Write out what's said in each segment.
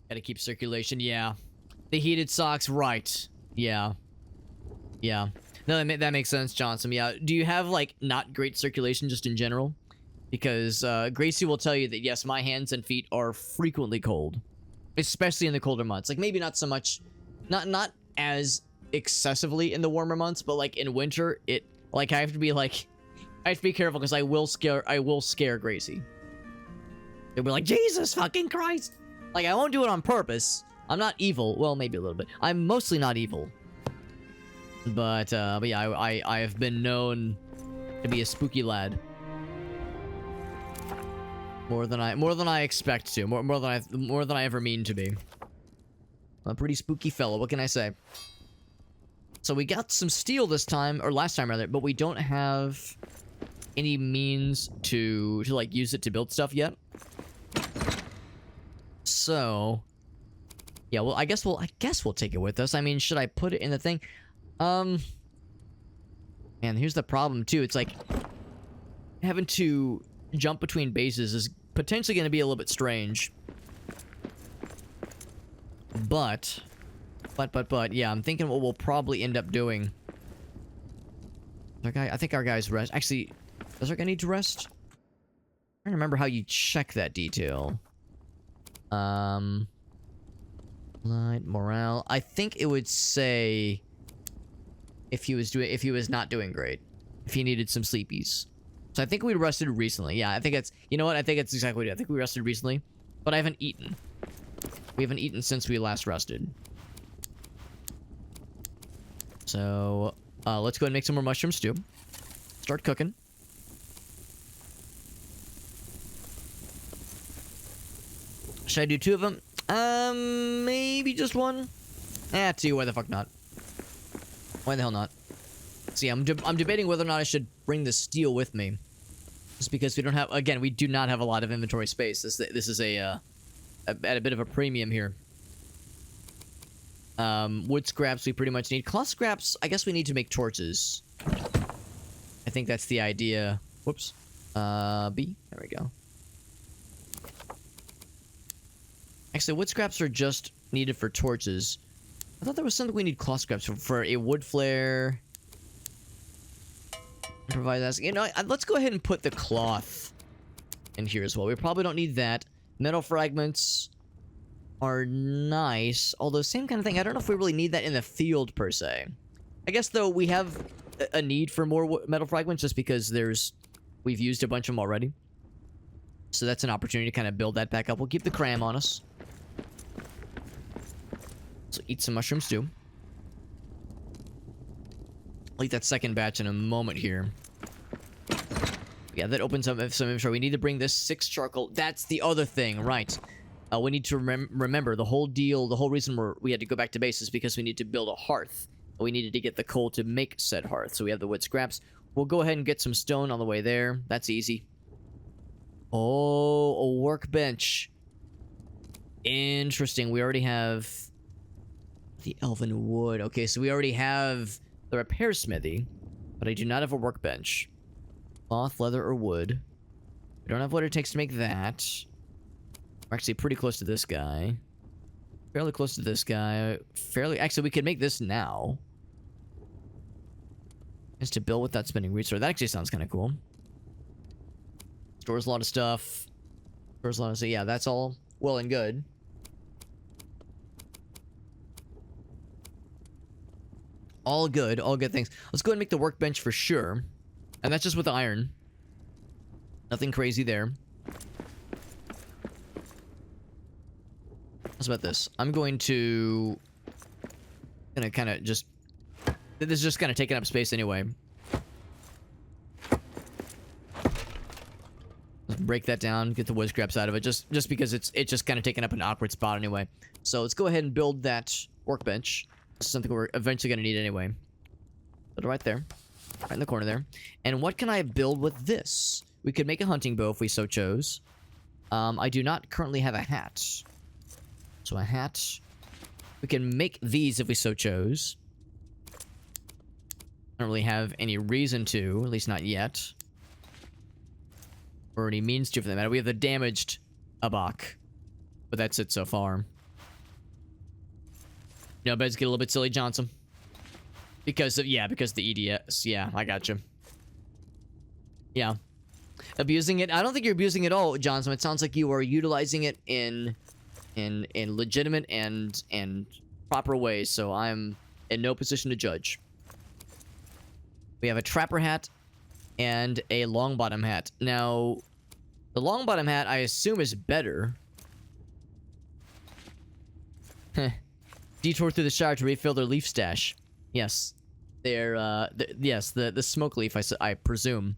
Gotta keep circulation, yeah. The heated socks, right. Yeah. Yeah. No, that makes sense, Johnson. Yeah. Do you have, like, not great circulation just in general? Because Gracie will tell you that, yes, my hands and feet are frequently cold. Especially in the colder months. Like, maybe not so much... Not as excessively in the warmer months, but, like, in winter, it... Like, I have to be, like... I have to be careful, because I will scare Gracie. They'll be like, Jesus fucking Christ! Like, I won't do it on purpose. I'm not evil. Well, maybe a little bit. I'm mostly not evil. But yeah, I have been known to be a spooky lad. More than I expect to. More than I ever mean to be. I'm a pretty spooky fellow. What can I say? So we got some steel this time, or last time rather, but we don't have any means to like use it to build stuff yet. So yeah, well, I guess we'll take it with us. I mean, should I put it in the thing? Man, here's the problem too. It's like having to jump between bases is potentially going to be a little bit strange. But, yeah, I'm thinking what we'll probably end up doing. I think our guys rest. Actually, does our guy need to rest? I'm trying to remember how you check that detail. Light, morale. I think it would say if he was not doing great, if he needed some sleepies. So I think we rested recently. Yeah, I think it's, you know what? I think it's exactly what we did. I think we rested recently, but I haven't eaten. We haven't eaten since we last rested. So, let's go ahead and make some more mushroom stew. Start cooking. Should I do 2 of them? Maybe just 1? 2. Why the fuck not? Why the hell not? See, I'm debating whether or not I should bring the steel with me. Just because we don't have... Again, we do not have a lot of inventory space. This is at a bit of a premium here. Wood scraps we pretty much need. Cloth scraps, I guess we need to make torches. I think that's the idea. Whoops. B. There we go. Actually, wood scraps are just needed for torches. I thought there was something we need cloth scraps for a wood flare. Provide that. You know, let's go ahead and put the cloth in here as well. We probably don't need that. Metal fragments are nice. Although, same kind of thing. I don't know if we really need that in the field, per se. I guess, though, we have a need for more metal fragments just because we've used a bunch of them already. So that's an opportunity to kind of build that back up. We'll keep the cram on us. So eat some mushroom stew. I'll eat that second batch in a moment here. Yeah, that opens up some inventory. We need to bring this 6 charcoal. That's the other thing, right. We need to remember the whole deal, the whole reason we had to go back to base is because we need to build a hearth. We needed to get the coal to make said hearth. So we have the wood scraps. We'll go ahead and get some stone on the way there. That's easy. Oh, a workbench. Interesting. We already have the elven wood. Okay, so we already have the repair smithy, but I do not have a workbench. Cloth, leather, or wood. We don't have what it takes to make that. We're actually pretty close to this guy. Fairly close to this guy. Actually, we could make this now. Just to build with that spinning resource. That actually sounds kind of cool. Stores a lot of stuff. Stores a lot of stuff. Yeah, that's all well and good. All good things. Let's go ahead and make the workbench for sure. And that's just with iron. Nothing crazy there. How's about this? I'm going to... kind of just... This is just kind of taking up space anyway. Let's break that down, get the wood scraps out of it, just because it's just kind of taking up an awkward spot anyway. So let's go ahead and build that workbench. This is something we're eventually going to need anyway. Put it right there. Right in the corner there. And what can I build with this? We could make a hunting bow if we so chose. I do not currently have a hat. So a hat. We can make these if we so chose. I don't really have any reason to, at least not yet. Or any means to for that matter. We have the damaged Abak. But that's it so far. No, beds get a little bit silly, Johnson. Because of, yeah, because the EDS. Yeah, I got you. Yeah. Abusing it. I don't think you're abusing it all, Johnson. It sounds like you are utilizing it in legitimate and proper ways, so I'm in no position to judge. We have a trapper hat and a long bottom hat. Now, the long bottom hat I assume is better. Detour through the Shire to refill their leaf stash. Yes. Yes, the smoke leaf, I presume.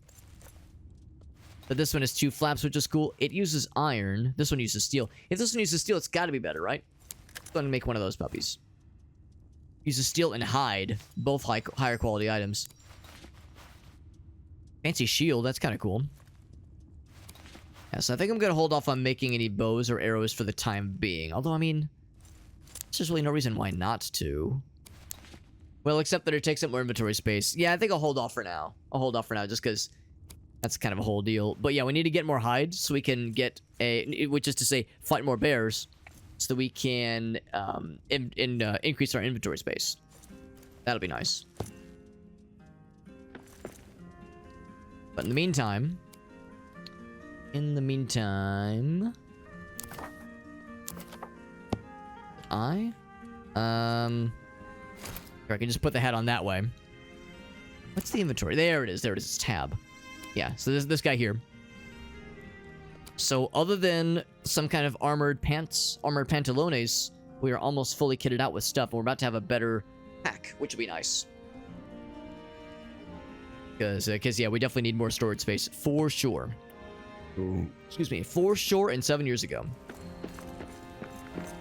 But this one has 2 flaps, which is cool. It uses iron. This one uses steel. If this one uses steel, it's got to be better, right? I'm going to make one of those puppies. Uses steel and hide. Both higher quality items. Fancy shield. That's kind of cool. Yeah, so I think I'm going to hold off on making any bows or arrows for the time being. Although, I mean, there's just really no reason why not to. Well, except that it takes up more inventory space. Yeah, I think I'll hold off for now. I'll hold off for now just because that's kind of a whole deal. But yeah, we need to get more hides so we can get which is to say, fight more bears so that we can increase our inventory space. That'll be nice. But in the meantime, I can just put the hat on that way. What's the inventory? There it is. There it is. It's tab. Yeah, so this guy here. So other than some kind of armored pantalones, we are almost fully kitted out with stuff. And we're about to have a better pack, which will be nice. Because yeah, we definitely need more storage space for sure. Excuse me, for sure, and 7 years ago.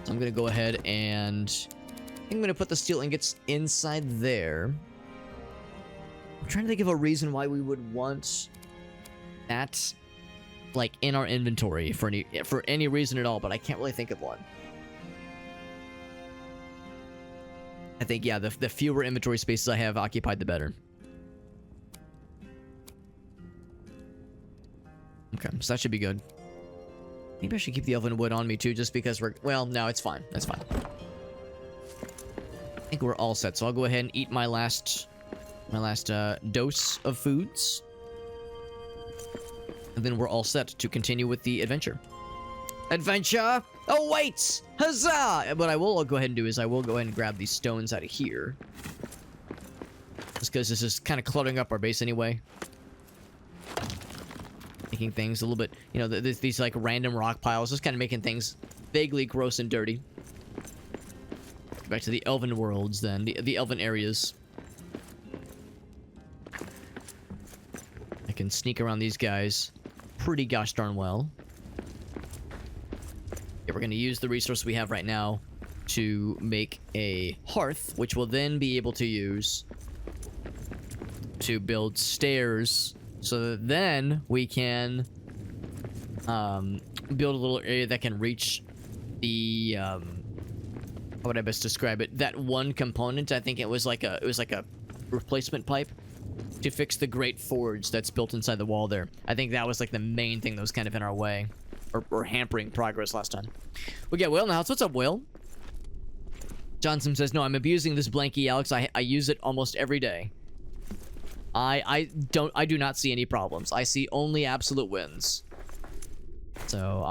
So I'm gonna go ahead and I'm gonna put the steel ingots inside there. I'm trying to think of a reason why we would want that, like, in our inventory for any reason at all, but I can't really think of one. I think, yeah, the fewer inventory spaces I have occupied, the better. Okay, so that should be good. Maybe I should keep the elven wood on me too, just because we're... Well, no, it's fine. That's fine. I think we're all set, so I'll go ahead and eat my last dose of foods. And then we're all set to continue with the adventure. Adventure awaits! Huzzah! What I will go ahead and do is I will go ahead and grab these stones out of here. Just because this is kind of cluttering up our base anyway. Making things a little bit, you know, these like random rock piles, just kind of making things vaguely gross and dirty. Back to the elven worlds then, the elven areas. I can sneak around these guys pretty gosh darn well. Okay, we're going to use the resource we have right now to make a hearth, which we'll then be able to use to build stairs, so that then we can build a little area that can reach the how would I best describe it? That one component, I think it was like a replacement pipe to fix the Great Forge that's built inside the wall there. I think that was like the main thing that was kind of in our way, or hampering progress last time. We got Will in the house. What's up, Will? Johnson says, no, I'm abusing this blankie, Alex. I use it almost every day. I do not see any problems. I see only absolute wins. So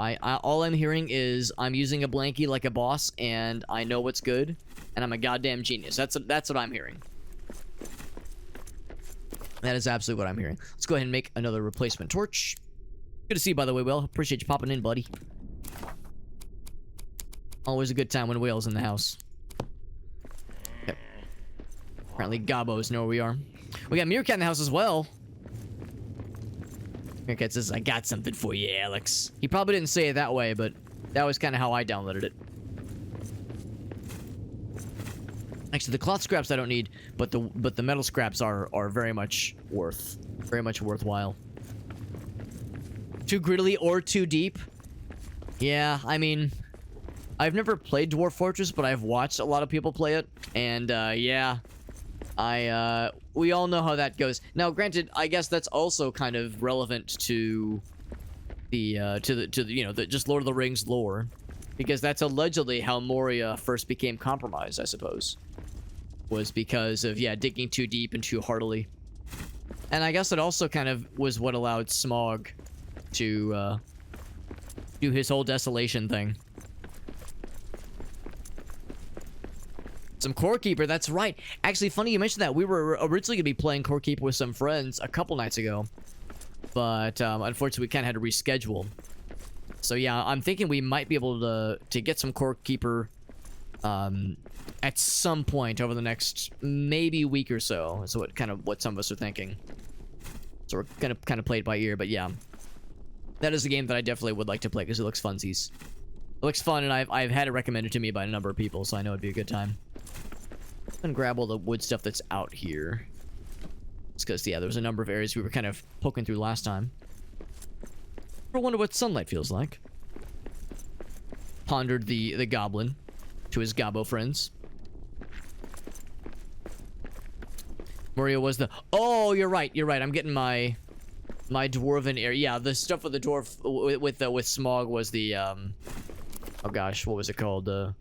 all I'm hearing is I'm using a blankie like a boss, and I know what's good, and I'm a goddamn genius. That's what I'm hearing. That is absolutely what I'm hearing. Let's go ahead and make another replacement torch. Good to see you, by the way, Will. Appreciate you popping in, buddy. Always a good time when Will's in the house. Okay. Apparently Gobos know where we are. We got Meerkat in the house as well. Meerkat says, I got something for you, Alex. He probably didn't say it that way, but that was kind of how I downloaded it. Actually, the cloth scraps I don't need, but the metal scraps are very much worthwhile. Too griddly or too deep? Yeah, I mean, I've never played Dwarf Fortress, but I've watched a lot of people play it, and yeah, we all know how that goes. Now, granted, I guess that's also kind of relevant to the you know, the just Lord of the Rings lore, Because that's allegedly how Moria first became compromised, I suppose. Was because of, yeah, digging too deep and too heartily. And I guess it also kind of was what allowed Smog to do his whole desolation thing. Some Core Keeper, that's right. Actually, funny you mentioned that. We were originally going to be playing Core Keeper with some friends a couple nights ago. But unfortunately, we kind of had to reschedule. So yeah, I'm thinking we might be able to get some Core Keeper at some point over the next maybe week or so. So what some of us are thinking. So we're gonna kind of play it by ear, but yeah. That is a game that I definitely would like to play because it looks funsies. It looks fun, and I've had it recommended to me by a number of people, so I know it'd be a good time. I'm gonna grab all the wood stuff that's out here. It's because, yeah, there was a number of areas we were kind of poking through last time. I wonder what sunlight feels like. Pondered the goblin to his gobbo friends. Moria was the... Oh, you're right. You're right. I'm getting my dwarven area. Yeah, the stuff with the dwarf with Smog was the oh gosh, what was it called? The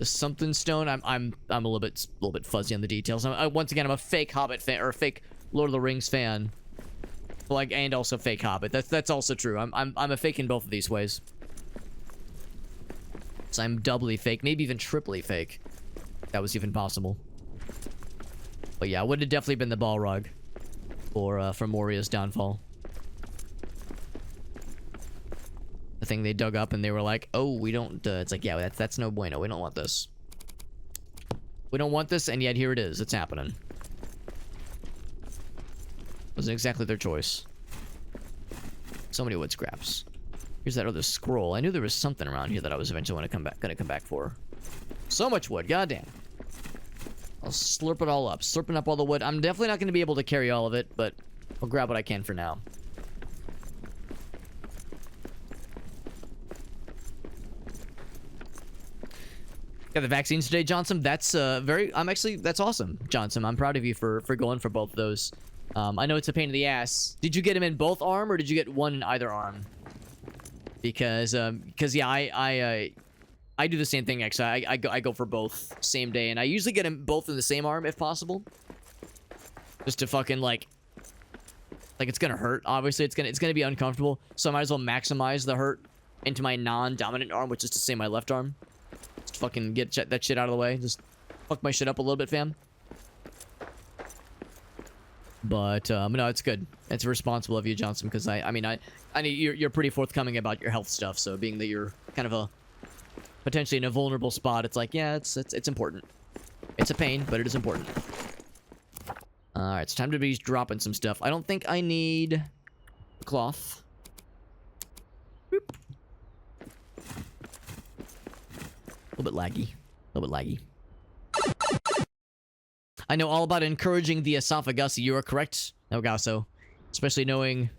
something stone. I'm a little bit fuzzy on the details. Once again, I'm a fake Hobbit fan, or a fake Lord of the Rings fan. Like, and also fake Hobbit. That's also true. I'm a fake in both of these ways. So I'm doubly fake, maybe even triply fake. If that was even possible. But yeah, it would have definitely been the Balrog for Moria's downfall. The thing they dug up and they were like, "Oh, we don't." It's like, yeah, that's no bueno. We don't want this. We don't want this, and yet here it is. It's happening. Wasn't exactly their choice. So many wood scraps. Here's that other scroll. I knew there was something around here that I was eventually gonna come back for. So much wood, goddamn. I'll slurp it all up. Slurping up all the wood. I'm definitely not gonna be able to carry all of it, but I'll grab what I can for now. Got the vaccines today, Johnson. That's that's awesome, Johnson. I'm proud of you for going for both of those. I know it's a pain in the ass. Did you get him in both arm, or did you get one in either arm? Because yeah, I do the same thing, actually. I go for both same day, and I usually get them both in the same arm if possible. Just to fucking like it's gonna hurt. Obviously, it's gonna be uncomfortable. So I might as well maximize the hurt into my non-dominant arm, which is to say my left arm. Just fucking get that shit out of the way. Just fuck my shit up a little bit, fam. But no, it's good. It's responsible of you, Johnson, because I mean you're pretty forthcoming about your health stuff. So being that you're kind of potentially in a vulnerable spot, it's like, yeah, it's important. It's a pain, but it is important. All right, it's time to be dropping some stuff. I don't think I need cloth. Boop. A little bit laggy. A little bit laggy. I know all about encouraging the esophagusi. You are correct, Elgaso. Especially knowing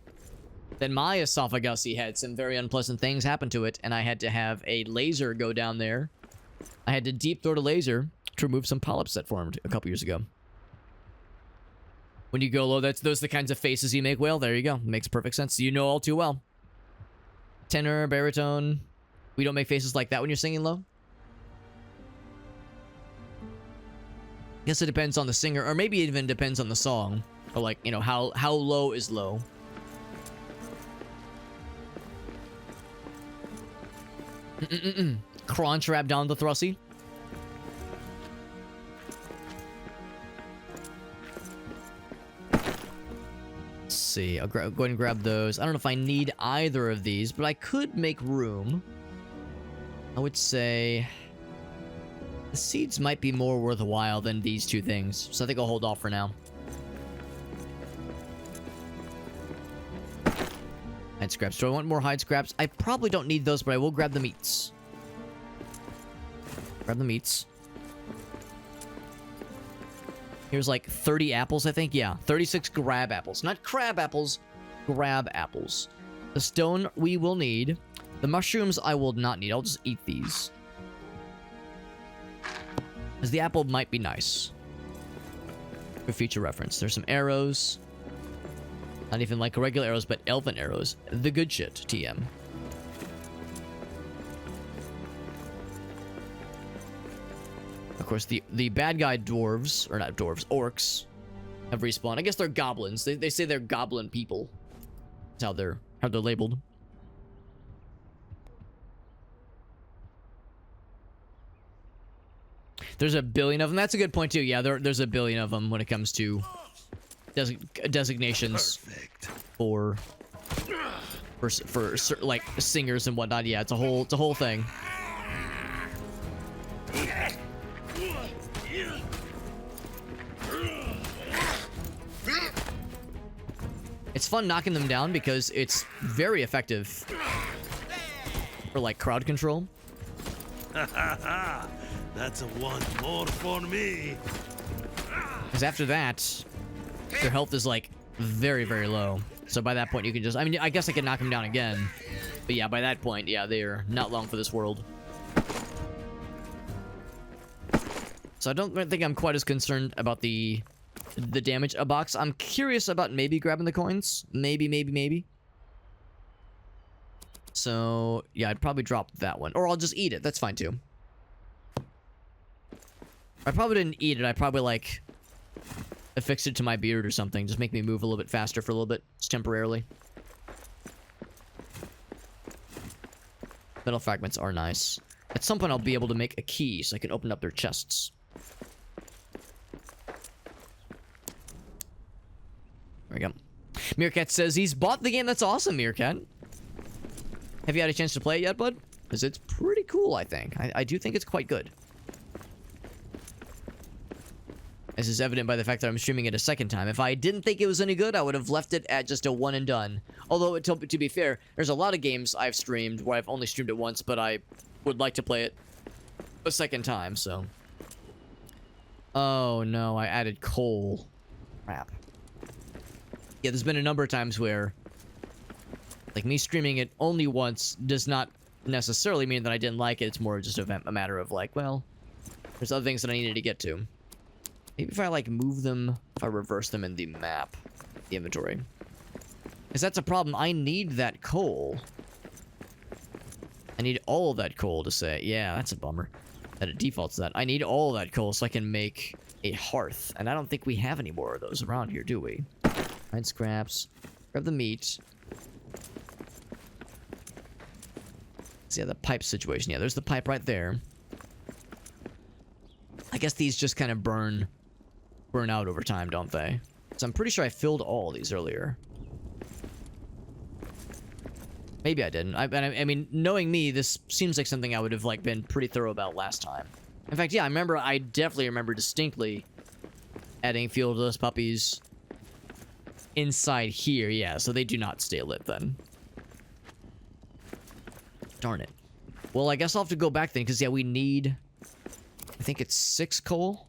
that my esophagusi had some very unpleasant things happen to it, and I had to have a laser go down there. I had to deep throat a laser to remove some polyps that formed a couple years ago. When you go low, those are the kinds of faces you make. Well, there you go. Makes perfect sense. You know all too well. Tenor, baritone. We don't make faces like that when you're singing low. Guess it depends on the singer, or maybe it even depends on the song, or like, you know, how low is low. Crunch wrap down the thrusty. Let's see. I'll go ahead and grab those. I don't know if I need either of these, but I could make room. I would say the seeds might be more worthwhile than these two things, so I think I'll hold off for now. Hide scraps. Do I want more hide scraps? I probably don't need those, but I will grab the meats. Grab the meats. Here's like 30 apples, I think. Yeah, 36 grab apples. Not crab apples, grab apples. The stone we will need. The mushrooms I will not need. I'll just eat these. Because the apple might be nice. For future reference. There's some arrows. Not even like regular arrows, but elven arrows. The good shit, TM. Of course, the bad guy dwarves, or not dwarves, orcs, have respawned. I guess they're goblins. They say they're goblin people. That's how they're labeled. There's a billion of them. That's a good point too. Yeah, there's a billion of them when it comes to designations for like singers and whatnot. Yeah, it's a whole thing. It's fun knocking them down because it's very effective for like crowd control. That's a one more for me. Because after that, their health is like very, very low. So by that point, you can just, I mean, I guess I can knock them down again. But yeah, by that point, yeah, they're not long for this world. So I don't think I'm quite as concerned about the damage a box. I'm curious about maybe grabbing the coins. Maybe. So yeah, I'd probably drop that one. Or I'll just eat it. That's fine too. I probably didn't eat it. I probably like affixed it to my beard or something. Just make me move a little bit faster for a little bit. Just temporarily. Metal fragments are nice. At some point I'll be able to make a key so I can open up their chests. There we go. Meerkat says he's bought the game. That's awesome, Meerkat. Have you had a chance to play it yet, bud? Because it's pretty cool, I think. I do think it's quite good. This is evident by the fact that I'm streaming it a second time. If I didn't think it was any good, I would have left it at just a one and done. Although, to be fair, there's a lot of games I've streamed where I've only streamed it once, but I would like to play it a second time, so. Oh, no, I added coal. Crap. Yeah, there's been a number of times where, like, me streaming it only once does not necessarily mean that I didn't like it. It's more just a matter of, like, well, there's other things that I needed to get to. Maybe if I, like, move them, if I reverse them in the map, the inventory. Because that's a problem. I need that coal. I need all of that coal to say, yeah, that's a bummer that it defaults to that. I need all of that coal so I can make a hearth. And I don't think we have any more of those around here, do we? Find scraps. Grab the meat. So yeah, the pipe situation. Yeah, there's the pipe right there. I guess these just kind of burn out over time, don't they? So I'm pretty sure I filled all of these earlier. Maybe I didn't. I mean, knowing me, this seems like something I would have like been pretty thorough about last time. In fact, yeah, I definitely remember distinctly adding fuel to those puppies inside here. Yeah, so they do not stay lit then. Darn it. Well, I guess I'll have to go back then, because yeah, we need, I think it's 6 coal.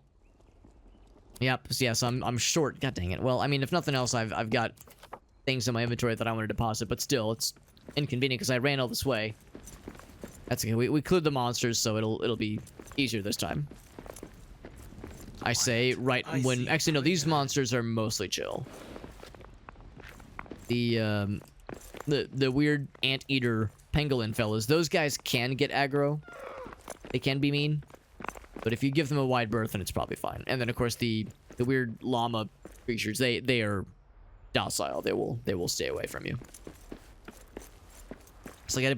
Yep. So yes, I'm short. God dang it. Well, I mean, if nothing else, I've got things in my inventory that I want to deposit, but still, it's inconvenient because I ran all this way. That's okay. We cleared the monsters, so it'll be easier this time. I say right when actually no, these monsters are mostly chill. The weird anteater pangolin fellas, those guys can get aggro. They can be mean. But if you give them a wide berth, then it's probably fine. And then, of course, the weird llama creatures, they are docile. They will stay away from you. So I gotta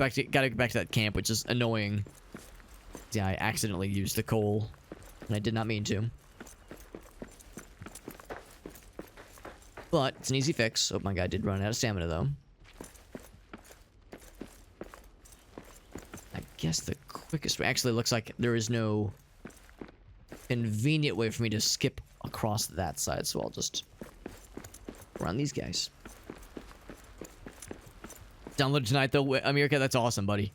get back to that camp, which is annoying. Yeah, I accidentally used the coal, and I did not mean to. But it's an easy fix. Oh, my guy did run out of stamina, though. I guess the quickest way... Actually, it looks like there is no convenient way for me to skip across that side, so I'll just run these guys. Download tonight, though. America, that's awesome, buddy.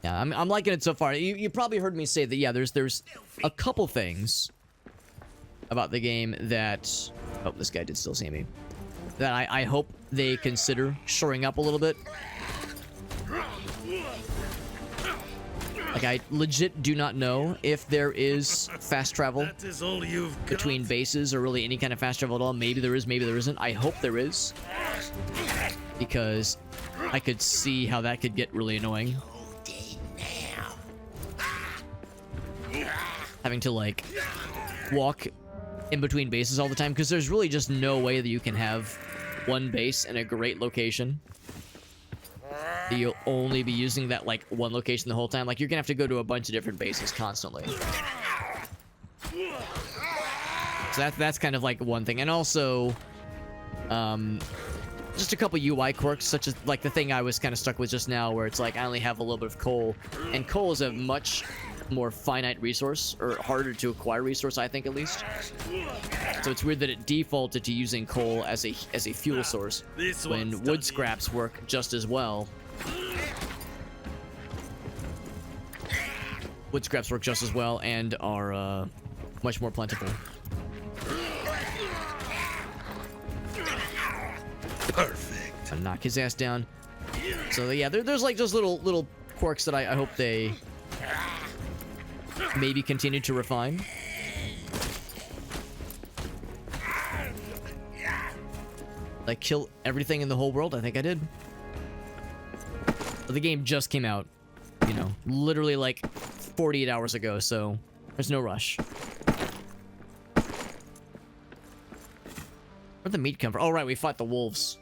Yeah, I'm liking it so far. You probably heard me say that, yeah, there's a couple things about the game that... Oh, this guy did still see me. That I hope they consider shoring up a little bit. Like, I legit do not know if there is fast travel between bases or really any kind of fast travel at all. Maybe there is, maybe there isn't. I hope there is. Because I could see how that could get really annoying. having to like walk in between bases all the time, because there's really just no way that you can have one base in a great location. You'll only be using that like one location the whole time. Like you're gonna have to go to a bunch of different bases constantly. So that's kind of like one thing. And also just a couple UI quirks, such as like the thing I was kind of stuck with just now, where it's like I only have a little bit of coal, and coal is a much more finite resource, or harder to acquire resource, I think, at least. So it's weird that it defaulted to using coal as a fuel source when wood scraps work just as well. Wood scraps work just as well and are much more plentiful. Perfect. I'll knock his ass down. So yeah, there's like those little quirks that I hope they maybe continue to refine. Like kill everything in the whole world? I think I did. But the game just came out, you know, literally like 48 hours ago, so there's no rush. Where'd the meat come from? Oh, right, we fought the wolves.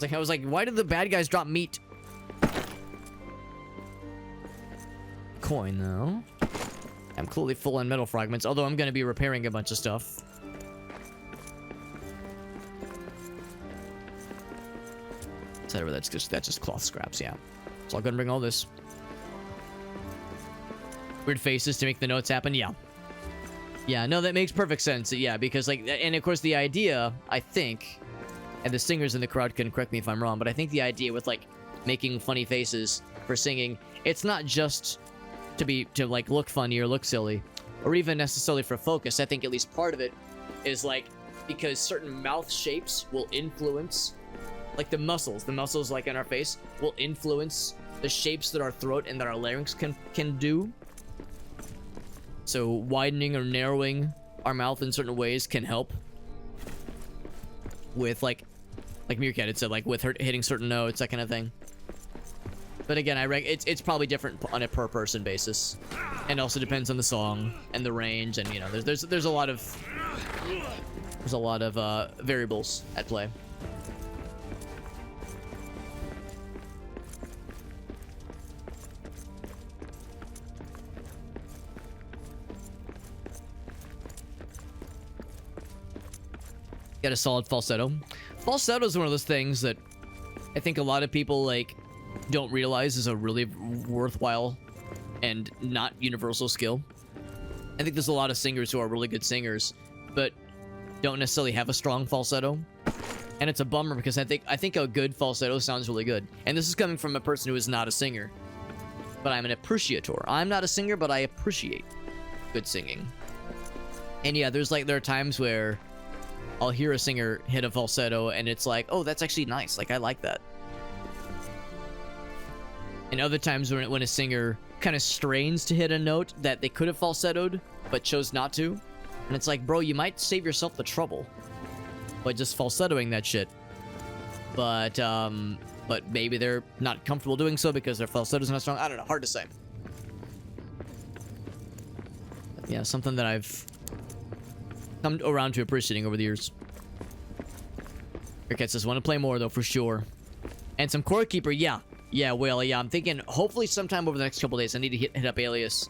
I was like, why did the bad guys drop meat? Coin, though. I'm clearly full on metal fragments, although I'm going to be repairing a bunch of stuff. Etc. That's just cloth scraps, yeah. So I'll go and bring all this. Weird faces to make the notes happen, yeah. Yeah, no, that makes perfect sense, yeah, because, like, and of course the idea, I think, and the singers in the crowd can correct me if I'm wrong, but I think the idea with, like, making funny faces for singing, it's not just to like look funny or look silly, or even necessarily for focus. I think at least part of it is like because certain mouth shapes will influence like the muscles like in our face will influence the shapes that our throat and that our larynx can do. So widening or narrowing our mouth in certain ways can help with like Meerkat had said, like with hitting certain notes, that kind of thing. But again, it's probably different on a per person basis, and also depends on the song and the range, and you know, there's a lot of variables at play. Got a solid falsetto. Falsetto is one of those things that I think a lot of people like don't realize is a really worthwhile and not universal skill. I think there's a lot of singers who are really good singers, but don't necessarily have a strong falsetto. And it's a bummer because I think a good falsetto sounds really good. And this is coming from a person who is not a singer, but I'm an appreciator. I'm not a singer, but I appreciate good singing. And yeah, there are times where I'll hear a singer hit a falsetto and it's like, oh, that's actually nice. Like, I like that. And other times when a singer kind of strains to hit a note that they could have falsettoed but chose not to, and it's like, bro, you might save yourself the trouble by just falsettoing that shit. But maybe they're not comfortable doing so because their falsetto's not strong. I don't know, hard to say. Yeah, something that I've come around to appreciating over the years. Cricket says, want to play more though, for sure. And some Core Keeper, yeah. Yeah, well, yeah, I'm thinking hopefully sometime over the next couple days I need to hit up Alias,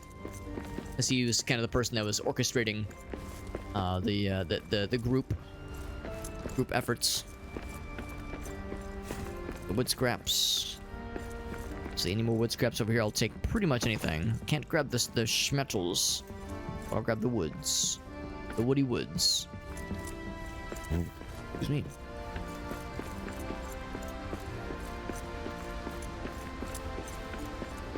as he was kind of the person that was orchestrating the group efforts. The wood scraps. See any more wood scraps over here? I'll take pretty much anything. Can't grab the schmettles. I'll grab the woods. The woody woods. Excuse me.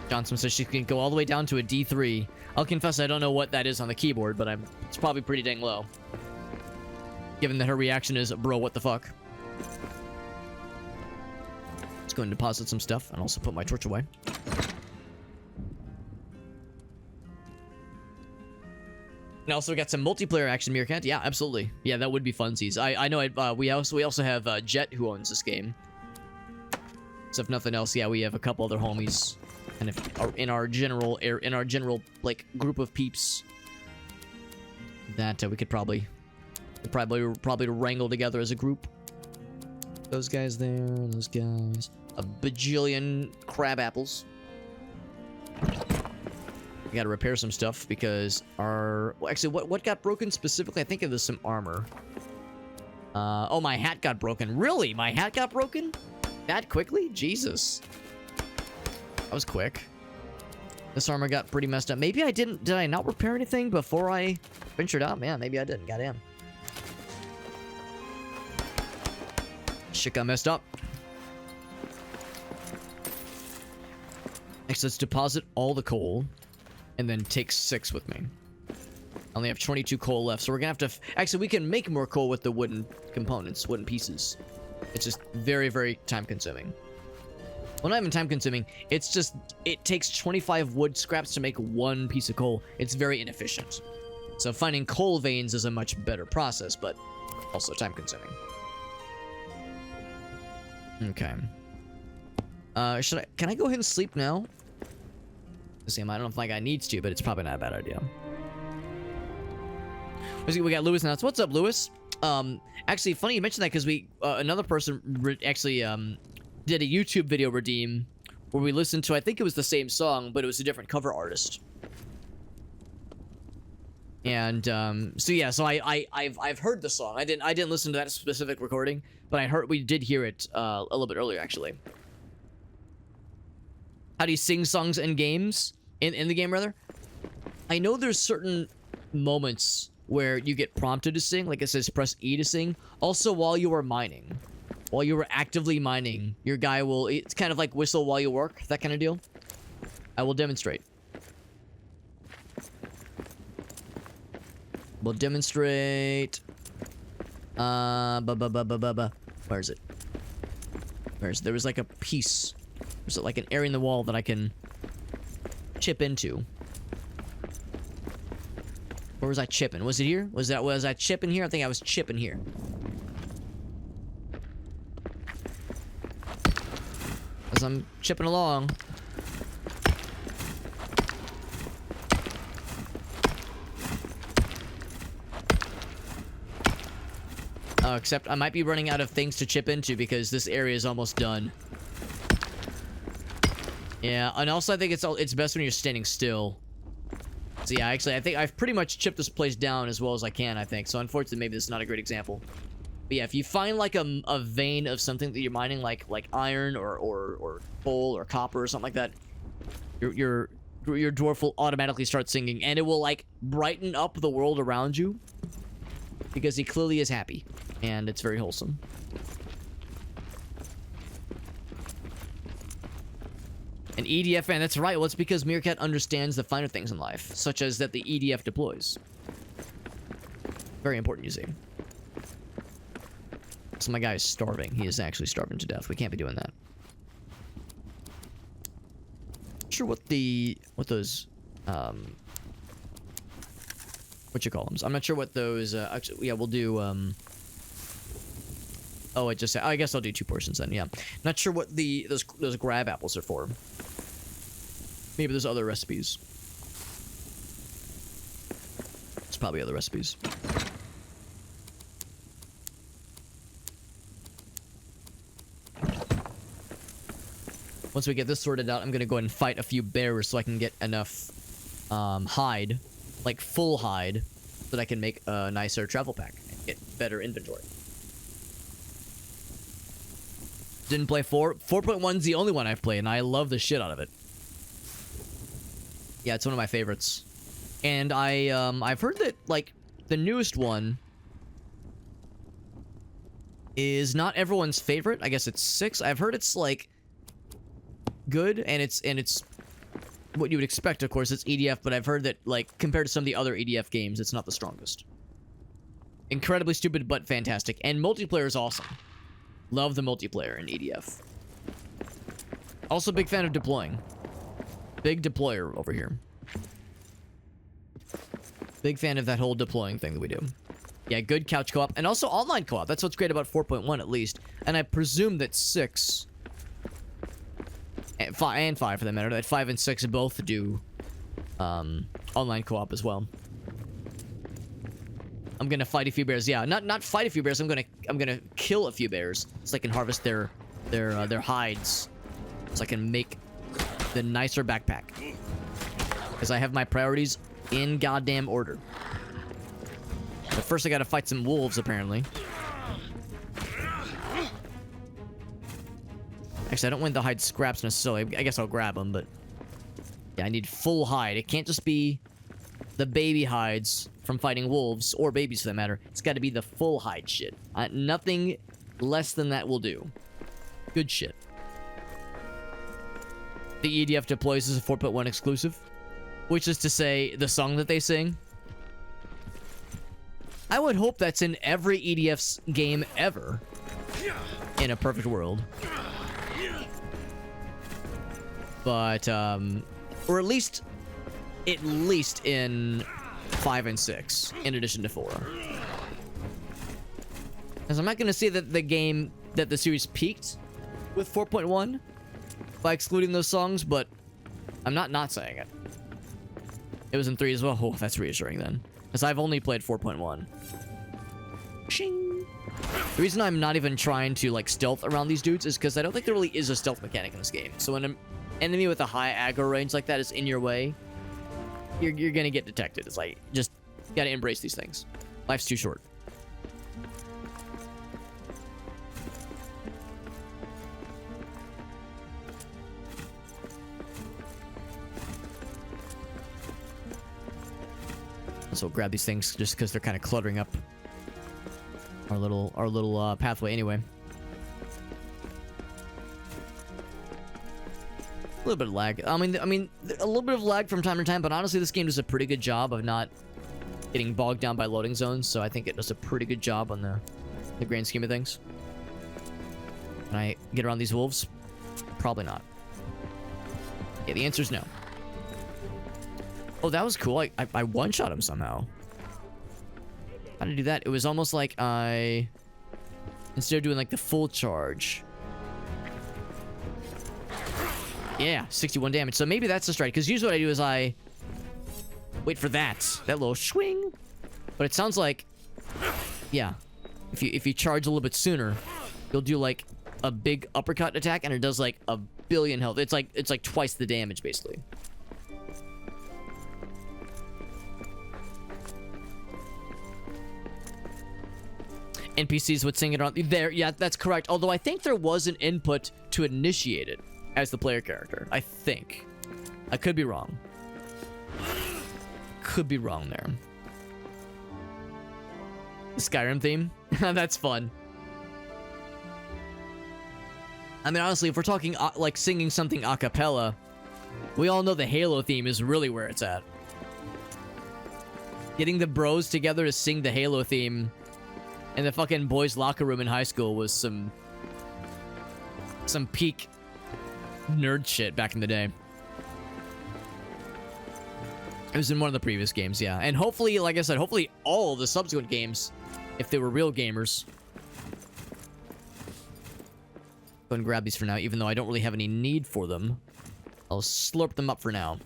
Johnson says she can go all the way down to a D3. I'll confess I don't know what that is on the keyboard, but it's probably pretty dang low. Given that her reaction is, bro, what the fuck? Let's go and deposit some stuff and also put my torch away. And also we got some multiplayer action, Meerkat. Yeah, absolutely. Yeah, that would be funsies. I know. We also have Jet who owns this game. So if nothing else, yeah, we have a couple other homies, and if in our general like group of peeps that we could probably wrangle together as a group. Those guys there, those guys. A bajillion crab apples. We gotta repair some stuff because our... Well, actually, what got broken specifically? I think it was some armor. Oh, my hat got broken. Really? My hat got broken? That quickly? Jesus. That was quick. This armor got pretty messed up. Maybe I didn't... Did I not repair anything before I ventured out? Man, maybe I didn't. Goddamn. Shit got messed up. Next, let's deposit all the coal. And then take 6 with me. I only have 22 coal left, so we're gonna have to... Actually, we can make more coal with the wooden components, wooden pieces. It's just very, very time-consuming. Well, not even time-consuming. It's just... It takes 25 wood scraps to make 1 piece of coal. It's very inefficient. So finding coal veins is a much better process, but also time-consuming. Okay. Can I go ahead and sleep now? I don't know if my guy needs to, but it's probably not a bad idea. We got Lewis now. What's up, Lewis? Actually, funny you mentioned that because we another person actually did a YouTube video redeem where we listened to, I think it was the same song, but it was a different cover artist. And so yeah, so I've heard the song. I didn't listen to that specific recording, but we did hear it a little bit earlier actually. How do you sing songs in games? In the game, rather? I know there's certain moments where you get prompted to sing, like it says press E to sing. Also, while you are mining. While you were actively mining, your guy will... It's kind of like whistle while you work, that kind of deal. I will demonstrate. We'll demonstrate... Where is it? There was like a piece... There's like an area in the wall that I can chip into. Where was I chipping? Was it here? Was I chipping here? I think I was chipping here. As I'm chipping along. Except I might be running out of things to chip into because this area is almost done. Yeah, and also I think it's best when you're standing still. So yeah, actually, I think I've pretty much chipped this place down as well as I can, I think. So unfortunately, maybe this is not a great example. But yeah, if you find like a vein of something that you're mining, like iron or coal or copper or something like that, your dwarf will automatically start singing, and it will like brighten up the world around you because he clearly is happy, and it's very wholesome. An EDF fan, that's right. Well, it's because Meerkat understands the finer things in life, such as that the EDF deploys. Very important, you see. So my guy is starving. He is actually starving to death. We can't be doing that. Not sure what those, what you call them. I'm not sure what those, actually, yeah, we'll do, oh, I guess I'll do 2 portions then, yeah. Not sure what those grab apples are for. Maybe there's other recipes. It's probably other recipes. Once we get this sorted out, I'm gonna go ahead and fight a few bears so I can get enough hide, like full hide, so that I can make a nicer travel pack and get better inventory. Didn't play 4. 4.1's the only one I've played, and I love the shit out of it. Yeah, it's one of my favorites. And I've heard that, like, the newest one is not everyone's favorite. I guess it's 6. I've heard it's, like, good, and it's what you would expect, of course. It's EDF, but I've heard that, like, compared to some of the other EDF games, it's not the strongest. Incredibly stupid, but fantastic. And multiplayer is awesome. Love the multiplayer in EDF. Also, big fan of deploying. Big deployer over here. Big fan of that whole deploying thing that we do. Yeah, good couch co-op. And also online co-op. That's what's great about 4.1 at least. And I presume that 6... And 5 for that matter. That 5 and 6 both do online co-op as well. I'm gonna fight a few bears. Yeah, not fight a few bears. I'm gonna kill a few bears so I can harvest their hides, so I can make the nicer backpack. Because I have my priorities in goddamn order. But first, I gotta fight some wolves apparently. Actually, I don't want the hide scraps necessarily. I guess I'll grab them, but yeah, I need full hide. It can't just be the baby hides from fighting wolves, or babies for that matter. It's got to be the full hide shit. Nothing less than that will do. Good shit. The EDF deploys as a 4.1 exclusive, which is to say, the song that they sing. I would hope that's in every EDF's game ever, in a perfect world. But, or at least in 5 and 6, in addition to 4. Because I'm not going to say that the series peaked with 4.1 by excluding those songs, but I'm not saying it. It was in 3 as well. Oh, that's reassuring then. Because I've only played 4.1. Shing. The reason I'm not even trying to, like, stealth around these dudes is because I don't think there really is a stealth mechanic in this game. So when an enemy with a high aggro range like that is in your way, you're gonna get detected. It's like, just gotta embrace these things. Life's too short. So we'll grab these things just because they're kind of cluttering up our little pathway anyway. A little bit of lag. I mean, a little bit of lag from time to time, but honestly, this game does a pretty good job of not getting bogged down by loading zones, so I think it does a pretty good job on the grand scheme of things. Can I get around these wolves? Probably not. Yeah, the answer is no. Oh, that was cool. I one-shot him somehow. How did I do that? It was almost like instead of doing like the full charge. Yeah, 61 damage. So maybe that's the strike. Because usually what I do is I wait for that little swing. But it sounds like, yeah, if you charge a little bit sooner, you'll do like a big uppercut attack, and it does like a billion health. It's like twice the damage basically. NPCs would sing it on there. Yeah, that's correct. Although I think there was an input to initiate it as the player character. I think. I could be wrong. Could be wrong there. The Skyrim theme? That's fun. I mean, honestly, if we're talking like singing something a cappella, we all know the Halo theme is really where it's at. Getting the bros together to sing the Halo theme in the fucking boys' locker room in high school was some peak nerd shit back in the day. It was in one of the previous games, yeah. And hopefully, like I said, hopefully all of the subsequent games, if they were real gamers. Go and grab these for now, even though I don't really have any need for them. I'll slurp them up for now.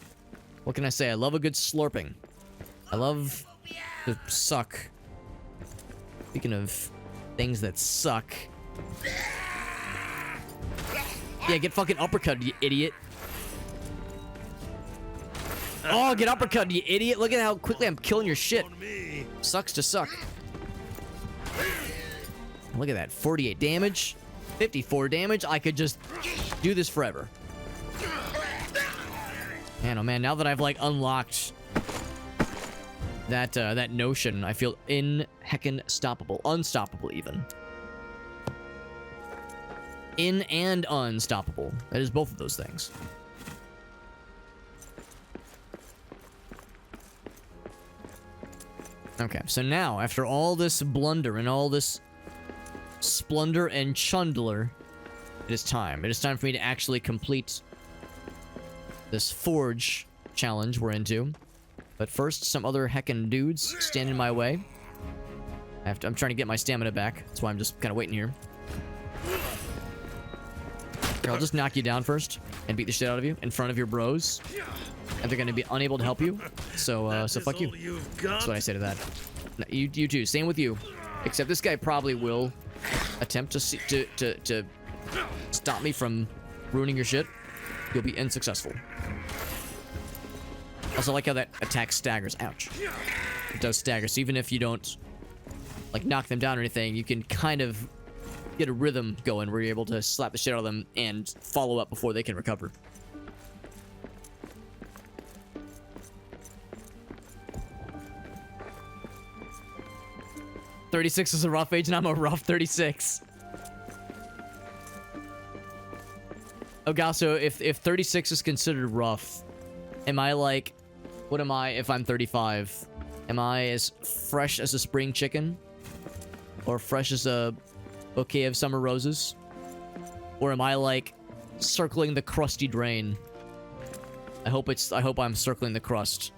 What can I say? I love a good slurping. I love to suck. Speaking of things that suck. Yeah, get fucking uppercut, you idiot. Oh, get uppercut, you idiot. Look at how quickly I'm killing your shit. Sucks to suck. Look at that. 48 damage. 54 damage. I could just do this forever. Man, oh man, now that I've like unlocked that notion, I feel heckin' unstoppable even. In and unstoppable. That is both of those things. Okay, so now, after all this blunder and all this splendor and chundler, it is time. It is time for me to actually complete this forge challenge we're into. But first, some other heckin' dudes stand in my way. I'm trying to get my stamina back. That's why I'm just kind of waiting here. Here, I'll just knock you down first and beat the shit out of you in front of your bros. and they're gonna be unable to help you. So fuck you. That's what I say to that. No, you too. Same with you. Except this guy probably will attempt to stop me from ruining your shit. You'll be unsuccessful. Also, I like how that attack staggers. Ouch. It does stagger. So even if you don't like knock them down or anything, you can kind of get a rhythm going where you're able to slap the shit out of them and follow up before they can recover. "36 is a rough age, and I'm a rough 36. Okay, so if 36 is considered rough, am I like, what am I if I'm 35? Am I as fresh as a spring chicken? Or fresh as a bouquet of summer roses? Or am I like circling the crusty drain? I hope I'm circling the crust.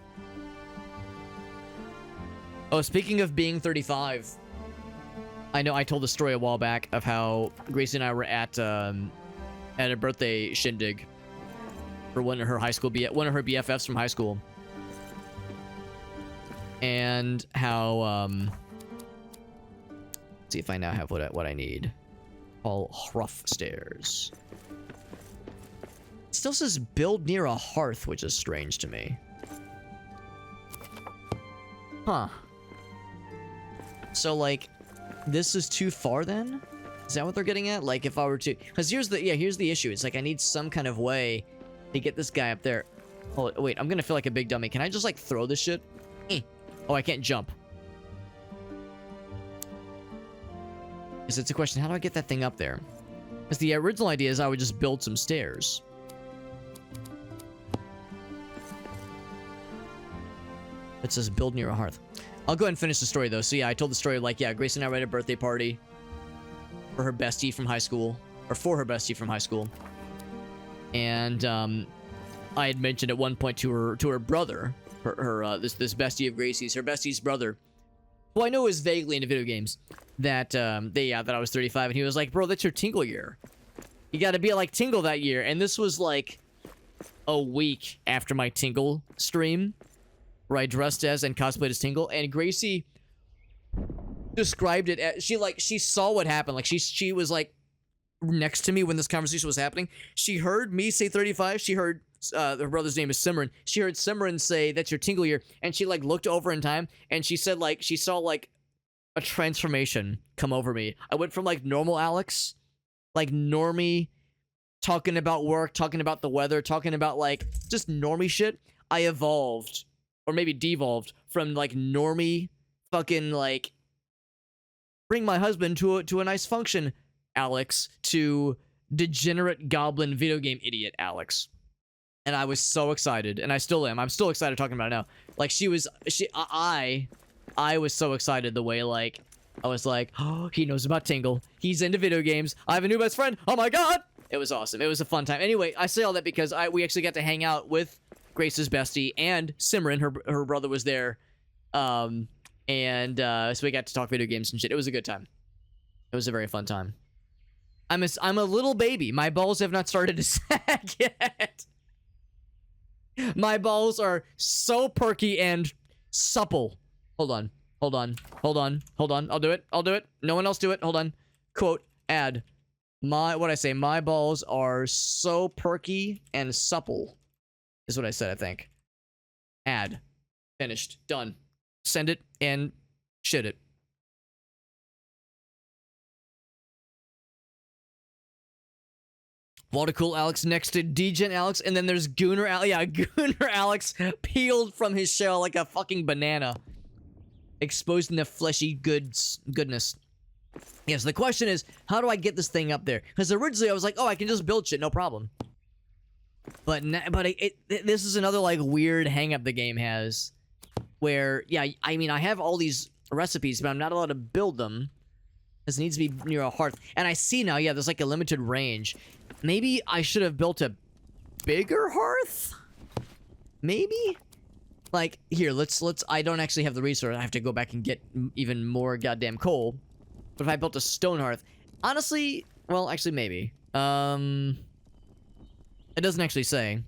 Oh, speaking of being 35, I know I told the story a while back of how Gracie and I were at a birthday shindig for one of her BFFs from high school, and how let's see if I now have what I need. All rough stairs. It still says build near a hearth, which is strange to me. Huh. So like, this is too far then? Is that what they're getting at? Like if I were to, because here's the issue. It's like I need some kind of way to get this guy up there. Oh wait, I'm gonna feel like a big dummy. Can I just like throw this shit? Oh, I can't jump. Because it's a question, how do I get that thing up there? Because the original idea is I would just build some stairs. It says build near a hearth. I'll go ahead and finish the story though. So yeah, I told the story like, yeah, Grace and I were at a birthday party for her bestie from high school. Or for her bestie from high school. And I had mentioned at one point to her brother, this bestie of Gracie's, her bestie's brother, who I know is vaguely into video games, that that I was 35, and he was like, bro, that's your Tingle year. You gotta be like Tingle that year. And this was like a week after my Tingle stream, where I dressed as and cosplayed as Tingle, and Gracie described it as, she saw what happened. Like she was like next to me when this conversation was happening. She heard me say 35. She heard her brother's name is Simran. She heard Simran say that's your Tingle year, and she like looked over in time, and she said like she saw like a transformation come over me. I went from like normal Alex, like normie, talking about work, talking about the weather, talking about like just normie shit. I evolved, or maybe devolved, from like normie fucking like bring my husband to a nice function Alex to degenerate goblin video game idiot Alex. And I was so excited, and I still am. I'm still excited talking about it now. Like I was so excited the way like I was like, oh, he knows about Tingle. He's into video games. I have a new best friend. Oh my god! It was awesome. It was a fun time. Anyway, I say all that because we actually got to hang out with Grace's bestie and Simran. Her brother was there, so we got to talk video games and shit. It was a good time. It was a very fun time. I'm a little baby. My balls have not started to sag yet. My balls are so perky and supple. Hold on. I'll do it. No one else do it. Hold on. Quote, add. My balls are so perky and supple. Is what I said, I think. Add. Finished. Done. Send it and shit it. Water Cool Alex next to Degen Alex, and then there's Gooner Alex. Yeah, Gooner Alex peeled from his shell like a fucking banana, exposing the fleshy goodness. Yes, the question is, how do I get this thing up there? Because originally I was like, oh, I can just build shit, no problem. But this is another like weird hang up the game has, where yeah, I mean I have all these recipes, but I'm not allowed to build them because it needs to be near a hearth. And I see now, yeah, there's like a limited range. Maybe I should have built a bigger hearth? Maybe? Like, here, let's, I don't actually have the resource. I have to go back and get even more goddamn coal. But if I built a stone hearth, honestly, well, actually, maybe. It doesn't actually say.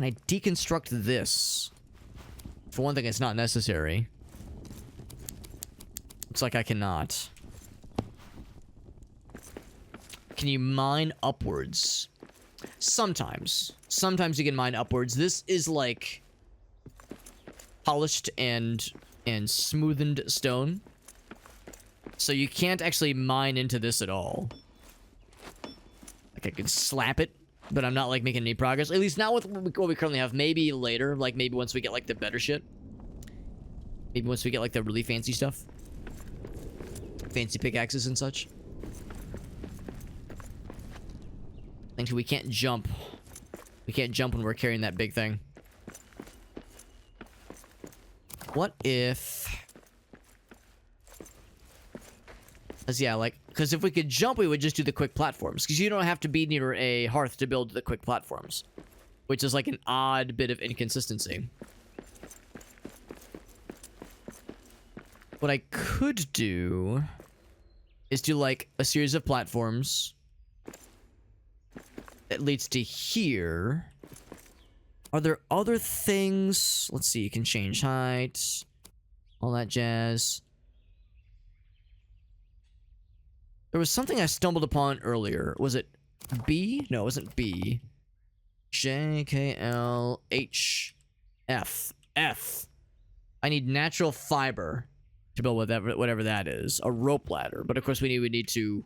Can I deconstruct this? For one thing, it's not necessary. Looks like I cannot. Can you mine upwards? Sometimes. Sometimes you can mine upwards. This is like polished and smoothened stone. So you can't actually mine into this at all. Like I could slap it, but I'm not like making any progress. At least not with what we currently have. Maybe later, like maybe once we get like the better shit. Maybe once we get like the really fancy stuff. Fancy pickaxes and such. Thankfully, we can't jump. We can't jump when we're carrying that big thing. What if... Cause yeah, like, because if we could jump, we would just do the quick platforms. Because you don't have to be near a hearth to build the quick platforms. Which is like an odd bit of inconsistency. What I could do is do like a series of platforms that leads to here. Are there other things? Let's see, you can change height, all that jazz. There was something I stumbled upon earlier. Was it B? No, it wasn't B. J, K, L, H, F. F. I need natural fiber to build whatever that is. A rope ladder. But of course we would need to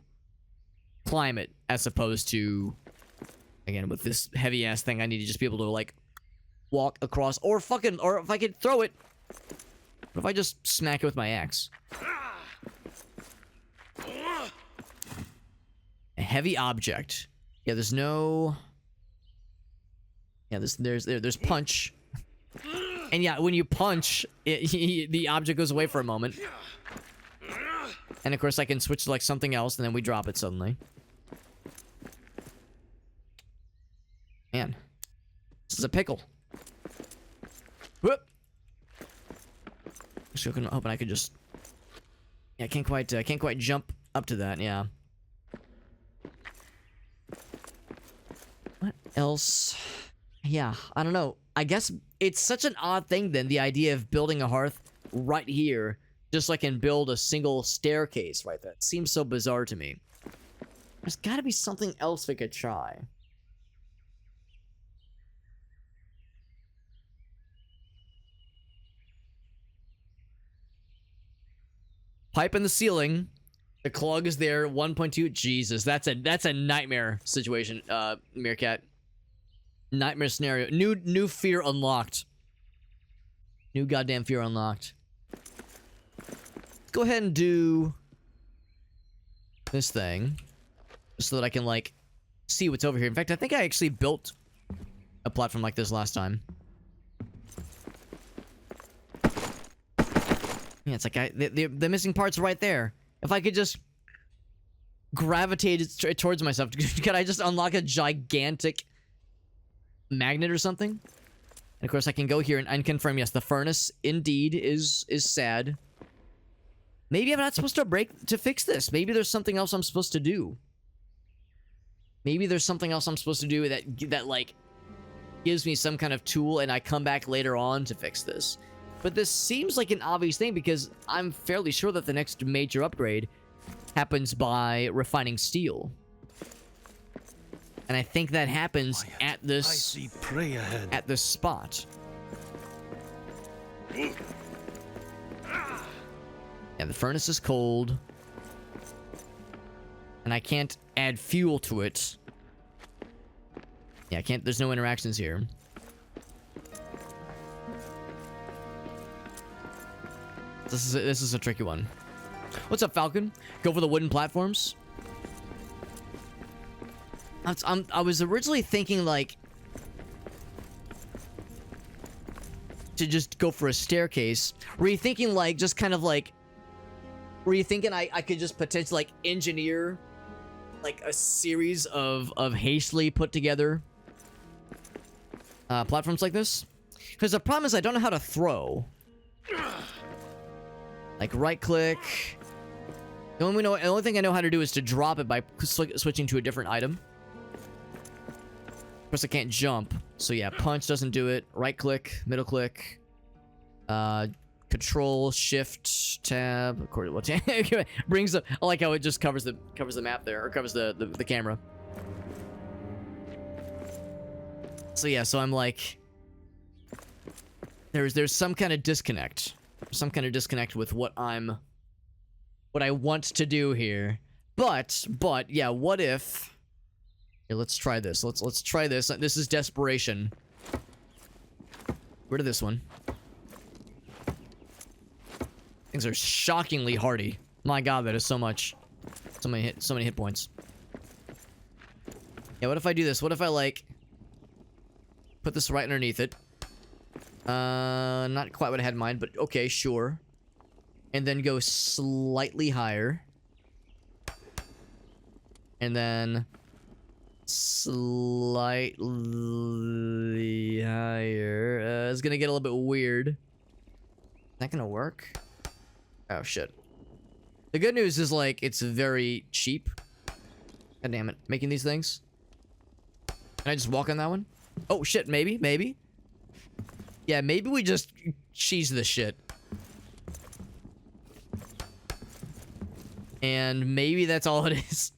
climb it as opposed to, again, with this heavy ass thing, I need to just be able to like walk across or if I could throw it. What if I just smack it with my axe? A heavy object. Yeah, there's no... Yeah, there's punch. And yeah, when you punch, the object goes away for a moment. And of course I can switch to like something else and then we drop it suddenly. Man. This is a pickle. Whoop! Just hoping I could just... Yeah, I can't quite jump up to that, yeah. What else? Yeah, I don't know. I guess it's such an odd thing then, the idea of building a hearth right here, just so I can build a single staircase right there. It seems so bizarre to me. There's gotta be something else we could try. Pipe in the ceiling. The clog is there. 1.2. Jesus, that's a nightmare situation, Meerkat. Nightmare scenario. New fear unlocked. New goddamn fear unlocked. Let's go ahead and do this thing, so that I can like see what's over here. In fact, I think I actually built a platform like this last time. Yeah, it's like the missing part's right there. If I could just gravitate it towards myself, could I just unlock a gigantic magnet or something? And of course I can go here and confirm, yes, the furnace indeed is sad. Maybe I'm not supposed to fix this. Maybe there's something else I'm supposed to do. Maybe there's something else I'm supposed to do that like gives me some kind of tool and I come back later on to fix this. But this seems like an obvious thing because I'm fairly sure that the next major upgrade happens by refining steel. And I think that happens at this... I see prey ahead. At this spot. Yeah, the furnace is cold. And I can't add fuel to it. Yeah, I can't... There's no interactions here. This is a tricky one. What's up, Falcon? Go for the wooden platforms. I was originally thinking like to just go for a staircase. Were you thinking like just kind of like? Were you thinking I could just potentially like engineer like a series of hastily put together platforms like this? Because the problem is I don't know how to throw. Like right click. The only thing I know how to do is to drop it by switching to a different item. Of course, I can't jump. So yeah, punch doesn't do it. Right click, middle click, control, shift, tab, according to what tab brings up. I like how it just covers the map there, or covers the camera. So yeah, so I'm like, there's some kind of disconnect. Some kind of disconnect with what I want to do here. But yeah, what if, here, let's try this. Let's try this. This is desperation. Rid of this one. Things are shockingly hardy. My god, that is so much. So many hit points. Yeah, what if I do this? What if I like put this right underneath it? Not quite what I had in mind, but okay, sure. And then go slightly higher. And then slightly higher. It's gonna get a little bit weird. Is that gonna work? Oh, shit. The good news is, like, it's very cheap. God damn it. Making these things. Can I just walk on that one? Oh, shit. Maybe. Yeah, maybe we just cheese this shit. And maybe that's all it is.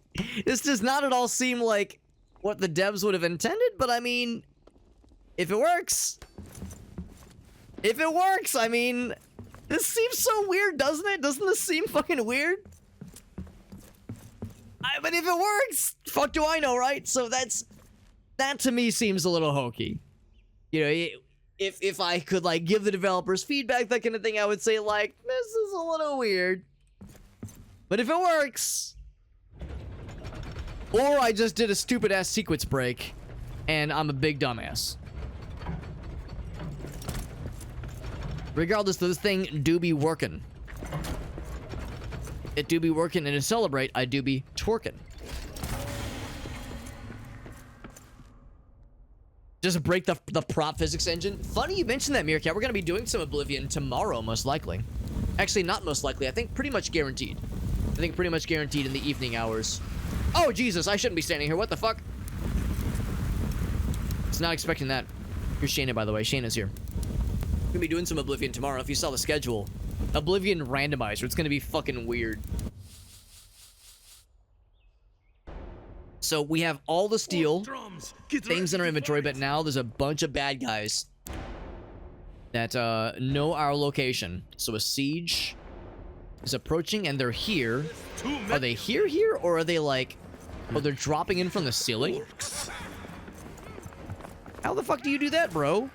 This does not at all seem like what the devs would have intended, but I mean, if it works, I mean, this seems so weird, doesn't it? Doesn't this seem fucking weird? But if it works, fuck do I know, right? So that to me seems a little hokey. You know, if I could, like, give the developers feedback, that kind of thing, I would say, like, this is a little weird. But if it works, or I just did a stupid-ass sequence break, and I'm a big dumbass. Regardless, this thing do be working. It do be working, and to celebrate, I do be twerking. Just break the prop physics engine. Funny you mentioned that, Meerkat. We're going to be doing some Oblivion tomorrow, most likely. Actually, not most likely. I think pretty much guaranteed. I think pretty much guaranteed in the evening hours. Oh, Jesus, I shouldn't be standing here. What the fuck? Was not expecting that. Here's Shayna, by the way. Shayna's here. We're gonna be doing some Oblivion tomorrow. If you saw the schedule. Oblivion randomizer. It's gonna be fucking weird. So we have all the steel things in our inventory, but now there's a bunch of bad guys that know our location. So a siege is approaching, and they're here. Are they here, or are they like... Oh, they're dropping in from the ceiling? How the fuck do you do that, bro?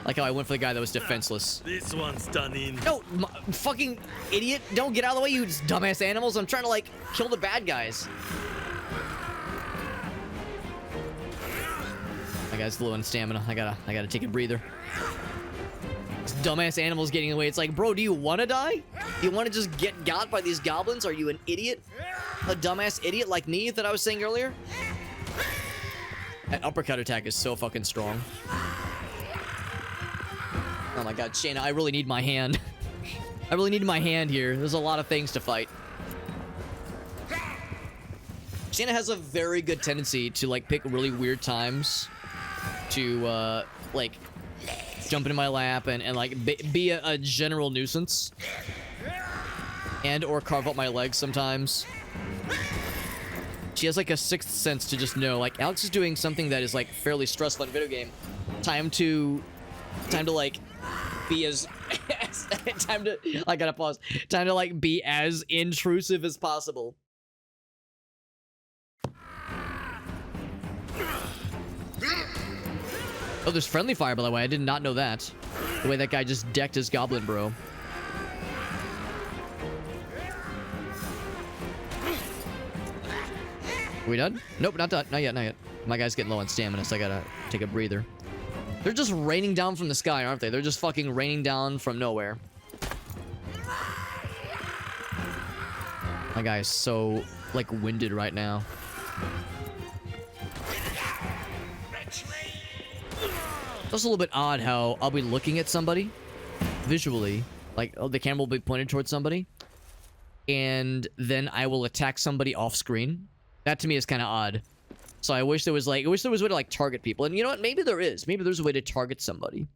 Like how I went for the guy that was defenseless. This one's done in. No, fucking idiot. Don't get out of the way, you dumbass animals. I'm trying to, like, kill the bad guys. My guy's low on stamina. I gotta take a breather. This dumbass animal's getting away. It's like, bro, do you want to die? Do you want to just get got by these goblins? Are you an idiot? A dumbass idiot like me that I was saying earlier? That uppercut attack is so fucking strong. Oh my god, Shayna, I really need my hand. I really need my hand here. There's a lot of things to fight. Shayna has a very good tendency to, like, pick really weird times to, like, jump into my lap and like, be a general nuisance. And or carve up my legs sometimes. She has, like, a sixth sense to just know, like, Alex is doing something that is, like, fairly stressful in a video game. Time to, like, be as I gotta pause. Time to, like, be as intrusive as possible. Oh, there's friendly fire, by the way. I did not know that. The way that guy just decked his goblin bro. Are we done? Nope, not done. Not yet, not yet. My guy's getting low on stamina, so I gotta take a breather. They're just raining down from the sky, aren't they? They're just fucking raining down from nowhere. My guy is so, like, winded right now. It's also a little bit odd how I'll be looking at somebody visually, like, oh, the camera will be pointed towards somebody, and then I will attack somebody off screen. That to me is kind of odd. So I wish there was like, I wish there was a way to like target people. And you know what? Maybe there is. Maybe there's a way to target somebody.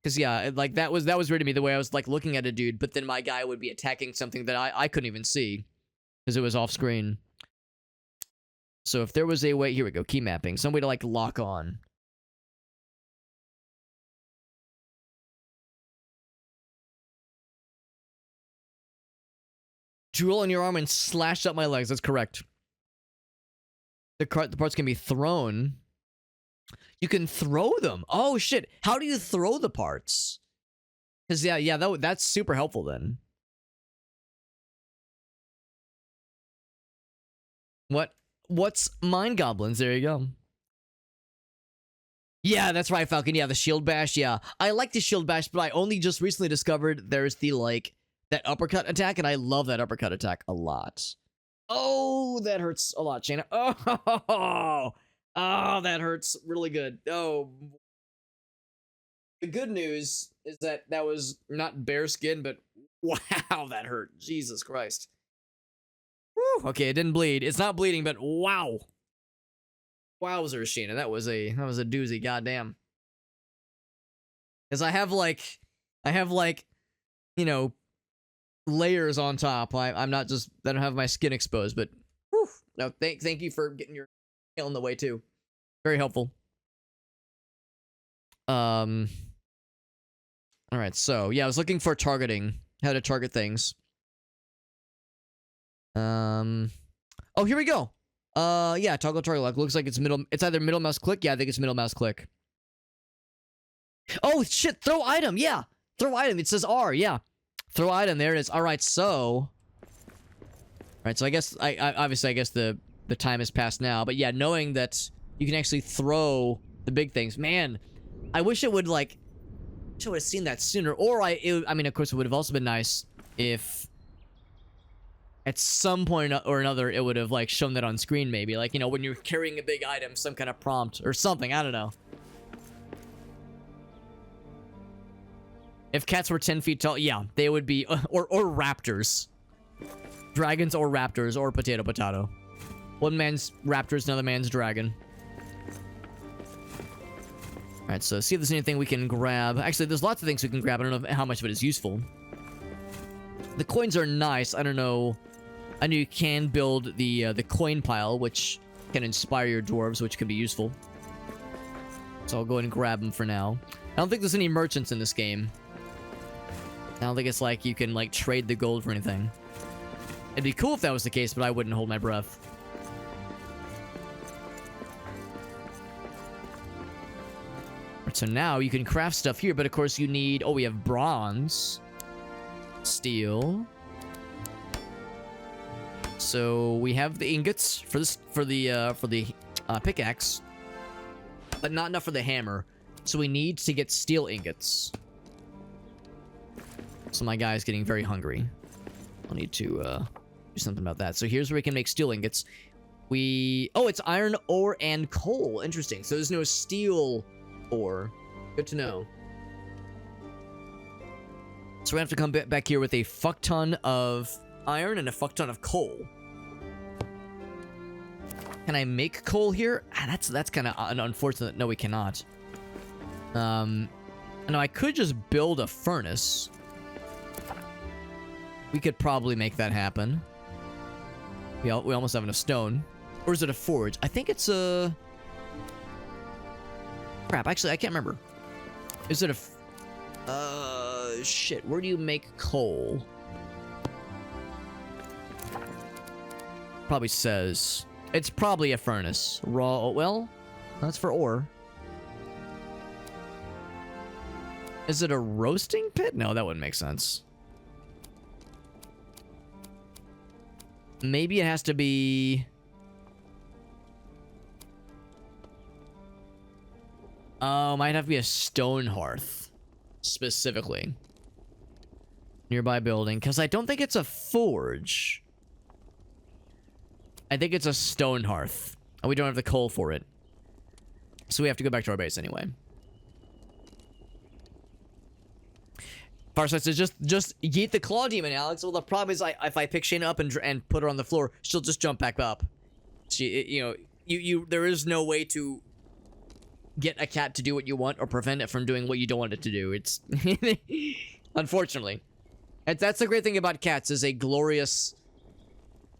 Cause yeah, like that was weird to me the way I was like looking at a dude, but then my guy would be attacking something that I couldn't even see because it was off screen. So if there was a way, here we go, key mapping, some way to like lock on. Jewel on your arm and slashed up my legs. That's correct. The parts can be thrown. You can throw them. Oh shit! How do you throw the parts? Because yeah, that's super helpful then. What's Mind Goblins? There you go. Yeah, that's right, Falcon. Yeah, the shield bash. Yeah, I like the shield bash, but I only just recently discovered there's the like that uppercut attack, and I love that uppercut attack a lot. Oh, that hurts a lot, Shayna. Oh, that hurts really good. Oh, the good news is that that was not bare skin, but wow, that hurt. Jesus Christ. Woo. Okay, it didn't bleed. It's not bleeding, but wow. Wowzer, Sheena. That was a doozy, goddamn. Because I have like, you know, layers on top. I'm not just, I don't have my skin exposed, but whew, no, thank you for getting your tail in the way too. Very helpful. All right, so yeah, I was looking for targeting, how to target things. Oh, here we go. Yeah, toggle target lock. Looks like it's either middle mouse click. Yeah, I think it's middle mouse click. Oh shit, throw item. Yeah, throw item. It says R. Yeah, throw item. There it is. All right, so. All right, so I guess obviously I guess the time has passed now, but yeah, knowing that you can actually throw the big things, man, I wish it would like. I wish I would have seen that sooner. Or I mean, of course, it would have also been nice if at some point or another it would have like shown that on screen, maybe like, you know, when you're carrying a big item, some kind of prompt or something. I don't know. If cats were 10 feet tall, yeah, they would be, or raptors. Dragons or raptors or potato. One man's raptors, another man's dragon. Alright, so see if there's anything we can grab. Actually, there's lots of things we can grab. I don't know how much of it is useful. The coins are nice. I don't know. I know you can build the coin pile, which can inspire your dwarves, which can be useful. So I'll go ahead and grab them for now. I don't think there's any merchants in this game. I don't think it's like you can like trade the gold for anything. It'd be cool if that was the case, but I wouldn't hold my breath. So now you can craft stuff here, but of course you need, oh, we have bronze, steel. So we have the ingots for this, for the pickaxe, but not enough for the hammer. So we need to get steel ingots. So my guy is getting very hungry. I'll need to do something about that. So here's where we can make steel ingots. Oh, it's iron ore and coal. Interesting. So there's no steel ore. Good to know. So we have to come back here with a fuck ton of iron and a fuck ton of coal. Can I make coal here? Ah, that's kind of unfortunate. No, we cannot. No, I could just build a furnace. We could probably make that happen. We almost have enough stone. Or is it a forge? I think it's a... Crap, actually, I can't remember. Is it a... shit, where do you make coal? Probably says... It's probably a furnace. Raw... Well, that's for ore. Is it a roasting pit? No, that wouldn't make sense. Maybe it has to be... Oh, might have to be a stone hearth. Specifically. Nearby building. Because I don't think it's a forge. I think it's a stone hearth. And we don't have the coal for it. So we have to go back to our base anyway. Farsight says, just yeet the claw demon, Alex. Well, the problem is if I pick Shayna up and put her on the floor, she'll just jump back up. There is no way to get a cat to do what you want or prevent it from doing what you don't want it to do. It's unfortunately. That's the great thing about cats, is a glorious,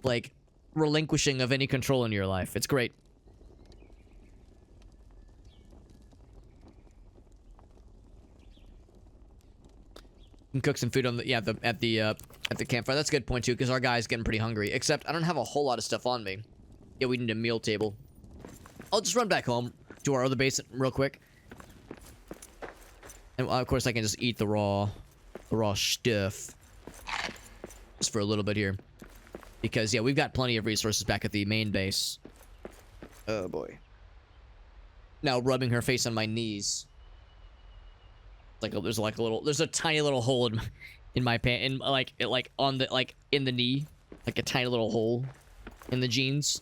like, relinquishing of any control in your life. It's great. You can cook some food on the at the campfire. That's a good point too, because our guy's getting pretty hungry. Except I don't have a whole lot of stuff on me. Yeah, we need a meal table. I'll just run back home to our other base real quick. And of course I can just eat the raw stuff just for a little bit here, because yeah, we've got plenty of resources back at the main base. Oh boy. Now rubbing her face on my knees. There's a tiny little hole in my pant, in in the knee, like a tiny little hole in the jeans.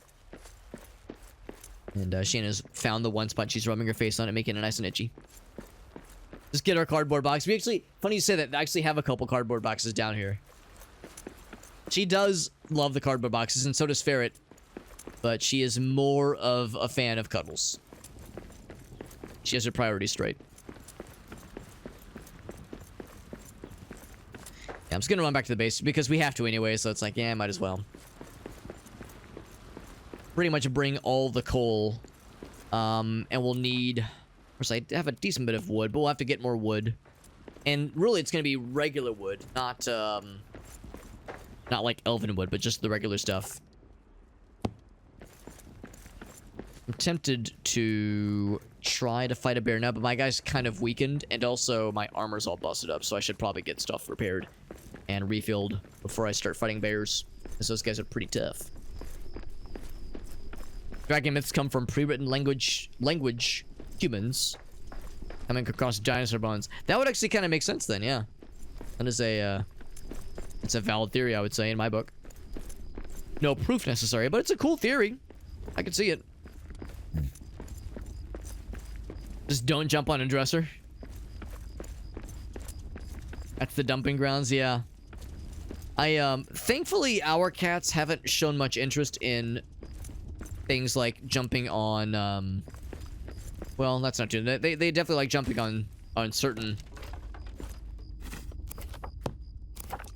And Shayna's found the one spot. She's rubbing her face on it, making it nice and itchy. Just get our cardboard box. We actually, funny you say that, I actually have a couple cardboard boxes down here. She does love the cardboard boxes, and so does Ferret, but she is more of a fan of cuddles. She has her priorities straight. Yeah, I'm just gonna run back to the base because we have to anyway, so it's like, yeah, might as well. Pretty much bring all the coal. And we'll need... Of course, I have a decent bit of wood, but we'll have to get more wood. And really, it's gonna be regular wood, not like elven wood, but just the regular stuff. I'm tempted to try to fight a bear now, but my guy's kind of weakened, and also my armor's all busted up, so I should probably get stuff repaired and refilled before I start fighting bears, because those guys are pretty tough. Dragon myths come from pre-written language humans coming across dinosaur bones. That would actually kind of make sense then, yeah. That is it's a valid theory, I would say, in my book. No proof necessary, but it's a cool theory. I can see it. Just don't jump on a dresser. That's the dumping grounds, yeah. Thankfully, our cats haven't shown much interest in things like jumping on, well, that's not true. They definitely like jumping on certain,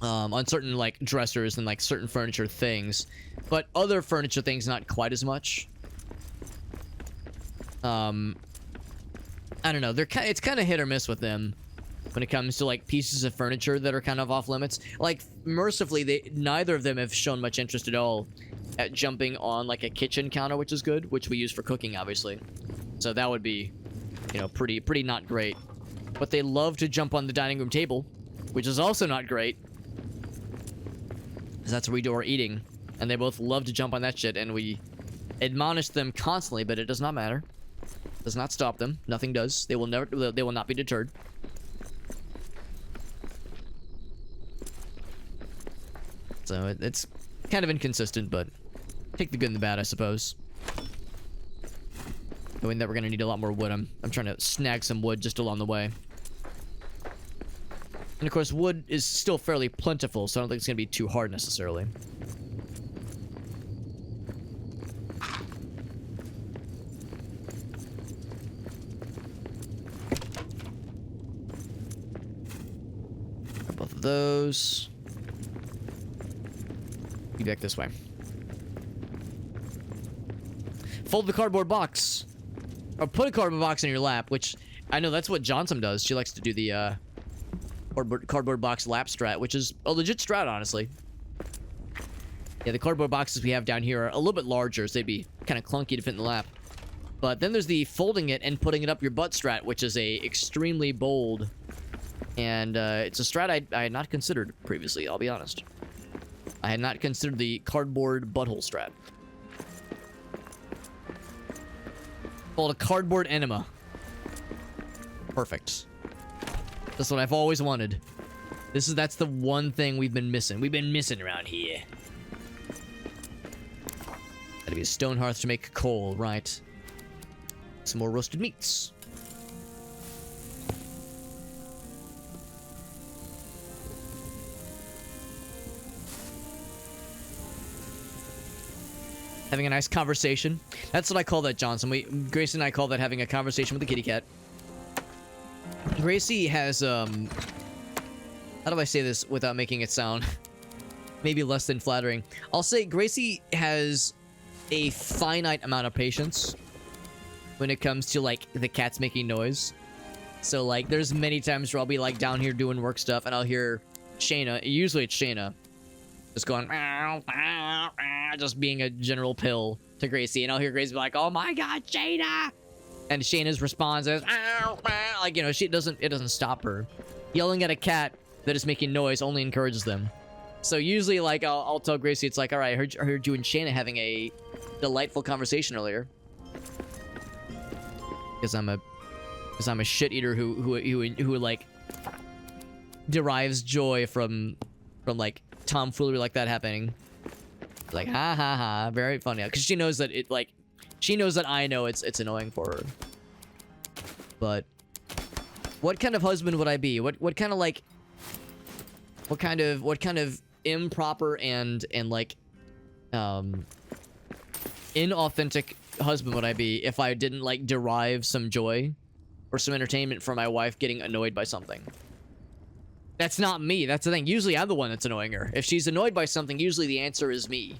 like, dressers and, like, certain furniture things. But other furniture things, not quite as much. I don't know. It's kind of hit or miss with them when it comes to, like, pieces of furniture that are kind of off limits. Like, mercifully, neither of them have shown much interest at all at jumping on, like, a kitchen counter, which is good, which we use for cooking, obviously. So that would be, you know, pretty not great. But they love to jump on the dining room table, which is also not great, because that's where we do our eating. And they both love to jump on that shit, and we admonish them constantly, but it does not matter. Does not stop them. Nothing does. They will not be deterred. So it's kind of inconsistent, but take the good and the bad, I suppose. Knowing that we're gonna need a lot more wood, I'm trying to snag some wood just along the way. And of course, wood is still fairly plentiful, so I don't think it's gonna be too hard necessarily. Both of those. Be back this way. Fold the cardboard box. Or put a cardboard box in your lap, which I know that's what Johnson does. She likes to do the cardboard box lap strat, which is a legit strat, honestly. Yeah, the cardboard boxes we have down here are a little bit larger, so they'd be kind of clunky to fit in the lap. But then there's the folding it and putting it up your butt strat, which is a extremely bold, and it's a strat I had not considered previously, I'll be honest. I had not considered the cardboard butthole strat. Called a cardboard enema. Perfect. That's what I've always wanted. That's the one thing we've been missing. We've been missing around here. Gotta be a stone hearth to make coal, right? Some more roasted meats. Having a nice conversation. That's what I call that, Johnson. Gracie and I call that having a conversation with the kitty cat. Gracie has, how do I say this without making it sound maybe less than flattering? I'll say Gracie has a finite amount of patience when it comes to, like, the cats making noise. So, like, there's many times where I'll be, like, down here doing work stuff, and I'll hear Shayna, usually it's Shayna, just going, meow, meow, meow, just being a general pill to Gracie, and I'll hear Gracie be like, oh my god, Shayna! And Shayna's response is, meow, meow, like, you know, it doesn't stop her. Yelling at a cat that is making noise only encourages them. So usually, like, I'll tell Gracie, it's like, alright, I heard you and Shayna having a delightful conversation earlier. Because I'm a shit eater who like derives joy from like tomfoolery like that happening. Like ha ha ha, very funny. Because she knows that she knows that I know it's annoying for her. But what kind of husband would I be? What kind of like what kind of improper and like inauthentic husband would I be if I didn't like derive some joy or some entertainment from my wife getting annoyed by something? That's not me. That's the thing. Usually I'm the one that's annoying her. If she's annoyed by something, usually the answer is me.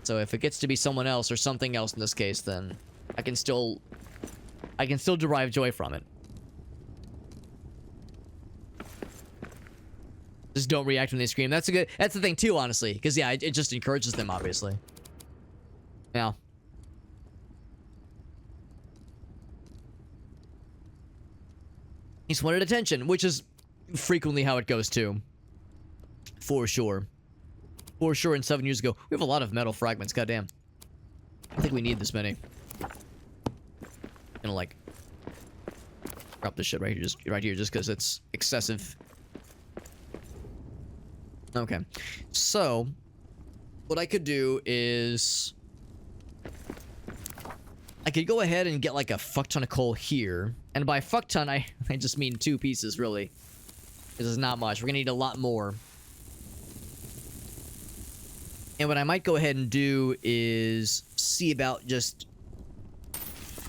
So if it gets to be someone else or something else in this case, then I can still derive joy from it. Just don't react when they scream. That's the thing too, honestly. Because yeah, it just encourages them, obviously. Yeah. He's wanted attention, which is frequently how it goes too. For sure. For sure, and 7 years ago. We have a lot of metal fragments, goddamn. I think we need this many. Gonna like drop this shit right here just because it's excessive. Okay. So what I could do is I could go ahead and get like a fuck ton of coal here. And by fuck ton, I just mean 2 pieces, really. This is not much. We're gonna need a lot more. And what I might go ahead and do is see about just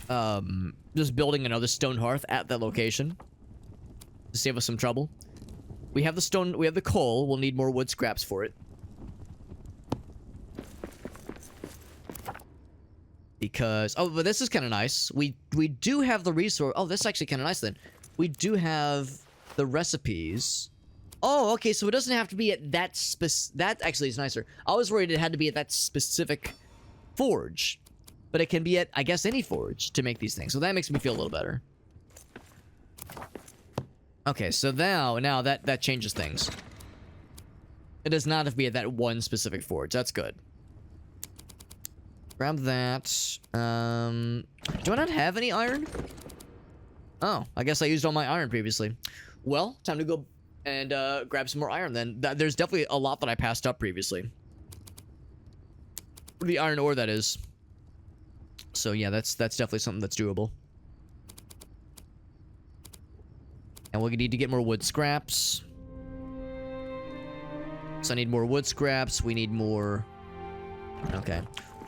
building another stone hearth at that location to save us some trouble. We have the stone, we have the coal. We'll need more wood scraps for it. Because, oh, but this is kind of nice. We do have the resource. Oh, this is actually kind of nice then. We do have the recipes. Oh, okay, so it doesn't have to be at that that actually is nicer. I was worried it had to be at that specific forge. But it can be at, I guess, any forge to make these things. So that makes me feel a little better. Okay, so now that changes things. It does not have to be at that one specific forge. That's good. Grab that. Do I not have any iron? Oh, I guess I used all my iron previously. Well, time to go and grab some more iron then. There's definitely a lot that I passed up previously. The iron ore, that is. So yeah, that's definitely something that's doable. And we'll need to get more wood scraps. So I need more wood scraps. We need more... Okay.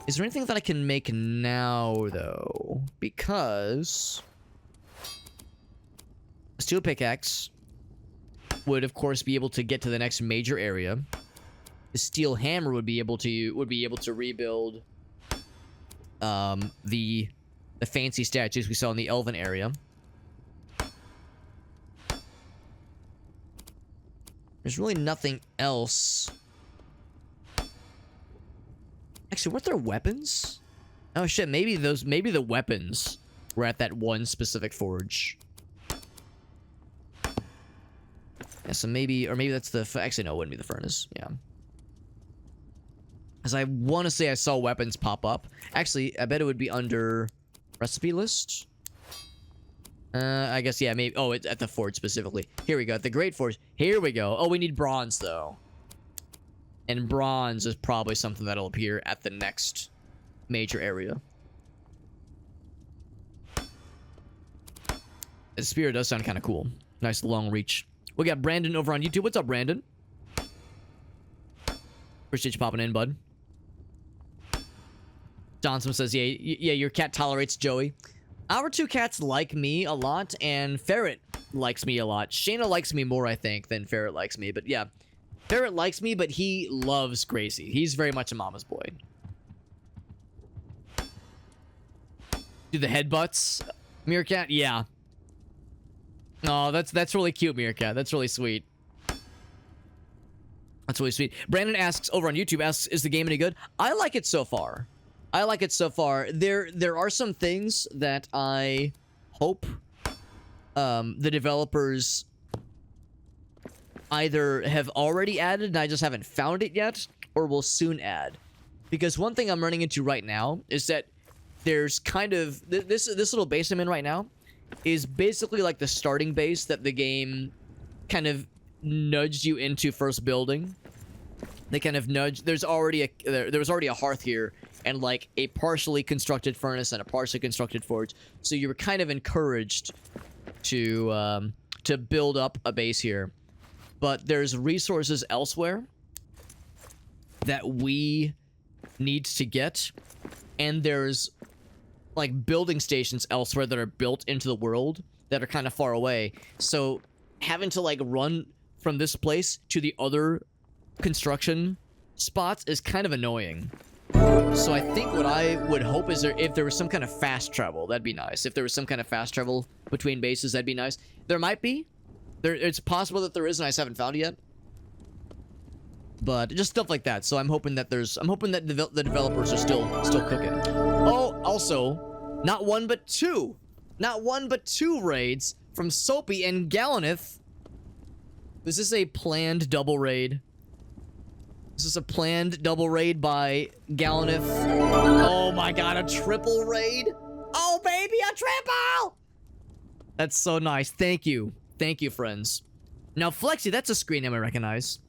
Is there anything that I can make now, though? Because... a steel pickaxe would, of course, be able to get to the next major area. The steel hammer would be able to rebuild the fancy statues we saw in the Elven area. There's really nothing else. Actually, weren't there weapons? Oh shit, maybe the weapons were at that one specific forge. Yeah, so maybe that's the... Actually, no, it wouldn't be the furnace. Yeah. As I want to say I saw weapons pop up. Actually, I bet it would be under recipe list. I guess, yeah, maybe... Oh, it's at the forge specifically. Here we go, at the Great Forge. Here we go. Oh, we need bronze, though. And bronze is probably something that'll appear at the next major area. The spear does sound kind of cool. Nice long reach. We got Brandon over on YouTube. What's up, Brandon? Appreciate you popping in, bud. Johnson says, yeah, your cat tolerates Joey. Our two cats like me a lot, and Ferret likes me a lot. Shayna likes me more, I think, than Ferret likes me. But yeah, Ferret likes me, but he loves Gracie. He's very much a mama's boy. Do the headbutts, Meerkat? Yeah. Oh, that's really cute, Meerkat. That's really sweet. That's really sweet. Brandon asks over on YouTube, asks, is the game any good? I like it so far. I like it so far. There are some things that I hope the developers either have already added and I just haven't found it yet, or will soon add. Because one thing I'm running into right now is that there's kind of this little base I'm in right now is basically like the starting base that the game kind of nudged you into first building. They kind of nudged. There was already a hearth here and like a partially constructed furnace and a partially constructed forge. So you were kind of encouraged to build up a base here. But there's resources elsewhere that we need to get, and there's like building stations elsewhere that are built into the world that are kind of far away. So having to like run from this place to the other construction spots is kind of annoying. So I think what I would hope is if there was some kind of fast travel, that'd be nice. If there was some kind of fast travel between bases, that'd be nice. There might be. It's possible that there is, and I just haven't found it yet. But just stuff like that. So I'm hoping that the developers are still cooking. Oh, also, not one but two raids from Soapy and Gallaneth. Is this a planned double raid? Is this a planned double raid by Gallaneth? Oh my god, a triple raid? Oh baby, a triple! That's so nice. Thank you. Thank you, friends. Now, Flexi, that's a screen name I recognize.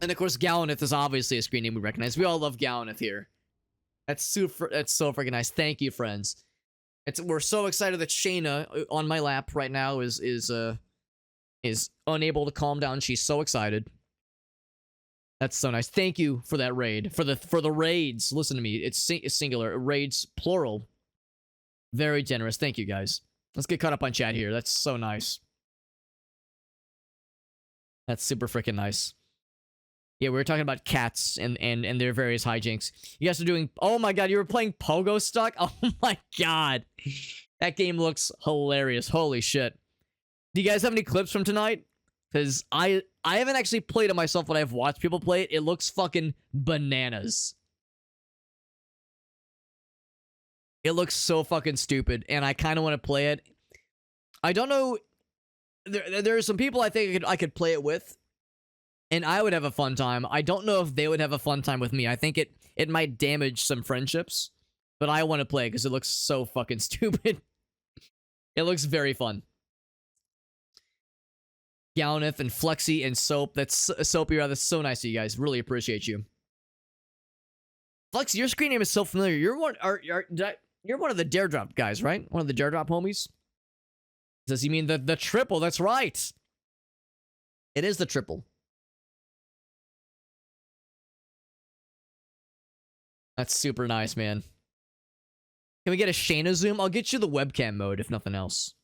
And of course, Gallaneth is obviously a screen name we recognize. We all love Gallaneth here. That's so freaking nice. Thank you, friends. We're so excited that Shayna on my lap right now is unable to calm down. She's so excited. That's so nice. Thank you for that raid. For the raids. Listen to me. It's singular. Raids plural. Very generous. Thank you, guys. Let's get caught up on chat here. That's so nice. That's super freaking nice. Yeah, we were talking about cats and their various hijinks. You guys are doing... Oh my god, you were playing Pogo Stuck? Oh my god. That game looks hilarious. Holy shit. Do you guys have any clips from tonight? Because I haven't actually played it myself, but I've watched people play it. It looks fucking bananas. It looks so fucking stupid, and I kind of want to play it. I don't know... There are some people I think I could play it with, and I would have a fun time. I don't know if they would have a fun time with me. I think it might damage some friendships, but I want to play it because it looks so fucking stupid. It looks very fun. Gallaneth and Flexi and Soap. That's Soapy. That's so nice of you guys. Really appreciate you. Flexi, your screen name is so familiar. You're one of the Dare Drop guys, right? One of the Dare Drop homies. Does he mean the triple? That's right. It is the triple. That's super nice, man. Can we get a Shayna zoom? I'll get you the webcam mode, if nothing else.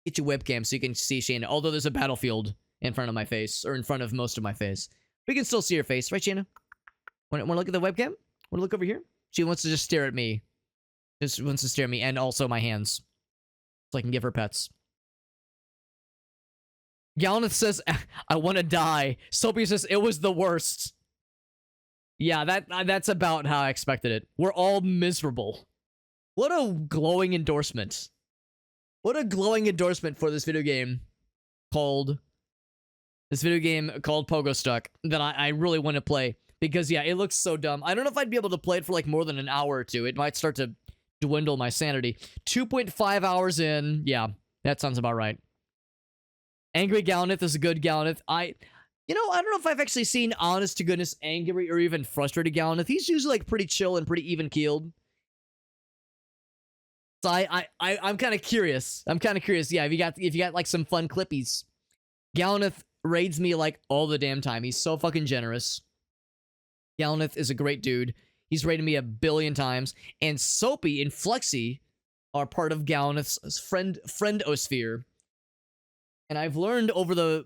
Get your webcam so you can see Shayna. Although there's a battlefield in front of my face, or in front of most of my face. We can still see her face, right, Shayna? Want to look at the webcam? Want to look over here? She wants to just stare at me. Just wants to stare at me, and also my hands. So I can give her pets. Gallaneth says, I want to die. Soapy says, it was the worst. Yeah, that's about how I expected it. We're all miserable. What a glowing endorsement. What a glowing endorsement for this video game called Pogo Stuck that I really want to play. Because, yeah, it looks so dumb. I don't know if I'd be able to play it for, like, more than an hour or two. It might start to dwindle my sanity. 2.5 hours in. Yeah, that sounds about right. Angry Gallaneth is a good Gallaneth. I don't know if I've actually seen honest to goodness angry or even frustrated Gallaneth. He's usually like pretty chill and pretty even keeled. So I'm kind of curious. Yeah, if you got like some fun clippies. Gallaneth raids me like all the damn time. He's so fucking generous. Gallaneth is a great dude. He's rated me 1,000,000,000 times. And Soapy and Flexi are part of Galnith's friendosphere. And I've learned over the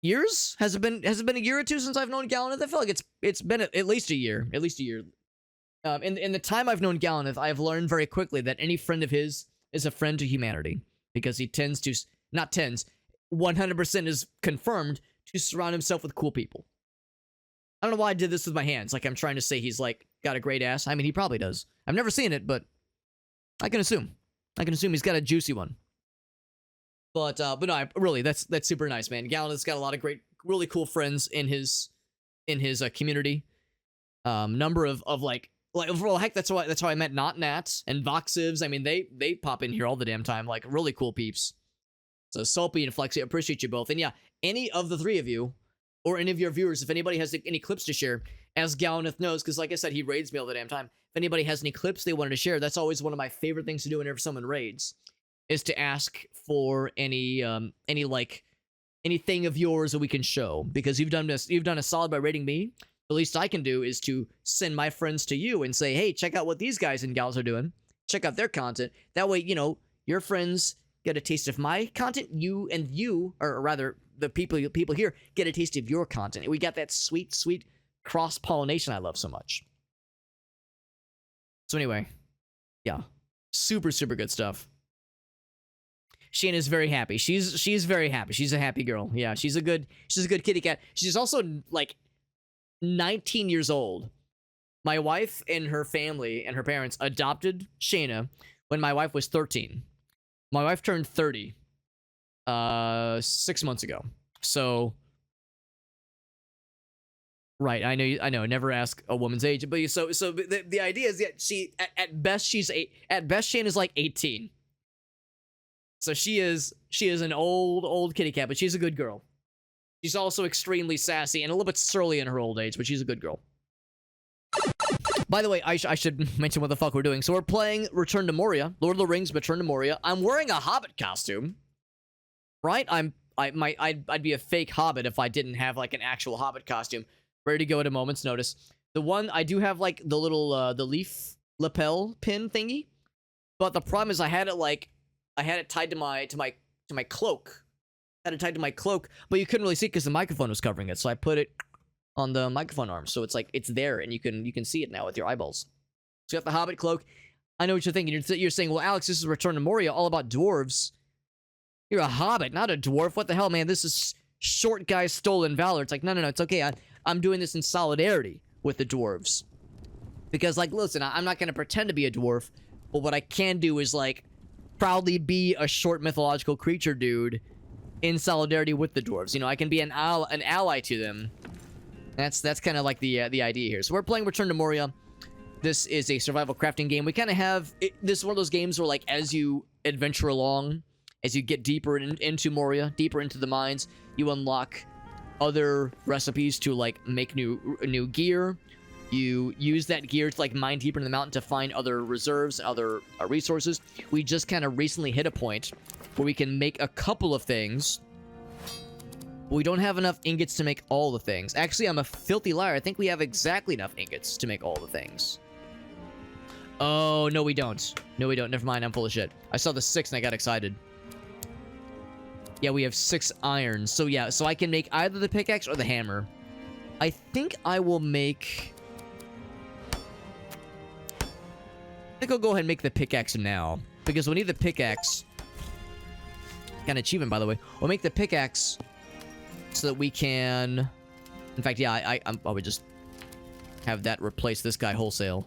years, has it been a year or two since I've known Galnith? I feel like it's been at least a year. At least a year. In the time I've known Galnith, I've learned very quickly that any friend of his is a friend to humanity. Because he tends to, not tends, 100% is confirmed to surround himself with cool people. I don't know why I did this with my hands. Like I'm trying to say he's like got a great ass. I mean, he probably does. I've never seen it, but I can assume. He's got a juicy one. But no, really, that's super nice, man. Galnith's got a lot of great, really cool friends in his community. Number of like, well, heck, that's how I met Not Nats and Voxivs. I mean, they pop in here all the damn time, like really cool peeps. So Soapy and Flexi, appreciate you both. And yeah, any of the three of you, or any of your viewers, if anybody has any clips to share, as Galnith knows, because like I said, he raids me all the damn time. If anybody has any clips they wanted to share, that's always one of my favorite things to do whenever someone raids, is to ask for any like anything of yours that we can show, because you've done a solid by rating me. The least I can do is to send my friends to you and say, hey, check out what these guys and gals are doing. Check out their content. That way, your friends get a taste of my content. You, or rather, the people here get a taste of your content. And we got that sweet, sweet cross-pollination I love so much. So anyway, yeah, super, super good stuff. Shayna's very happy. She's very happy. She's a happy girl. Yeah, she's a good kitty cat. She's also like 19 years old. My wife and her family and her parents adopted Shayna when my wife was 13. My wife turned 30 6 months ago. So right, I know. Never ask a woman's age, but so the idea is that she at best Shayna's like 18. So she is an old kitty cat, but she's a good girl. She's also extremely sassy and a little bit surly in her old age, but she's a good girl. By the way, I should mention what the fuck we're doing. So we're playing Return to Moria, Lord of the Rings, Return to Moria. I'm wearing a hobbit costume, right? I'd be a fake hobbit if I didn't have like an actual hobbit costume ready to go at a moment's notice. The one I do have like the little the leaf lapel pin thingy, but the problem is I had it tied to my cloak. Had it tied to my cloak, but you couldn't really see it because the microphone was covering it. So I put it on the microphone arm, so it's like it's there, and you can see it now with your eyeballs. So you have the hobbit cloak. I know what you're thinking. You're saying, well, Alex, this is Return to Moria, all about dwarves. You're a hobbit, not a dwarf. What the hell, man? This is short guy stolen valor. It's like, no, it's okay. I'm doing this in solidarity with the dwarves. Because, like, listen, I'm not going to pretend to be a dwarf, but what I can do is, like, proudly be a short mythological creature dude in solidarity with the dwarves. I can be an ally to them. That's kind of like the idea here. So we're playing Return to Moria. This is a survival crafting game. We kind of have... this is one of those games where, like, as you adventure along, as you get deeper into Moria, deeper into the mines, you unlock other recipes to, like, make new gear. You use that gear to, like, mine deeper in the mountain to find other reserves, other resources. We just kind of recently hit a point where we can make a couple of things. We don't have enough ingots to make all the things. Actually, I'm a filthy liar. I think we have exactly enough ingots to make all the things. Oh, no, we don't. No, we don't. Never mind. I'm full of shit. I saw the 6 and I got excited. Yeah, we have 6 irons. So, yeah. So I can make either the pickaxe or the hammer. I think I will make... I think I'll go ahead and make the pickaxe now. Because we'll need the pickaxe. Got an achievement, by the way. We'll make the pickaxe so that we can... In fact, yeah, I would just have that replace this guy wholesale.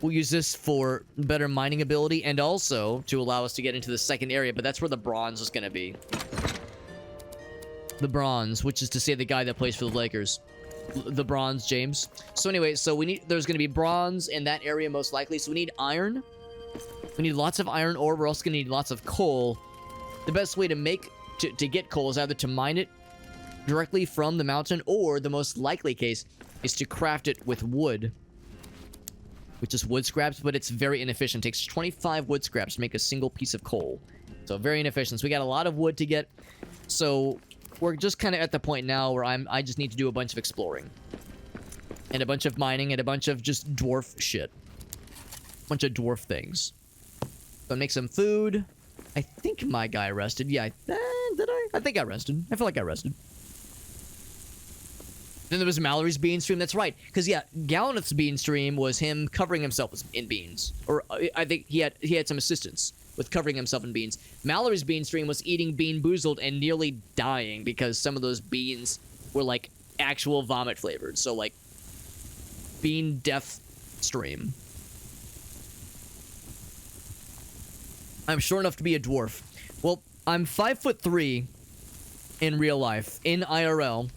We'll use this for better mining ability and also to allow us to get into the second area, but that's where the bronze is going to be. The bronze, which is to say the guy that plays for the Lakers. The bronze, James. So anyway, so there's going to be bronze in that area most likely, so we need iron. We need lots of iron ore. We're also going to need lots of coal. The best way to get coal is either to mine it directly from the mountain, or the most likely case is to craft it with wood. Which is wood scraps, but it's very inefficient. It takes 25 wood scraps to make a single piece of coal. So very inefficient. So we got a lot of wood to get. So we're just kind of at the point now where I just need to do a bunch of exploring. and a bunch of mining, and a bunch of just dwarf shit. Bunch of dwarf things. So make some food. I think my guy rested. Yeah, did I? I think I rested. I feel like I rested. Then there was Mallory's bean stream. That's right. Because, yeah, Gallaneth's bean stream was him covering himself in beans. Or I think he had some assistance with covering himself in beans. Mallory's bean stream was eating Bean Boozled and nearly dying because some of those beans were, like, actual vomit flavored. So, like, bean death stream. I'm short enough to be a dwarf. Well, I'm 5'3" in real life. In IRL,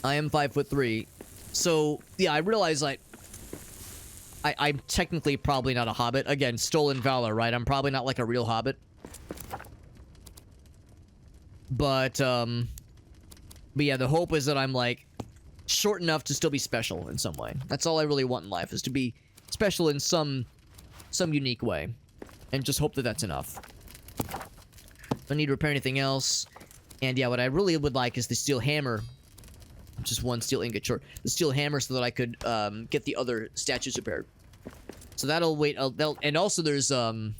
I am 5'3". So, yeah, I realize, like, I'm technically probably not a hobbit. Again, stolen valor, right? I'm probably not, like, a real hobbit. But yeah, the hope is that I'm, like, short enough to still be special in some way. That's all I really want in life, is to be special in some unique way. And just hope that that's enough. Don't need to repair anything else. And yeah, what I really would like is the steel hammer. Just one steel ingot short. The steel hammer so that I could get the other statues repaired. So that'll wait. And also there's I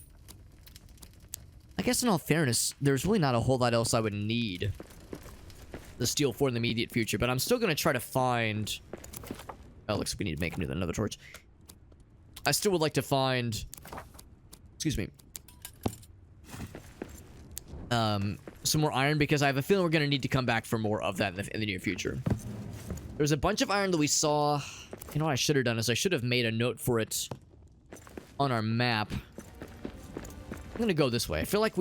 guess in all fairness, there's really not a whole lot else I would need the steel for in the immediate future. But I'm still gonna try to find. Oh, looks like we need to make another torch. I still would like to find. Excuse me. Some more iron, because I have a feeling we're going to need to come back for more of that in the near future. There's a bunch of iron that we saw. You know what I should have done is I should have made a note for it on our map. I'm going to go this way. I feel like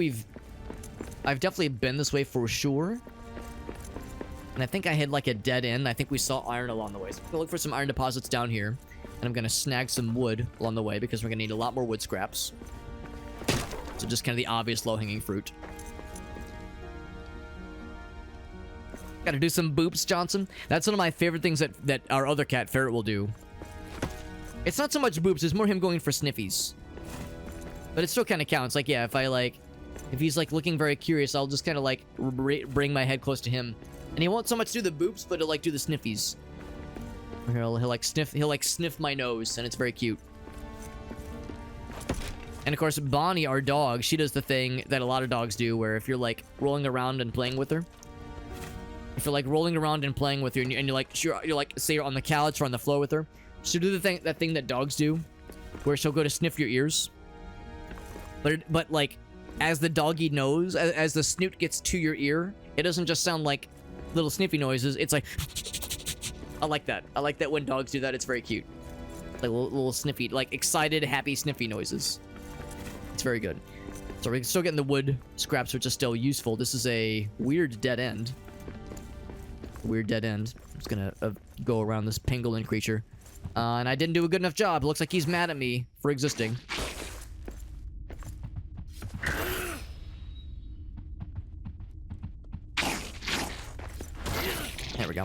I've definitely been this way for sure. And I think I had like a dead end. I think we saw iron along the way. So I'm going to look for some iron deposits down here. And I'm going to snag some wood along the way because we're going to need a lot more wood scraps. So just kind of the obvious low-hanging fruit. Gotta do some boops, Johnson. That's one of my favorite things that our other cat, Ferret, will do. It's not so much boops, it's more him going for sniffies. But it still kind of counts. Like, yeah, if he's, like, looking very curious, I'll just kind of, like, bring my head close to him. And he won't so much do the boops, but he'll, like, do the sniffies. He'll like, sniff my nose, and it's very cute. And of course, Bonnie, our dog, she does the thing that a lot of dogs do, where if you're like rolling around and playing with her, if you're like rolling around and playing with her, and you're like, say you're on the couch or on the floor with her, she'll do that thing that dogs do, where she'll go to sniff your ears. But like, as the doggy nose, as the snoot gets to your ear, it doesn't just sound like little sniffy noises. It's like, I like that. I like that when dogs do that. It's very cute. Like little sniffy, like excited, happy, sniffy noises. It's very good. So we're still getting the wood scraps, which is still useful. This is a weird dead end. I'm just gonna go around this pangolin creature. And I didn't do a good enough job. It looks like he's mad at me for existing. There we go.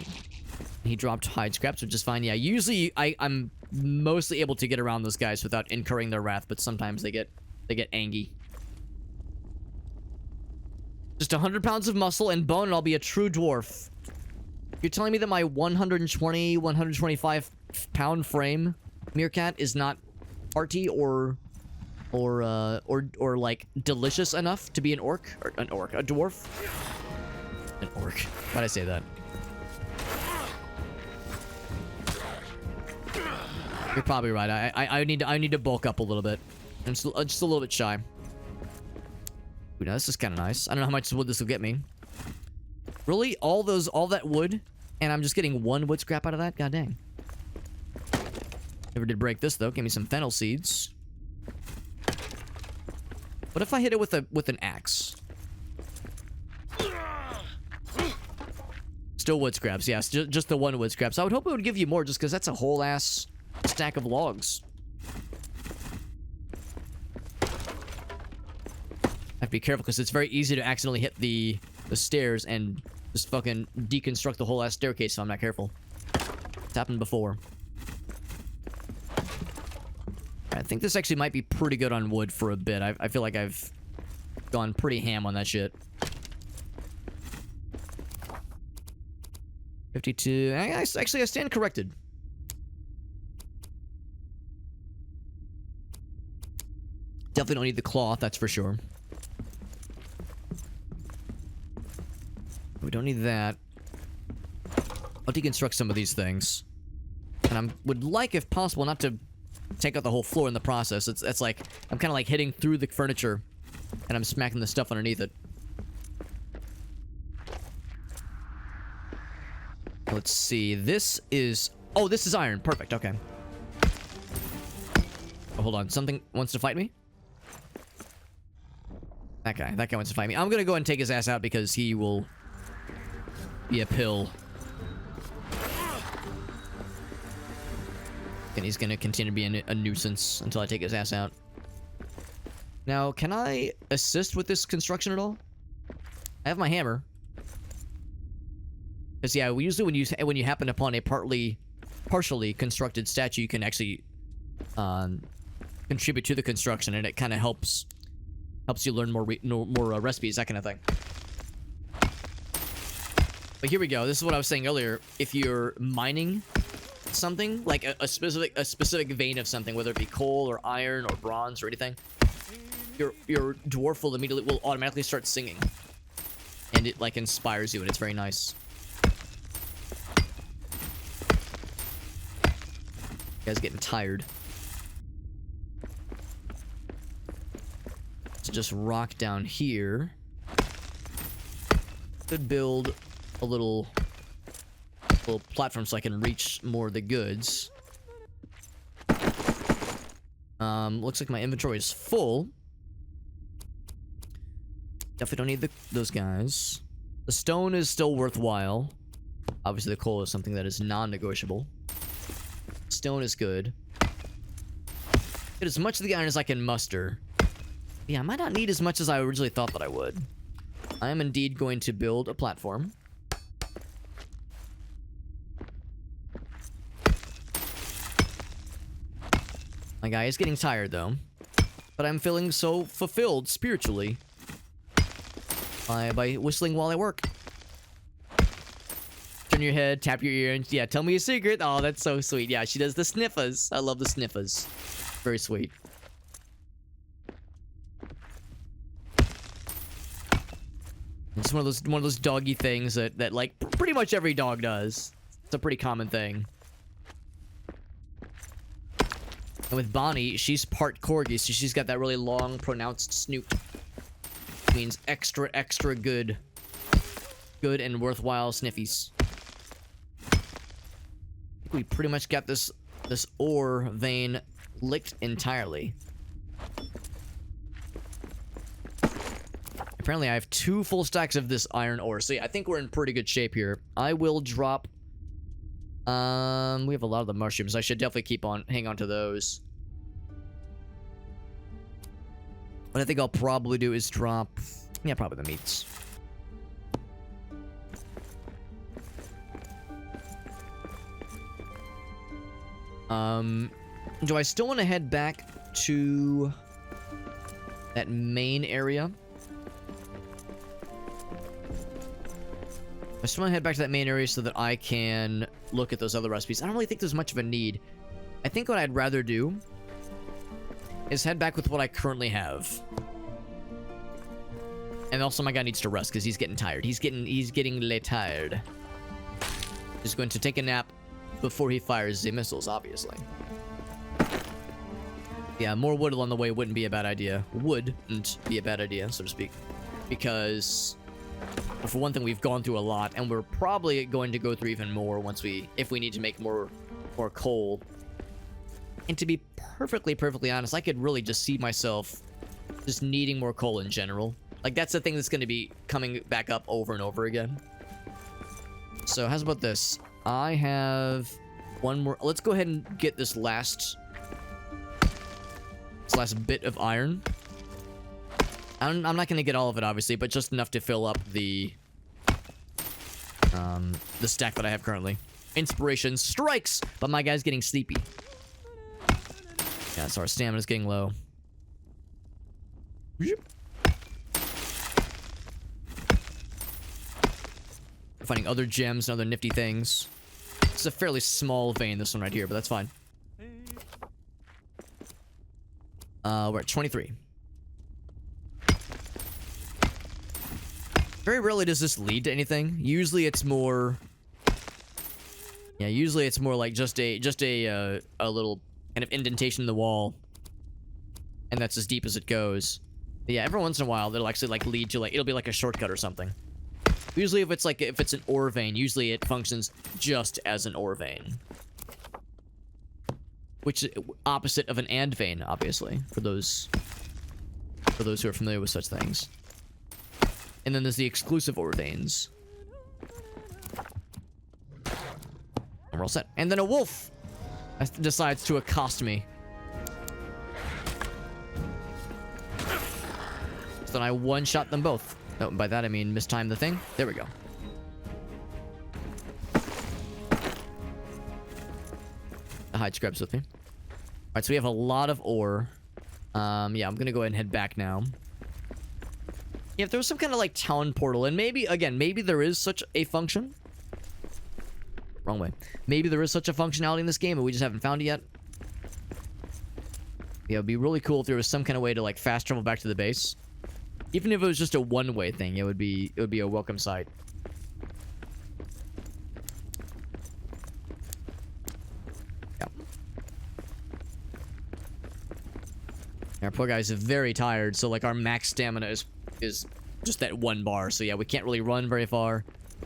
He dropped hide scraps, which is fine. Yeah, usually I'm mostly able to get around those guys without incurring their wrath, but sometimes they get angry. Just 100 pounds of muscle and bone and I'll be a true dwarf. You're telling me that my 125 pound frame meerkat is not hearty or like delicious enough to be an orc? Or a dwarf? An orc. Why'd I say that? You're probably right. I need to bulk up a little bit. I'm just a little bit shy. Ooh, now this is kind of nice. I don't know how much wood this will get me. Really? All that wood? And I'm just getting one wood scrap out of that? God dang. Never did break this, though. Give me some fennel seeds. What if I hit it with an axe? Still wood scraps, yes. Just the one wood scraps. I would hope it would give you more, just because that's a whole ass stack of logs. I have to be careful because it's very easy to accidentally hit the stairs and just fucking deconstruct the whole ass staircase if I'm not careful. It's happened before. I think this actually might be pretty good on wood for a bit. I feel like I've gone pretty ham on that shit. 52. Actually, I stand corrected. Definitely don't need the cloth, that's for sure. We don't need that. I'll deconstruct some of these things. And I would like, if possible, not to take out the whole floor in the process. It's like, I'm kind of like hitting through the furniture, and I'm smacking the stuff underneath it. Let's see, this is... Oh, this is iron. Perfect, okay. Oh, hold on. Something wants to fight me? That guy wants to fight me. I'm gonna go ahead and take his ass out because he will be a pill. And he's gonna continue to be a nuisance until I take his ass out. Now, can I assist with this construction at all? I have my hammer. Because yeah, usually when you happen upon a partially constructed statue, you can actually contribute to the construction, and it kind of helps you learn more recipes, that kind of thing. But here we go. This is what I was saying earlier. If you're mining something, like a specific vein of something, whether it be coal or iron or bronze or anything, your dwarf will automatically start singing, and it like inspires you, and it's very nice. You guys getting tired? So just rock down here. Could build a little platform so I can reach more of the goods. Looks like my inventory is full. Definitely don't need those guys. The stone is still worthwhile. Obviously the coal is something that is non-negotiable. Stone is good. Get as much of the iron as I can muster. Yeah, I might not need as much as I originally thought that I would. I am indeed going to build a platform. My guy is getting tired, though. But I'm feeling so fulfilled spiritually by whistling while I work. Turn your head, tap your ear, and yeah, tell me a secret. Oh, that's so sweet. Yeah, she does the sniffers. I love the sniffers. Very sweet. It's one of those doggy things that like pretty much every dog does. It's a pretty common thing. And with Bonnie, she's part corgi, so she's got that really long, pronounced snoot. Which means extra good and worthwhile sniffies. We pretty much got this ore vein licked entirely. Apparently I have 2 full stacks of this iron ore, so yeah, I think we're in pretty good shape here. I will drop... we have a lot of the mushrooms. I should definitely hang on to those. What I think I'll probably do is drop... Yeah, probably the meats. Do I still want to head back to that main area? I still want to head back to that main area so that I can look at those other recipes. I don't really think there's much of a need. I think what I'd rather do is head back with what I currently have. And also my guy needs to rest because he's getting tired. He's getting tired. He's going to take a nap before he fires the missiles, obviously. Yeah, more wood along the way wouldn't be a bad idea. Wouldn't be a bad idea, so to speak. Because, for one thing, we've gone through a lot, and we're probably going to go through even more if we need to make more coal. And to be perfectly honest, I could really just see myself just needing more coal in general. Like, that's the thing that's going to be coming back up over and over again. So, how's about this? I have one more. Let's go ahead and get this last bit of iron. I'm not going to get all of it, obviously, but just enough to fill up the stack that I have currently. Inspiration strikes, but my guy's getting sleepy. Yeah, so our stamina's getting low. Finding other gems and other nifty things. It's a fairly small vein, this one right here, but that's fine. We're at 23. Very rarely does this lead to anything. Usually it's more... Yeah, usually it's more like just a little kind of indentation in the wall. And that's as deep as it goes. But yeah, every once in a while, it'll actually, like, lead to, like... It'll be like a shortcut or something. Usually if it's an ore vein, usually it functions just as an ore vein. Which is opposite of an and vein, obviously, for those who are familiar with such things. And then there's the exclusive ore veins. And we're all set. And then a wolf decides to accost me. So then I one-shot them both. Oh, by that I mean mistime the thing. There we go. The hide scrubs with me. Alright, so we have a lot of ore. Yeah, I'm gonna go ahead and head back now. Yeah, if there was some kind of, like, town portal, and maybe, again, maybe there is such a function. Wrong way. Maybe there is such a functionality in this game, but we just haven't found it yet. Yeah, it'd be really cool if there was some kind of way to, like, fast travel back to the base. Even if it was just a one-way thing, it would be a welcome sight. Yeah. Our poor guy's very tired, so, like, our max stamina is just that 1 bar. So yeah, we can't really run very far.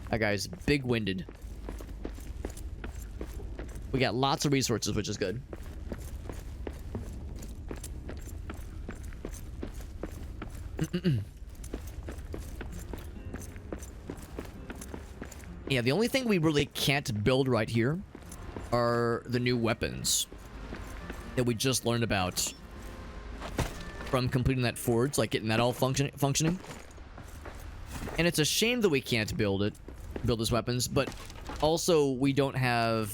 That guy's big-winded. We got lots of resources, which is good. Yeah, the only thing we really can't build right here are the new weapons that we just learned about from completing that forge, like getting that all functioning. And it's a shame that we can't build those weapons, but also we don't have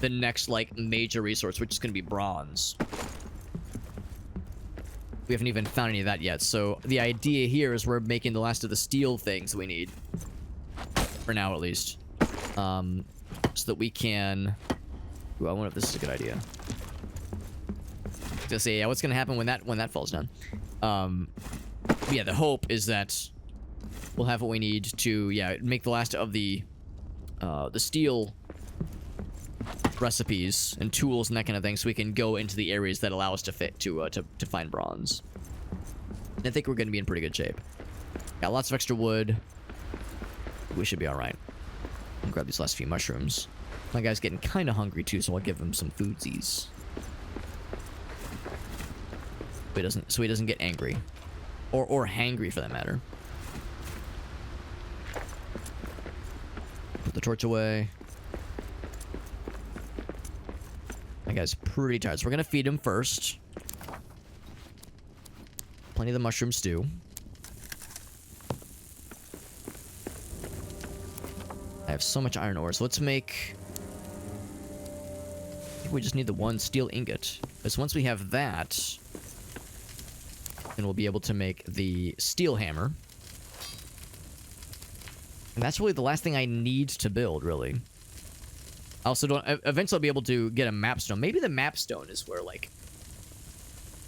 the next, like, major resource, which is going to be bronze. We haven't even found any of that yet, so the idea here is we're making the last of the steel things we need. For now, at least. So that we can... Ooh, I wonder if this is a good idea. To say, yeah, what's gonna happen when that falls down? Yeah, the hope is that we'll have what we need to, yeah, make the last of the steel recipes and tools and that kind of thing, so we can go into the areas that allow us to find bronze. And I think we're gonna be in pretty good shape. Got lots of extra wood. We should be all right. I'll grab these last few mushrooms. My guy's getting kind of hungry too, so I'll give him some foodsies. So he doesn't get angry, or hangry for that matter. Put the torch away. My guy's pretty tired, so we're gonna feed him first. Plenty of the mushroom stew. I have so much iron ore, so let's make... I think we just need the 1 steel ingot. Because once we have that, then we'll be able to make the steel hammer. And that's really the last thing I need to build, really. I also don't... Eventually I'll be able to get a map stone. Maybe the map stone is where, like...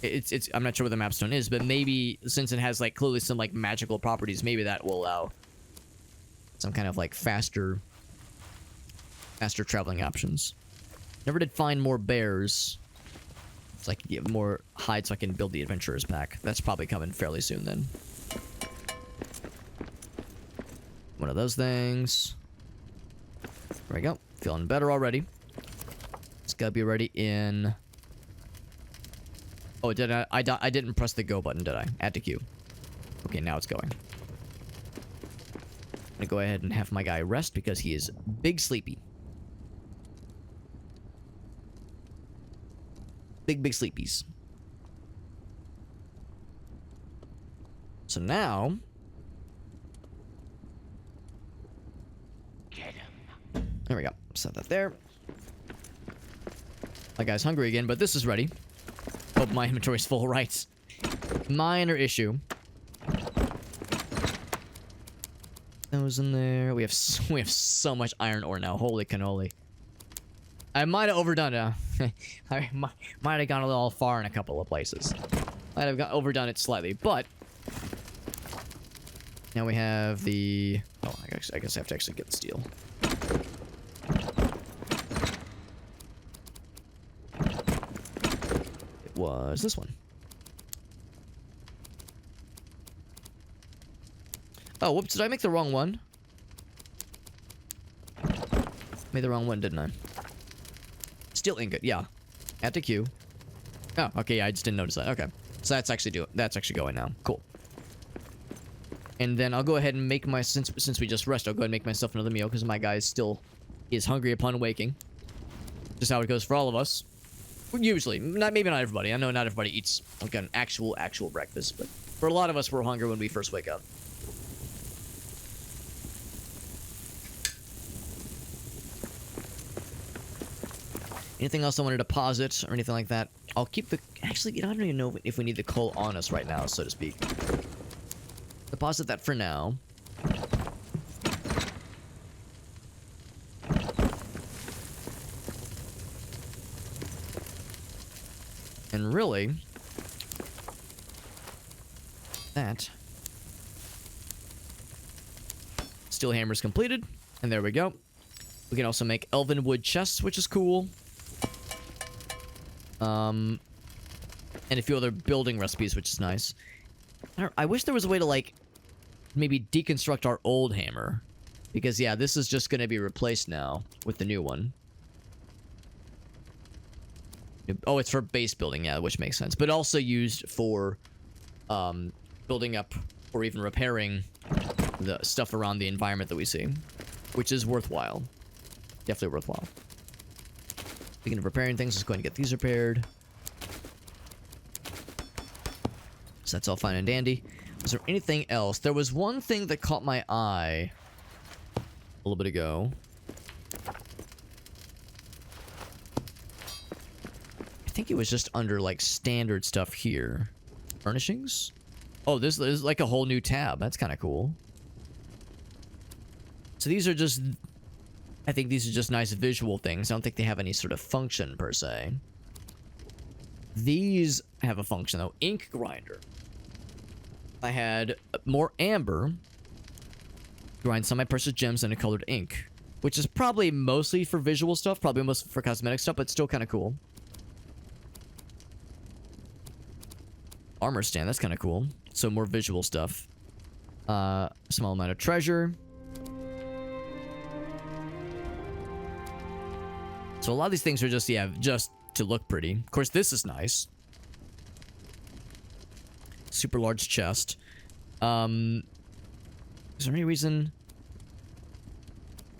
It's I'm not sure what the map stone is, but maybe since it has, like, clearly some, like, magical properties, maybe that will allow some kind of, like, faster traveling options. Never did find more bears. So I can get more hide so I can build the adventurer's pack. That's probably coming fairly soon then. One of those things. There we go. Feeling better already. It's gotta be ready in... Oh, did I didn't press the go button, did I? Add to queue. Okay, now it's going. I'm gonna go ahead and have my guy rest because he is big sleepy. Big sleepies. So now... There we go. Set that there. My guy's hungry again, but this is ready. Hope my inventory's full, right? Minor issue. Those in there. We have so much iron ore now. Holy cannoli. I might have overdone it. I might have gone a little far in a couple of places. Might have overdone it slightly, but now we have the. Oh, I guess I have to actually get the steel. It was this one. Oh, whoops! Did I make the wrong one? Made the wrong one, didn't I? Steel ingot, yeah. Add to queue. Oh, okay, I just didn't notice that. Okay. So that's actually going now. Cool. And then I'll go ahead and make my since we just rushed, I'll go ahead and make myself another meal because my guy is hungry upon waking. Just how it goes for all of us. Usually. Maybe not everybody. I know not everybody eats like an actual breakfast, but for a lot of us we're hungry when we first wake up. Anything else I want to deposit or anything like that? I'll keep the... Actually, I don't even know if we need the coal on us right now, so to speak. Deposit that for now. And really... That... Steel hammer's completed. And there we go. We can also make elven wood chests, which is cool. And a few other building recipes, which is nice. I wish there was a way to, like, maybe deconstruct our old hammer. Because, yeah, this is just going to be replaced now with the new one. Oh, it's for base building, yeah, which makes sense. But also used for, building up or even repairing the stuff around the environment that we see. Which is worthwhile. Definitely worthwhile. Speaking of repairing things, let's go ahead and get these repaired. So that's all fine and dandy. Was there anything else? There was one thing that caught my eye a little bit ago. I think it was just under, like, standard stuff here. Furnishings? Oh, this is like a whole new tab. That's kind of cool. So these are just... I think these are just nice visual things. I don't think they have any sort of function, per se. These have a function, though. Ink grinder. I had more amber. Grind some of my precious gems into colored ink. Which is probably mostly for visual stuff. Probably mostly for cosmetic stuff, but still kind of cool. Armor stand, that's kind of cool. So more visual stuff. Small amount of treasure. So a lot of these things are just, yeah, just to look pretty. Of course, this is nice. Super large chest. Is there any reason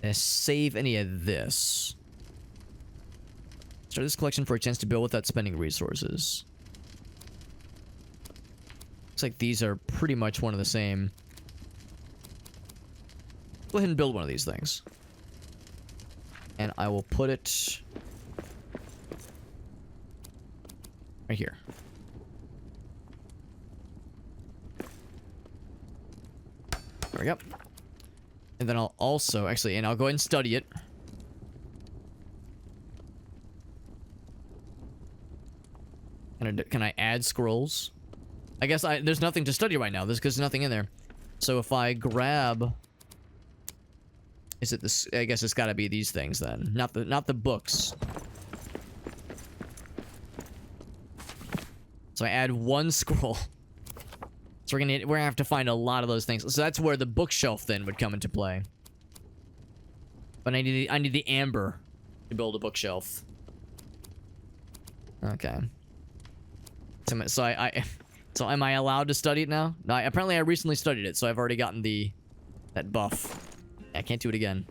to save any of this? Start this collection for a chance to build without spending resources. Looks like these are pretty much one of the same. Go ahead and build one of these things. And I will put it right here. There we go. And then I'll also, actually, and I'll go ahead and study it. Can I add scrolls? I guess there's nothing to study right now. There's because there's nothing in there. So if I grab... Is it this? I guess it's got to be these things then, not the books. So I add one scroll. So we're gonna have to find a lot of those things. So that's where the bookshelf then would come into play. But I need the amber to build a bookshelf. Okay. So am I allowed to study it now? No, apparently I recently studied it, so I've already gotten that buff. I can't do it again.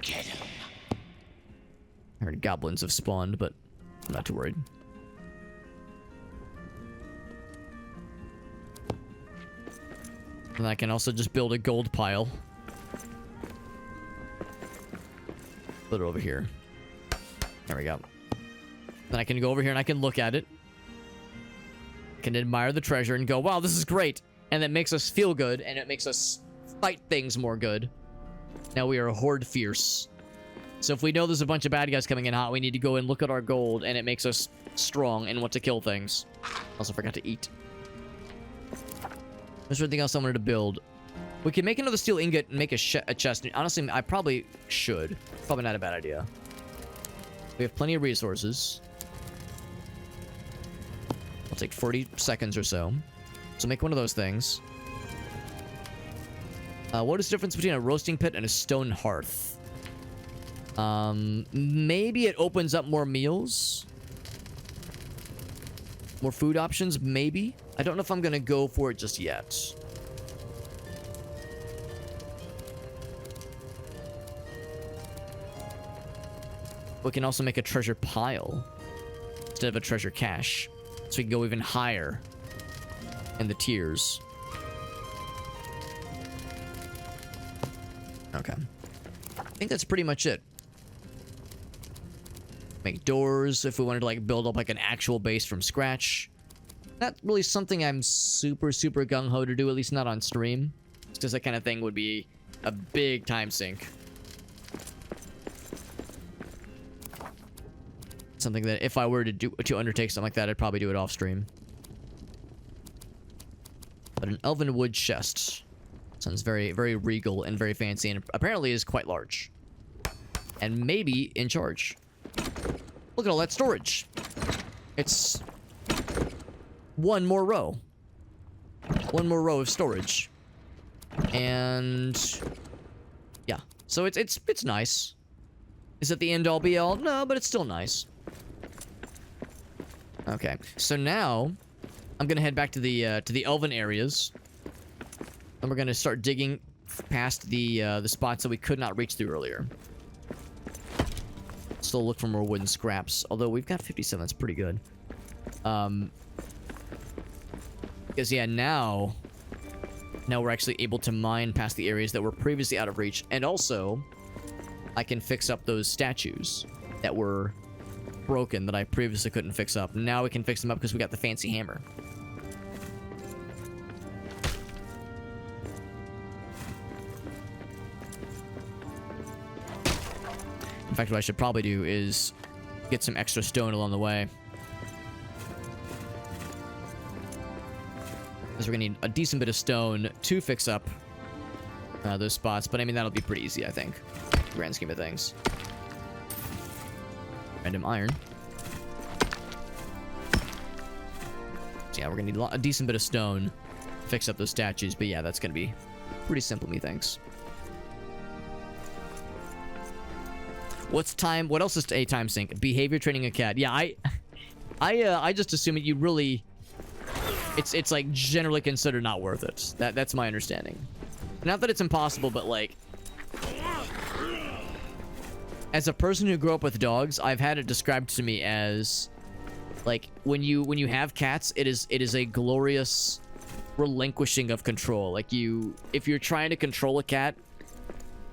I heard goblins have spawned, but I'm not too worried. And I can also just build a gold pile. Put it over here. There we go. Then I can go over here and I can look at it. I can admire the treasure and go, wow, this is great. And that makes us feel good, and it makes us fight things more good. Now we are a horde fierce. So if we know there's a bunch of bad guys coming in hot, we need to go and look at our gold, and it makes us strong and want to kill things. Also forgot to eat. There's anything else I wanted to build. We can make another steel ingot and make a chest. Honestly, I probably should. Probably not a bad idea. We have plenty of resources. It'll take 40 seconds or so. So make one of those things. What is the difference between a roasting pit and a stone hearth? Maybe it opens up more meals. More food options, maybe. I don't know if I'm gonna go for it just yet. We can also make a treasure pile instead of a treasure cache. So we can go even higher in the tiers. Okay. I think that's pretty much it. Make doors if we wanted to like build up like an actual base from scratch. Not really something I'm super gung-ho to do, at least not on stream. It's because that kind of thing would be a big time sink. Something that if I were to undertake something like that, I'd probably do it off stream. But an elven wood chest sounds very regal and very fancy, and apparently is quite large. And maybe in charge. Look at all that storage. It's one more row. One more row of storage. And yeah. So it's nice. Is it the end all be all? No, but it's still nice. Okay. So now I'm gonna head back to the elven areas. And we're gonna start digging past the spots that we could not reach through earlier. Still look for more wooden scraps, although we've got 57. That's pretty good. Because yeah, now we're actually able to mine past the areas that were previously out of reach, and also I can fix up those statues that were broken that I previously couldn't fix up. Now we can fix them up because we got the fancy hammer. In fact, what I should probably do is get some extra stone along the way. Because we're going to need a decent bit of stone to fix up those spots. But I mean, that'll be pretty easy, I think. Grand scheme of things. Random iron. So yeah, we're going to need a decent bit of stone to fix up those statues. But yeah, that's going to be pretty simple, methinks. What else is a time sink? Behavior training a cat. Yeah, I just assume that you really... It's like generally considered not worth it. That's my understanding. Not that it's impossible, but like... As a person who grew up with dogs, I've had it described to me as... Like, when you have cats, it is a glorious relinquishing of control. Like, if you're trying to control a cat...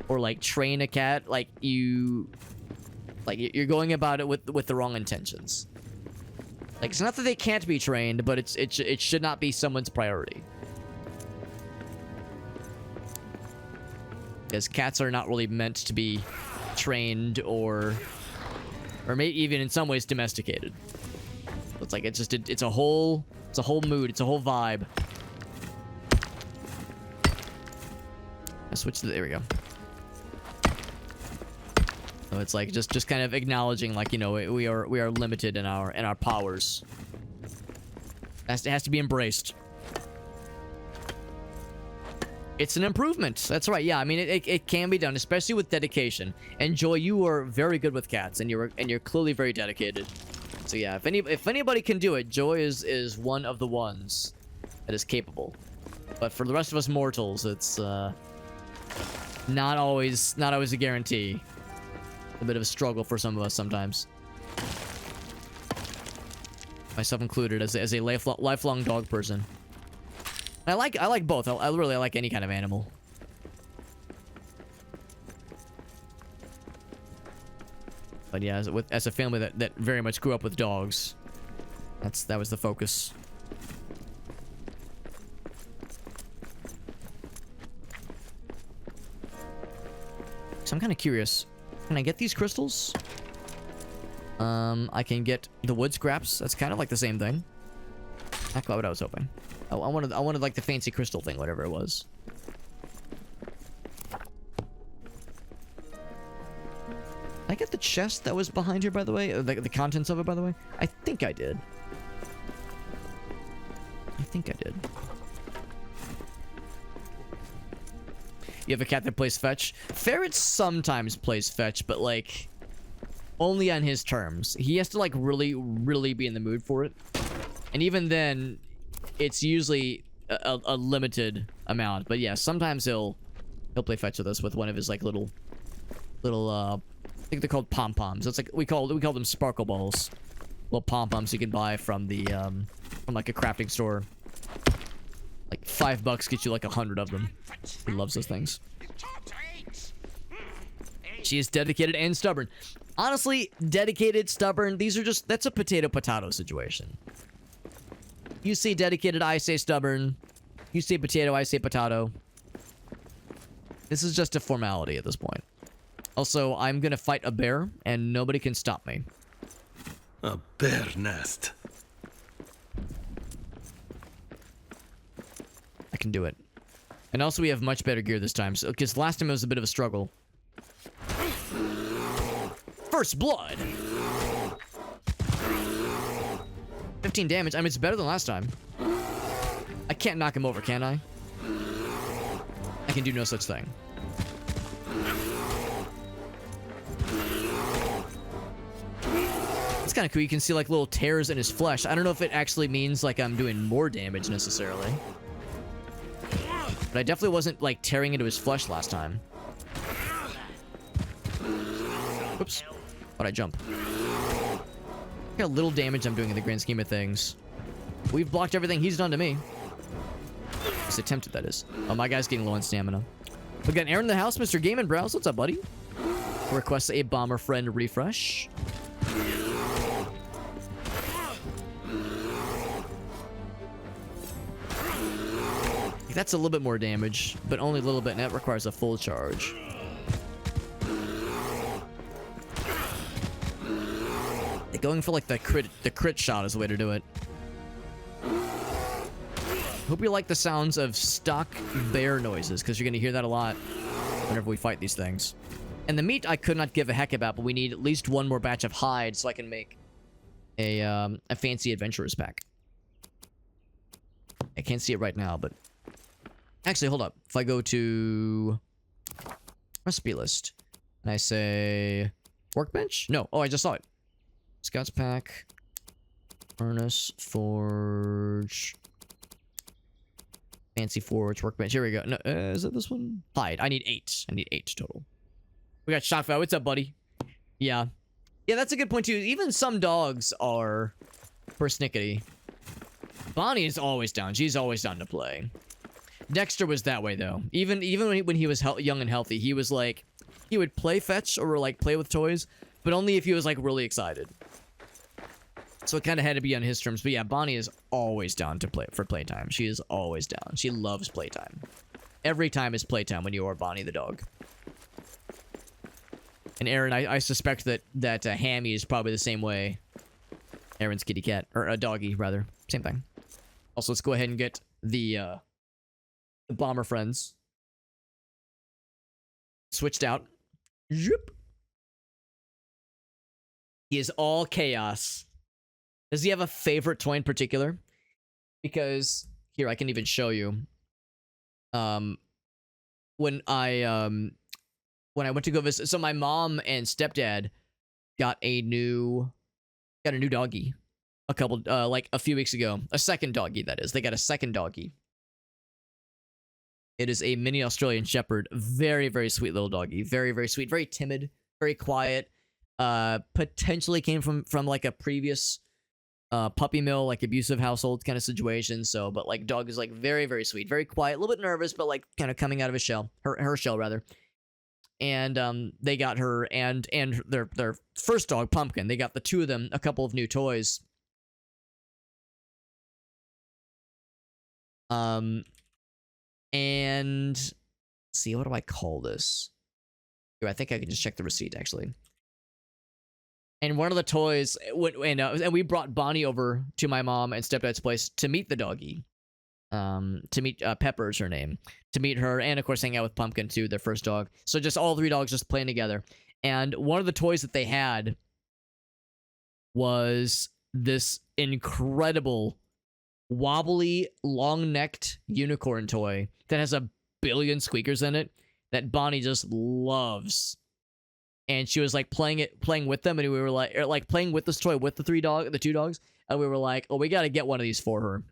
Or like train a cat, like you're going about it with the wrong intentions. Like, it's not that they can't be trained, but it should not be someone's priority. Because cats are not really meant to be trained or maybe even in some ways domesticated. It's like it's a whole mood, it's a whole vibe. I switch to there we go. So it's like just kind of acknowledging, like, you know, we are limited in our powers. It has to be embraced. It's an improvement. That's right. Yeah, I mean it can be done, especially with dedication. And Joy, you are very good with cats, and you're clearly very dedicated. So yeah, if anybody can do it, Joy is one of the ones that is capable. But for the rest of us mortals, it's not always a guarantee. A bit of a struggle for some of us sometimes. Myself included, as a lifelong dog person. I like both. I really like any kind of animal. But yeah, as a family that very much grew up with dogs, that was the focus. So I'm kind of curious. Can I get these crystals? I can get the wood scraps. That's kind of like the same thing. Not quite what I was hoping. Oh, I wanted like the fancy crystal thing, whatever it was. Did I get the chest that was behind here, by the way? The contents of it, by the way? I think I did. You have a cat that plays fetch? Ferret sometimes plays fetch, but like only on his terms. He has to like really be in the mood for it. And even then, it's usually a limited amount. But yeah, sometimes he'll play fetch with us with one of his like little I think they're called pom-poms. It's like we call them sparkle balls. Little pom-poms you can buy from the from like a crafting store. Like $5 gets you like 100 of them. He loves those things. She is dedicated and stubborn. Honestly, dedicated, stubborn, that's a potato situation. You say dedicated, I say stubborn. You say potato, I say potato. This is just a formality at this point. Also, I'm gonna fight a bear, and nobody can stop me. A bear nest. I can do it. And also we have much better gear this time, so because last time it was a bit of a struggle. First blood. 15 damage. I mean, it's better than last time. I can't knock him over, can I? I can do no such thing. It's kind of cool. You can see like little tears in his flesh. I don't know if it actually means like I'm doing more damage necessarily. But I definitely wasn't like tearing into his flesh last time. Oops. Why'd I jump? Look how little damage I'm doing in the grand scheme of things. We've blocked everything he's done to me. Just attempted, that is. Oh, my guy's getting low on stamina. We got Aaron in the house, Mr. Game and Browse. What's up, buddy? Requests a bomber friend refresh. That's a little bit more damage, but only a little bit, and that requires a full charge. Going for like the crit shot is the way to do it. Hope you like the sounds of stock bear noises, because you're gonna hear that a lot whenever we fight these things. And the meat I could not give a heck about, but we need at least one more batch of hide so I can make a fancy adventurer's pack. I can't see it right now, but actually, hold up. If I go to recipe list and I say workbench, no, oh, I just saw it. Scouts pack, furnace, forge, fancy forge, workbench. Here we go. No, is it this one? Hide. I need 8. I need 8 total. We got Shotfire. What's up, buddy? Yeah, that's a good point too. Even some dogs are persnickety. Bonnie is always down. She's always down to play. Dexter was that way though. Even when he was young and healthy, he was like, he would play fetch or like play with toys, but only if he was like really excited. So it kind of had to be on his terms. But yeah, Bonnie is always down to play for playtime. She is always down. She loves playtime. Every time is playtime when you are Bonnie the dog. And Aaron, I suspect that Hammy is probably the same way. Aaron's kitty cat, or a doggy rather, same thing. Also, let's go ahead and get the bomber friends switched out. Zoop. He is all chaos. Does he have a favorite toy in particular? Because here I can even show you. When I went to go visit, so my mom and stepdad got a new doggy like a few weeks ago. A second doggy, that is. They got a second doggy. It is a mini Australian Shepherd. Very, very sweet little doggy. Very, very sweet. Very timid. Very quiet. Potentially came from like a previous puppy mill, like abusive household kind of situation. So, but like dog is like very, very sweet. Very quiet. A little bit nervous, but like kind of coming out of his shell. Her shell, rather. And they got her and their first dog, Pumpkin. They got the two of them a couple of new toys. And let's see, what do I call this? Here, I think I can just check the receipt, actually. And one of the toys, and we brought Bonnie over to my mom and stepdad's place to meet the doggy. To meet Pepper is her name. To meet her, and of course hang out with Pumpkin too, their first dog. So just all 3 dogs just playing together. And one of the toys that they had was this incredible, wobbly, long-necked unicorn toy that has a billion squeakers in it that Bonnie just loves. And she was like playing with them, and we were like playing with this toy with the 2 dogs, and we were like, oh, we gotta get one of these for her.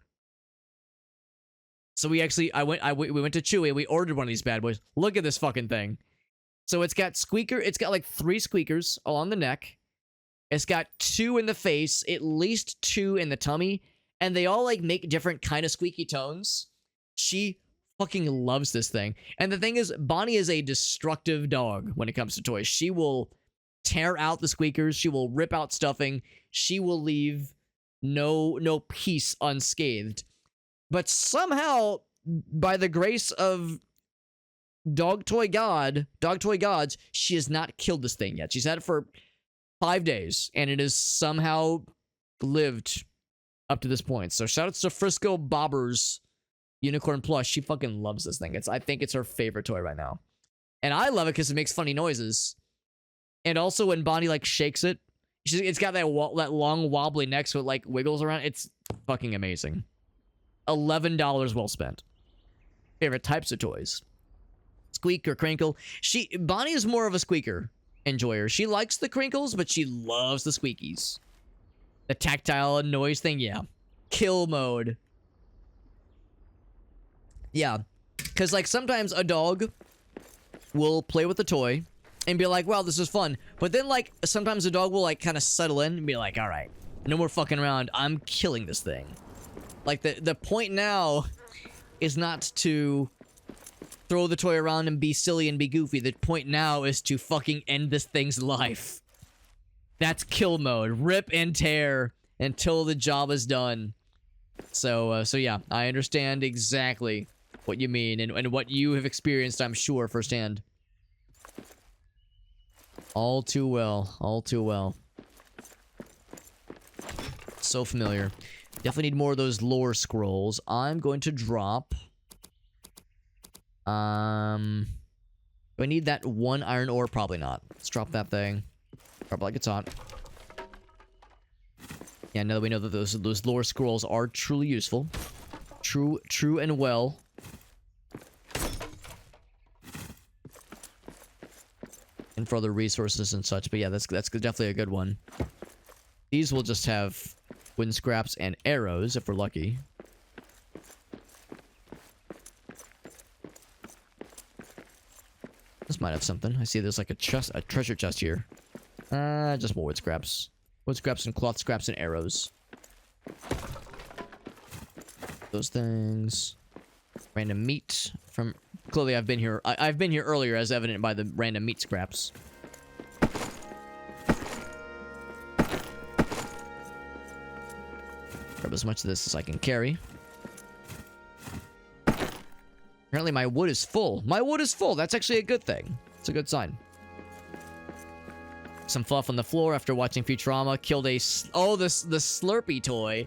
So we went to Chewy and we ordered one of these bad boys. Look at this fucking thing. So it's got like 3 squeakers along the neck. It's got 2 in the face, at least 2 in the tummy, and they all like make different kind of squeaky tones. She fucking loves this thing. And the thing is, Bonnie is a destructive dog when it comes to toys. She will tear out the squeakers, she will rip out stuffing, she will leave no piece unscathed. But somehow, by the grace of dog toy gods, she has not killed this thing yet. She's had it for 5 days, and it has somehow lived up to this point. So shout outs to Frisco Bobber's Unicorn Plush. She fucking loves this thing. I think it's her favorite toy right now. And I love it because it makes funny noises. And also when Bonnie like shakes it, it's got that long wobbly neck so it like wiggles around. It's fucking amazing. $11 well spent. Favorite types of toys. Squeak or crinkle. Bonnie is more of a squeaker enjoyer. She likes the crinkles, but she loves the squeakies. The tactile noise thing, yeah. Kill mode. Yeah. Because like sometimes a dog will play with the toy and be like, wow, this is fun. But then like sometimes a dog will like kind of settle in and be like, all right, no more fucking around. I'm killing this thing. Like, the point now is not to throw the toy around and be silly and be goofy. The point now is to fucking end this thing's life. That's kill mode. Rip and tear until the job is done. So yeah, I understand exactly what you mean and what you have experienced, I'm sure, firsthand. All too well. All too well. So familiar. Definitely need more of those lore scrolls. I'm going to drop... Do I need that 1 iron ore? Probably not. Let's drop that thing. Drop it like it's hot. Yeah, now that we know that those lore scrolls are truly useful. True and well. And for other resources and such. But yeah, that's definitely a good one. These will just have... wooden scraps and arrows, if we're lucky. This might have something. I see there's like a treasure chest here. Just more wood scraps. Wood scraps and cloth scraps and arrows. Those things. Random meat from... Clearly I've been here. I've been here earlier, as evident by the random meat scraps. Grab as much of this as I can carry. Apparently my wood is full. My wood is full. That's actually a good thing. It's a good sign. Some fluff on the floor after watching Futurama. Killed a... Oh, the Slurpee toy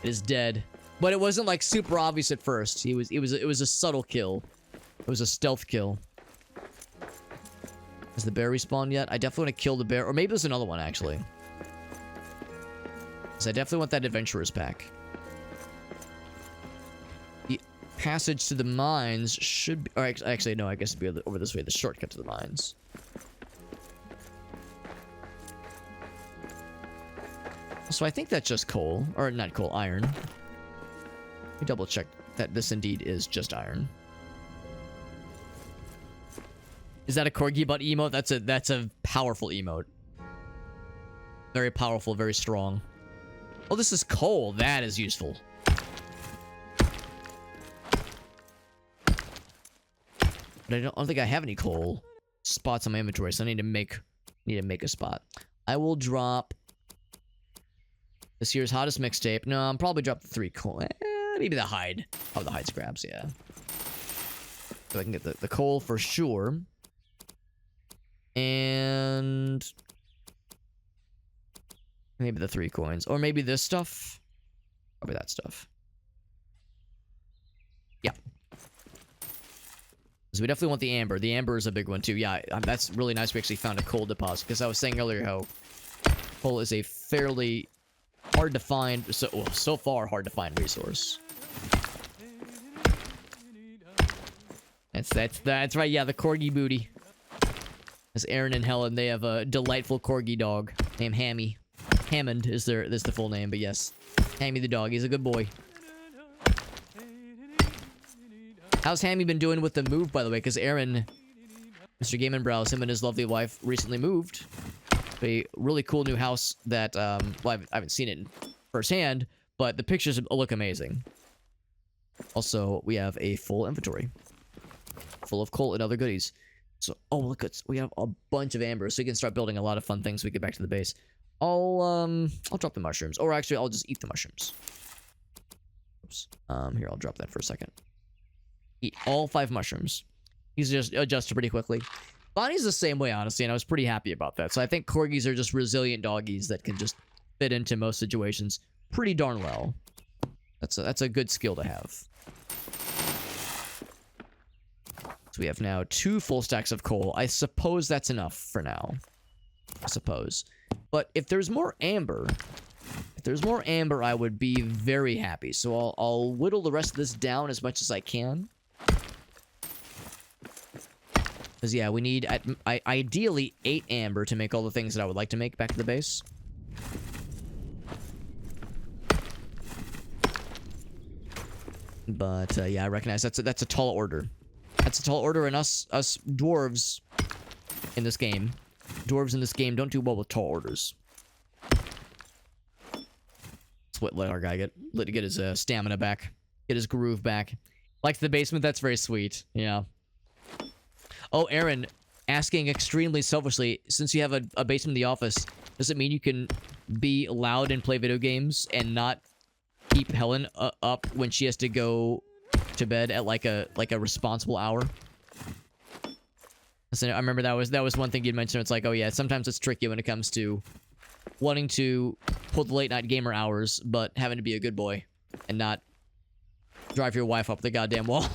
is dead. But it wasn't like super obvious at first. It was a subtle kill. It was a stealth kill. Has the bear respawned yet? I definitely want to kill the bear. Or maybe there's another one, actually. Because I definitely want that adventurer's pack. The passage to the mines should be... Or actually, no, I guess it'd be over this way. The shortcut to the mines. So I think that's just coal. Or not coal, iron. Let me double check that this indeed is just iron. Is that a corgi butt emote? That's a powerful emote. Very powerful, very strong. Oh, this is coal. That is useful. But I don't think I have any coal spots on my inventory, so I need to make a spot. I will drop this year's hottest mixtape. No, I'll probably drop the 3 coal. Maybe the hide. Oh, the hide scraps, yeah. So I can get the coal for sure. And maybe the 3 coins. Or maybe this stuff. Probably that stuff. Yeah. So we definitely want the amber. The amber is a big one too. Yeah, that's really nice we actually found a coal deposit. Because I was saying earlier how coal is a fairly hard to find, so far hard to find resource. That's right. Yeah, the corgi booty. As Aaron and Helen, they have a delightful corgi dog named Hammy. Hammond is the full name, but yes, Hammy the dog. He's a good boy. How's Hammy been doing with the move, by the way? Because Aaron, Mr. Game and Browse, him and his lovely wife recently moved to a really cool new house that, well, I haven't seen it firsthand, but the pictures look amazing. Also, we have a full inventory. Full of coal and other goodies. So, oh, look, we have a bunch of amber, so we can start building a lot of fun things when we get back to the base. I'll drop the mushrooms. Or actually, I'll just eat the mushrooms. Oops. Here, I'll drop that for a second. Eat all 5 mushrooms. These just adjusted pretty quickly. Bonnie's the same way, honestly, and I was pretty happy about that. So I think corgis are just resilient doggies that can just fit into most situations pretty darn well. That's a good skill to have. So we have now 2 full stacks of coal. I suppose that's enough for now. I suppose. But if there's more amber, I would be very happy. So I'll whittle the rest of this down as much as I can. Because, yeah, we need, ideally, 8 amber to make all the things that I would like to make back to the base. But, yeah, I recognize that's a tall order. That's a tall order, and us dwarves in this game. Dwarves in this game don't do well with tall orders. Let's let our guy get his stamina back. Get his groove back. Like the basement, that's very sweet. Yeah. Oh, Aaron, asking extremely selfishly, since you have a basement in the office, does it mean you can be loud and play video games and not keep Helen up when she has to go to bed at like a responsible hour? So I remember that was one thing you'd mentioned. It's like, oh yeah, sometimes it's tricky when it comes to wanting to pull the late night gamer hours, but having to be a good boy and not drive your wife up the goddamn wall.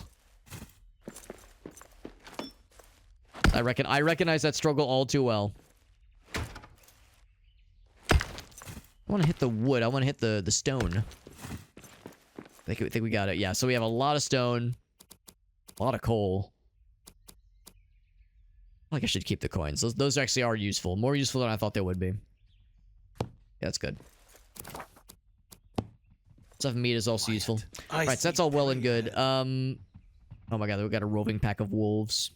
I recognize that struggle all too well. I want to hit the wood. I want to hit the stone. I think we got it. Yeah, so we have a lot of stone. A lot of coal. I think I should keep the coins. Those actually are useful. More useful than I thought they would be. Yeah, that's good. Stuff meat is also useful. Alright, so that's all well and good. Oh my god, we got a roving pack of wolves.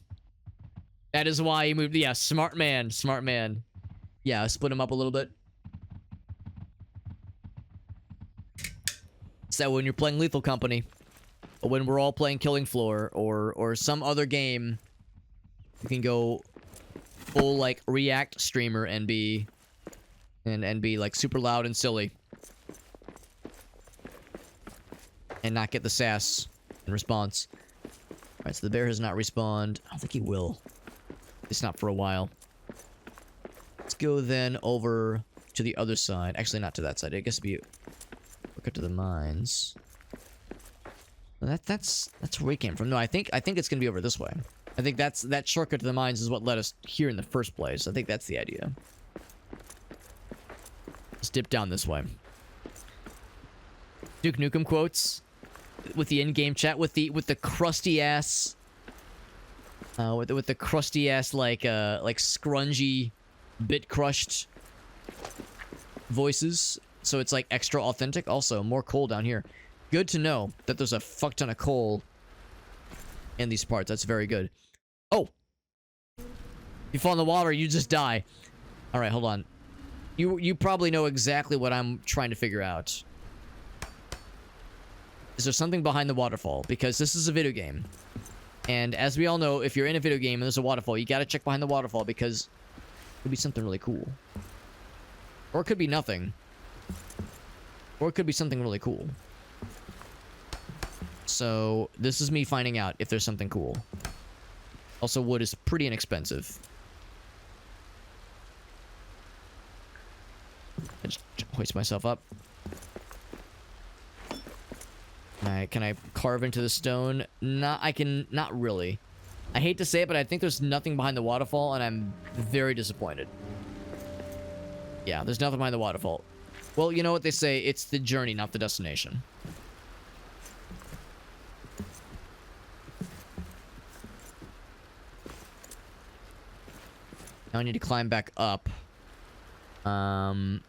That is why he moved. Yeah, smart man. Smart man. Yeah, split him up a little bit. So when you're playing Lethal Company, or when we're all playing Killing Floor, or some other game, you can go full like React streamer and be like super loud and silly, and not get the sass in response. All right, so the bear has not respawned. I don't think he will. It's not for a while. Let's go then over to the other side. Actually, not to that side. I guess it'd be look to the mines. Well, that's where we came from. No, I think it's gonna be over this way. I think that shortcut to the mines is what led us here in the first place. I think that's the idea. Let's dip down this way. Duke Nukem quotes with the in-game chat with the crusty ass. With the crusty ass like scrungy, bit crushed voices, so it's like extra authentic. Also, more coal down here. Good to know that there's a fuck ton of coal in these parts. That's very good. Oh, you fall in the water, you just die. All right, hold on. You probably know exactly what I'm trying to figure out. Is there something behind the waterfall? Because this is a video game. And as we all know, if you're in a video game and there's a waterfall, you gotta check behind the waterfall because it could be something really cool. Or it could be nothing. Or it could be something really cool. So, this is me finding out if there's something cool. Also, wood is pretty inexpensive. hoist myself up. Can I carve into the stone? Not really. I hate to say it, but I think there's nothing behind the waterfall, and I'm very disappointed. Yeah, there's nothing behind the waterfall. Well, you know what they say, it's the journey, not the destination. Now I need to climb back up. I've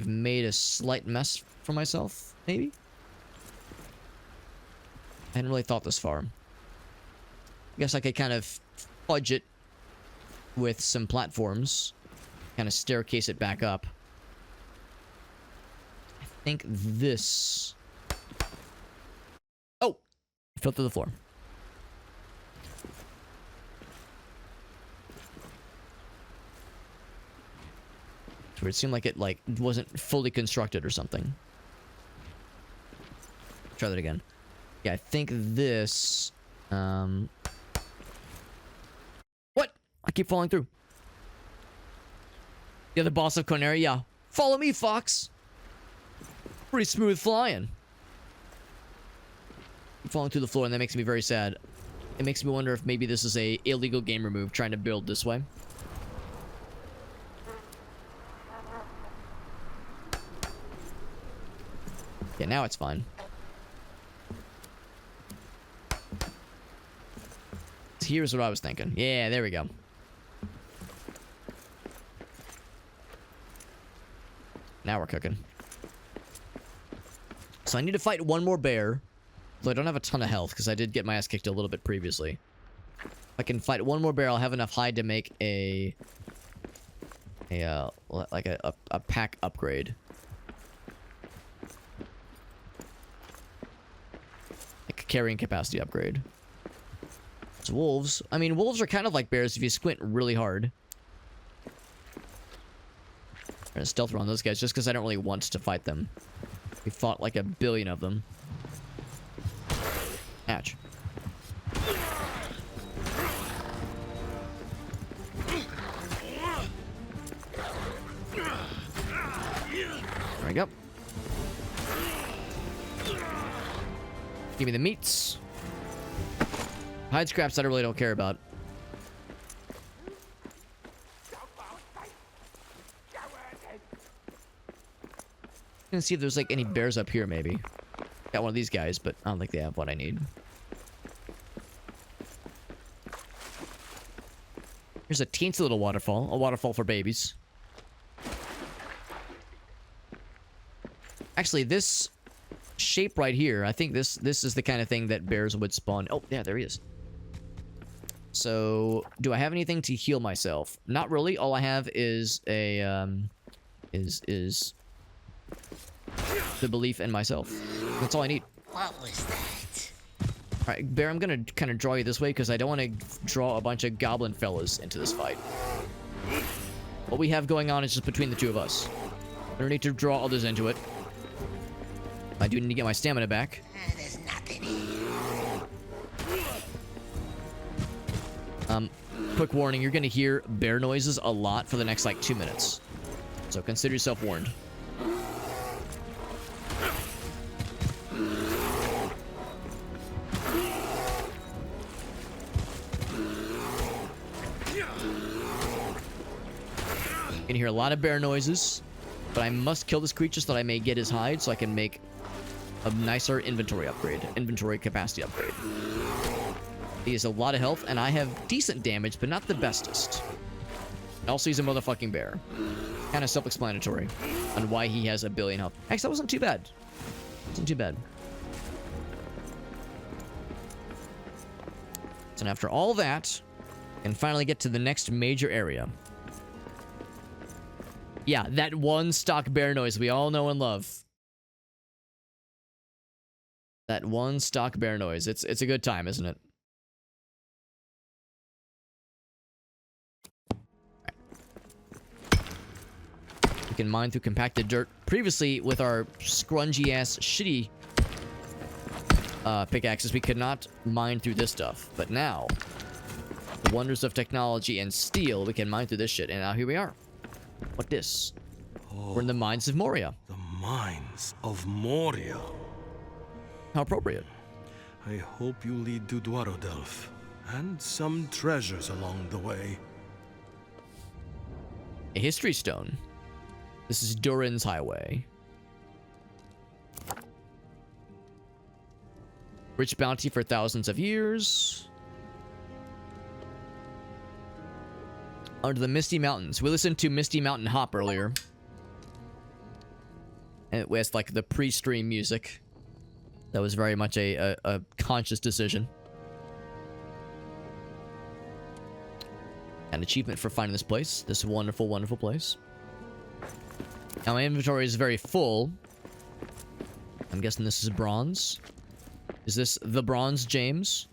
made a slight mess for myself, maybe? I hadn't really thought this far. I guess I could kind of fudge it with some platforms. Kind of staircase it back up. I think this... Oh! I fell through the floor. Where it seemed like it wasn't fully constructed or something. Try that again. Yeah, I think this... What? I keep falling through. The other boss of Corneria, yeah. Follow me, Fox! Pretty smooth flying. I'm falling through the floor, and that makes me very sad. It makes me wonder if maybe this is a illegal gamer move, trying to build this way. Yeah, now it's fine. Here's what I was thinking. Yeah, there we go. Now we're cooking. So I need to fight one more bear. Though I don't have a ton of health, because I did get my ass kicked a little bit previously. If I can fight one more bear, I'll have enough hide to make a pack upgrade. Like a carrying capacity upgrade. It's wolves. I mean, wolves are kind of like bears if you squint really hard. I'm gonna stealth around those guys just because I don't really want to fight them. We fought like a billion of them. Ouch. There we go. Give me the meats. Hide scraps I really don't care about. Gonna see if there's like any bears up here maybe. Got one of these guys, but I don't think they have what I need. Here's a teensy little waterfall. A waterfall for babies. Actually, this shape right here, I think this is the kind of thing that bears would spawn. Oh, yeah, there he is. So, do I have anything to heal myself? Not really. All I have is a, is the belief in myself. That's all I need. What was that? Alright, Bear, I'm gonna kind of draw you this way because I don't want to draw a bunch of goblin fellas into this fight. What we have going on is just between the two of us. I don't need to draw others into it. I do need to get my stamina back. There's nothing here. Quick warning, you're gonna hear bear noises a lot for the next, like, 2 minutes. So consider yourself warned. You can hear a lot of bear noises, but I must kill this creature so that I may get his hide so I can make a nicer inventory upgrade, inventory capacity upgrade. He has a lot of health, and I have decent damage, but not the bestest. Also, he's a motherfucking bear. Kind of self-explanatory on why he has a billion health. Actually, that wasn't too bad. Wasn't too bad. So after all that, I can finally get to the next major area. Yeah, that one stock bear noise we all know and love. That one stock bear noise. It's a good time, isn't it? We can mine through compacted dirt. Previously, with our scrungy-ass, shitty pickaxes, we could not mine through this stuff. But now, the wonders of technology and steel, we can mine through this shit. And now here we are. What this? We're in the Mines of Moria. The Mines of Moria. How appropriate. I hope you lead to Dwarodelf, and some treasures along the way. A history stone. This is Durin's Highway. Rich bounty for thousands of years. Under the Misty Mountains. We listened to Misty Mountain Hop earlier. And it was like the pre-stream music. That was very much a conscious decision. An achievement for finding this place. This wonderful, wonderful place. Now my inventory is very full. I'm guessing this is bronze. Is this the bronze, James?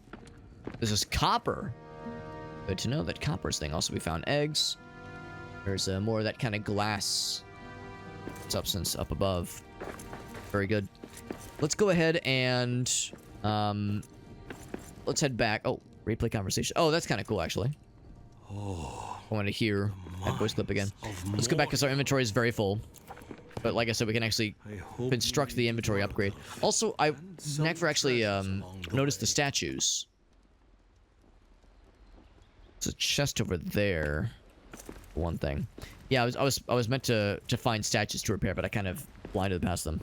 This is copper. Good to know that copper's thing. Also, we found eggs. There's more of that kind of glass substance up above. Very good. Let's go ahead and let's head back. Oh, replay conversation. Oh, that's kind of cool, actually. Oh, I want to hear that voice clip again. Let's go back because our inventory is very full. But like I said, we can actually construct the inventory upgrade. Also, I never actually noticed the statues. There's a chest over there. One thing. Yeah, I was meant to find statues to repair, but I kind of blinded past them.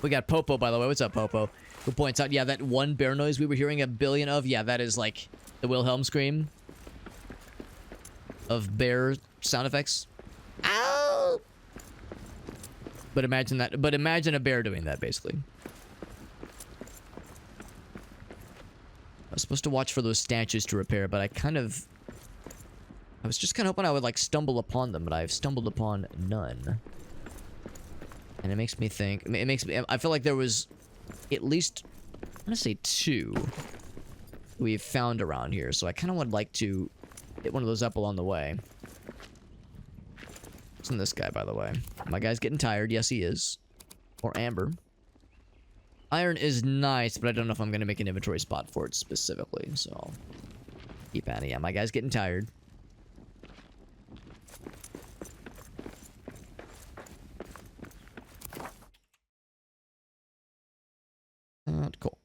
We got Popo, by the way. What's up, Popo? Who points out, yeah, that one bear noise we were hearing a billion of, yeah, that is like the Wilhelm scream of bear sound effects. Ow! But imagine that. But imagine a bear doing that, basically. I was supposed to watch for those statues to repair, but I was just kind of hoping I would, like, stumble upon them, but I've stumbled upon none. And it makes me think... I feel like there was at least, I'm gonna say 2 we've found around here, so I kind of would like to hit one of those up along the way. What's in this guy, by the way? My guy's getting tired. Yes, he is. Or amber. Iron is nice, but I don't know if I'm gonna make an inventory spot for it specifically, so I'll keep at it. Yeah, my guy's getting tired. Cool.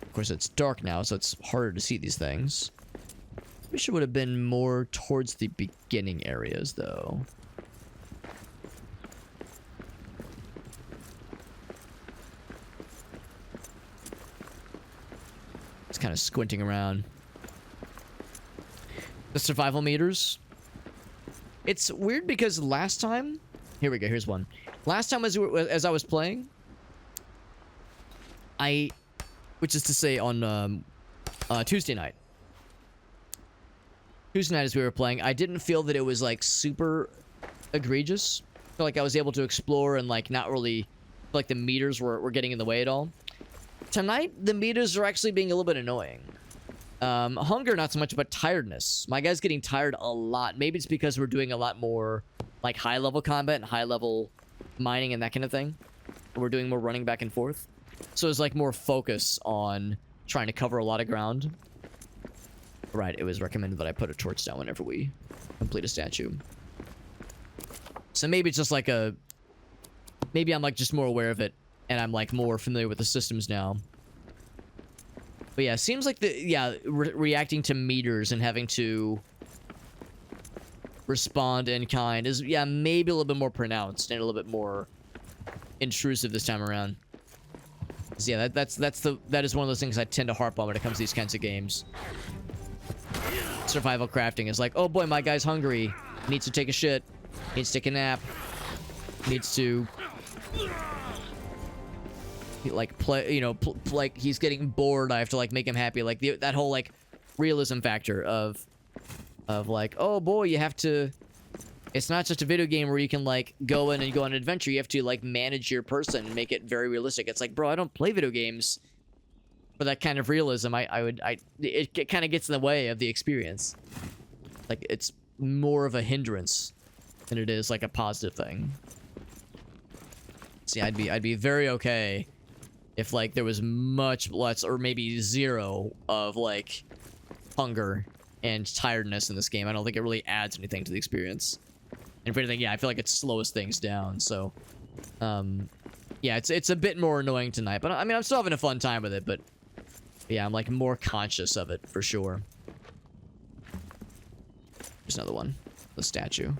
Of course, it's dark now, so it's harder to see these things. Wish it would have been more towards the beginning areas, though. It's kind of squinting around. The survival meters. It's weird because last time... Here we go, here's one. Last time as I was playing, which is to say on Tuesday night. Tuesday night as we were playing, I didn't feel that it was, like, super egregious. I feel like I was able to explore and, like, not really... like, the meters were getting in the way at all. Tonight, the meters are actually being a little bit annoying. Hunger, not so much, but tiredness. My guy's getting tired a lot. Maybe it's because we're doing a lot more, like, high-level combat and high-level mining and that kind of thing. We're doing more running back and forth. So there's, like, more focus on trying to cover a lot of ground. Right, it was recommended that I put a torch down whenever we complete a statue. So maybe it's just like a... maybe I'm, like, just more aware of it, and I'm, like, more familiar with the systems now. But yeah, seems like reacting to meters and having to respond in kind is, yeah, maybe a little bit more pronounced and a little bit more intrusive this time around. So yeah, that is one of those things I tend to harp on when it comes to these kinds of games. Survival crafting is like, oh boy, my guy's hungry, needs to take a shit, needs to take a nap, needs to... like play, you know, like he's getting bored. I have to like make him happy. Like that whole like realism factor of like, oh boy, you have to. It's not just a video game where you can like go in and go on an adventure. You have to like manage your person and make it very realistic. It's like, bro, I don't play video games for that kind of realism. It kind of gets in the way of the experience. Like it's more of a hindrance than it is like a positive thing. See, I'd be very okay if like there was much less or maybe zero of like hunger and tiredness in this game. I don't think it really adds anything to the experience. And if anything, yeah, I feel like it slows things down. So, yeah, it's a bit more annoying tonight. But I mean, I'm still having a fun time with it. But yeah, I'm like more conscious of it for sure. There's another one, the statue.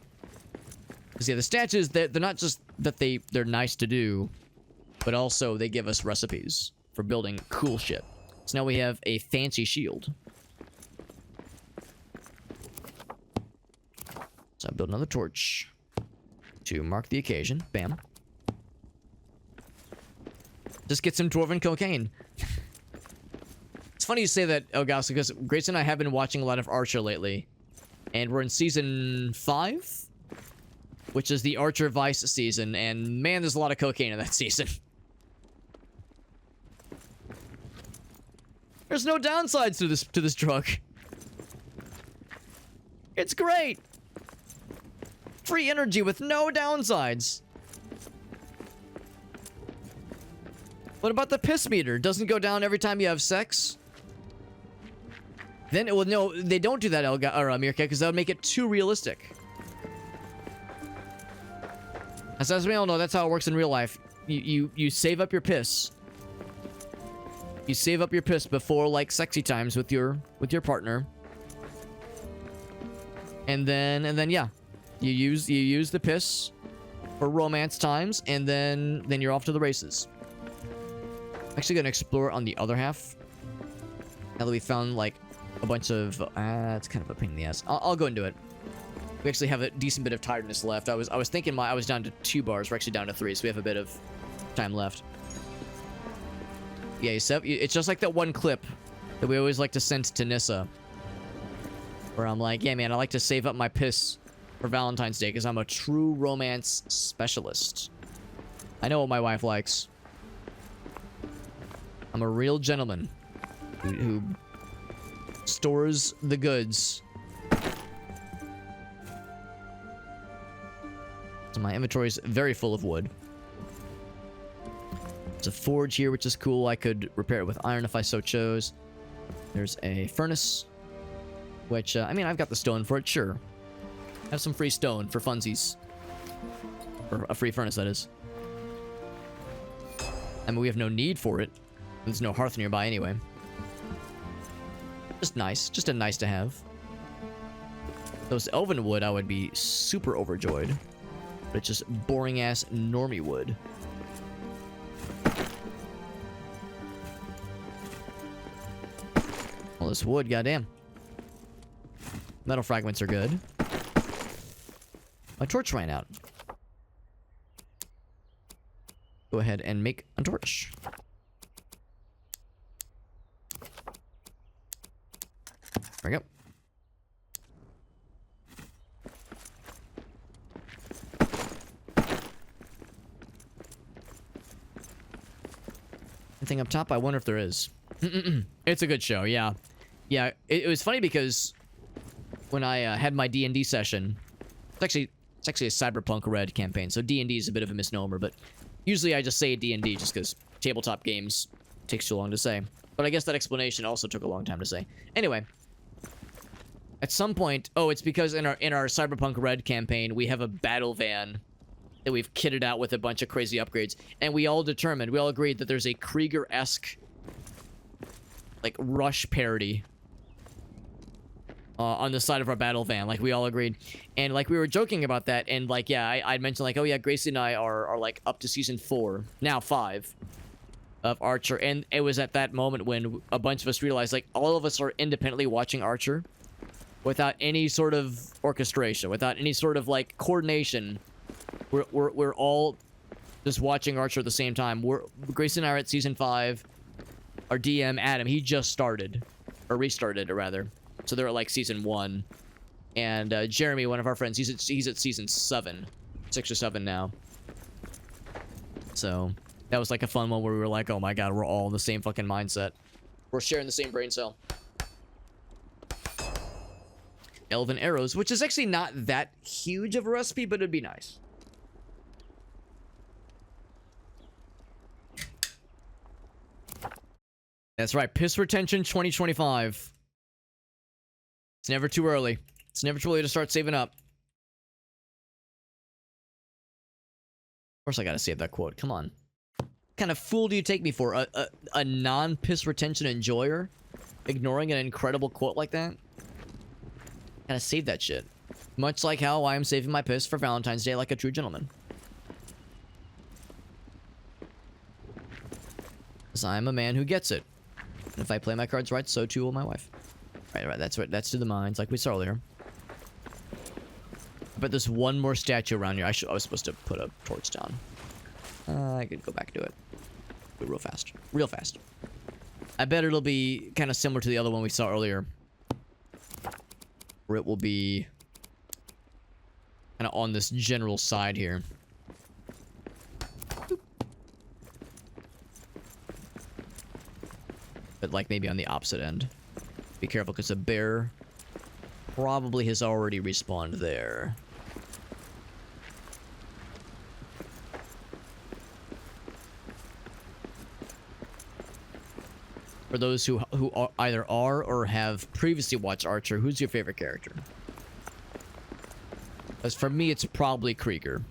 Because yeah, the statues, they're not just that they're nice to do, but also they give us recipes for building cool shit. So now we have a fancy shield. So I build another torch to mark the occasion. Bam. Just get some dwarven cocaine. It's funny you say that, Elgas, because Grace and I have been watching a lot of Archer lately. And we're in season 5? Which is the Archer Vice season. And man, there's a lot of cocaine in that season. There's no downsides to this drug. It's great. Free energy with no downsides. What about the piss meter? Doesn't go down every time you have sex? Then, well, no, they don't do that, Mirka, because that would make it too realistic. As we all know, that's how it works in real life. You save up your piss. You save up your piss before, like, sexy times with your partner. And then yeah. You use the piss for romance times, and then you're off to the races. I'm actually gonna explore on the other half. Now that we found, like, a bunch of... it's kind of a pain in the ass. I'll go into it. We actually have a decent bit of tiredness left. I was thinking I was down to 2 bars. We're actually down to 3, so we have a bit of time left. Yeah, it's just like that one clip that we always like to send to Nissa. Where I'm like, yeah, man, I like to save up my piss for Valentine's Day because I'm a true romance specialist. I know what my wife likes. I'm a real gentleman who stores the goods. So my inventory is very full of wood. There's a forge here, which is cool. I could repair it with iron if I so chose. There's a furnace, which, I mean, I've got the stone for it, sure. Have some free stone for funsies. Or a free furnace, that is. I mean, we have no need for it. There's no hearth nearby anyway. Just nice. Just a nice to have. Those elven wood, I would be super overjoyed. But it's just boring-ass normie wood. All this wood, goddamn. Metal fragments are good. My torch ran out. Go ahead and make a torch. There we go. Anything up top? I wonder if there is. It's a good show, yeah. Yeah, it was funny because when I had my D&D session, it's actually a Cyberpunk Red campaign, so D&D is a bit of a misnomer, but usually I just say D&D just because tabletop games takes too long to say. But I guess that explanation also took a long time to say. Anyway, at some point, oh, it's because in our Cyberpunk Red campaign, we have a battle van that we've kitted out with a bunch of crazy upgrades, and we all agreed that there's a Krieger-esque, like, Rush parody on the side of our battle van. Like, we all agreed. And, like, we were joking about that, and, like, yeah, I'd mentioned, like, oh, yeah, Gracie and I are, like, up to season 4, now 5, of Archer, and it was at that moment when a bunch of us realized, like, all of us are independently watching Archer without any sort of orchestration, without any sort of, like, coordination. We're all just watching Archer at the same time. Gracie and I are at season 5. Our DM, Adam, he just started. Or restarted, rather. So they're at, like, season 1. And Jeremy, one of our friends, he's at season 7. 6 or 7 now. So that was, like, a fun one where we were like, oh my god, we're all in the same fucking mindset. We're sharing the same brain cell. Elven arrows, which is actually not that huge of a recipe, but it'd be nice. That's right, piss retention 2025. It's never too early. It's never too early to start saving up. Of course I gotta save that quote. Come on. What kind of fool do you take me for? A non-piss retention enjoyer? Ignoring an incredible quote like that? Gotta save that shit. Much like how I am saving my piss for Valentine's Day like a true gentleman. Because I'm a man who gets it. And if I play my cards right, so too will my wife. Right, that's right. That's to the mines, like we saw earlier. But there's one more statue around here. I was supposed to put a torch down. I could go back and do it. Do it real fast. Real fast. I bet it'll be kind of similar to the other one we saw earlier. Where it will be kind of on this general side here. But like maybe on the opposite end. Be careful because the bear probably has already respawned there. For those who either are or have previously watched Archer, who's your favorite character? As for me, it's probably Krieger.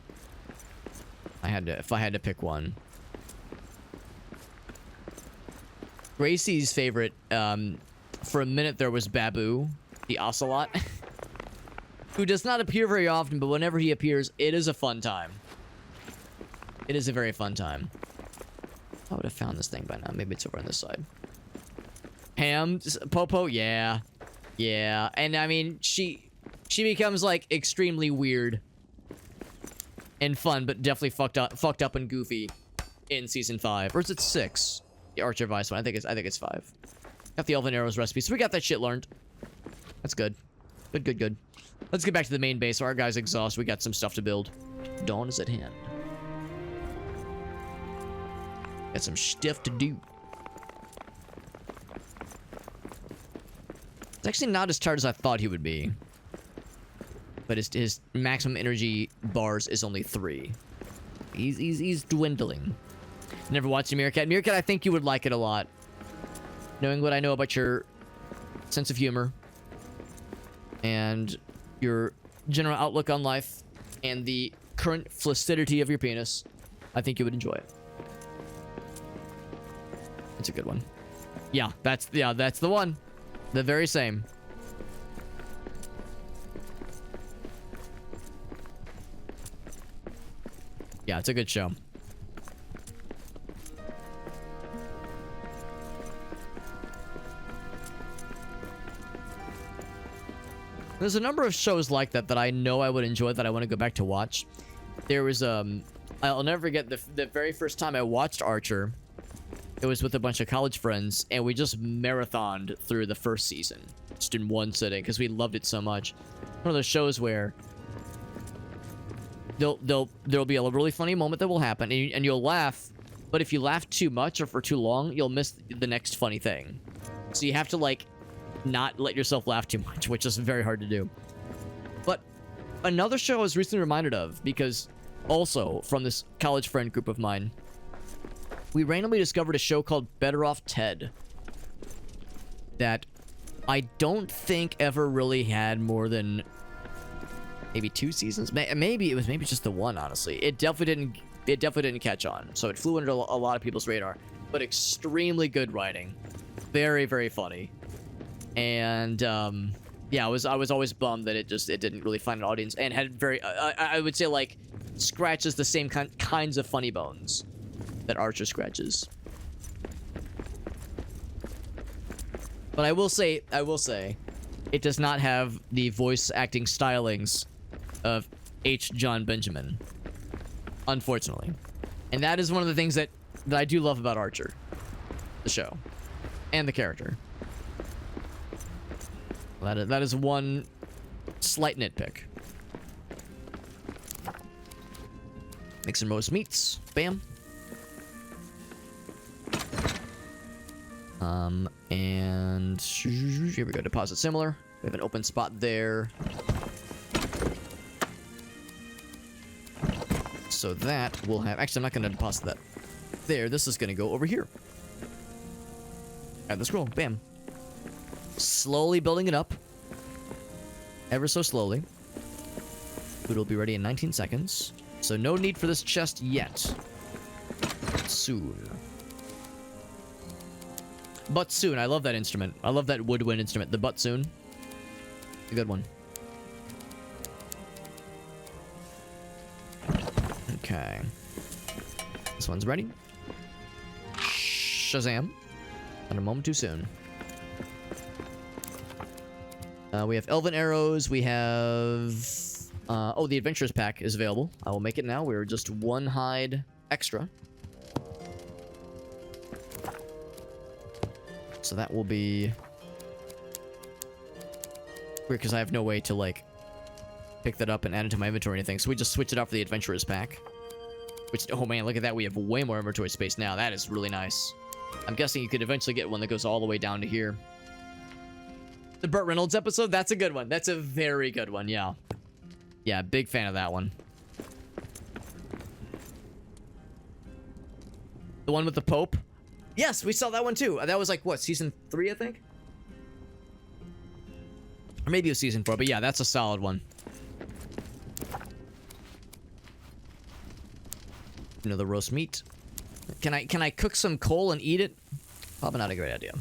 If I had to pick one. Gracie's favorite, for a minute there was Babu, the ocelot, who does not appear very often, but whenever he appears, it is a fun time. It is a very fun time. I would have found this thing by now. Maybe it's over on this side. Ham, Popo, yeah. Yeah, and I mean, she becomes, like, extremely weird and fun, but definitely fucked up and goofy in Season 5. Or is it 6? The Archer Vice one. I think it's 5. Got the Elven Arrows recipe, so we got that shit learned. That's good. Good. Let's get back to the main base. Our guy's exhausted. We got some stuff to build. Dawn is at hand. Got some stuff to do. It's actually not as tired as I thought he would be. But his maximum energy bars is only 3. He's dwindling. Never watched Meerkat. Meerkat, I think you would like it a lot. Knowing what I know about your sense of humor. And your general outlook on life. And the current flaccidity of your penis. I think you would enjoy it. It's a good one. Yeah, that's the one. The very same. Yeah, it's a good show. There's a number of shows like that I know I would enjoy that I want to go back to watch. There was I'll never forget the very first time I watched Archer. It was with a bunch of college friends, and we just marathoned through the first season, just in one sitting, because we loved it so much. One of those shows where there'll be a really funny moment that will happen, and you'll laugh, but if you laugh too much or for too long, you'll miss the next funny thing. So you have to, like, not let yourself laugh too much, which is very hard to do. But another show I was recently reminded of, because also from this college friend group of mine, we randomly discovered a show called Better Off Ted that I don't think ever really had more than maybe 2 seasons. Maybe it was just the one, honestly. It definitely didn't catch on, so it flew under a lot of people's radar. But extremely good writing, very, very funny, and yeah, I was always bummed that it didn't really find an audience, and had very I would say, like, scratches the same kinds of funny bones that Archer scratches. But I will say, it does not have the voice acting stylings of H. John Benjamin, unfortunately. And that is one of the things that I do love about Archer, the show, and the character. That is one slight nitpick. Make some roast meats. Bam. And here we go. Deposit similar. We have an open spot there. So that will have... Actually, I'm not going to deposit that there. This is going to go over here. Add the scroll. Bam. Slowly building it up. ever so slowly. Food will be ready in 19 seconds. So no need for this chest yet. Soon. But soon. I love that instrument. I love that woodwind instrument. The but soon. A good one. Okay. This one's ready. Shazam. Not a moment too soon. We have elven arrows. We have... oh, the adventurers pack is available. I will make it now. We're just one hide extra. So that will be... weird, because I have no way to, like, pick that up and add it to my inventory or anything. So we just switch it out for the adventurers pack. Which, oh man, look at that. We have way more inventory space now. That is really nice. I'm guessing you could eventually get one that goes all the way down to here. The Burt Reynolds episode? That's a good one. That's a very good one, yeah. Yeah, big fan of that one. The one with the Pope? Yes, we saw that one too. That was like, what, season 3, I think? Or maybe it was season 4, but yeah, that's a solid one. Another roast meat. Can I cook some coal and eat it? Probably not a great idea.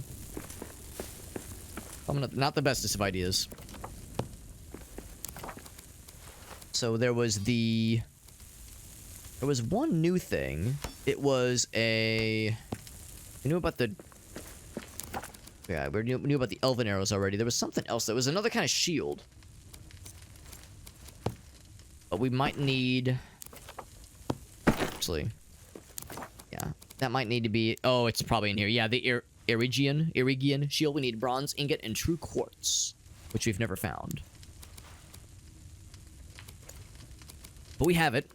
Probably not the bestest of ideas. So there was one new thing. It was a... we knew about the... yeah, we knew about the elven arrows already. There was something else. There was another kind of shield. But we might need... actually... yeah, that might need to be... oh, it's probably in here. Yeah, the Erigian shield. We need bronze ingot and true quartz, which we've never found. But we have it.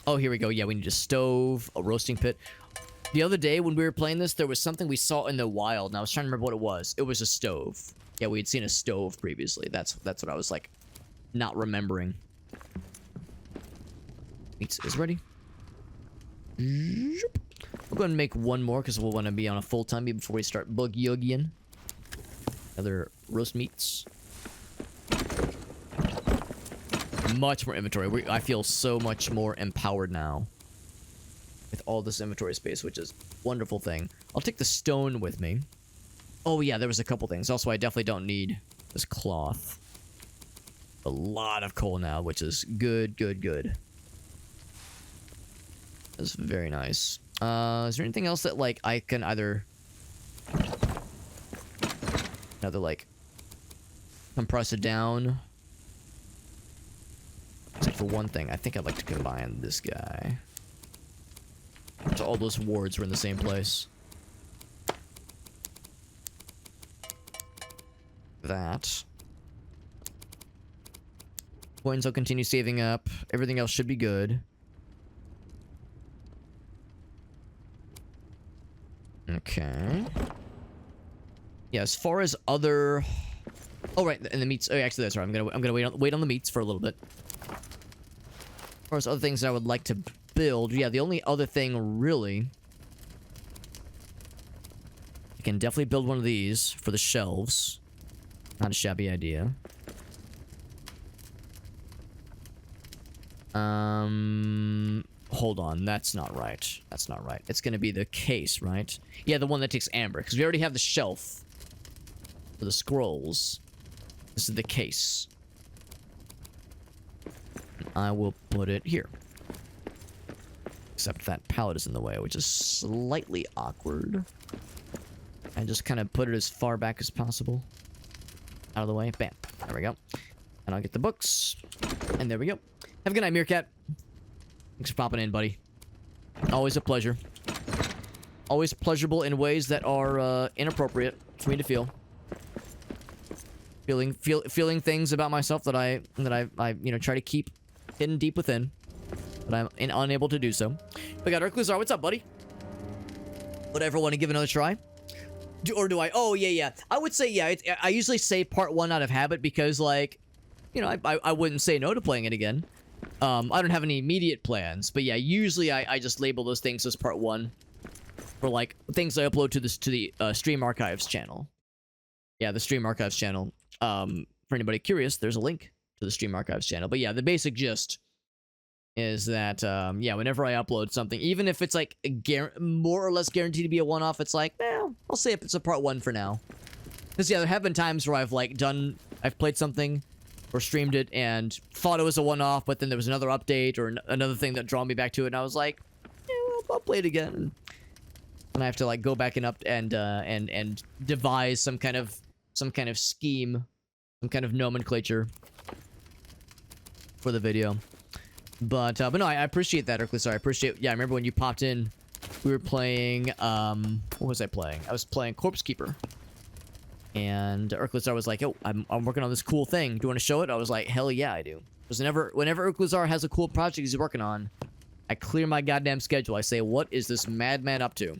Oh, here we go. Yeah, we need a stove, a roasting pit. The other day when we were playing this, there was something we saw in the wild, and I was trying to remember what it was. It was a stove. Yeah, we had seen a stove previously. That's what I was, like, not remembering. Meat is ready. We'll go ahead and make one more, because we'll want to be on a full time before we start boogie-yoogieing. Other roast meats. Much more inventory. I feel so much more empowered now. With all this inventory space, which is a wonderful thing. I'll take the stone with me. Oh yeah, there was a couple things. Also, I definitely don't need this cloth. A lot of coal now, which is good, good, good. That's very nice. Is there anything else that, like, I can either... like, compress it down? Except for one thing. I think I'd like to combine this guy. So all those wards were in the same place. That. Coins will continue saving up. Everything else should be good. Okay. Yeah, as far as other... oh, right, and the meats... oh, actually, that's right. I'm gonna wait on the meats for a little bit. As far as other things that I would like to build, yeah, the only other thing, really... I can definitely build one of these for the shelves. Not a shabby idea. Hold on, that's not right. That's not right. It's gonna be the case, right? Yeah, the one that takes amber, because we already have the shelf for the scrolls. This is the case. I will put it here. Except that pallet is in the way, which is slightly awkward. And just kind of put it as far back as possible. Out of the way. Bam. There we go. And I'll get the books. And there we go. Have a good night, Meerkat. Thanks for popping in, buddy. Always a pleasure. Always pleasurable in ways that are inappropriate for me to feel. Feeling things about myself that I you know, try to keep hidden deep within, but I'm unable to do so. We got Urkluzar. What's up, buddy? Would I ever want to give another try? Do I? Oh, yeah. I would say, yeah. I usually say part 1 out of habit because, like, you know, I wouldn't say no to playing it again. I don't have any immediate plans, but yeah, usually I just label those things as part 1 for, like, things I upload to the Stream Archives channel. Yeah, the Stream Archives channel. for anybody curious, there's a link to the Stream Archives channel. But yeah, the basic gist is that, yeah, whenever I upload something, even if it's like more or less guaranteed to be a one-off, it's like, well, I'll say if it's a part 1 for now. Because, yeah, there have been times where I've, like, I've played something or streamed it and thought it was a one-off, but then there was another update or another thing that drew me back to it, and I was like, yeah, well, I'll play it again. And I have to, like, go back and devise some kind of scheme, some kind of nomenclature for the video. But no, I appreciate that, Erkless. I appreciate, yeah, I remember when you popped in, we were playing, what was I playing? I was playing Corpse Keeper. And Erklazar was like, "Yo, I'm working on this cool thing. Do you want to show it?" I was like, "Hell yeah, I do." Because whenever Erklazar has a cool project he's working on, I clear my goddamn schedule. I say, "What is this madman up to?"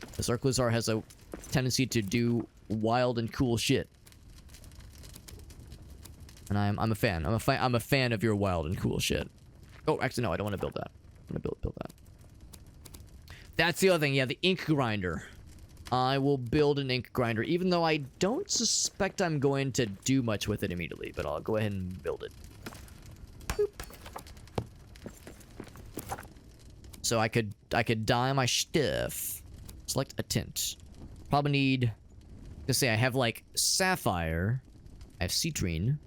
Because Erklazar has a tendency to do wild and cool shit, and I'm a fan. I'm a fan of your wild and cool shit. Oh, actually, no, I don't want to build that. I'm gonna build that. That's the other thing. Yeah, the ink grinder. I will build an ink grinder, even though I don't suspect I'm going to do much with it immediately, but I'll go ahead and build it. Boop. So I could dye my stuff. Select a tint. Probably need to say I have like sapphire. I have citrine.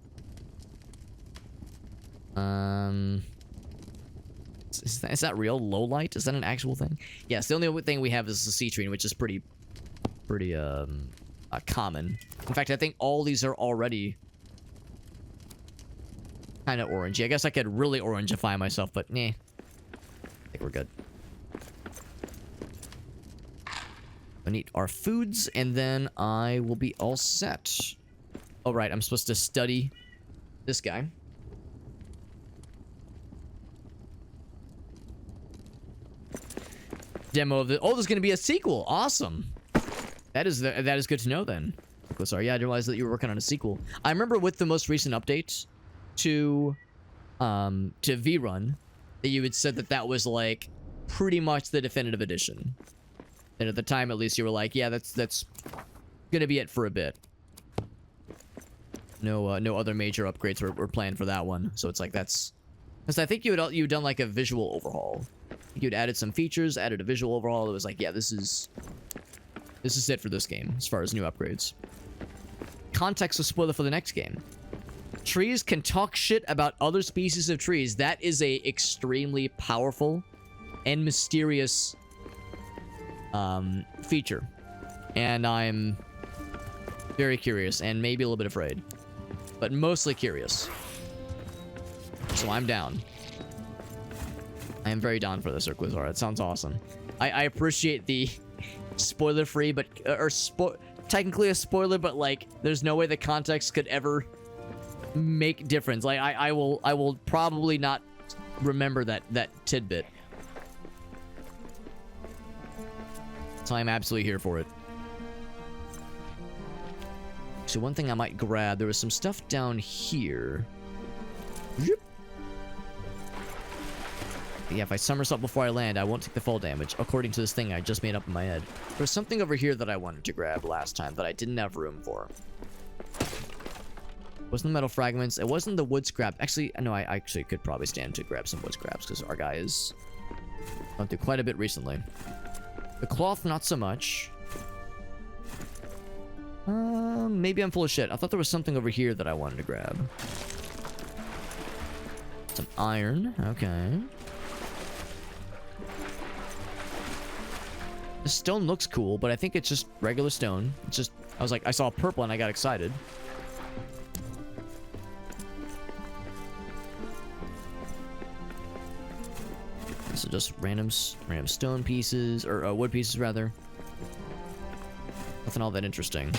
Is that real? Low light? Is that an actual thing? Yes, the only thing we have is the citrine, which is pretty common. In fact, I think all these are already kind of orangey. I guess I could really orangify myself, but nah. I think we're good. I need our foods, and then I will be all set. Oh, right, I'm supposed to study this guy. Demo of the... Oh, there's going to be a sequel. Awesome. That is good to know then. Sorry, yeah, I didn't realize that you were working on a sequel. I remember with the most recent update to V-Run that you had said that was like pretty much the definitive edition. And at the time, at least, you were like, yeah, that's gonna be it for a bit. No other major upgrades were planned for that one. So it's like that's... Because I think you'd done like a visual overhaul. You'd added some features, added a visual overhaul. It was like, yeah, this is it for this game, as far as new upgrades. Context was spoiler for the next game. Trees can talk shit about other species of trees. That is a extremely powerful and mysterious feature. And I'm very curious, and maybe a little bit afraid. But mostly curious. So I'm down. I am very down for this, Erklazar. It sounds awesome. I appreciate the spoiler-free, but technically a spoiler, but like there's no way the context could ever make difference. Like I will probably not remember that tidbit. So I'm absolutely here for it. So one thing I might grab, there was some stuff down here. Yep. Yeah, if I somersault before I land, I won't take the fall damage, according to this thing I just made up in my head. There's something over here that I wanted to grab last time that I didn't have room for. It wasn't the metal fragments. It wasn't the wood scrap. Actually, no, I actually could probably stand to grab some wood scraps, because our guy is gone through quite a bit recently. The cloth, not so much. Maybe I'm full of shit. I thought there was something over here that I wanted to grab. Some iron. Okay. The stone looks cool, but I think it's just regular stone. It's just, I was like, I saw purple and I got excited. So just random stone pieces, or wood pieces rather. Nothing all that interesting.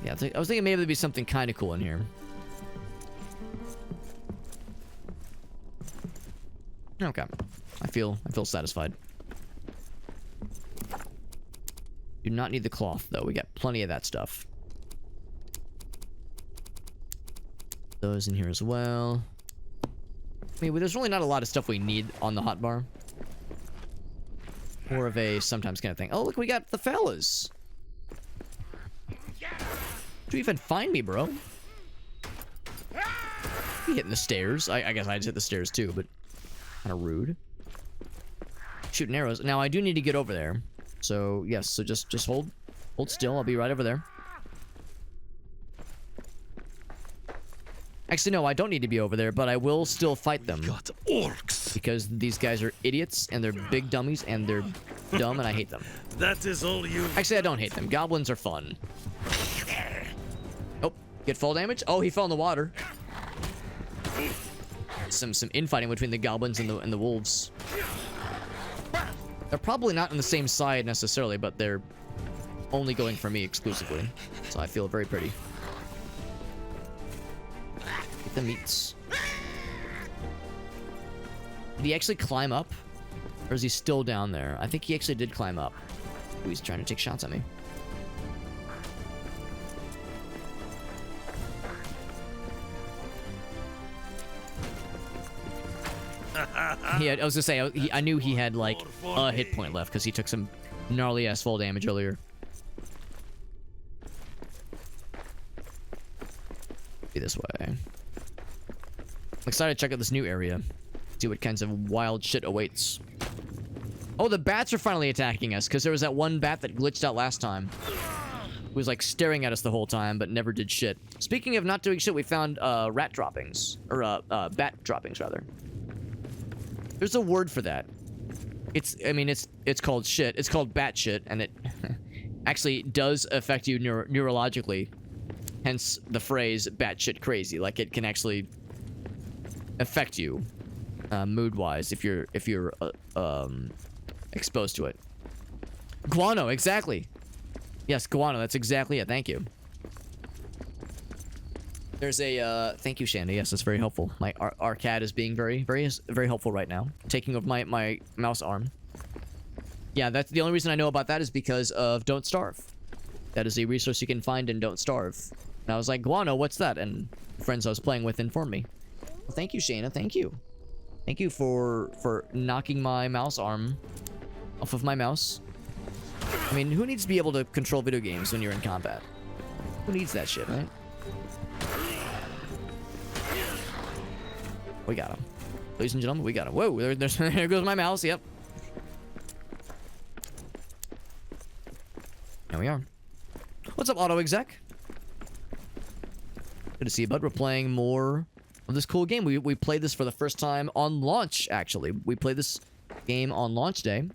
Yeah, I was thinking maybe there'd be something kind of cool in here. Okay. I feel satisfied. Do not need the cloth, though. We got plenty of that stuff. Those in here as well. I mean, there's really not a lot of stuff we need on the hotbar. More of a sometimes kind of thing. Oh, look, we got the fellas. you even find me, bro? You hitting the stairs. I guess I just hit the stairs too, but kind of rude. Shooting arrows. Now I do need to get over there. So yes, so just hold still. I'll be right over there. Actually, no, I don't need to be over there, but I will still fight them. Got orcs. Because these guys are idiots, and they're big dummies, and they're dumb, and I hate them. That is all you. Actually, I don't hate them. Goblins are fun. Oh, get fall damage? Oh, he fell in the water. Some infighting between the goblins and the wolves. They're probably not on the same side necessarily, but they're only going for me exclusively. So I feel very pretty. Get the meats. Did he actually climb up? Or is he still down there? I think he actually did climb up. Ooh, he's trying to take shots at me. I was gonna say, I knew he had like a hit point left because he took some gnarly ass fall damage earlier. Be this way. I'm excited to check out this new area. See what kinds of wild shit awaits. Oh, the bats are finally attacking us because there was that one bat that glitched out last time. Who was like staring at us the whole time but never did shit. Speaking of not doing shit, we found rat droppings. Or bat droppings rather. There's a word for that. It's called shit. It's called bat shit, and it actually does affect you neurologically. Hence the phrase batshit crazy. Like it can actually affect you mood-wise if you're exposed to it. Guano, exactly. Yes, guano. That's exactly it. Thank you. There's a thank you, Shanda. Yes, that's very helpful. Our cat is being very helpful right now, taking over my mouse arm. Yeah, that's the only reason I know about that is because of Don't Starve. That is a resource you can find in Don't Starve. And I was like, guano, what's that? And friends I was playing with informed me. Well, thank you, Shayna. Thank you. Thank you for knocking my mouse arm off of my mouse. I mean, who needs to be able to control video games when you're in combat? Who needs that shit, right? We got him. Ladies and gentlemen, we got him. Whoa, there goes my mouse. Yep. There we are. What's up, Auto Exec? Good to see you, bud. We're playing more of this cool game. We played this for the first time on launch, actually. We played this game on launch day.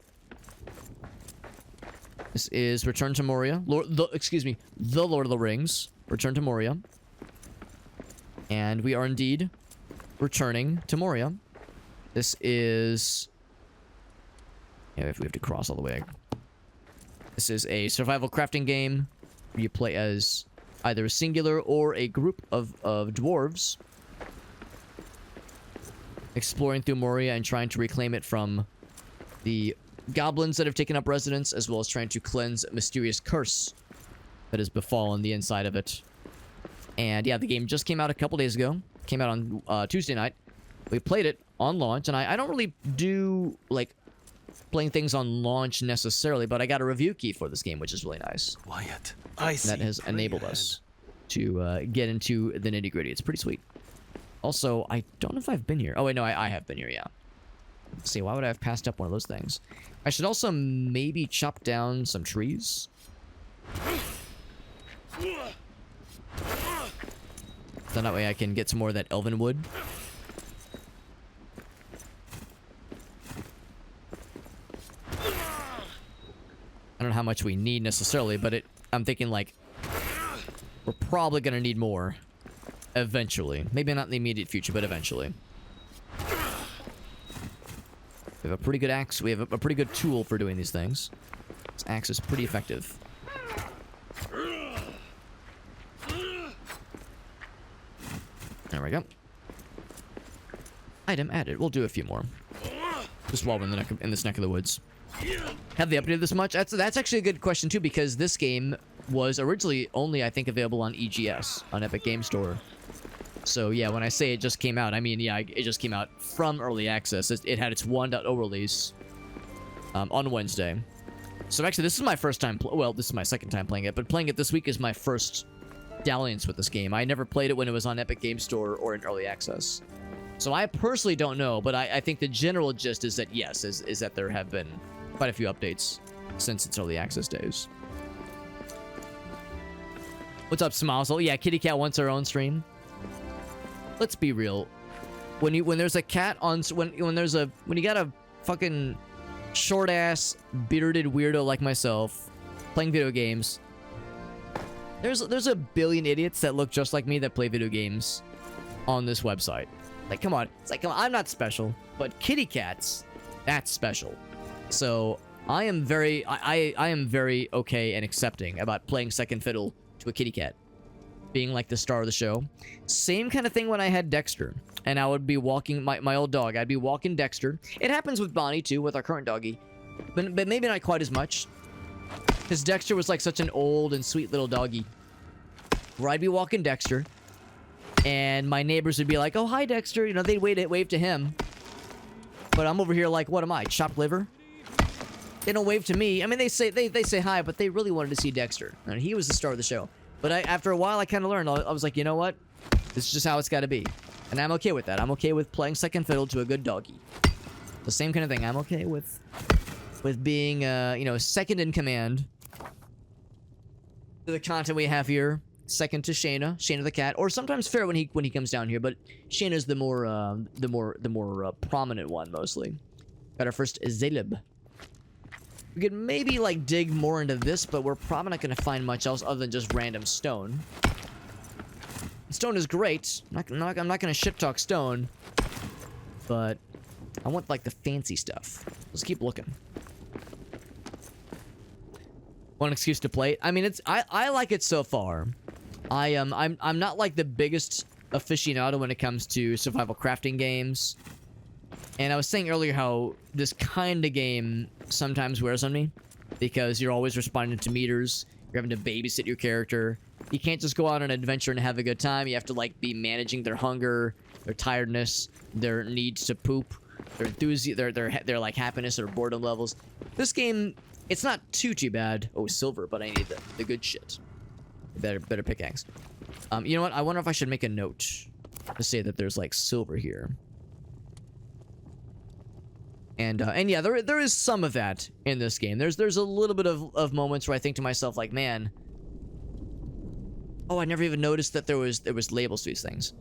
This is Return to Moria. The Lord of the Rings. Return to Moria. And we are indeed returning to Moria. This is... Yeah, if we have to cross all the way. This is a survival crafting game where you play as either a singular or a group of dwarves exploring through Moria and trying to reclaim it from the goblins that have taken up residence, as well as trying to cleanse a mysterious curse that has befallen the inside of it. And yeah, the game just came out a couple days ago. Came out on Tuesday night. We played it on launch, and I don't really do like playing things on launch necessarily, but I got a review key for this game, which is really nice. Quiet. I see. That has enabled us to get into the nitty-gritty. It's pretty sweet. Also, I don't know if I've been here. Oh wait, no, I have been here. Yeah. Let's see, why would I have passed up one of those things? I should also maybe chop down some trees. So that way I can get some more of that elven wood. I don't know how much we need necessarily, but I'm thinking like we're probably gonna need more eventually. Maybe not in the immediate future, but eventually. We have a pretty good axe. We have a pretty good tool for doing these things. This axe is pretty effective. There we go. Item added. We'll do a few more. Just while we're in this neck of the woods. Have they updated this much? That's actually a good question too, because this game was originally only, I think, available on EGS, on Epic Game Store. So yeah, when I say it just came out, I mean, yeah, it just came out from early access. It had its 1.0 release on Wednesday. So actually, this is my first time, well, this is my second time playing it, but playing it this week is my first dalliance with this game. I never played it when it was on Epic Game Store or in early access. So I personally don't know, but I think the general gist is that yes, is that there have been quite a few updates since its early access days. What's up, Smiles? Yeah, Kitty Cat wants her own stream. Let's be real. When there's a cat on when you got a fucking short ass bearded weirdo like myself playing video games, there's a billion idiots that look just like me that play video games on this website. Like, come on. It's like, come on, I'm not special, but kitty cats, that's special. So I am very okay and accepting about playing second fiddle to a kitty cat being like the star of the show. Same kind of thing when I had Dexter and I would be walking my old dog. I'd be walking Dexter. It happens with Bonnie too, with our current doggy, but maybe not quite as much, because Dexter was like such an old and sweet little doggy. Where I'd be walking Dexter, and my neighbors would be like, "Oh, hi, Dexter." You know, they'd wave to him. But I'm over here like, what am I, chopped liver? They don't wave to me. I mean, they say hi, but they really wanted to see Dexter, and he was the star of the show. But after a while, I kind of learned. I was like, you know what? This is just how it's got to be, and I'm okay with that. I'm okay with playing second fiddle to a good doggy. The same kind of thing. I'm okay with being, you know, second in command to the content we have here. Second to Shayna the cat, or sometimes Fair when he comes down here, but Shayna's the more prominent one mostly. Got our first Zaleb. We could maybe like dig more into this, but we're probably not gonna find much else other than just random stone. Stone is great. I'm not gonna shit talk stone, but I want like the fancy stuff. Let's keep looking. One excuse to play it. I mean, I like it so far. I'm not like the biggest aficionado when it comes to survival crafting games. And I was saying earlier how this kind of game sometimes wears on me, because you're always responding to meters. You're having to babysit your character. You can't just go out on an adventure and have a good time. You have to like be managing their hunger, their tiredness, their needs to poop, their enthusiasm, their like happiness or boredom levels. This game, it's not too bad. Oh, silver, but I need the good shit. Better pickaxe. You know what? I wonder if I should make a note to say that there's like silver here. And yeah, there is some of that in this game. There's a little bit of moments where I think to myself like, man, oh, I never even noticed that there was labels to these things.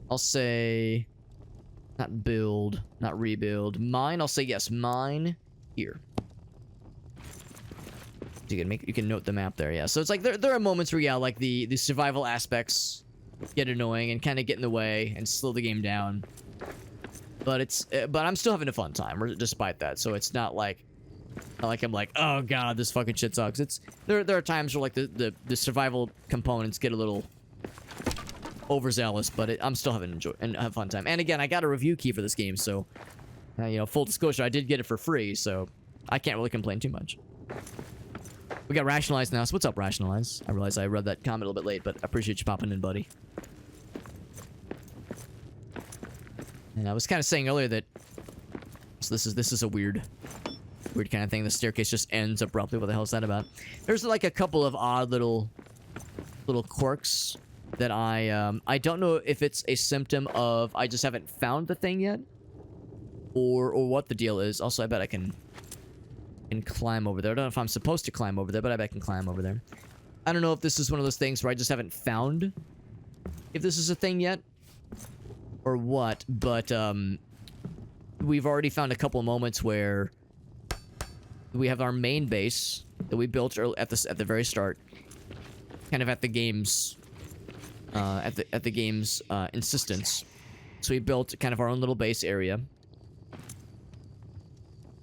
I'll say not build, not rebuild. Mine, I'll say yes, mine here. You can note the map there, yeah. So it's like there are moments where, yeah, like the survival aspects get annoying and kind of get in the way and slow the game down. But I'm still having a fun time despite that. So it's not like I'm like, oh god, this fucking shit sucks. It's there are times where like the survival components get a little overzealous, but I'm still having have a fun time. And again, I got a review key for this game, so you know, full disclosure, I did get it for free, so I can't really complain too much. We got Rationalize now. So what's up, Rationalize? I realize I read that comment a little bit late, but I appreciate you popping in, buddy. And I was kind of saying earlier that so this is a weird kind of thing. The staircase just ends abruptly. What the hell is that about? There's like a couple of odd little quirks that I don't know if it's a symptom of I just haven't found the thing yet, or what the deal is. Also, I bet I can climb over there. I don't know if I'm supposed to climb over there, but I bet I can climb over there. I don't know if this is one of those things where I just haven't found if this is a thing yet or what, but we've already found a couple of moments where we have our main base that we built at the very start, kind of at the game's insistence. So we built kind of our own little base area.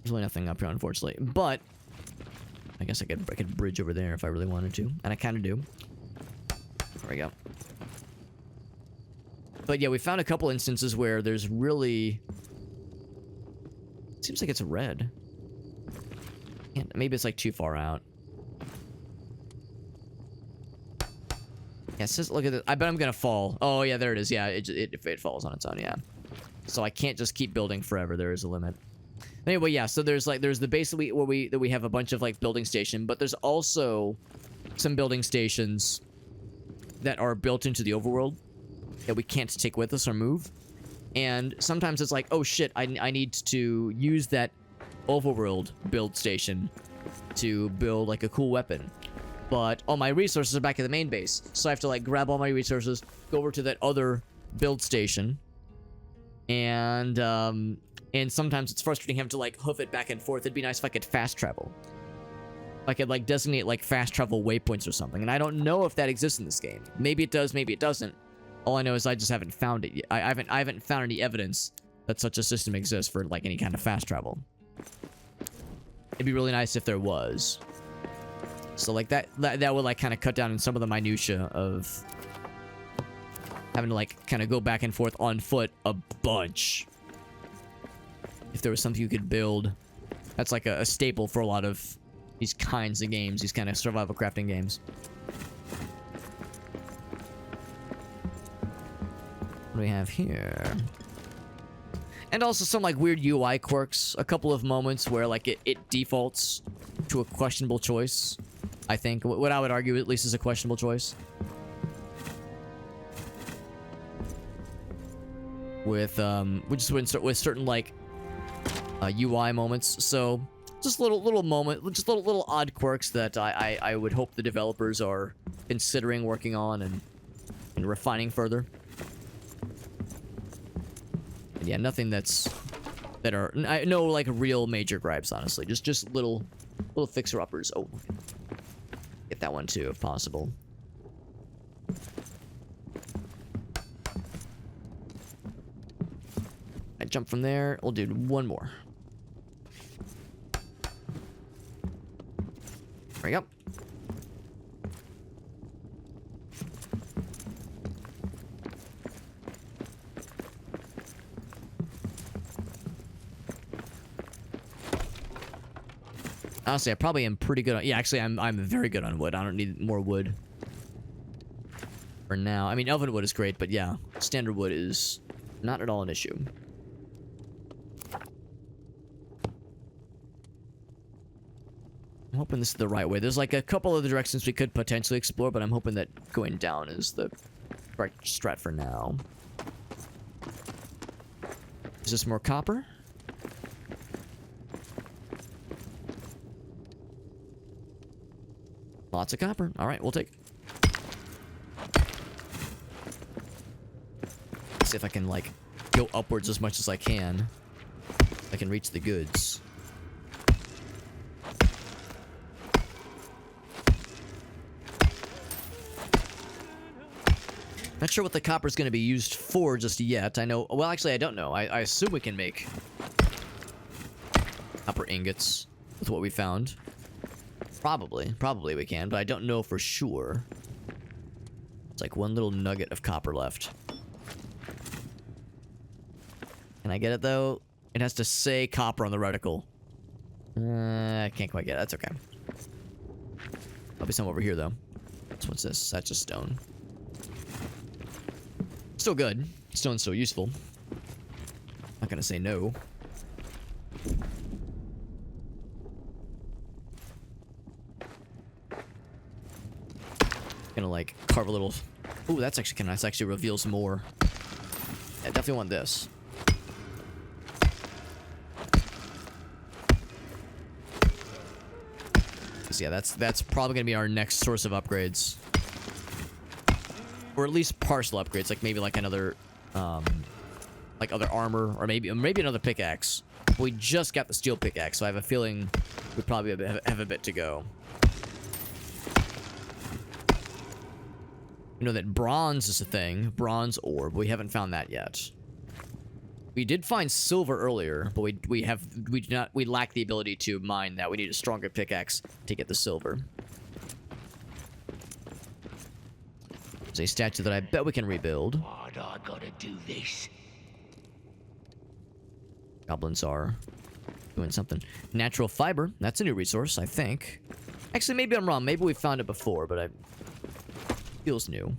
There's really nothing up here, unfortunately, but I guess I could bridge over there if I really wanted to, and I kind of do. There we go. But yeah, we found a couple instances where there's really... Seems like it's red. And maybe it's like too far out. Yeah, it says, look at this. I bet I'm gonna fall. Oh yeah, there it is. Yeah, it falls on its own, yeah. So I can't just keep building forever. There is a limit. Anyway, yeah, so there's the base that we have a bunch of like building station, but there's also some building stations that are built into the overworld that we can't take with us or move. And sometimes it's like, oh shit, I need to use that overworld build station to build like a cool weapon. But all my resources are back at the main base. So I have to like grab all my resources, go over to that other build station. And sometimes it's frustrating having to like hoof it back and forth. It'd be nice if I could fast travel. If I could like designate like fast travel waypoints or something. And I don't know if that exists in this game. Maybe it does, maybe it doesn't. All I know is I just haven't found it yet. I haven't found any evidence that such a system exists for like any kind of fast travel. It'd be really nice if there was. So like that would like kind of cut down on some of the minutia of having to like kind of go back and forth on foot a bunch. If there was something you could build, that's like a staple for a lot of these kinds of games, these kind of survival crafting games. What do we have here? And also some like weird UI quirks. A couple of moments where like it defaults to a questionable choice. I think what I would argue at least is a questionable choice. With certain like UI moments. So just little odd quirks that I would hope the developers are considering working on and refining further. And yeah, nothing no like real major gripes, honestly. Just little fixer-uppers. Oh, get that one too if possible. I jump from there. We'll do one more. There we go. Honestly, I probably am pretty good on... Yeah, actually, I'm very good on wood. I don't need more wood. For now. I mean, elven wood is great, but yeah. Standard wood is not at all an issue. I'm hoping this is the right way. There's like a couple of the directions we could potentially explore, but I'm hoping that going down is the correct strat for now. Is this more copper? Lots of copper. All right, we'll take. Let's see if I can like go upwards as much as I can. I can reach the goods. Not sure what the copper is going to be used for just yet. I know. Well, actually, I don't know. I assume we can make copper ingots with what we found. Probably we can, but I don't know for sure. It's like one little nugget of copper left. Can I get it though? It has to say copper on the reticle. I can't quite get it. That's okay. There'll be some over here though. So what's this? That's just stone. Still good. Stone's still useful. Not gonna say no. Gonna like carve a little. Ooh, that's actually kind of nice. Actually reveals more. Yeah, definitely want this. So yeah, that's probably gonna be our next source of upgrades, or at least partial upgrades. Like maybe like another, like other armor, or maybe another pickaxe. We just got the steel pickaxe, so I have a feeling we probably have a bit to go. You know that bronze is a thing. Bronze orb. We haven't found that yet. We did find silver earlier, but we lack the ability to mine that. We need a stronger pickaxe to get the silver. There's a statue that I bet we can rebuild. Why'd I gotta do this? Goblins are doing something. Natural fiber. That's a new resource, I think. Actually, maybe I'm wrong. Maybe we found it before, but feels new.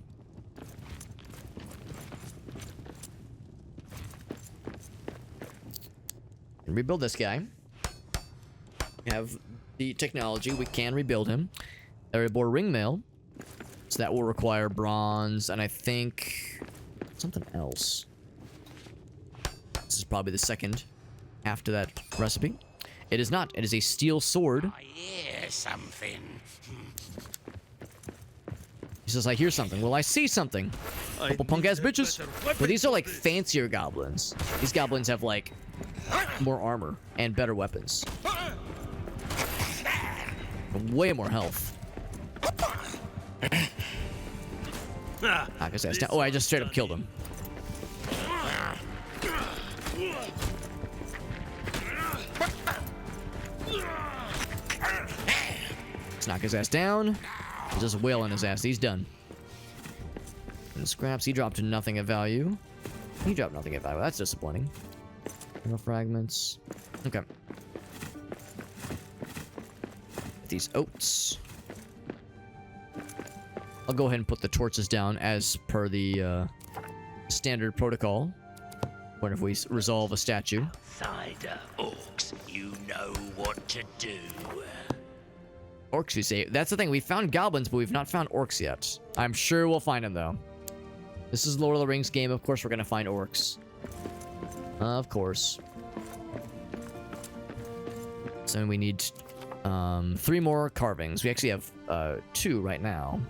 And rebuild this guy. We have the technology. We can rebuild him. Area bore ring mail. So that will require bronze, and I think something else. This is probably the second after that recipe. It is not. It is a steel sword. I hear something. He says, I hear something. Well, I see something. Couple punk-ass bitches. But these are, like, fancier goblins. These goblins have, like, more armor and better weapons. Way more health. I guess that's down. Oh, I just straight up killed him. Let's knock his ass down. Just wailing his ass. He's done. And scraps, he dropped nothing of value. He dropped nothing of value. That's disappointing. No fragments. Okay. These oats. I'll go ahead and put the torches down as per the standard protocol. What if we resolve a statue? Cider orcs, you know what to do. Orcs, you say? That's the thing. We found goblins, but we've not found orcs yet. I'm sure we'll find them, though. This is Lord of the Rings game. Of course, we're gonna find orcs. Of course. So we need 3 more carvings. We actually have 2 right now.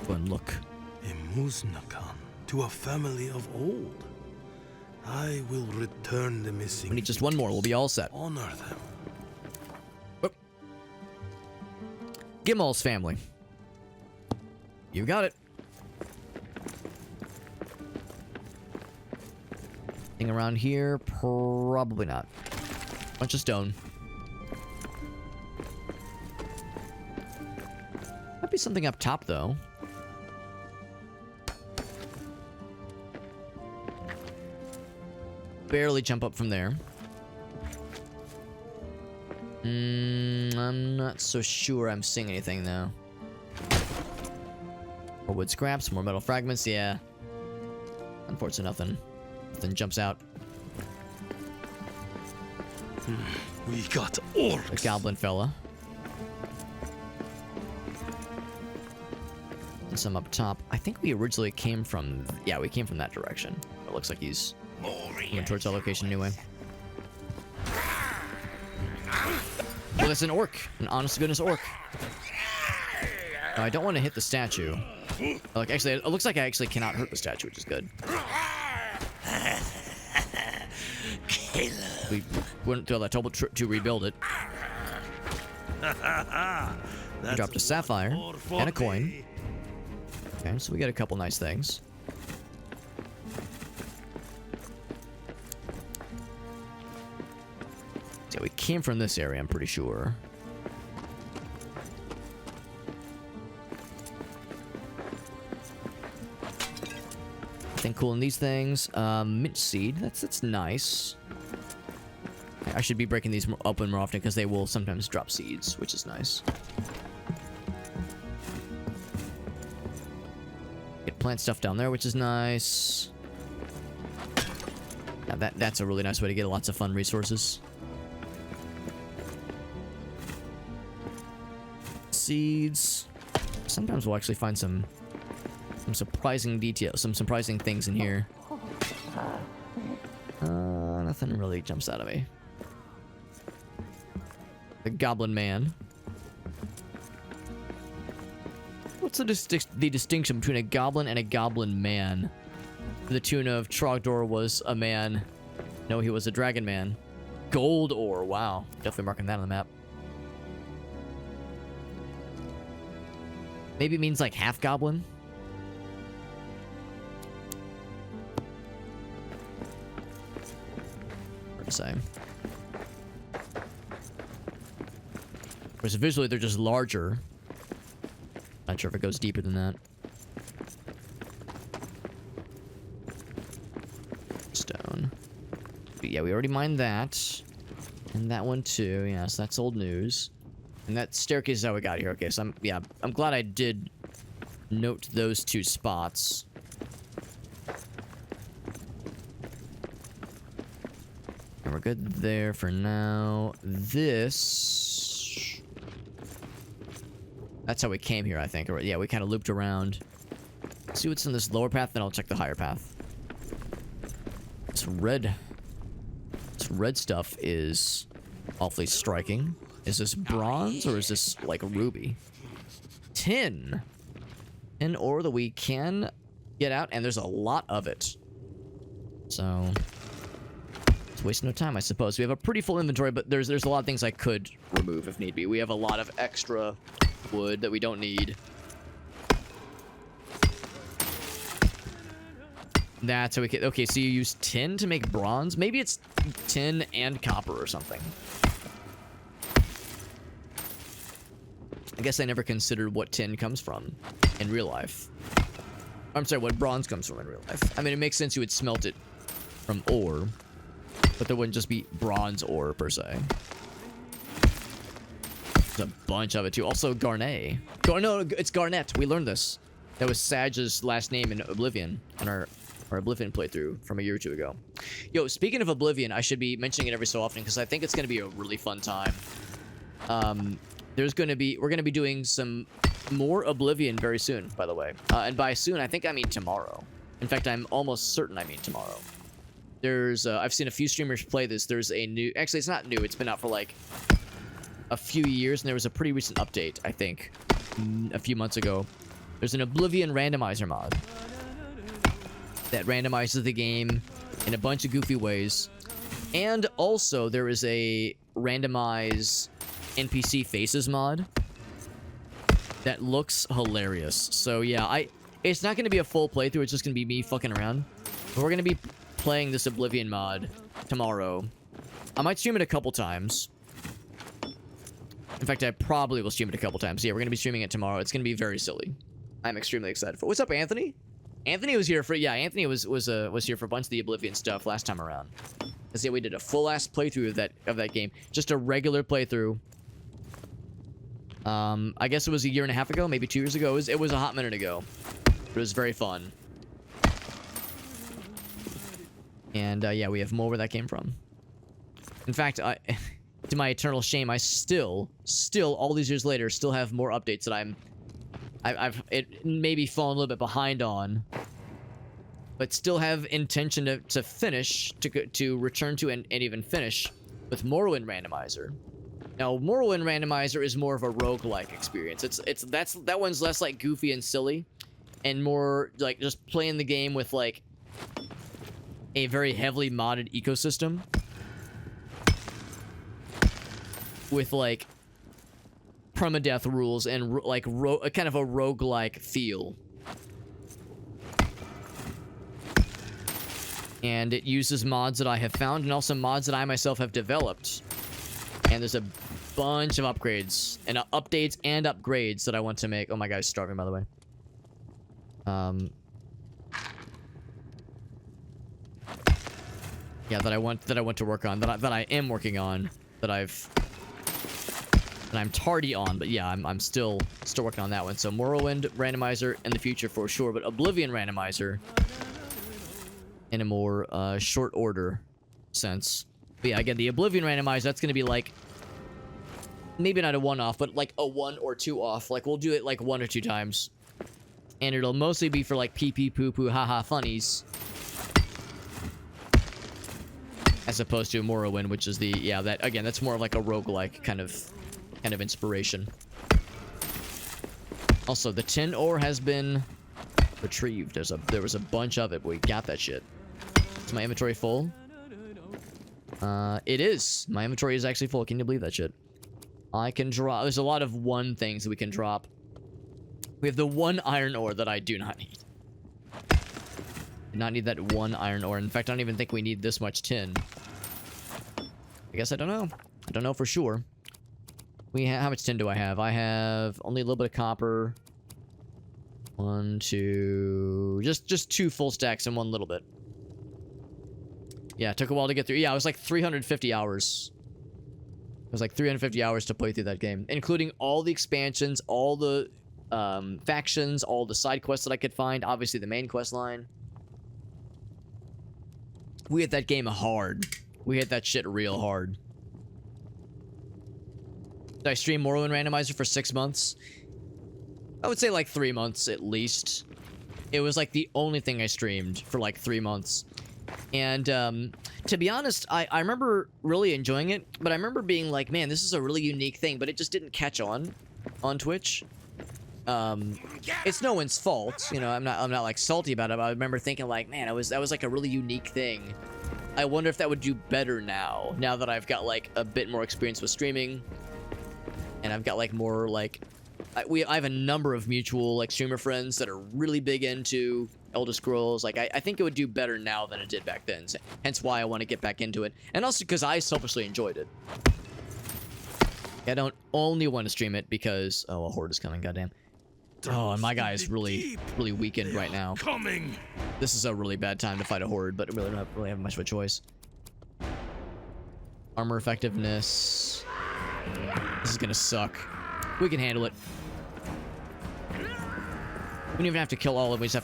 Go and look. A Muznakan to a family of old. I will return the missing. We need just 1 more. We'll be all set. Honor them. Oh. Gimmel's family. You got it. Thing around here? Probably not. Bunch of stone. Might be something up top, though. Barely jump up from there. I'm not so sure I'm seeing anything, though. More wood scraps, more metal fragments, yeah. Unfortunately, nothing jumps out. We got orcs. The goblin fella. And some up top. I think we originally came from... Yeah, we came from that direction. It looks like he's going towards our location anyway. Well, that's an orc. An honest-to-goodness orc. No, I don't want to hit the statue. Like, actually, it looks like I actually cannot hurt the statue, which is good. We went through all that trouble to rebuild it. We dropped a sapphire and a coin. Okay, so we got a couple nice things. So we came from this area, I'm pretty sure. Nothing cool in these things. Mint seed. That's nice. I should be breaking these open more often because they will sometimes drop seeds, which is nice. Get plant stuff down there, which is nice. Now that's a really nice way to get lots of fun resources. Seeds. Sometimes we'll actually find some surprising details, some surprising things in here. Nothing really jumps out of me. The Goblin Man. What's the distinction between a goblin and a goblin man? To the tune of Trogdor was a man. No, he was a dragon man. Gold ore. Wow. Definitely marking that on the map. Maybe it means like half goblin. Hard to say. Whereas visually they're just larger. Not sure if it goes deeper than that. Stone. But yeah, we already mined that. And that one too. Yeah, so that's old news. And that staircase is how we got here. Okay, so I'm glad I did note those 2 spots. And we're good there for now. This That's how we came here, I think. Or, yeah, we kind of looped around. See what's in this lower path, then I'll check the higher path. This red stuff is awfully striking. Is this bronze or is this like ruby? Tin. Tin ore that we can get out, and there's a lot of it. So it's wasting no time, I suppose. We have a pretty full inventory, but there's a lot of things I could remove if need be. We have a lot of extra wood that we don't need. That's how we can. Okay, so you use tin to make bronze? Maybe it's tin and copper or something. I guess I never considered what tin comes from in real life. I'm sorry, what bronze comes from in real life. I mean, it makes sense you would smelt it from ore, but there wouldn't just be bronze ore per se. There's a bunch of it too. Also, garnet. No, it's garnet. We learned this. That was Sage's last name in Oblivion in our Oblivion playthrough from a year or two ago. Yo, speaking of Oblivion, I should be mentioning it every so often because I think it's going to be a really fun time. We're going to be doing some more Oblivion very soon, by the way. And by soon, I think I mean tomorrow. In fact, I'm almost certain I mean tomorrow. There's, I've seen a few streamers play this. There's a new, actually it's not new. It's been out for like a few years, and there was a pretty recent update, I think, a few months ago. There's an Oblivion randomizer mod that randomizes the game in a bunch of goofy ways. And also, there is a randomize NPC faces mod that looks hilarious. So yeah, it's not going to be a full playthrough, it's just going to be me fucking around. But we're going to be playing this Oblivion mod tomorrow. I might stream it a couple times. In fact, I probably will stream it a couple times. Yeah, we're going to be streaming it tomorrow. It's going to be very silly. I'm extremely excited for it. What's up, Anthony? Anthony was here for, yeah, Anthony was here for a bunch of the Oblivion stuff last time around. Because yeah, we did a full-ass playthrough of that game. Just a regular playthrough. I guess it was a year and a half ago, maybe 2 years ago. It was a hot minute ago. It was very fun. And yeah, we have more where that came from. In fact, to my eternal shame, I still, all these years later, still have more updates that I've maybe fallen a little bit behind on, but still have intention to finish, to return to and even finish with Morrowind Randomizer. Now, Morrowind Randomizer is more of a roguelike experience. That one's less like goofy and silly, and more like just playing the game with like a very heavily modded ecosystem with like permadeath rules and like kind of a roguelike feel. And it uses mods that I have found and also mods that I myself have developed. And there's a bunch of upgrades and updates and upgrades that I want to make. Oh, my guy's starving, by the way. Yeah, that I want to work on, that I am working on, that I'm tardy on, but yeah, I'm still working on that one. So Morrowind Randomizer in the future for sure, but Oblivion Randomizer in a more short order sense. But yeah, again, the Oblivion Randomizer, that's gonna be like maybe not a one-off, but like a 1 or 2 off. Like we'll do it like 1 or 2 times, and it'll mostly be for like pee pee poo poo haha funnies, as opposed to Morrowind, which is the that again, that's more of like a roguelike kind of inspiration. Also, the tin ore has been retrieved. There was a bunch of it, but we got that shit. Is my inventory full? It is. My inventory is actually full. Can you believe that shit? I can drop. There's a lot of 1 things that we can drop. We have the 1 iron ore that I do not need. Do not need that 1 iron ore. In fact, I don't even think we need this much tin. I guess I don't know. I don't know for sure. How much tin do I have? I have only a little bit of copper. 1, 2... Just 2 full stacks and 1 little bit. Yeah, it took a while to get through. Yeah, it was like 350 hours. It was like 350 hours to play through that game, including all the expansions, all the factions, all the side quests that I could find, obviously the main quest line. We hit that game hard. We hit that shit real hard. Did I stream Morrowind Randomizer for 6 months? I would say like 3 months at least. It was like the only thing I streamed for like 3 months. And to be honest, I remember really enjoying it, but I remember being like, man, this is a really unique thing, but it just didn't catch on Twitch. It's no one's fault, you know. I'm not like salty about it, but I remember thinking like, man, that was like a really unique thing. I wonder if that would do better now that I've got like a bit more experience with streaming, and I've got like more like I have a number of mutual like streamer friends that are really big into Elder Scrolls. Like I think it would do better now than it did back then. Hence why I want to get back into it, and also because I selfishly enjoyed it. I don't only want to stream it because a horde is coming. Goddamn. Oh, and my guy is really weakened right now. Coming. This is a really bad time to fight a horde, but I don't really have much of a choice. Armor effectiveness. This is gonna suck. We can handle it. We don't even have to kill all of them. We just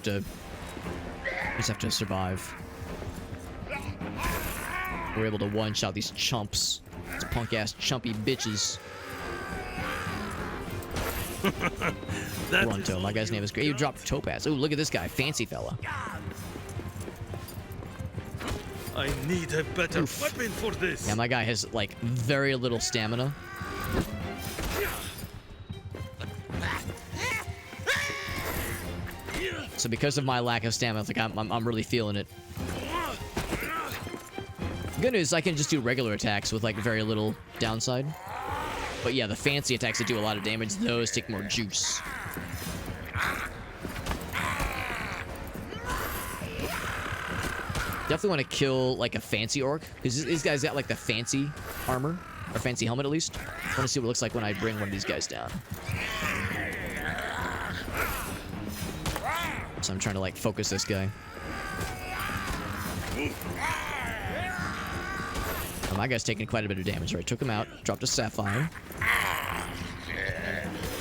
have to survive. We're able to one-shot these chumps. These punk-ass chumpy bitches. Grunto. My guy's name is great. You dropped Topaz. Ooh, look at this guy. Fancy fella. I need a better weapon for this. Yeah, my guy has, like, very little stamina. So because of my lack of stamina, like, I'm really feeling it. Good news, I can just do regular attacks with, like, very little downside. But yeah, the fancy attacks that do a lot of damage, those take more juice. Definitely want to kill, like, a fancy orc, because this guy's got, like, the fancy armor, or fancy helmet, at least. I want to see what it looks like when I bring one of these guys down. So I'm trying to, like, focus this guy. Oh, my guy's taking quite a bit of damage. Right, took him out, dropped a sapphire.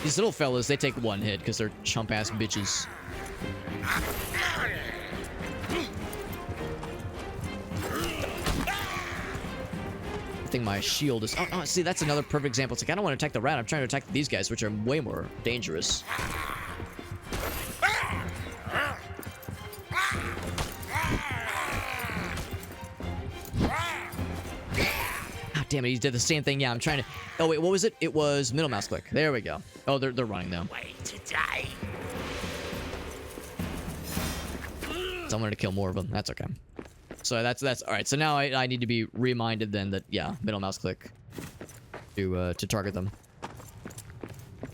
These little fellas, they take one hit because they're chump-ass bitches. I think my shield is... Oh, see, that's another perfect example. It's like, I don't want to attack the rat. I'm trying to attack these guys, which are way more dangerous. God damn it, he did the same thing. Yeah, I'm trying to... Oh, wait, what was it? It was middle mouse click. There we go. Oh, they're running, though. Wait today. Someone to kill more of them. That's okay. So that's all right. So now I need to be reminded then that, yeah, middle mouse click to target them.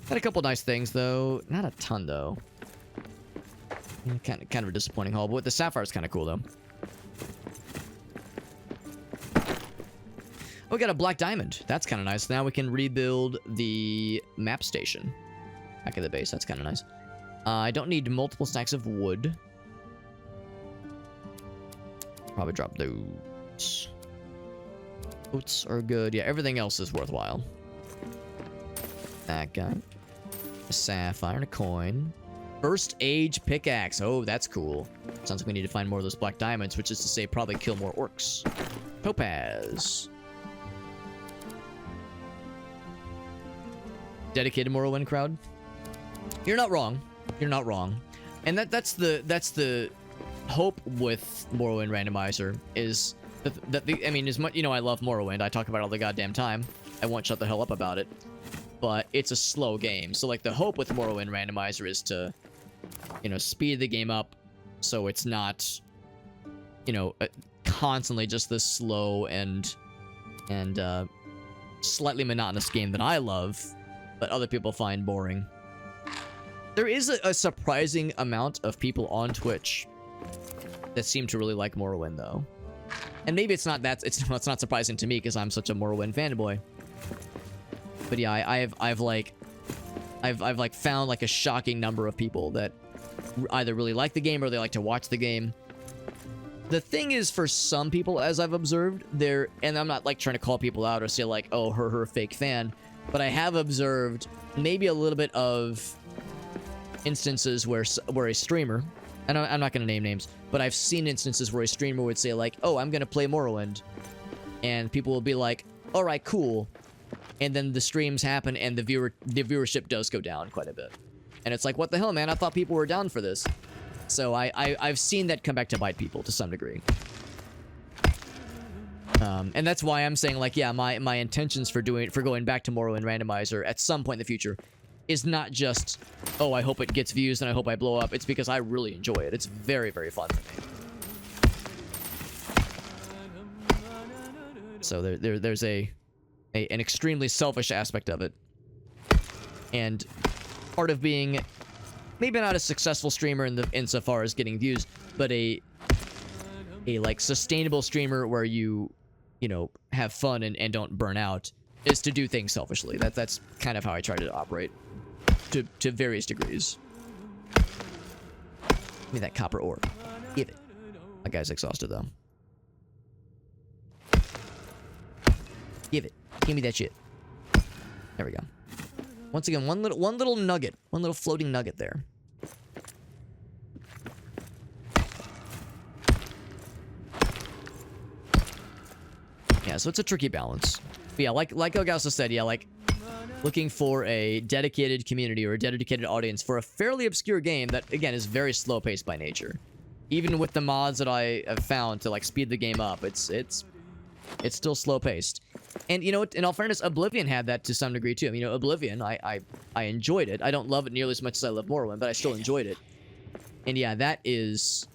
Had a couple nice things though, not a ton though. Kind of a disappointing haul, but with the sapphire is kind of cool though. Oh, we got a black diamond. That's kind of nice. Now we can rebuild the map station back at the base. That's kind of nice. I don't need multiple stacks of wood. Probably drop those. Oats are good. Yeah, everything else is worthwhile. That guy. A sapphire and a coin. First age pickaxe. Oh, that's cool. Sounds like we need to find more of those black diamonds, which is to say probably kill more orcs. Topaz. Dedicated Morrowind crowd. You're not wrong. You're not wrong. And that's the hope with Morrowind randomizer is that I mean, as much, you know, I love Morrowind. I talk about it all the goddamn time. I won't shut the hell up about it. But it's a slow game. So like the hope with Morrowind randomizer is to, you know, speed the game up so it's not, you know, constantly just this slow and slightly monotonous game that I love, but other people find boring. There is a surprising amount of people on Twitch that seem to really like Morrowind, though. And maybe it's not not surprising to me because I'm such a Morrowind fanboy. But yeah, I've found like a shocking number of people that either really like the game or they like to watch the game. The thing is, for some people, as I've observed, and I'm not like trying to call people out or say like, oh, her fake fan, but I have observed maybe a little bit of instances where a streamer, and I'm not going to name names, but I've seen instances where a streamer would say like, oh, I'm going to play Morrowind, and people will be like, all right, cool, and then the streams happen and the viewership does go down quite a bit. And it's like, what the hell, man? I thought people were down for this. So I've seen that come back to bite people to some degree. And that's why I'm saying, like, yeah, my intentions for going back to Morrowind Randomizer at some point in the future is not just, oh, I hope it gets views and I hope I blow up. It's because I really enjoy it. It's very, very fun for me. So there's an extremely selfish aspect of it. And part of being maybe not a successful streamer insofar as getting views, but a like to streamer where you know, have fun and don't burn out is to do things selfishly. That's kind of how I try to operate to various degrees. Give me that copper ore. Give it. My guy's exhausted though. Give it. Give me that shit. There we go. Once again, one little nugget, one little floating nugget there. Yeah, so it's a tricky balance. But yeah, like Elgausa said, yeah, like looking for a dedicated community or a dedicated audience for a fairly obscure game that, again, is very slow-paced by nature. Even with the mods that I have found to, like, speed the game up, it's still slow-paced. And, you know, in all fairness, Oblivion had that to some degree, too. I mean, you know, Oblivion, I enjoyed it. I don't love it nearly as much as I love Morrowind, but I still enjoyed it. And, yeah, that is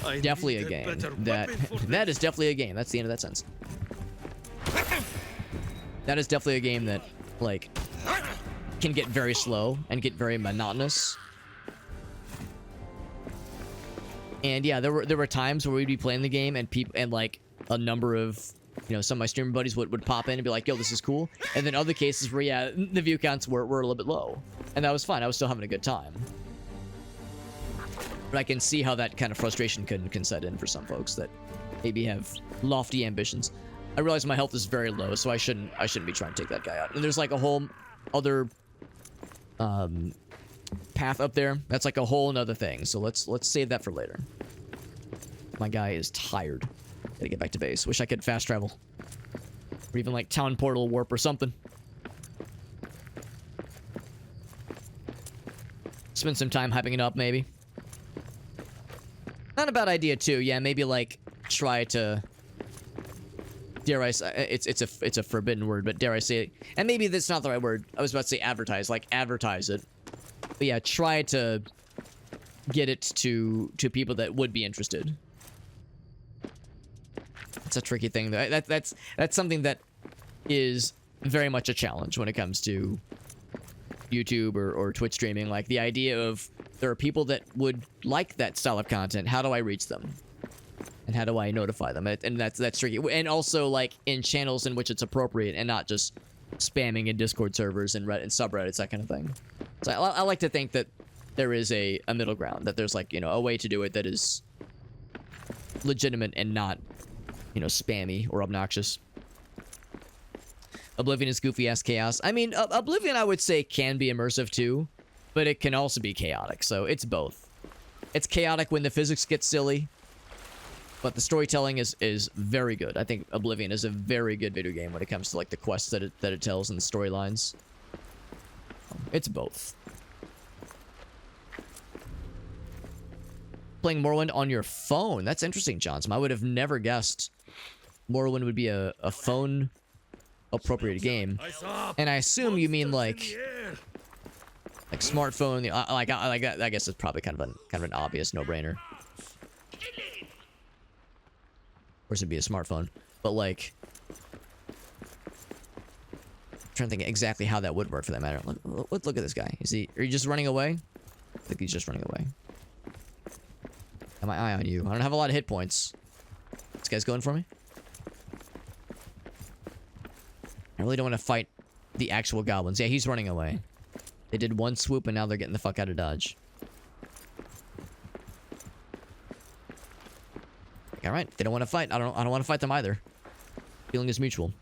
definitely a game. That is definitely a game. That's the end of that sentence. That is definitely a game that, like, can get very slow and get very monotonous. And yeah, there were times where we'd be playing the game and like a number of, you know, some of my streamer buddies would pop in and be like, yo, this is cool. And then other cases where, yeah, the view counts were a little bit low. And that was fine. I was still having a good time. But I can see how that kind of frustration can set in for some folks that maybe have lofty ambitions. I realize my health is very low, so I shouldn't be trying to take that guy out. And there's like a whole other path up there. That's like a whole nother thing. So let's save that for later. My guy is tired. Gotta get back to base. Wish I could fast travel. Or even like town portal warp or something. Spend some time hyping it up, maybe. Not a bad idea too. Yeah, maybe like try to, dare I say, it's a forbidden word, but dare I say it, and maybe that's not the right word. I was about to say advertise, like advertise it. But yeah, try to get it to people that would be interested. It's a tricky thing. That's something that is very much a challenge when it comes to YouTube or Twitch streaming. Like the idea of there are people that would like that style of content. How do I reach them? And how do I notify them? And that's tricky. And also like in channels in which it's appropriate and not just spamming in Discord servers and Reddit and subreddits, that kind of thing. So I like to think that there is a middle ground, that there's like, you know, a way to do it that is legitimate and not, you know, spammy or obnoxious. Oblivion is goofy-ass chaos. I mean, Oblivion, I would say, can be immersive too, but it can also be chaotic, so it's both. It's chaotic when the physics get silly, but the storytelling is very good. I think Oblivion is a very good video game when it comes to like the quests that it tells and the storylines. It's both. Playing Morrowind on your phone. That's interesting, Johnson. I would have never guessed Morrowind would be a phone appropriate game. And I assume you mean like smartphone. I guess it's probably kind of an obvious no-brainer. Of course, it'd be a smartphone, but like, I'm trying to think exactly how that would work for that matter. Look at this guy. Are you just running away? I think he's just running away. Got my eye on you. I don't have a lot of hit points. This guy's going for me. I really don't want to fight the actual goblins. Yeah, he's running away. They did one swoop and now they're getting the fuck out of Dodge. All right, they don't want to fight. I don't want to fight them either. Feeling is mutual.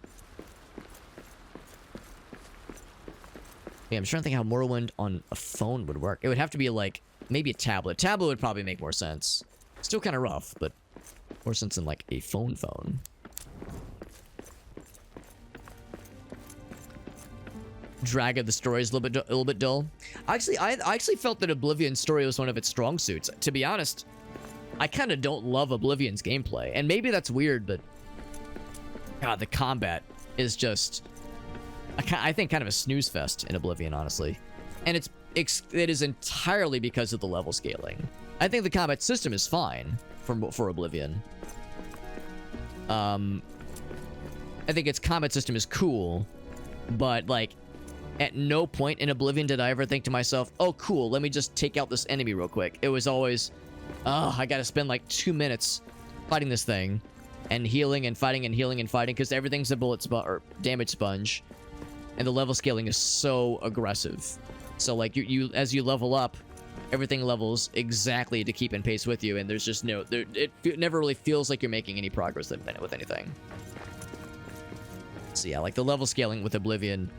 Yeah, I'm trying to think how Morrowind on a phone would work. It would have to be like maybe a tablet. Tablet would probably make more sense. Still kind of rough, but more sense than like a phone. drag of the story is a little bit dull. Actually, I actually felt that Oblivion's story was one of its strong suits. To be honest, I kind of don't love Oblivion's gameplay, and maybe that's weird, but God, the combat is just, I think, kind of a snooze fest in Oblivion, honestly, and it is entirely because of the level scaling. I think the combat system is fine for Oblivion. I think its combat system is cool, but like, at no point in Oblivion did I ever think to myself, oh cool, let me just take out this enemy real quick. It was always, oh, I gotta spend like 2 minutes fighting this thing, and healing and fighting and healing and fighting, because everything's a or damage sponge, and the level scaling is so aggressive. So like, you as you level up, everything levels exactly to keep in pace with you, and there's just no, it never really feels like you're making any progress with anything. So yeah, like the level scaling with Oblivion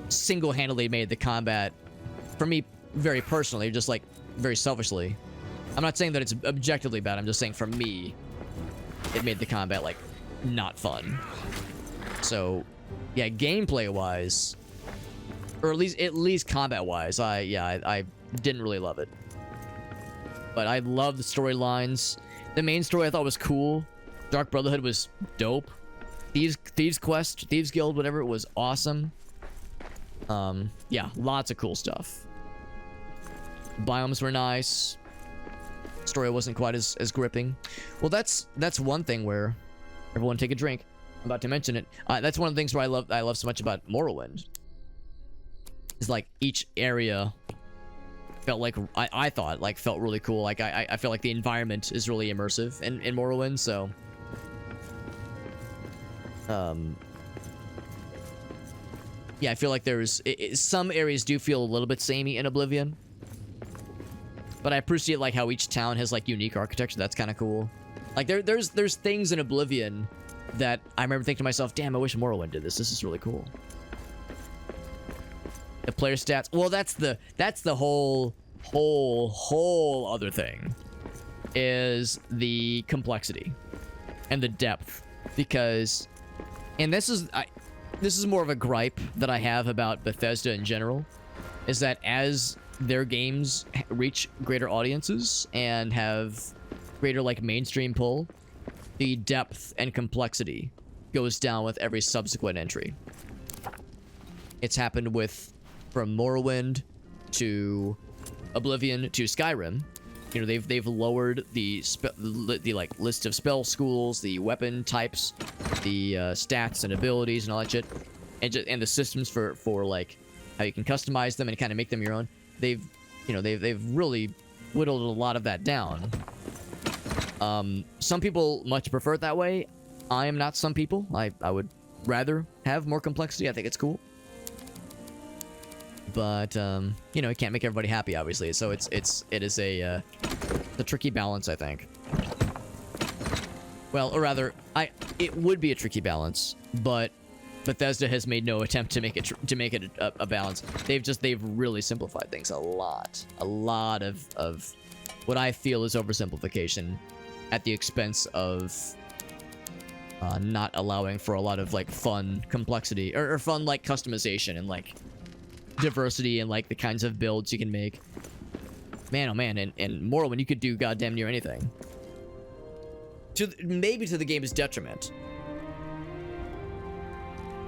single-handedly made the combat, for me, very personally, just like very selfishly. I'm not saying that it's objectively bad, I'm just saying for me, it made the combat like not fun. So yeah, gameplay-wise, or at least combat-wise, I didn't really love it. But I love the storylines. The main story I thought was cool. Dark Brotherhood was dope. Thieves Quest, Thieves Guild, whatever, it was awesome. Yeah, lots of cool stuff. Biomes were nice. Story wasn't quite as gripping. Well, that's one thing where, everyone take a drink. I'm about to mention it. That's one of the things where I love so much about Morrowind. Is like each area felt like, I thought like felt really cool. Like I feel like the environment is really immersive in Morrowind. So yeah, I feel like there's some areas do feel a little bit samey in Oblivion, but I appreciate like how each town has like unique architecture. That's kind of cool. Like there's things in Oblivion that I remember thinking to myself, damn, I wish Morrowind did this. This is really cool. The player stats. Well, that's the whole other thing, is the complexity and the depth, because, and this is more of a gripe that I have about Bethesda in general, is that as their games reach greater audiences and have greater like mainstream pull, the depth and complexity goes down with every subsequent entry. It's happened from Morrowind to Oblivion to Skyrim. You know, they've lowered the like list of spell schools, the weapon types, the stats and abilities and all that shit, and the systems for like how you can customize them and kind of make them your own. They've really whittled a lot of that down. Some people much prefer it that way. I am not some people. I would rather have more complexity. I think it's cool. But you know, it can't make everybody happy, obviously. So it is a tricky balance, I think. Well, or rather, it would be a tricky balance, but Bethesda has made no attempt to make it a balance. They've really simplified things a lot of what I feel is oversimplification at the expense of not allowing for a lot of like fun complexity or fun like customization and like diversity and like the kinds of builds you can make. Man, oh man, in Morrowind you could do goddamn near anything. Maybe to the game's detriment.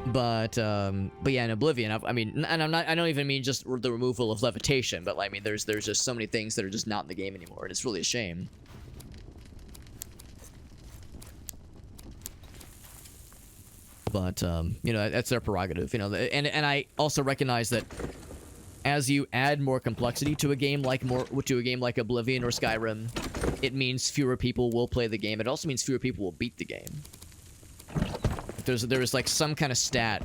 But yeah, in Oblivion, I mean, and I don't even mean just the removal of levitation, but I mean, there's just so many things that are just not in the game anymore, and it's really a shame. But you know, that's their prerogative, you know, and I also recognize that as you add more complexity to a game like Oblivion or Skyrim, it means fewer people will play the game. It also means fewer people will beat the game. There's like some kind of stat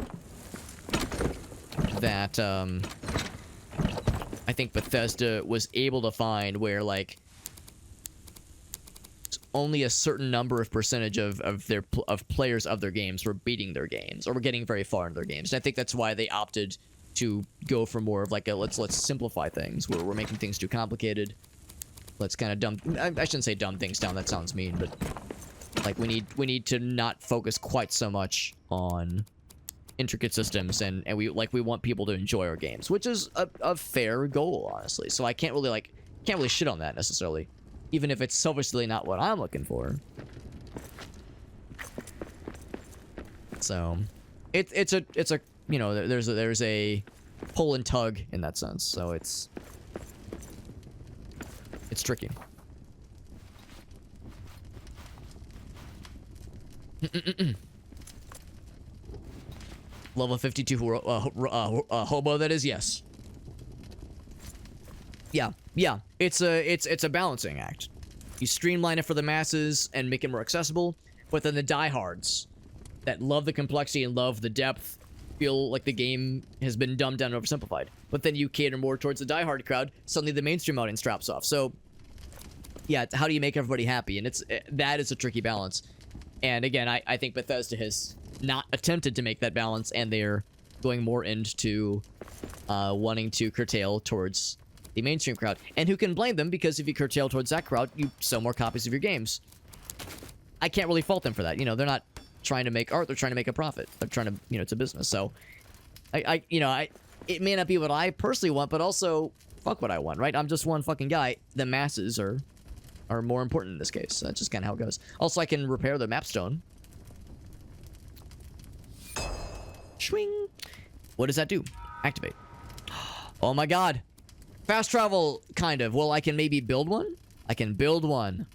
that I think Bethesda was able to find where like only a certain number of percentage of players of their games were beating their games or were getting very far in their games. And I think that's why they opted to go for more of like a let's simplify things, where we're making things too complicated. Let's kind of dumb, I shouldn't say dumb things down, that sounds mean, but like we need to not focus quite so much on intricate systems, and we want people to enjoy our games, which is a fair goal, honestly. So I can't really shit on that necessarily, even if it's selfishly not what I'm looking for. So it's a you know, there's a pull and tug in that sense. So it's tricky. Level 52 hobo, that is, yes. Yeah. It's a balancing act. You streamline it for the masses and make it more accessible, but then the diehards that love the complexity and love the depth feel like the game has been dumbed down and oversimplified. But then you cater more towards the diehard crowd, suddenly the mainstream audience drops off. So yeah, how do you make everybody happy? And that is a tricky balance. And again, I think Bethesda has not attempted to make that balance, and they're going more into wanting to curtail towards the mainstream crowd. And who can blame them? Because if you curtail towards that crowd, you sell more copies of your games. I can't really fault them for that. You know, they're not trying to make art, they're trying to make a profit. They're trying to, you know, it's a business. So it may not be what I personally want, but also fuck what I want, right? I'm just one fucking guy. The masses are more important in this case. That's just kind of how it goes. Also, I can repair the mapstone. Swing. What does that do? Activate. Oh my god. Fast travel, kind of. Well, I can maybe build one? I can build one.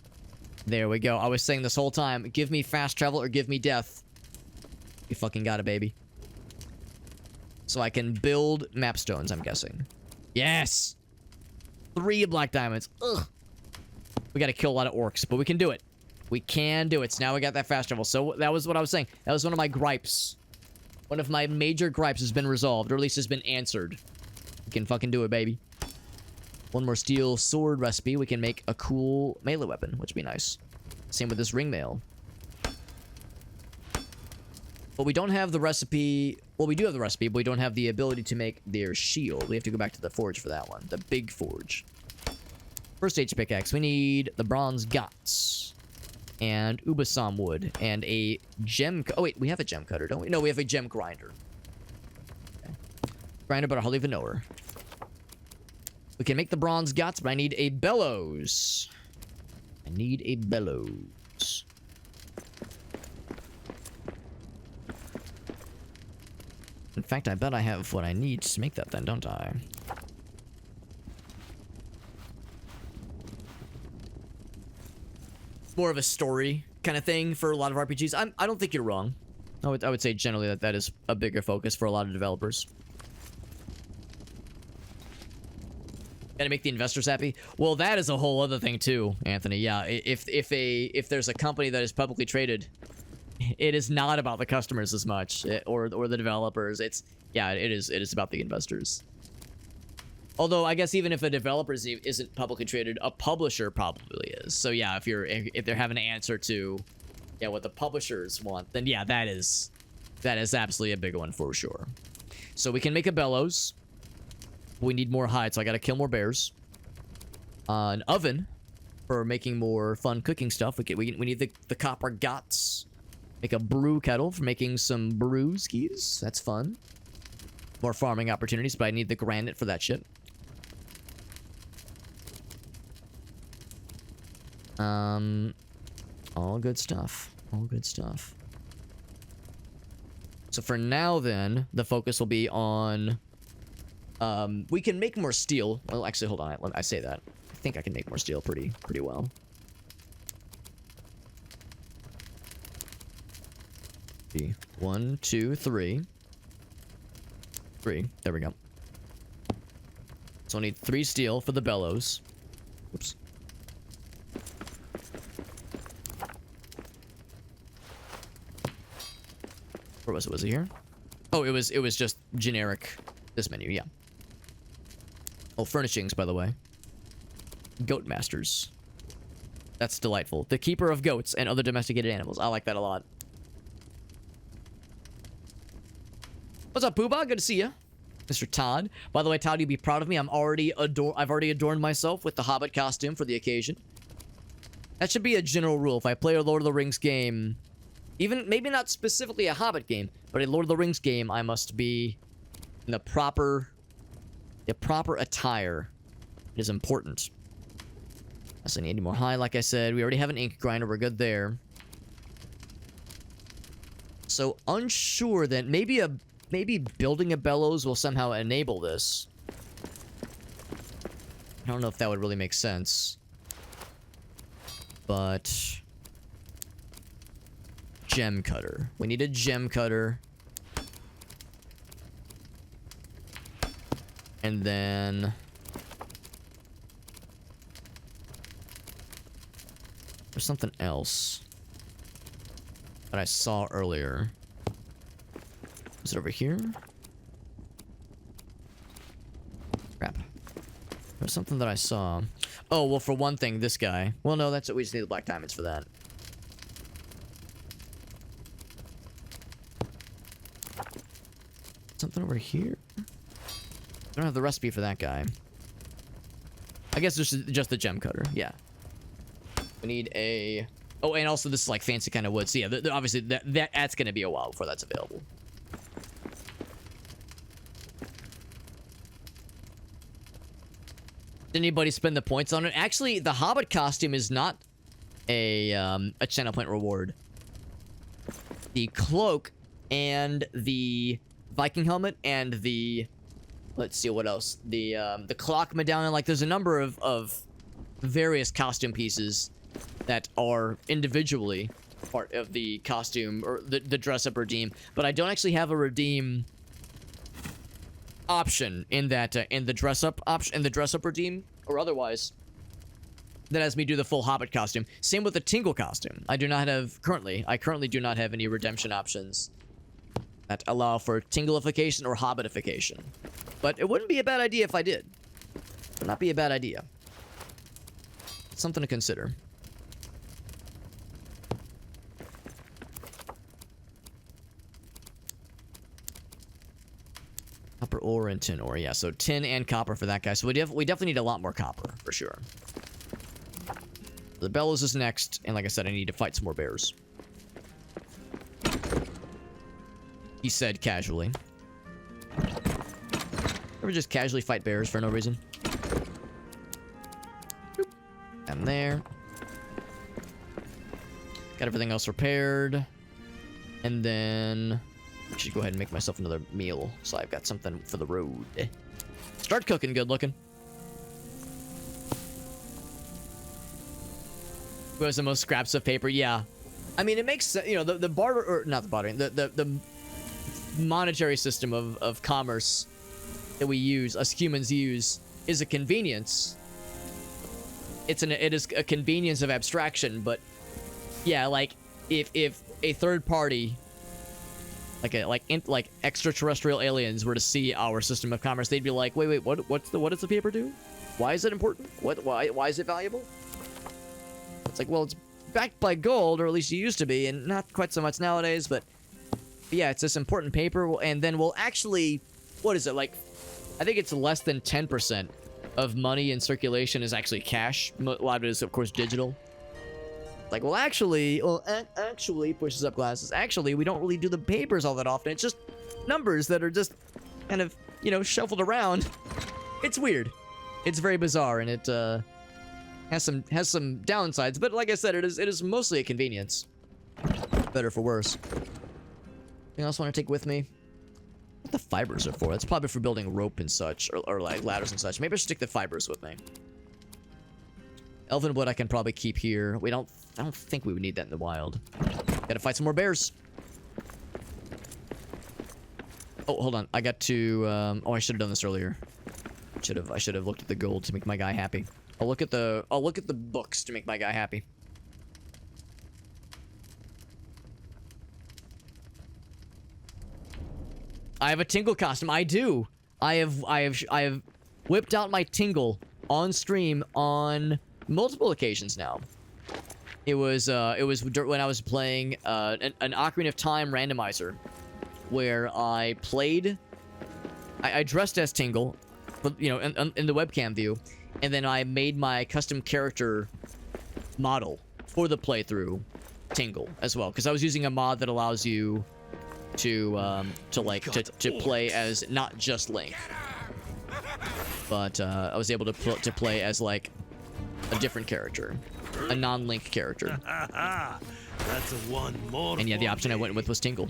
There we go. I was saying this whole time, give me fast travel or give me death. You fucking got it, baby. So I can build mapstones, I'm guessing. Yes! 3 black diamonds. Ugh. We gotta kill a lot of orcs, but we can do it. We can do it. So now we got that fast travel. So that was what I was saying. That was one of my gripes. One of my major gripes has been resolved, or at least has been answered. We can fucking do it, baby. One more steel sword recipe. We can make a cool melee weapon, which would be nice. Same with this ring mail. But we don't have the recipe. Well, we do have the recipe, but we don't have the ability to make their shield. We have to go back to the forge for that one. The big forge. First stage pickaxe. We need the bronze guts. And ubasam wood. And a gem... Oh, wait. We have a gem cutter, don't we? No, we have a gem grinder. Okay. Grinder, but I hardly even know her. We can make the bronze guts, but I need a bellows. I need a bellows. In fact, I bet I have what I need to make that then, don't I? More of a story kind of thing for a lot of RPGs. I don't think you're wrong. I would say generally that is a bigger focus for a lot of developers. Gotta make the investors happy. Well, that is a whole other thing too, Anthony. Yeah, if there's a company that is publicly traded, it is not about the customers as much, or the developers. It is about the investors. Although I guess even if a developer isn't publicly traded, a publisher probably is. So yeah, if they're having an answer to what the publishers want, then yeah, that is absolutely a big one for sure. So we can make a bellows. We need more hide, so I gotta kill more bears. An oven for making more fun cooking stuff. We need the copper guts. Make a brew kettle for making some brewskis. That's fun. More farming opportunities, but I need the granite for that shit. All good stuff. All good stuff. So for now, then, the focus will be on... we can make more steel. Well, actually, hold on. I say that. I think I can make more steel pretty well. See. 1, 2, 3. 3. There we go. So I need 3 steel for the bellows. Oops. Where was it? Was it here? Oh, it was just generic. This menu, yeah. Oh, furnishings, by the way. Goat masters. That's delightful. The keeper of goats and other domesticated animals. I like that a lot. What's up, Poobah? Good to see you. Mr. Todd. By the way, Todd, you'd be proud of me. I've already adorned myself with the hobbit costume for the occasion. That should be a general rule. If I play a Lord of the Rings game, Even maybe not specifically a Hobbit game, but a Lord of the Rings game, I must be in the proper attire. It is important. So I need more high, like I said. We already have an ink grinder. We're good there. So unsure that maybe building a bellows will somehow enable this. I don't know if that would really make sense. But gem cutter. We need a gem cutter. And then there's something else that I saw earlier. Is it over here? Crap. There's something that I saw. Oh, well, for one thing, this guy. Well, no, that's it. We just need the black diamonds for that. Something over here? I don't have the recipe for that guy. I guess this is just the gem cutter. Yeah. We need a... Oh, and also this is like fancy kind of wood. So yeah, obviously that's going to be a while before that's available. Did anybody spend the points on it? Actually, the Hobbit costume is not a channel point reward. The cloak and the Viking helmet and the... Let's see, what else? The clock medallion. Like, there's a number of various costume pieces that are individually part of the costume or the dress-up redeem. But I don't actually have a redeem option in that in the dress-up option, in the dress-up redeem or otherwise. That has me do the full Hobbit costume. Same with the Tingle costume. I currently do not have any redemption options that allow for Tingleification or Hobbitification. But it wouldn't be a bad idea if I did. It would not be a bad idea. It's something to consider. Copper ore and tin ore. Yeah, so tin and copper for that guy. So we definitely need a lot more copper, for sure. The bellows is next. And like I said, I need to fight some more bears. He said casually. Ever just casually fight bears for no reason? Boop. And there. Got everything else repaired. And then I should go ahead and make myself another meal. So I've got something for the road. Start cooking good looking. Who has the most scraps of paper? Yeah. I mean, it makes sense. You know, the barter, or not the bartering, the monetary system of commerce that we use, us humans use, is a convenience. It is a convenience of abstraction, but yeah, like if a third party, like extraterrestrial aliens, were to see our system of commerce, they'd be like, wait, what does the paper do? Why is it important? Why is it valuable? It's like, well, it's backed by gold, or at least it used to be, and not quite so much nowadays, but yeah, it's this important paper, and then we'll actually, what is it, like, I think it's less than 10% of money in circulation is actually cash. A lot of it is, of course, digital. Like, well, actually, pushes up glasses. Actually, we don't really do the papers all that often. It's just numbers that are just kind of, you know, shuffled around. It's weird. It's very bizarre, and it has some downsides. But like I said, it is mostly a convenience. Better for worse. Anything else I want to take with me? What the fibers are for? That's probably for building rope and such, or like ladders and such. Maybe I should take the fibers with me. Elven wood I can probably keep here. I don't think we would need that in the wild. Gotta fight some more bears. Oh, hold on. I got to. Oh, I should have done this earlier. I should have looked at the gold to make my guy happy. I'll look at the books to make my guy happy. I have a Tingle costume. I do. I have whipped out my Tingle on stream on multiple occasions now. It was when I was playing an Ocarina of Time randomizer, where I played. I dressed as Tingle, but you know, in the webcam view, and then I made my custom character model for the playthrough, Tingle as well, because I was using a mod that allows you to play as not just Link, but I was able to play as like a different character, a non-Link character. That's a one more. And yeah, the option I went with was Tingle.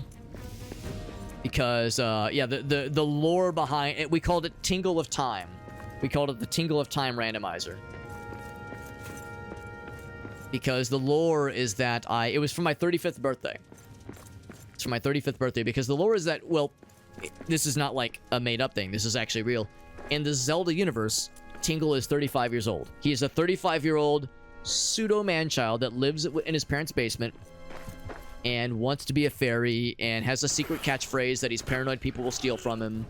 Because, yeah, the lore behind it, we called it Tingle of Time. We called it the Tingle of Time randomizer. Because the lore is that it was for my 35th birthday. It's for my 35th birthday, because the lore is that, well, this is not like a made-up thing. This is actually real. In the Zelda universe, Tingle is 35 years old. He is a 35-year-old pseudo-man-child that lives in his parents' basement and wants to be a fairy and has a secret catchphrase that he's paranoid people will steal from him.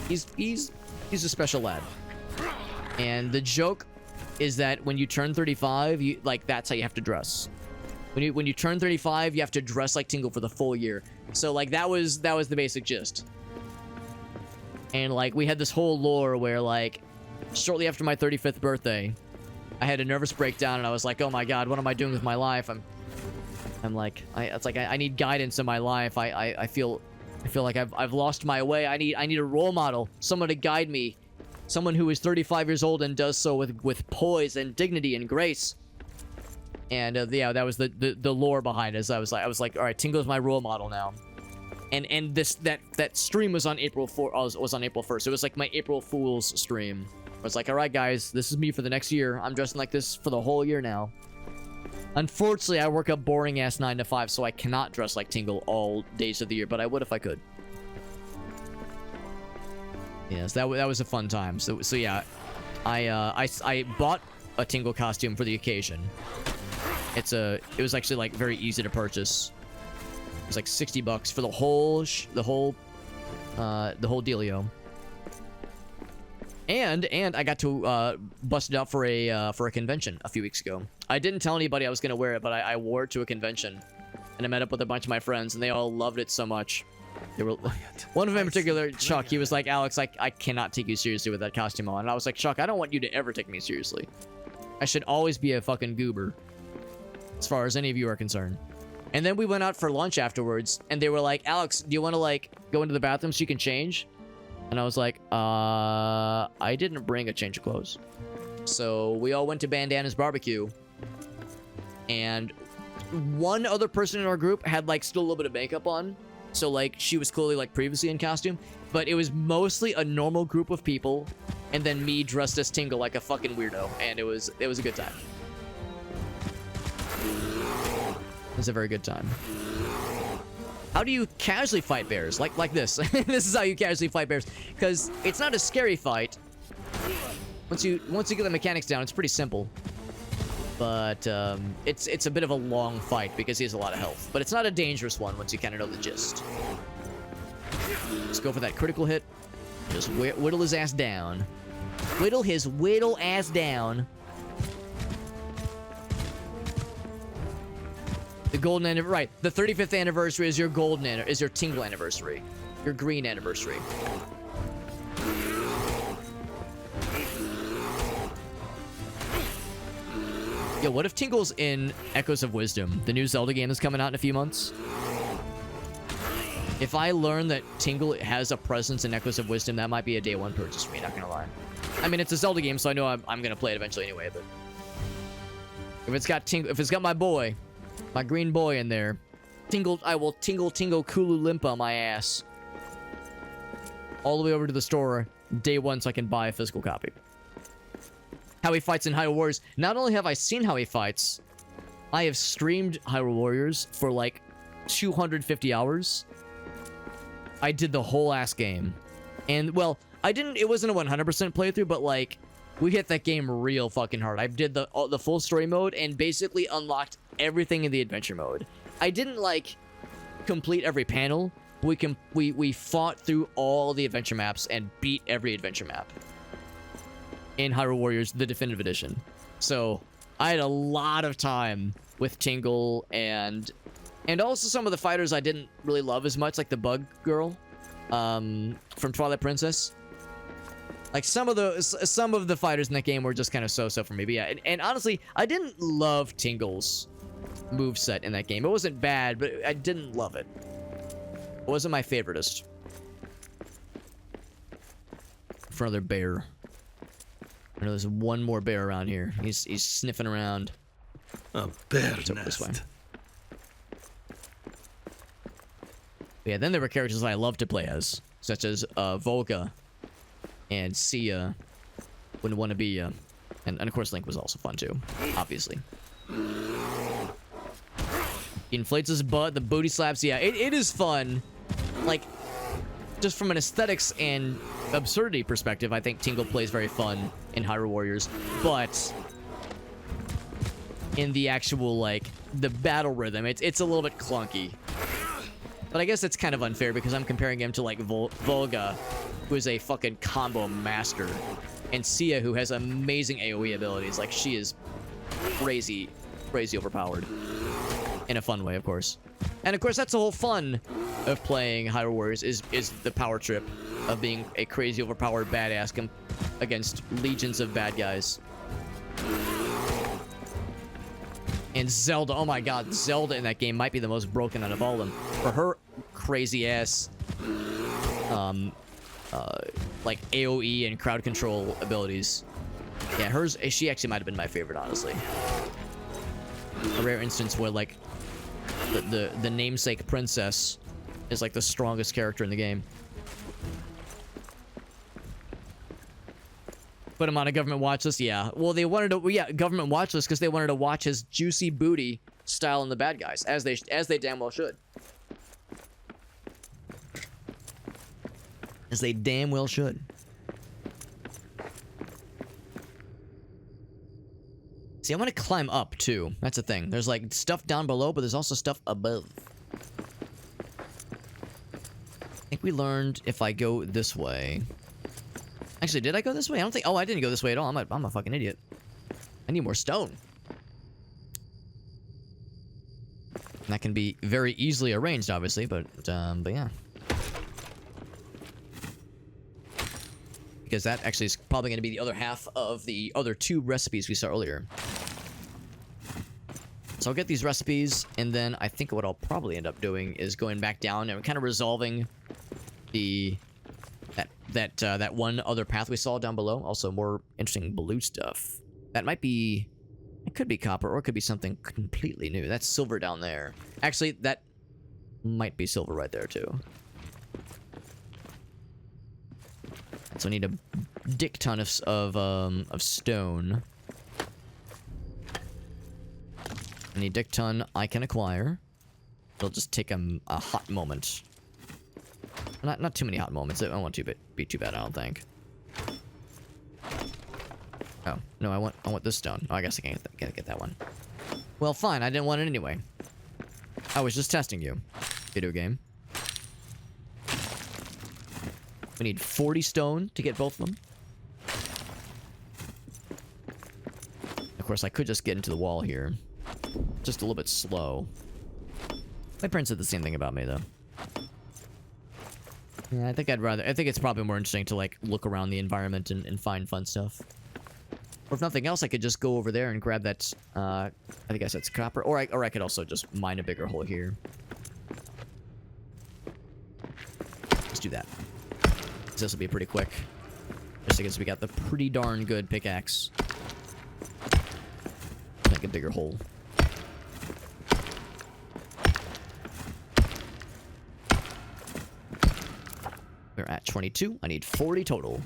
He's a special lad. And the joke is that when you turn 35, that's how you have to dress. When you turn 35, you have to dress like Tingle for the full year. So like that was the basic gist. And like we had this whole lore where like shortly after my 35th birthday, I had a nervous breakdown and I was like, oh my god, what am I doing with my life? I'm like, I need guidance in my life. I feel like I've lost my way. I need a role model, someone to guide me, someone who is 35 years old and does so with poise and dignity and grace. And yeah, that was the lore behind it. I was like, all right, Tingle's my role model now. And that stream was on April 4th. Was on April 1st. It was like my April Fool's stream. I was like, all right, guys, this is me for the next year. I'm dressing like this for the whole year now. Unfortunately, I work a boring-ass 9 to 5, so I cannot dress like Tingle all days of the year, but I would if I could. Yes, that was a fun time. So yeah, I bought a Tingle costume for the occasion. It was actually like very easy to purchase. It was like $60 for the whole dealio. And I got to bust it out for a convention a few weeks ago. I didn't tell anybody I was gonna wear it, but I wore it to a convention, and I met up with a bunch of my friends, and they all loved it so much. They were one of them in particular, Chuck. He was like, Alex, I cannot take you seriously with that costume on. And I was like, Chuck, I don't want you to ever take me seriously. I should always be a fucking goober, as far as any of you are concerned. And then we went out for lunch afterwards, and they were like, Alex, do you want to like go into the bathroom so you can change? And I was like, I didn't bring a change of clothes. So we all went to Bandana's barbecue. And one other person in our group had like still a little bit of makeup on. So like she was clearly like previously in costume. But it was mostly a normal group of people. And then me dressed as Tingle like a fucking weirdo. And it was a good time. It was a very good time. How do you casually fight bears? Like this. This is how you casually fight bears. Because it's not a scary fight. Once you get the mechanics down, it's pretty simple. But it's a bit of a long fight because he has a lot of health. But it's not a dangerous one once you kind of know the gist. Just go for that critical hit. Just whittle his ass down. Whittle his ass down. The golden anniversary, right? The 35th anniversary is your is your Tingle anniversary, your green anniversary. Yo, what if Tingle's in Echoes of Wisdom, the new Zelda game that's coming out in a few months? If I learn that Tingle has a presence in Echoes of Wisdom, that might be a day one purchase for me, not gonna lie. I mean, it's a Zelda game, so I know I'm gonna play it eventually anyway, but if it's got my boy, my green boy in there, I will tingle Kulu Limpa my ass all the way over to the store day one so I can buy a physical copy. How he fights in Hyrule Warriors. Not only have I seen how he fights, I have streamed Hyrule Warriors for like 250 hours. I did the whole ass game. And, well, it wasn't a 100% playthrough, but like, we hit that game real fucking hard. I did the full story mode and basically unlocked everything in the adventure mode. I didn't like complete every panel. We fought through all the adventure maps and beat every adventure map in Hyrule Warriors, the definitive edition. So I had a lot of time with Tingle and also some of the fighters I didn't really love as much, like the bug girl from Twilight Princess. Like some of the fighters in that game were just kind of so-so for me. But yeah, and honestly, I didn't love Tingle's moveset in that game. It wasn't bad, but I didn't love it. It wasn't my favoriteest. For another bear. I know there's one more bear around here. He's sniffing around. A bear Let's open this way. nest. But yeah, then there were characters that I loved to play as, such as Volga and Sia. Wouldn't want to be, and of course Link was also fun too, obviously. He inflates his butt, the booty slaps. Yeah, it is fun. Like, just from an aesthetics and absurdity perspective, I think Tingle plays very fun in Hyrule Warriors. But in the actual, like, the battle rhythm, it's a little bit clunky. But I guess it's kind of unfair because I'm comparing him to, like, Volga, who is a fucking combo master, and Sia, who has amazing AoE abilities. Like, she is crazy overpowered. In a fun way, of course. And of course, that's the whole fun of playing Hyrule Warriors, is the power trip of being a crazy overpowered badass against legions of bad guys. And Zelda, oh my god, Zelda in that game might be the most broken out of all of them. For her crazy ass, like AoE and crowd control abilities. Yeah, she actually might have been my favorite, honestly. A rare instance where, like, the namesake princess is, like, the strongest character in the game. Put him on a government watch list? Yeah. Well, they wanted to... Yeah, government watch list because they wanted to watch his juicy booty styling the bad guys, as they damn well should. As they damn well should. See, I want to climb up, too. That's the thing. There's, like, stuff down below, but there's also stuff above. I think we learned if I go this way... Actually, did I go this way? I don't think... Oh, I didn't go this way at all. I'm a fucking idiot. I need more stone. And that can be very easily arranged, obviously, but yeah. Because that actually is probably going to be the other half of the other two recipes we saw earlier. So I'll get these recipes, and then I think what I'll probably end up doing is going back down and kind of resolving that one other path we saw down below. Also, more interesting blue stuff. That might be... It could be copper, or it could be something completely new. That's silver down there. Actually, that might be silver right there, too. So I need a dick ton of stone. I need a dick ton I can acquire. It'll just take a hot moment. Not too many hot moments. It won't be too bad, I don't think. Oh, no, I want this stone. Oh, I guess I can't get that one. Well, fine, I didn't want it anyway. I was just testing you, video game. We need 40 stone to get both of them. Of course, I could just get into the wall here. Just a little bit slow. My parents said the same thing about me, though. Yeah, I think it's probably more interesting to, like, look around the environment and find fun stuff. Or if nothing else, I could just go over there and grab that, I think I said it's copper. Or I could also just mine a bigger hole here. Let's do that. This will be pretty quick. Just because we got the pretty darn good pickaxe. Make a bigger hole. We're at 22. I need 40 total.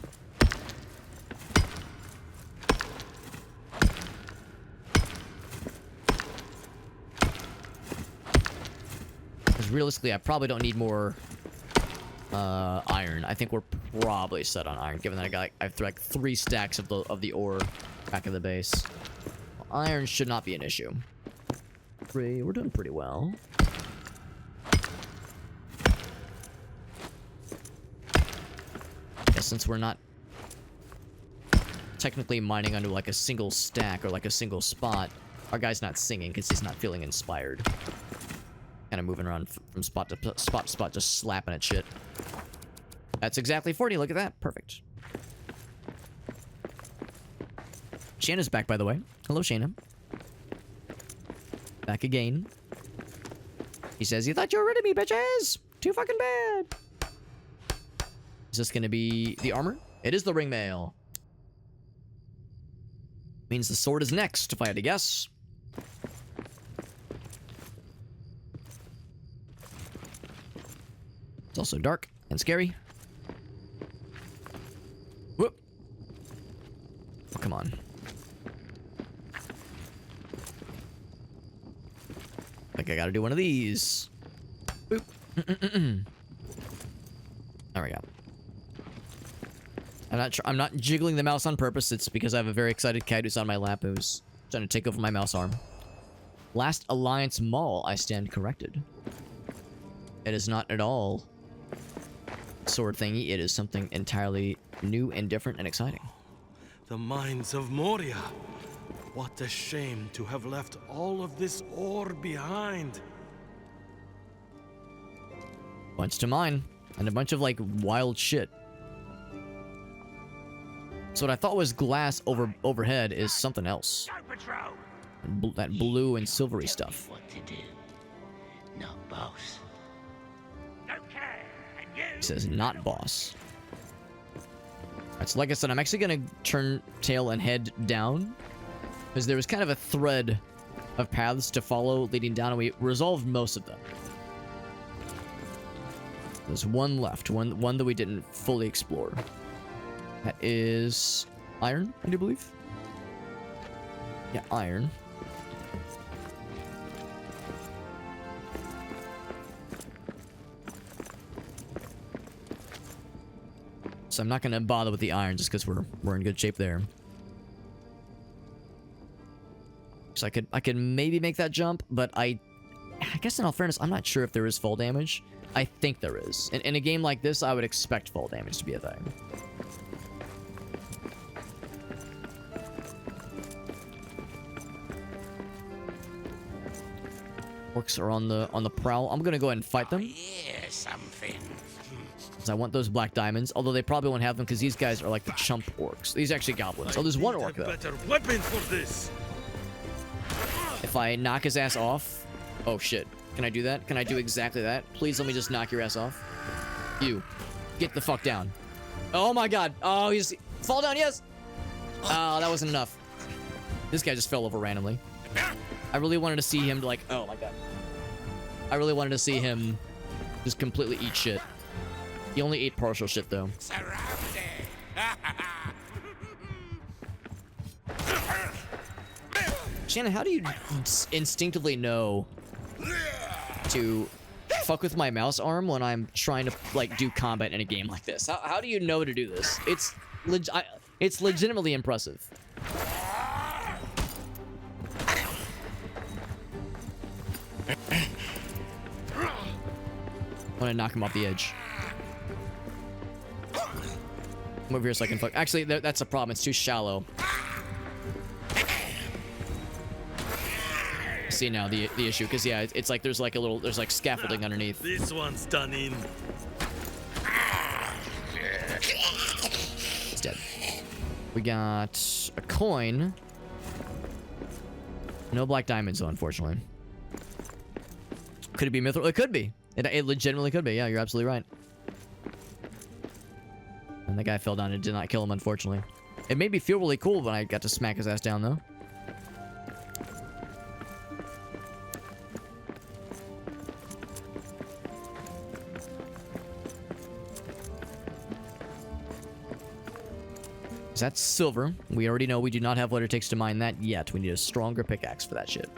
Because realistically, I probably don't need more iron. I think we're probably set on iron, given that I have like 3 stacks of the ore back in the base. Well, iron should not be an issue. We're doing pretty well. Yeah, since we're not technically mining under like a single stack or like a single spot, our guy's not singing because he's not feeling inspired. Kind of moving around from spot to spot, just slapping at shit. That's exactly 40. Look at that. Perfect. Shayna's back, by the way. Hello, Shayna. Back again. He says, "You thought you were rid of me, bitches! Too fucking bad!" Is this gonna be the armor? It is the ring mail. Means the sword is next, if I had to guess. It's also dark and scary. Whoop. Oh, come on. Think I gotta do one of these. Boop. There we go. I'm not jiggling the mouse on purpose. It's because I have a very excited cat who's on my lap who's trying to take over my mouse arm. Last Alliance Mall, I stand corrected. It is not at all sword thingy. It is something entirely new and different and exciting. The Mines of Moria. What a shame to have left all of this ore behind. Bunch to mine. And a bunch of, like, wild shit. So what I thought was glass overhead is something else. That blue and silvery stuff. What to do? No, boss. He says, "Not boss." Alright, so like I said, I'm actually gonna turn tail and head down. Because there was kind of a thread of paths to follow leading down, and we resolved most of them. There's one left, one that we didn't fully explore. That is iron, I do believe. Yeah, iron. So I'm not gonna bother with the iron just because we're in good shape there. So I could maybe make that jump, but I guess in all fairness, I'm not sure if there is fall damage. I think there is. In a game like this, I would expect fall damage to be a thing. Orcs are on the prowl. I'm gonna go ahead and fight them. Yeah, something. Because I want those black diamonds. Although they probably won't have them because these guys are like the chump orcs. These are actually goblins. Oh, there's one orc though. Better weapon for this. If I knock his ass off... Oh, shit. Can I do that? Can I do exactly that? Please let me just knock your ass off. You. Get the fuck down. Oh, my God. Oh, he's... Fall down, yes! Oh, that wasn't enough. This guy just fell over randomly. I really wanted to see him, like... Oh, my God. I really wanted to see him just completely eat shit. He only ate partial shit, though. Shannon, how do you instinctively know to fuck with my mouse arm when I'm trying to, like, do combat in a game like this? How do you know to do this? It's legitimately impressive. I want to knock him off the edge. Come over here so I can fuck. Actually, that's a problem. It's too shallow. See now the issue, because yeah, it's like there's like scaffolding underneath. This one's done in. It's dead. We got a coin. No black diamonds though, unfortunately. Could it be mithril? It could be. It legitimately could be. Yeah, you're absolutely right. And the guy fell down and did not kill him, unfortunately. It made me feel really cool when I got to smack his ass down, though. That's silver. We already know we do not have what it takes to mine that yet. We need a stronger pickaxe for that shit.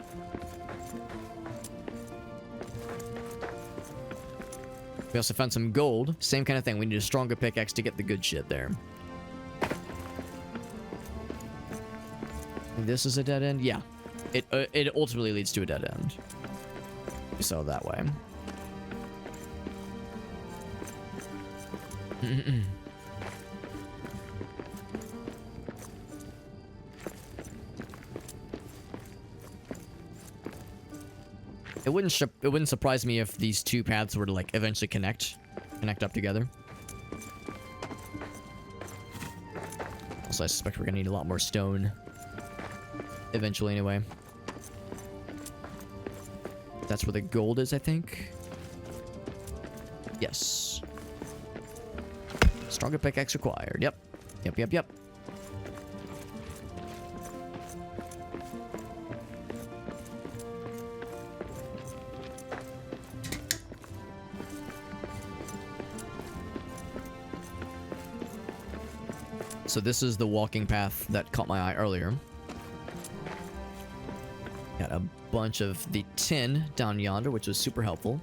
We also found some gold. Same kind of thing. We need a stronger pickaxe to get the good shit there. This is a dead end? Yeah. It ultimately leads to a dead end. So that way. It wouldn't surprise me if these two paths were to, like, eventually connect up together. Also, I suspect we're gonna need a lot more stone eventually anyway. That's where the gold is, I think. Yes. Stronger pickaxe required. Yep. Yep. So this is the walking path that caught my eye earlier. Got a bunch of the tin down yonder, which was super helpful.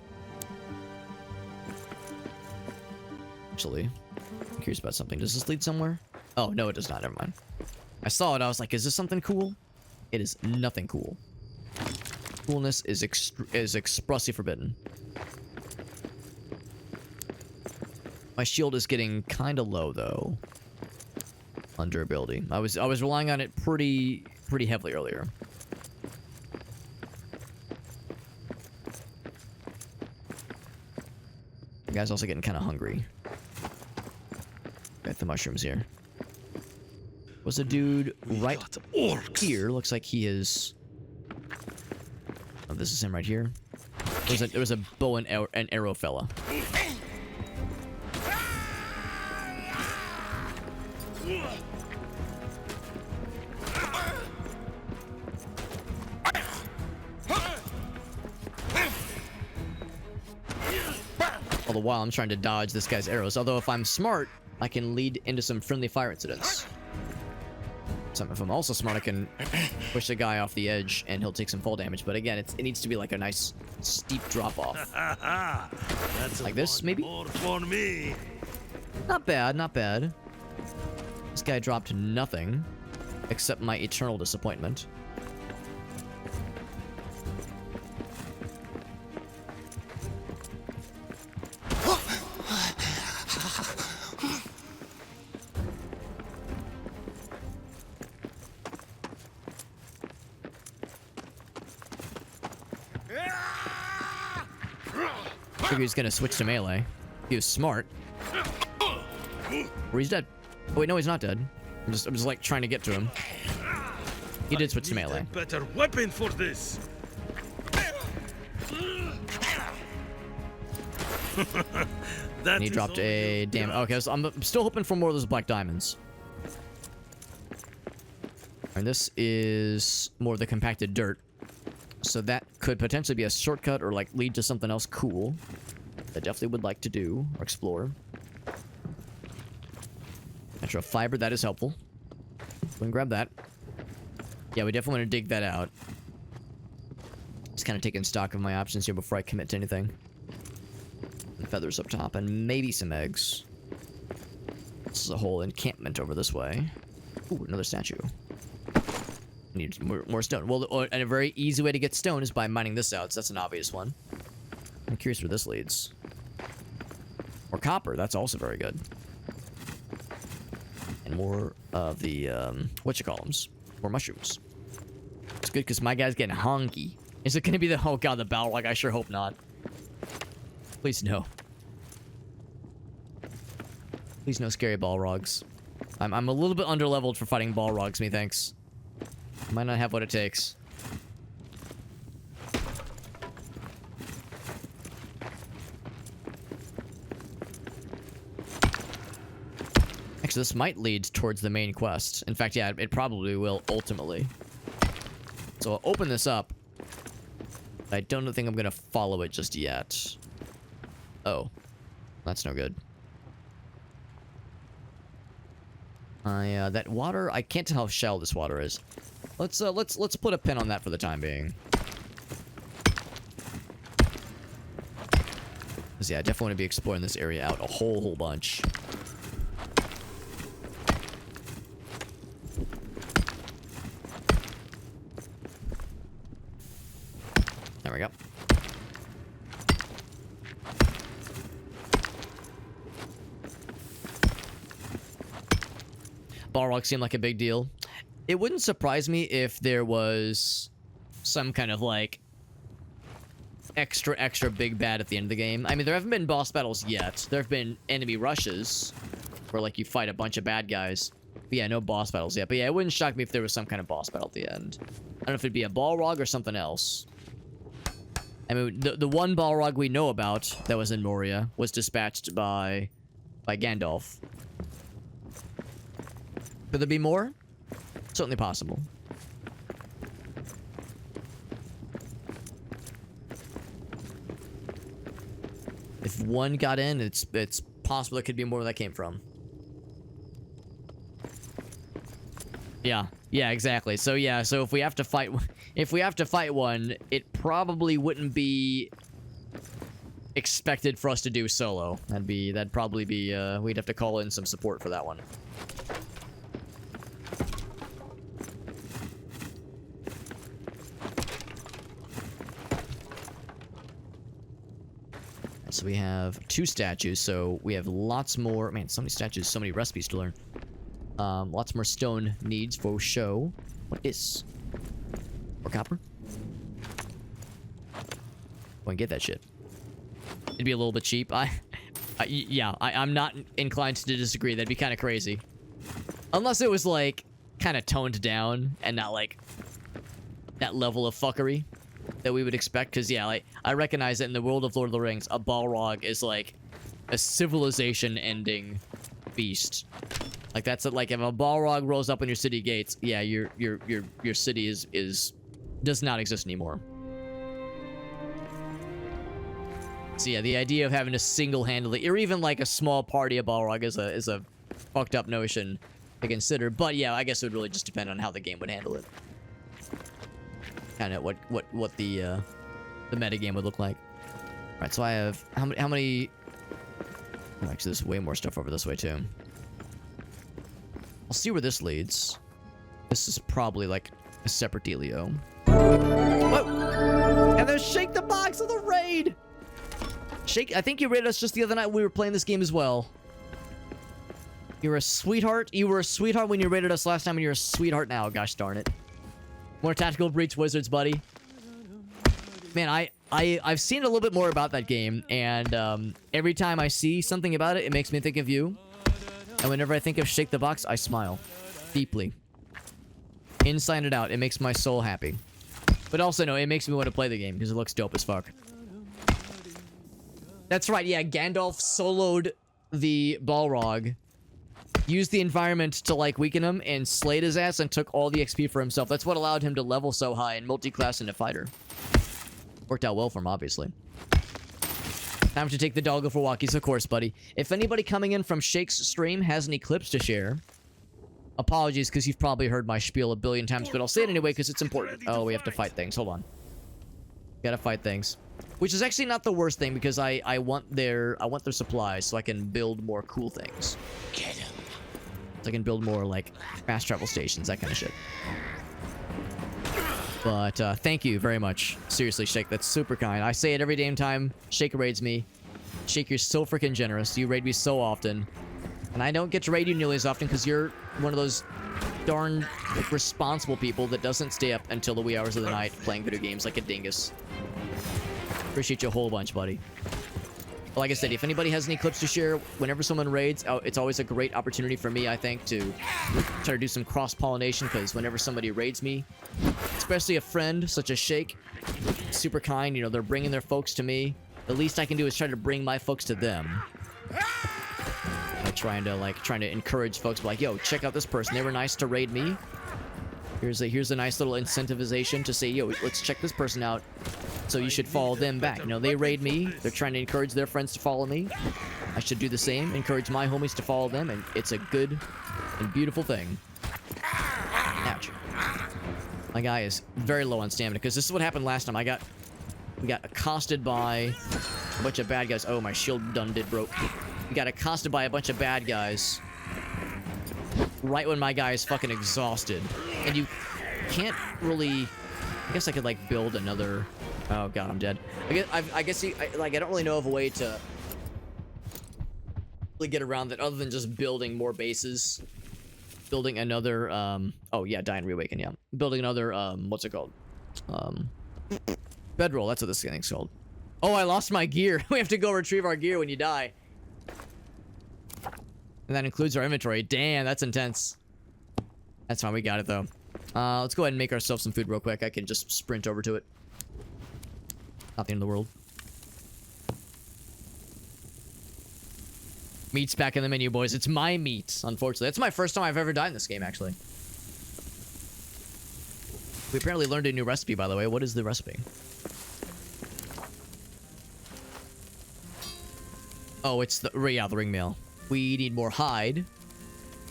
Actually, I'm curious about something. Does this lead somewhere? Oh, no, it does not. Never mind. I saw it. I was like, is this something cool? It is nothing cool. Coolness is expressly forbidden. My shield is getting kind of low, though. On durability. I was relying on it pretty heavily earlier. The guy's also getting kind of hungry. Got the mushrooms here. Was a dude right here? Looks like he is. Oh, this is him right here. There was a bow and arrow fella. All the while I'm trying to dodge this guy's arrows. Although if I'm smart, I can lead into some friendly fire incidents. If I'm also smart, I can push the guy off the edge and he'll take some fall damage. But again, it needs to be like a nice steep drop off. That's like this, maybe? more for me. Not bad, not bad. This guy dropped nothing except my eternal disappointment. I figured he's gonna switch to melee. He was smart. Or he's dead. Oh wait, no, he's not dead. I'm just like trying to get to him. He did switch to melee. A better weapon for this. And he dropped a damn. Okay, so I'm still hoping for more of those black diamonds. And this is more of the compacted dirt. So that could potentially be a shortcut or like lead to something else cool. I definitely would like to do or explore. Extra fiber, that is helpful. Go and grab that. Yeah, we definitely want to dig that out. Just kind of taking stock of my options here before I commit to anything. And feathers up top and maybe some eggs. This is a whole encampment over this way. Ooh, another statue. Need more stone. Well, and a very easy way to get stone is by mining this out, so that's an obvious one. I'm curious where this leads. Or copper, that's also very good. And more of the, whatchamacallits. More mushrooms. It's good because my guy's getting hungry. Is it going to be the, oh god, the Balrog? I sure hope not. Please no. Please no scary Balrogs. I'm a little bit underleveled for fighting Balrogs, methinks. Might not have what it takes. Actually, this might lead towards the main quest. In fact, yeah, it probably will ultimately. So I'll open this up. I don't think I'm gonna follow it just yet. Oh, that's no good. That water, I can't tell how shallow this water is. Let's put a pin on that for the time being. Cause yeah, I definitely want to be exploring this area out a whole bunch. There we go. Balrog seemed like a big deal. It wouldn't surprise me if there was some kind of like extra big bad at the end of the game. I mean, there haven't been boss battles yet. There have been enemy rushes where like you fight a bunch of bad guys. But yeah, no boss battles yet. But yeah, it wouldn't shock me if there was some kind of boss battle at the end. I don't know if it'd be a Balrog or something else. I mean, the one Balrog we know about that was in Moria was dispatched by Gandalf. Could there be more? Certainly possible. If one got in, it's possible there could be more where that came from. Yeah, exactly. So yeah, so if we have to fight one, it probably wouldn't be expected for us to do solo. That'd probably be we'd have to call in some support for that one. So we have 2 statues, so we have lots more. Man, so many statues, so many recipes to learn. Lots more stone needs for show. What is? Or copper? Go and get that shit. It'd be a little bit cheap. I'm not inclined to disagree. That'd be kind of crazy. Unless it was, like, kind of toned down and not, like, that level of fuckery that we would expect. Because, yeah, like, I recognize that in the world of Lord of the Rings, a Balrog is, like, a civilization-ending beast. Like, that's it. Like, if a Balrog rolls up on your city gates, yeah, your city does not exist anymore. So yeah, the idea of having to single-handedly, or even like a small party of Balrog is a fucked up notion to consider. But yeah, I guess it would really just depend on how the game would handle it. Kind of what the metagame would look like. All right, so I have how many? Oh, actually, there's way more stuff over this way too. I'll see where this leads. This is probably like a separate dealio. Whoa! And there's Shake the Box of the raid. Shake, I think you raided us just the other night when we were playing this game as well. You're a sweetheart. You were a sweetheart when you raided us last time, and you're a sweetheart now. Gosh darn it. More Tactical Breach Wizards, buddy. Man, I've seen a little bit more about that game, and every time I see something about it, it makes me think of you. And whenever I think of Shake the Box, I smile. Deeply. Inside and out, it makes my soul happy. But also, no, it makes me want to play the game, because it looks dope as fuck. That's right, yeah, Gandalf soloed the Balrog, used the environment to, like, weaken him, and slayed his ass and took all the XP for himself. That's what allowed him to level so high and multi-class into fighter. Worked out well for him, obviously. Time to take the doggo for walkies, of course, buddy. If anybody coming in from Shake's stream has any clips to share, apologies, because you've probably heard my spiel a billion times, but I'll say it anyway, because it's important. Oh, we have to fight things. Hold on. Gotta fight things. Which is actually not the worst thing, because I want their supplies so I can build more cool things. Get him. So I can build more, like, fast travel stations, that kind of shit. But, thank you very much. Seriously, Shake, that's super kind. I say it every damn time Shake raids me. Shake, you're so freaking generous. You raid me so often. And I don't get to raid you nearly as often because you're one of those darn responsible people that doesn't stay up until the wee hours of the night playing video games like a dingus. Appreciate you a whole bunch, buddy. But like I said, if anybody has any clips to share, whenever someone raids, it's always a great opportunity for me, I think, to try to do some cross-pollination, because whenever somebody raids me, especially a friend such as Shake, super kind, you know, they're bringing their folks to me. The least I can do is try to bring my folks to them. Trying to encourage folks, like, yo, check out this person. They were nice to raid me. Here's a nice little incentivization to say, yo, let's check this person out. So you should follow them back. You know, they raid me. They're trying to encourage their friends to follow me. I should do the same. Encourage my homies to follow them, and it's a good and beautiful thing. Ouch. My guy is very low on stamina, because this is what happened last time. We got accosted by a bunch of bad guys. Oh, my shield done did broke. We got accosted by a bunch of bad guys right when my guy is fucking exhausted. And you can't really... I guess I could, like, build another... Oh, God, I'm dead. I guess I don't really know of a way to really get around that other than just building more bases. Building another, oh, yeah, Die and Reawaken, yeah. Building another, what's it called? Bedroll, that's what this thing's called. Oh, I lost my gear. We have to go retrieve our gear when you die. And that includes our inventory. Damn, that's intense. That's fine, we got it, though. Let's go ahead and make ourselves some food real quick. I can just sprint over to it. Not the end of the world. Meat's back in the menu, boys. It's my meat, unfortunately. That's my first time I've ever died in this game, actually. We apparently learned a new recipe, by the way. What is the recipe? Oh, it's the ring mail. We need more hide.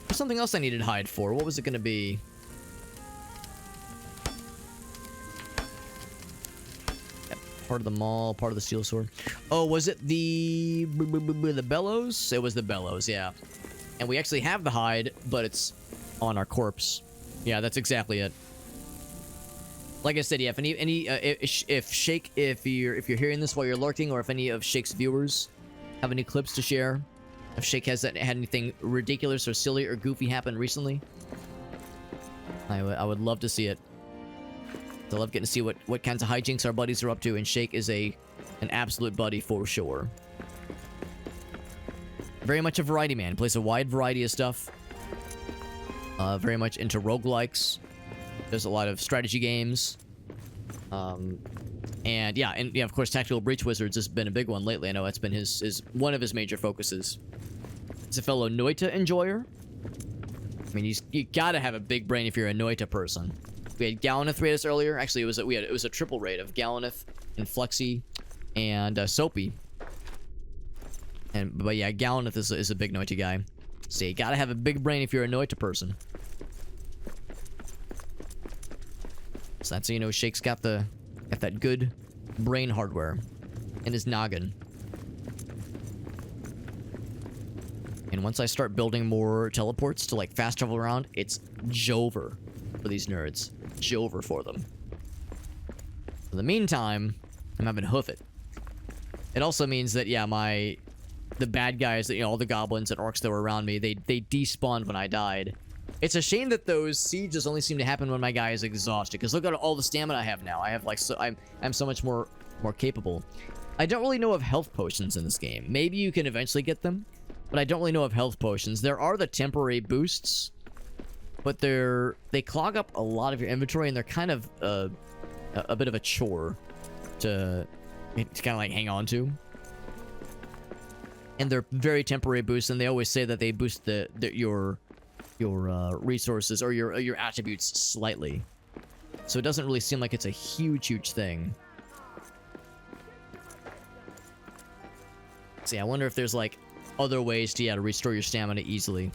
There's something else I needed hide for. What was it going to be? Part of the maul, part of the steel sword. Oh, was it the bellows? It was the bellows, yeah. And we actually have the hide, but it's on our corpse. Yeah, that's exactly it. Like I said, yeah. If Shake, if you're hearing this while you're lurking, or if any of Shake's viewers have any clips to share, if Shake has had anything ridiculous or silly or goofy happen recently, I would love to see it. I love getting to see what kinds of hijinks our buddies are up to, and Shake is an absolute buddy for sure. Very much a variety man. Plays a wide variety of stuff. Very much into roguelikes. Does a lot of strategy games. And yeah, of course, Tactical Breach Wizards has been a big one lately. I know that's been his one of his major focuses. He's a fellow Noita enjoyer. I mean, you gotta have a big brain if you're a Noita person. We had Gallaneth raid us earlier. Actually, it was a triple raid of Gallaneth and Flexi and Soapy. But yeah, Gallaneth is a big Noita guy. So you gotta have a big brain if you're a Noita person. So that's how you know Shake's got that good brain hardware in his noggin. And once I start building more teleports to like fast travel around, it's Jover for these nerds. Jover for them. In the meantime, I'm having to hoof it. It also means that, yeah, the bad guys, all the goblins and orcs that were around me, they despawned when I died. It's a shame that those sieges only seem to happen when my guy is exhausted, because look at all the stamina I have now. I have like I'm so much more capable. I don't really know of health potions in this game. Maybe you can eventually get them, but I don't really know of health potions. There are the temporary boosts, but they clog up a lot of your inventory, and they're kind of a bit of a chore to kind of like hang on to. And they're very temporary boosts, and they always say that they boost your resources or your attributes slightly. So it doesn't really seem like it's a huge thing. So yeah, I wonder if there's like other ways to restore your stamina easily.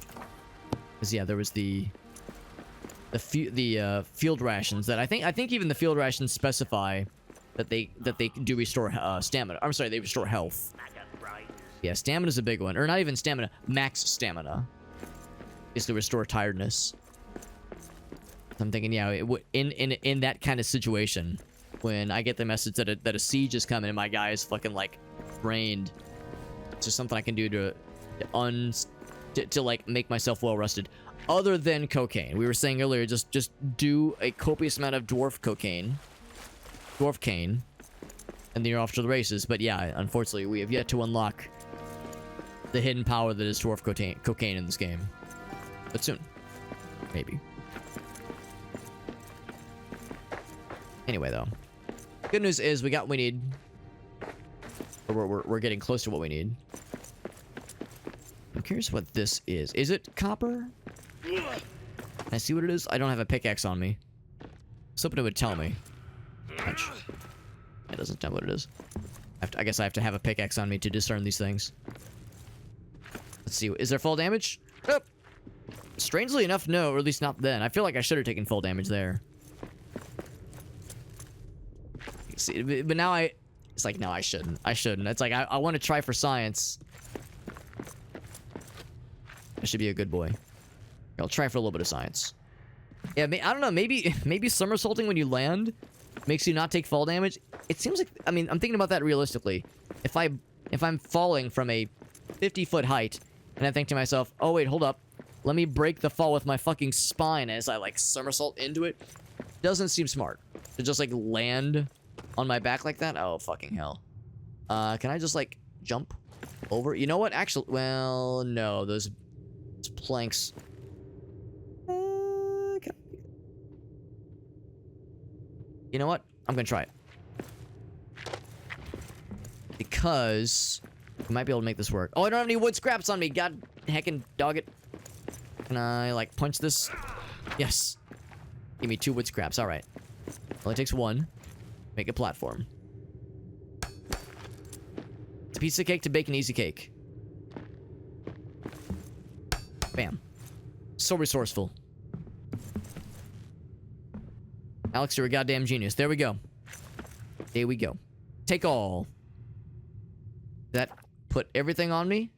Because yeah, there was the field rations that I think even the field rations specify that they do restore stamina. I'm sorry, they restore health. Yeah, stamina's a big one, or not even stamina, max stamina. Basically restore tiredness. I'm thinking, yeah, in that kind of situation, when I get the message that a siege is coming and my guy is fucking like drained, it's just something I can do to like make myself well rested. Other than cocaine, we were saying earlier, just do a copious amount of dwarf cane, and then you're off to the races. But yeah, unfortunately, we have yet to unlock the hidden power that is dwarf cocaine in this game. But soon. Maybe. Anyway, though. Good news is we got what we need. Or we're getting close to what we need. I'm curious what this is. Is it copper? Can I see what it is? I don't have a pickaxe on me. I was hoping it would tell me. Ouch. It doesn't tell me what it is. I guess I have to have a pickaxe on me to discern these things. Let's see. Is there fall damage? Oh. Strangely enough, no, or at least not then. I feel like I should have taken full damage there. See, but now it's like, no, I shouldn't. It's like, I want to try for science. I should be a good boy. I'll try for a little bit of science. Yeah, I don't know, maybe somersaulting when you land makes you not take fall damage. It seems like, I mean, I'm thinking about that realistically. If I'm falling from a 50-foot height, and I think to myself, oh wait, hold up. Let me break the fall with my fucking spine as I, like, somersault into it. Doesn't seem smart. To just, like, land on my back like that? Oh, fucking hell. Can I just, like, jump over? You know what? Actually, well, no. Those planks. You know what? I'm gonna try it. because we might be able to make this work. Oh, I don't have any wood scraps on me. God heckin' dog it. Can I, like, punch this? Yes. Give me 2 wood scraps. All right. Only takes 1. Make a platform. It's a piece of cake to bake an easy cake. Bam. So resourceful. Alex, you're a goddamn genius. There we go. There we go. Take all. That put everything on me?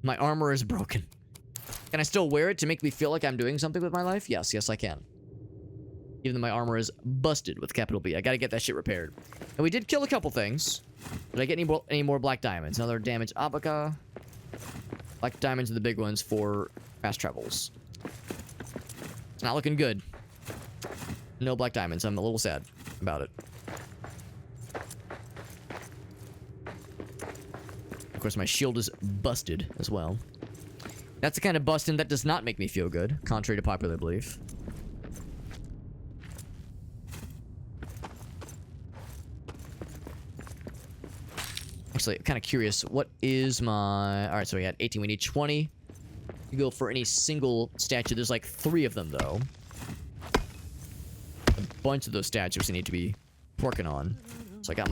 My armor is broken. Can I still wear it to make me feel like I'm doing something with my life? Yes, yes I can. Even though my armor is busted with capital B. I gotta get that shit repaired. And we did kill a couple things. Did I get any more black diamonds? Another damaged abaca. Black diamonds are the big ones for fast travels. It's not looking good. No black diamonds. I'm a little sad about it. Of course, my shield is busted as well. That's the kind of busting that does not make me feel good, contrary to popular belief. Actually, kind of curious. What is my... Alright, so we had 18. We need 20. You go for any single statue. There's like 3 of them, though. A bunch of those statues we need to be working on. So I got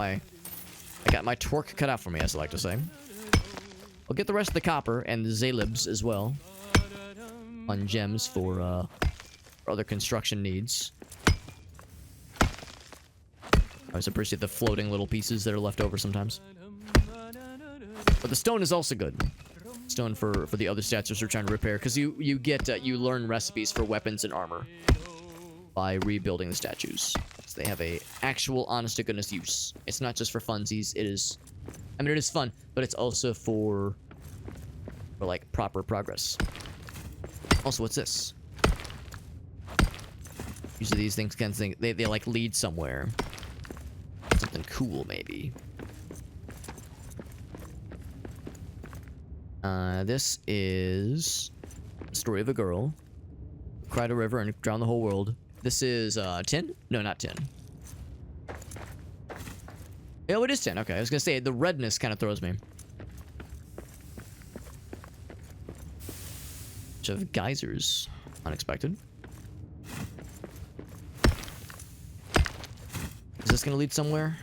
my torque cut out for me, as I like to say. I'll get the rest of the copper and the zalibs as well. On gems for other construction needs. I always appreciate the floating little pieces that are left over sometimes. But the stone is also good. Stone for the other statues we're trying to repair, because you learn recipes for weapons and armor by rebuilding the statues. So they have a actual honest to goodness use. It's not just for funsies. It is, I mean, it is fun, but it's also for like proper progress. Also, what's this? Usually these things kind of think they like lead somewhere. Something cool maybe. This is the story of a girl who cried a river and drowned the whole world. This is, 10? No, not 10. Oh, it is 10. Okay, I was gonna say, the redness kind of throws me. Bunch of geysers. Unexpected. Is this gonna lead somewhere?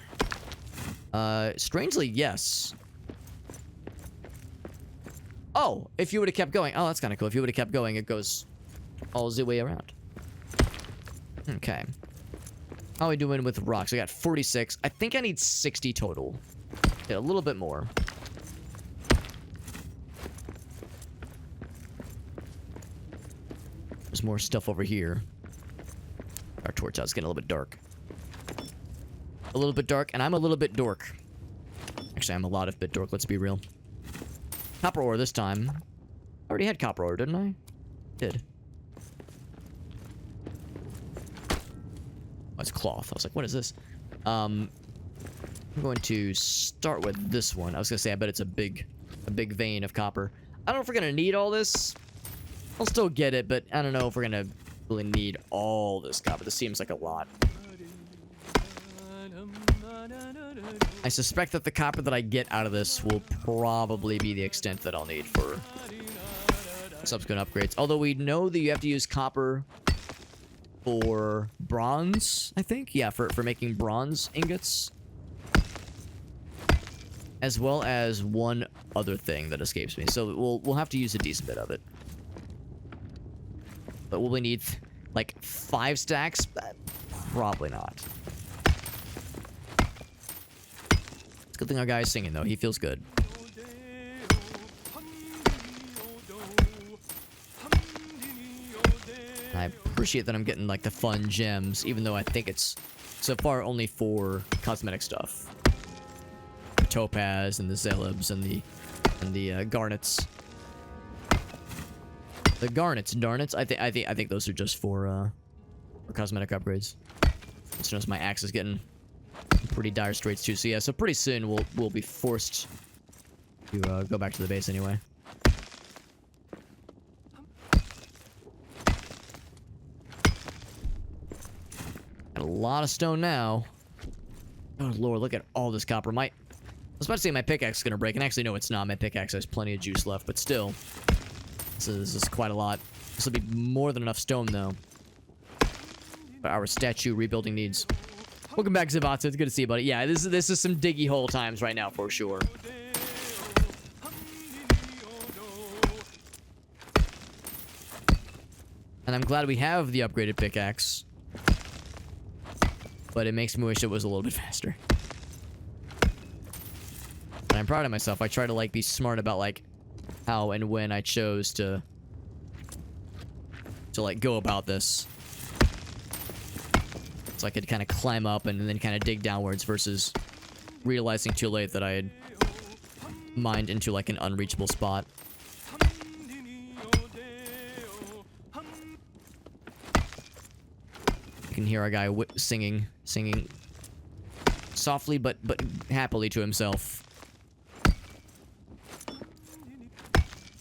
Strangely, yes. Oh, if you would have kept going. Oh, that's kind of cool. If you would have kept going, it goes all the way around. Okay. How are we doing with rocks? I got 46. I think I need 60 total. Yeah, a little bit more. There's more stuff over here. Our torch out's getting a little bit dark. A little bit dark, and I'm a little bit dork. Actually, I'm a lot of bit dork, let's be real. Copper ore this time. I already had copper ore, didn't I? Did. Oh, it's cloth. I was like, what is this? I'm going to start with this one. I was gonna say, I bet it's a big vein of copper. I don't know if we're gonna need all this. I'll still get it, but I don't know if we're gonna really need all this copper. This seems like a lot. I suspect that the copper that I get out of this will probably be the extent that I'll need for subsequent upgrades. Although we know that you have to use copper for bronze, I think. Yeah, for making bronze ingots. As well as one other thing that escapes me. So we'll have to use a decent bit of it. But will we need like 5 stacks? Probably not. It's a good thing our guy's singing, though. He feels good. I appreciate that I'm getting, like, the fun gems, even though I think it's, so far, only for cosmetic stuff. The topaz and the zalibs and the garnets. The garnets, darnets. I think those are just for cosmetic upgrades. As soon as my axe is getting pretty dire straits too. So yeah, so pretty soon we'll be forced to go back to the base anyway. Got a lot of stone now. Oh lord, look at all this copper. My was about to say my pickaxe is gonna break, and actually, no, it's not. My pickaxe has plenty of juice left, but still. This is quite a lot. This will be more than enough stone, though. For our statue rebuilding needs. Welcome back, Zavatsu. It's good to see you, buddy. Yeah, this is some diggy hole times right now, for sure. And I'm glad we have the upgraded pickaxe. But it makes me wish it was a little bit faster. And I'm proud of myself. I try to, like, be smart about, like, how and when I chose to like, go about this. So I could kind of climb up and then kind of dig downwards versus realizing too late that I had mined into, like, an unreachable spot. You can hear our guy singing softly but happily to himself.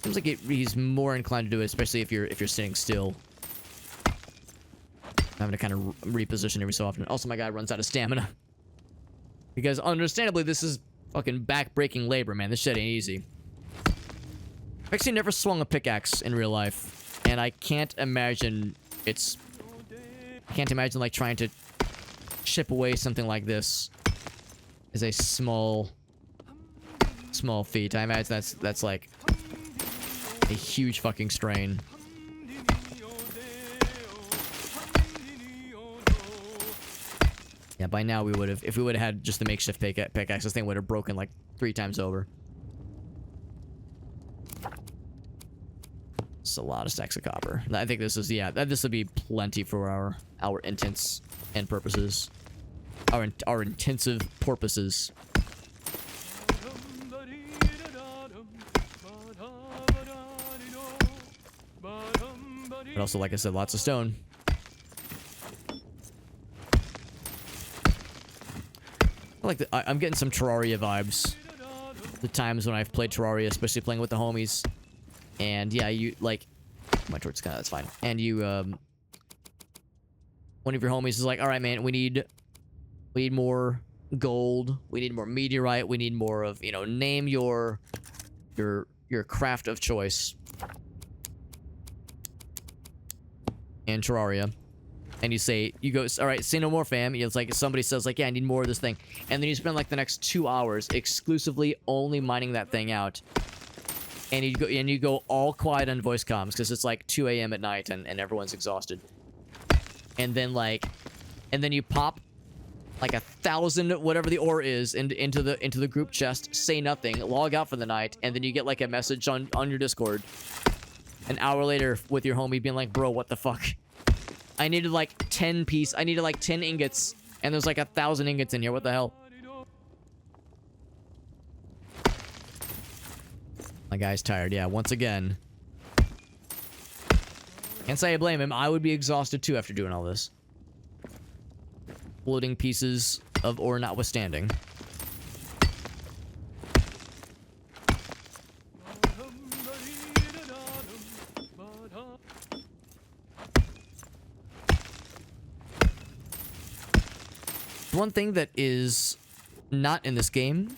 Seems like he's more inclined to do it, especially if you're sitting still. Having to kind of reposition every so often. Also, my guy runs out of stamina. Because, understandably, this is fucking back-breaking labor, man. This shit ain't easy. I've actually never swung a pickaxe in real life. And I can't imagine like, trying to chip away something like this is a small feat. I imagine that's like a huge fucking strain. Yeah, by now we would have, if we would have had just the makeshift pickaxe, this thing would have broken like 3 times over. It's a lot of stacks of copper. I think this is, yeah, this would be plenty for our intents and purposes. Our intensive porpoises. But also, like I said, lots of stone. I'm getting some Terraria vibes. The times when I've played Terraria, especially playing with the homies. And yeah, you, like... My torch kind of, that's fine. And you, one of your homies is like, alright, man, we need more gold. We need more meteorite. We need more of, you know, name your craft of choice. In Terraria. And you go, alright, say no more, fam. It's like, somebody says, like, yeah, I need more of this thing. And then you spend, like, the next 2 hours exclusively only mining that thing out. And you go all quiet on voice comms, because it's, like, 2 a.m. at night, and everyone's exhausted. And then, like, you pop, like, 1,000, whatever the ore is, into the group chest, say nothing, log out for the night, and then you get, like, a message on your Discord. An hour later with your homie being like, bro, what the fuck? I needed like 10 ingots, and there's like 1,000 ingots in here. What the hell? My guy's tired. Yeah, once again. Can't say I blame him. I would be exhausted too after doing all this. Floating pieces of ore notwithstanding. One thing that is not in this game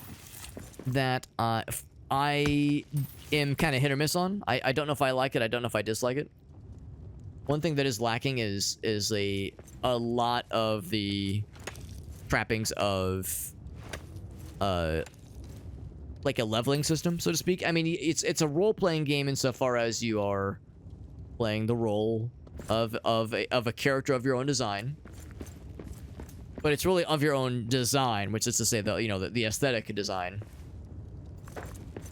that I am kind of hit or miss on. I don't know if I like it. I don't know if I dislike it. One thing that is lacking is a lot of the trappings of like a leveling system, so to speak. I mean, it's a role-playing game insofar as you are playing the role of a character of your own design. But it's really of your own design, which is to say that, you know, the aesthetic design.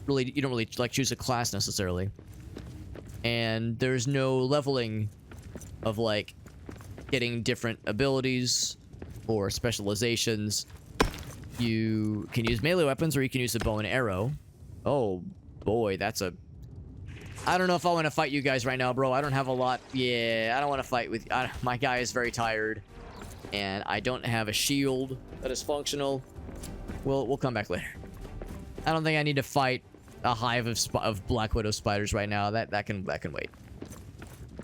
Really, you don't really, like, choose a class necessarily. And there's no leveling of, like, getting different abilities or specializations. You can use melee weapons, or you can use a bow and arrow. Oh, boy, that's a... I don't know if I want to fight you guys right now, bro. I don't have a lot. Yeah, I don't want to fight with... my guy is very tired. And I don't have a shield that is functional. We'll come back later. I don't think I need to fight a hive of Black Widow spiders right now. That can wait.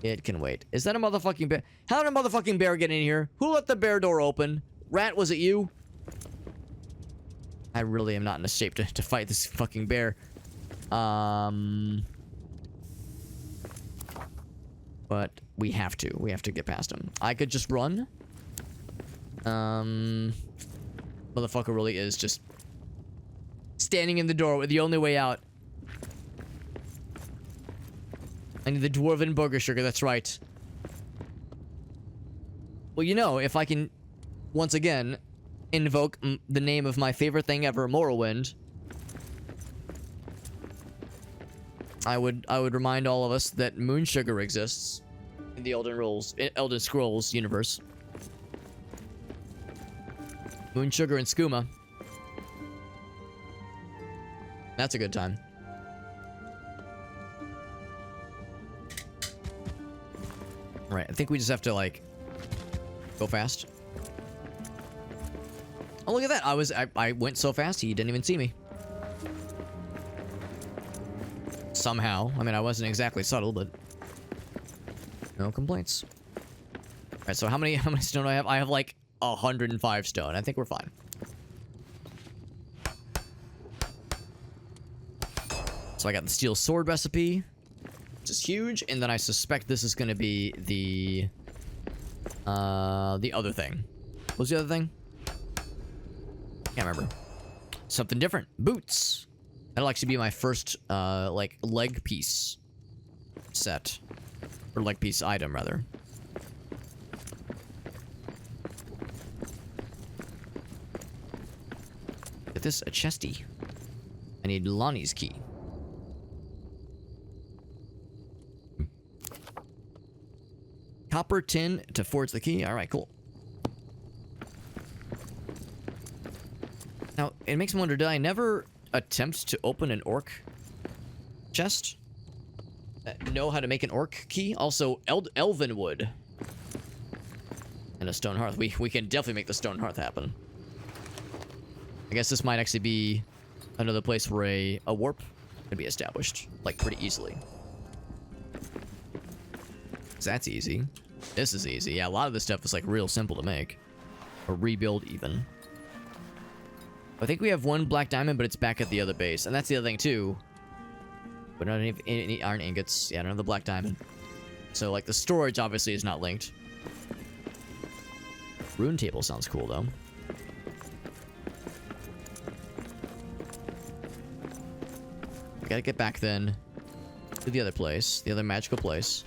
It can wait. Is that a motherfucking bear? How did a motherfucking bear get in here? Who let the bear door open? Rat, was it you? I really am not in a shape to fight this fucking bear. But we have to. We have to get past him. I could just run. Motherfucker really is just standing in the door with the only way out. I need the dwarven burger sugar, that's right. Well, you know, if I can, once again, invoke the name of my favorite thing ever, Morrowind, I would remind all of us that moon sugar exists in the Elden Scrolls universe. Moon sugar and skooma. That's a good time. Right, I think we just have to, like, go fast. Oh, look at that. I went so fast, he didn't even see me. Somehow. I mean, I wasn't exactly subtle, but no complaints. Alright, so how many stone do I have? I have, like, 105 stone. I think we're fine. So I got the steel sword recipe, which is huge, and then I suspect this is going to be the other thing. What was the other thing? Can't remember. Something different. Boots. That'll actually be my first, like, leg piece set. Or leg piece item, rather. Get this, a chesty. I need Lonnie's key. Copper tin to forge the key. Alright, cool. Now, it makes me wonder, did I never attempt to open an orc chest? Know how to make an orc key? Also, elven wood. And a stone hearth. We can definitely make the stone hearth happen. I guess this might actually be another place where a warp can be established, like, pretty easily. That's easy. This is easy. Yeah, a lot of this stuff is, like, real simple to make. Or rebuild, even. I think we have one black diamond, but it's back at the other base. And that's the other thing, too. But not any iron ingots. Yeah, I don't have the black diamond. So, like, the storage, obviously, is not linked. Rune table sounds cool, though. I gotta get back, then, to the other place. The other magical place.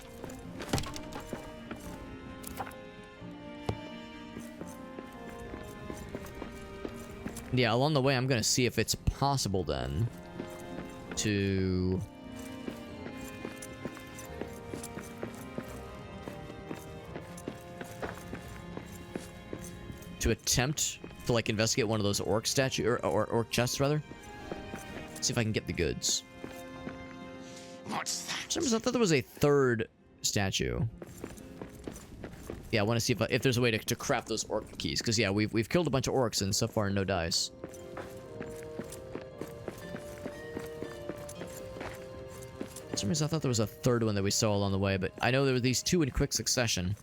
Yeah, along the way, I'm gonna see if it's possible, then, to attempt to, like, investigate one of those orc or orc chests, rather. See if I can get the goods. What's that? For some reason, I thought there was a third statue. Yeah, I want to see if there's a way to craft those orc keys, because yeah, we've killed a bunch of orcs and so far no dice. For some reason, I thought there was a third one that we saw along the way, but I know there were these two in quick succession.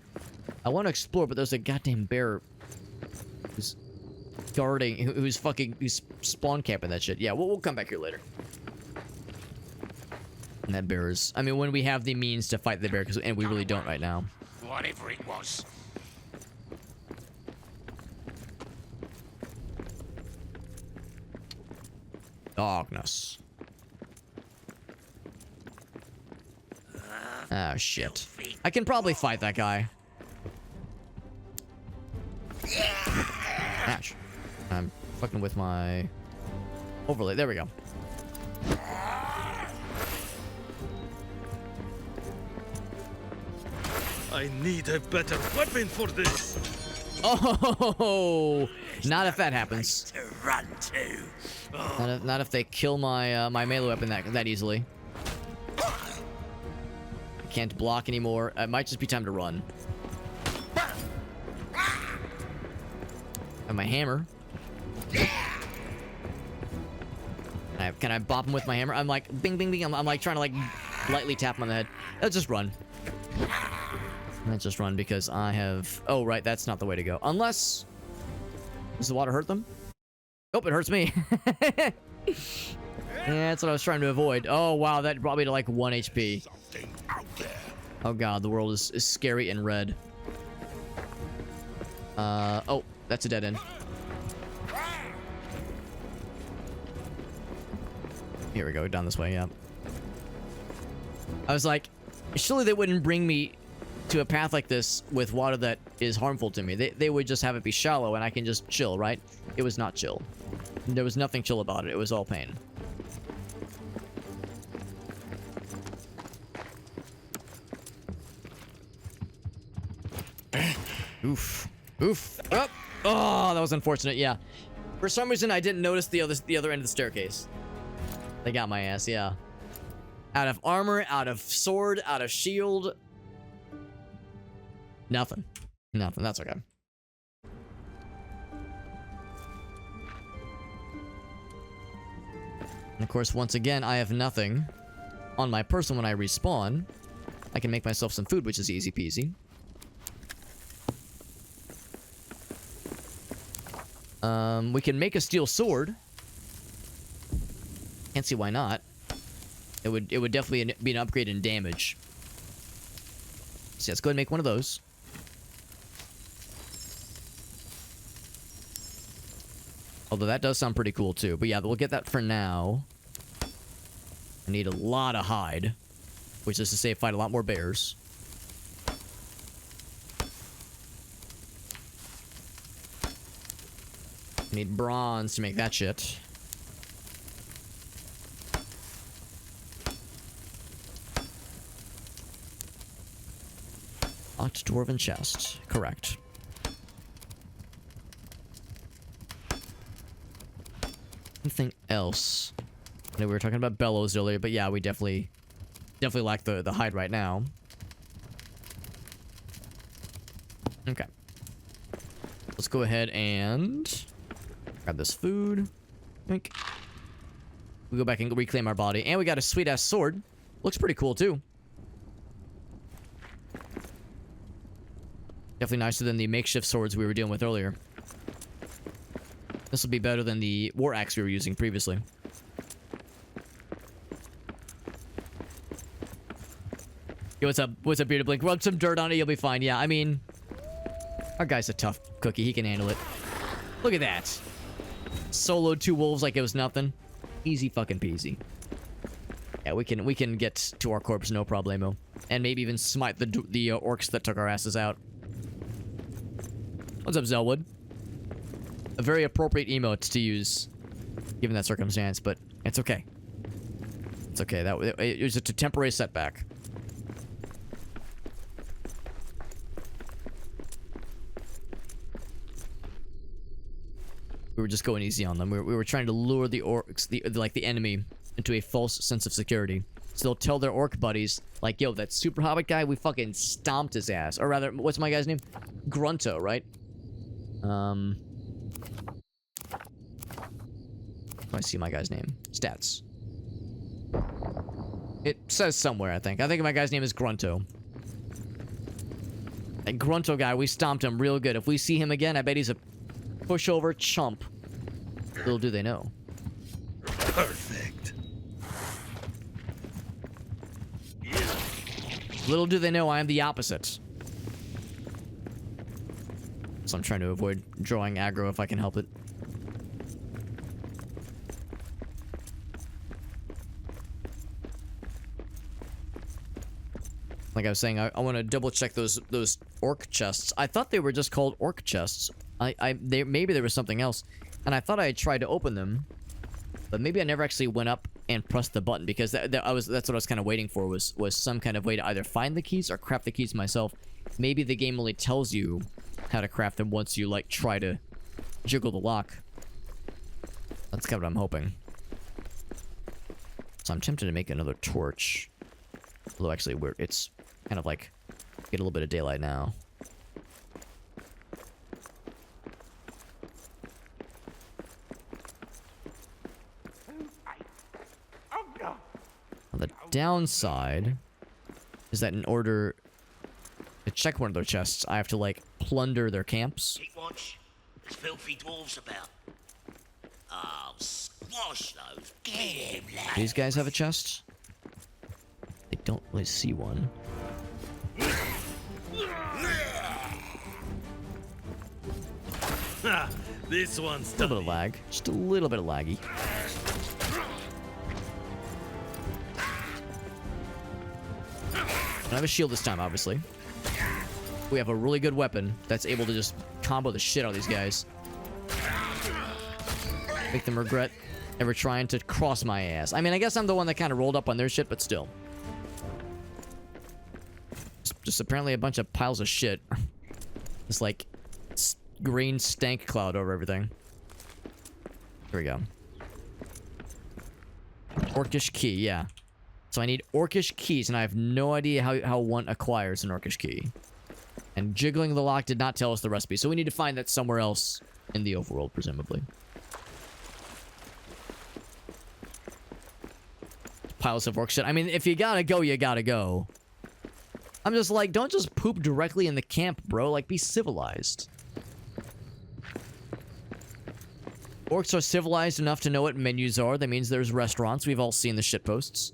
I want to explore, but there's a goddamn bear who's guarding, who's spawn camping that shit. Yeah, we'll come back here later. And that bear is, I mean, when we have the means to fight the bear, and we really don't right now. Whatever it was. Darkness. Oh, shit. I can probably fight that guy. Ouch. I'm fucking with my overlay. There we go. I need a better weapon for this. Oh, not if that happens. To run to. Oh. Not if they kill my my melee weapon that easily. I can't block anymore. It might just be time to run. And my hammer. Can I bop him with my hammer? I'm like, bing, bing, bing. I'm like trying to, like, lightly tap him on the head. Let's just run. Let's just run because I have... Oh, right. That's not the way to go. Unless... Does the water hurt them? Oh, it hurts me. Yeah, that's what I was trying to avoid. Oh, wow, that brought me to like 1 HP. Something out there. Oh god, the world is scary and red. Oh, that's a dead end. Here we go, down this way, yeah. I was like, surely they wouldn't bring me to a path like this with water that is harmful to me. They would just have it be shallow and I can just chill, right? It was not chill. There was nothing chill about it. It was all pain. Oof. Oof. Oh, oh, that was unfortunate, yeah. For some reason, I didn't notice the other end of the staircase. They got my ass, yeah. Out of armor, out of sword, out of shield. Nothing. Nothing. That's okay. And of course, once again, I have nothing on my person when I respawn. I can make myself some food, which is easy peasy. We can make a steel sword. Can't see why not. It would definitely be an upgrade in damage. So let's go ahead and make one of those. Although that does sound pretty cool too. But yeah, we'll get that for now. I need a lot of hide. Which is to say, fight a lot more bears. I need bronze to make that shit. Locked dwarven chest. Correct. Anything else? I know we were talking about bellows earlier, but yeah, we definitely lack the hide right now. Okay. Let's go ahead and grab this food. Think. We go back and reclaim our body. And we got a sweet-ass sword. Looks pretty cool, too. Definitely nicer than the makeshift swords we were dealing with earlier. This will be better than the war axe we were using previously. Yo, what's up? What's up, Bearded Blink? Rub some dirt on it, you'll be fine. Yeah, I mean, our guy's a tough cookie. He can handle it. Look at that. Soloed 2 wolves like it was nothing. Easy fucking peasy. Yeah, we can get to our corpse, no problemo. And maybe even smite the orcs that took our asses out. What's up, Zelwood? A very appropriate emote to use, given that circumstance, but it's okay. It's okay. It was just a temporary setback. We were just going easy on them. We were trying to lure the orcs, the enemy, into a false sense of security. So they'll tell their orc buddies, like, yo, that super hobbit guy, we fucking stomped his ass. Or rather, what's my guy's name? Grunto, right? I see my guy's name. Stats. It says somewhere, I think. I think my guy's name is Grunto. That Grunto guy, we stomped him real good. If we see him again, I bet he's a pushover chump. Little do they know. Perfect. Little do they know I am the opposite. So I'm trying to avoid drawing aggro if I can help it. Like I was saying, I want to double check those orc chests. I thought they were just called orc chests. Maybe there was something else, and I thought I had tried to open them, but maybe I never actually went up and pressed the button because that's what I was kind of waiting for was some kind of way to either find the keys or craft the keys myself. Maybe the game only tells you how to craft them once you like try to jiggle the lock. That's kind of what I'm hoping. So I'm tempted to make another torch. Although actually it's kind of like get a little bit of daylight now. The downside is that in order to check one of their chests, I have to like plunder their camps. Keep watch. There's filthy dwarves about. Wash those. Get him, lad. These guys have a chest? I don't really see one. This one's A little bit of lag. Just a little bit of laggy. I have a shield this time, obviously. We have a really good weapon that's able to just combo the shit out of these guys. Make them regret ever trying to cross my ass. I mean, I guess I'm the one that kind of rolled up on their shit, but still. Just apparently a bunch of piles of shit. It's like green stank cloud over everything. Here we go. Orcish key, yeah. So I need Orcish keys, and I have no idea how one acquires an Orcish key. And jiggling the lock did not tell us the recipe, so we need to find that somewhere else in the overworld, presumably. Piles of orc shit. I mean, if you gotta go, you gotta go. I'm just like, don't just poop directly in the camp, bro. Like, be civilized. Orcs are civilized enough to know what menus are. That means there's restaurants. We've all seen the shitposts.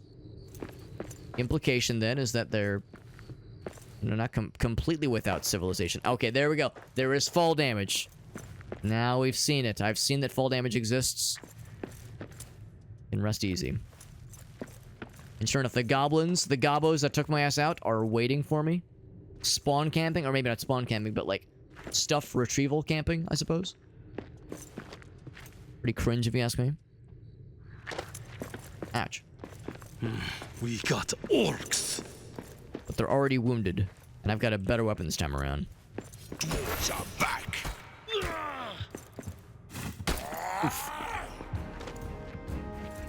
Implication, then, is that they're not completely without civilization. Okay, there we go. There is fall damage. Now we've seen it. I've seen that fall damage exists. Can rest easy. And sure enough, the goblins, the gobos that took my ass out are waiting for me. Spawn camping, or maybe not spawn camping, but like stuff retrieval camping, I suppose. Pretty cringe if you ask me. Ouch. We got orcs. But they're already wounded, and I've got a better weapon this time around. Dwarves are back. Oof.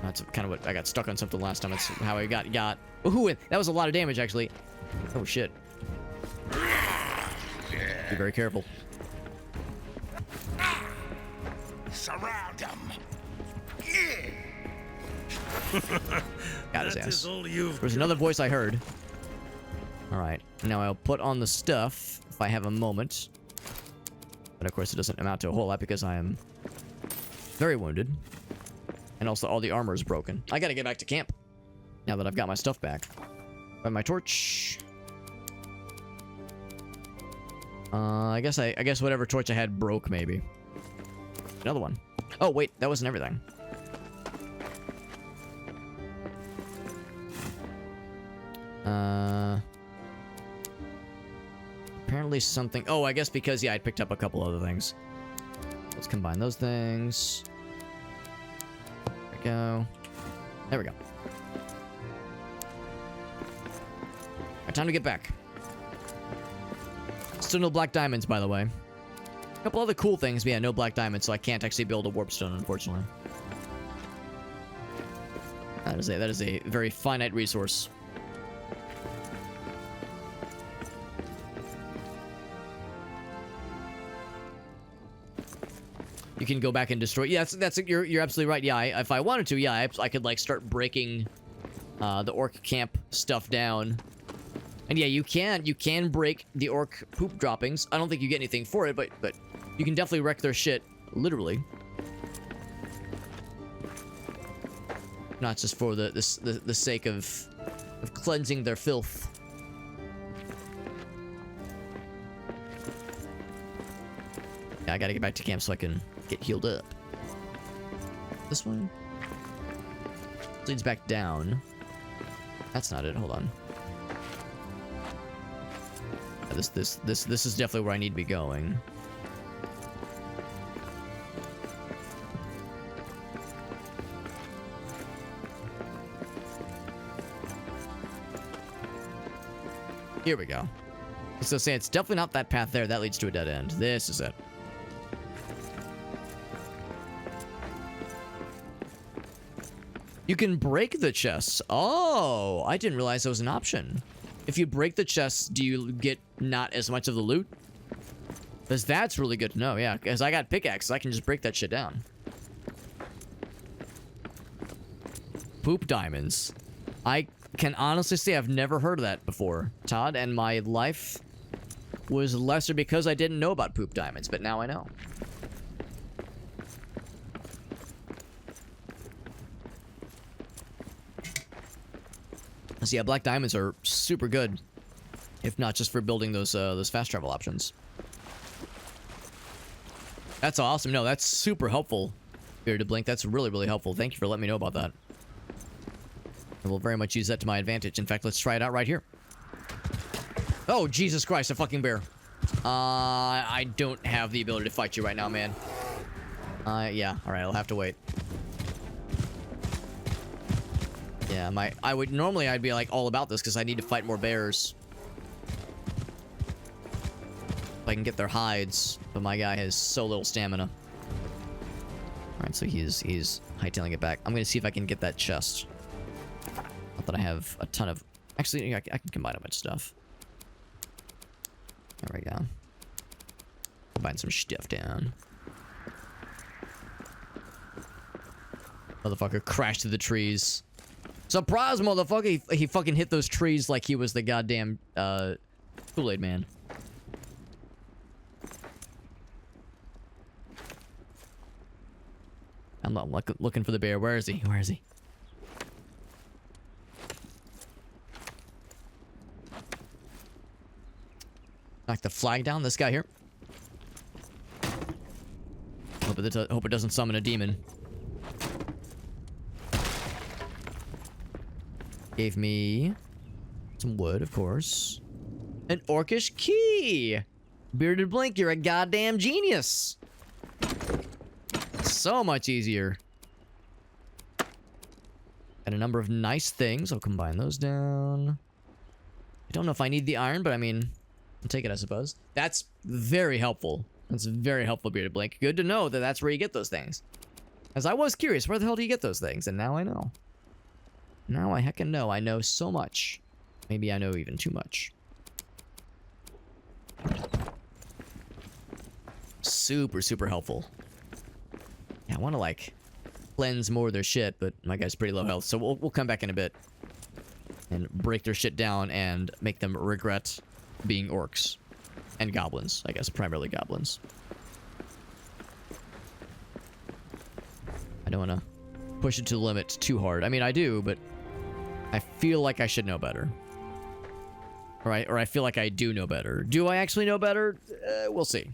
That's kind of what I got stuck on something last time. That's how I got. Ooh, that was a lot of damage actually. Oh shit. Be very careful. Surround them. Got his That ass. is all you've There's another voice I heard. Alright, now I'll put on the stuff if I have a moment. But of course it doesn't amount to a whole lot because I am very wounded. And also all the armor is broken. I gotta get back to camp now that I've got my stuff back. By my torch. I guess whatever torch I had broke maybe. Another one. Oh wait, that wasn't everything. Apparently something... Oh, I guess because, yeah, I picked up a couple other things. Let's combine those things. There we go. There we go. Alright, time to get back. Still no black diamonds, by the way. A couple other cool things, but yeah, no black diamonds, so I can't actually build a warp stone, unfortunately. That is a very finite resource. You can go back and destroy. Yeah, you're absolutely right. Yeah, if I wanted to, yeah, I could like start breaking the orc camp stuff down. And yeah, you can break the orc poop droppings. I don't think you get anything for it, but you can definitely wreck their shit, literally. Not just for the sake of cleansing their filth. Yeah, I gotta get back to camp so I can get healed up. This one leads back down. That's not it. Hold on. This is definitely where I need to be going. Here we go. So say it's definitely not that path there. That leads to a dead end. This is it. You can break the chests. Oh, I didn't realize that was an option. If you break the chests, do you get not as much of the loot? Because that's really good to know, yeah. Because I got pickaxes, I can just break that shit down. Poop diamonds. I can honestly say I've never heard of that before, Todd, and my life was lesser because I didn't know about poop diamonds, but now I know. So yeah, black diamonds are super good, if not just for building those fast travel options. That's awesome. No, that's super helpful. Bearded Blink, that's really, really helpful. Thank you for letting me know about that. I will very much use that to my advantage. In fact, let's try it out right here. Oh, Jesus Christ, a fucking bear. I don't have the ability to fight you right now, man. Yeah, alright, I'll have to wait. Yeah, normally I'd be like all about this because I need to fight more bears. If I can get their hides, but my guy has so little stamina. Alright, so he's hightailing it back. I'm gonna see if I can get that chest. Not that I have a ton of... Actually, I can combine a bunch of stuff. There we go. Combine some stuff down. Motherfucker crashed through the trees. Surprise, motherfucker! He fucking hit those trees like he was the goddamn Kool-Aid man. I'm not looking for the bear. Where is he? Where is he? Knock the flag down. This guy here. Hope it doesn't summon a demon. Gave me some wood, of course. An orcish key! Bearded Blink, you're a goddamn genius! So much easier. And a number of nice things. I'll combine those down. I don't know if I need the iron, but I mean, I'll take it, I suppose. That's very helpful. That's very helpful, Bearded Blink. Good to know that that's where you get those things. As I was curious, where the hell do you get those things? And now I know. Now I heckin' know. I know so much. Maybe I know even too much. Super, super helpful. Yeah, I want to, like, cleanse more of their shit, but my guy's pretty low health, so we'll come back in a bit. And break their shit down and make them regret being orcs. And goblins, I guess, primarily goblins. I don't want to push it to the limit too hard. I mean, I do, but I feel like I should know better. Or I feel like I do know better. Do I actually know better? We'll see.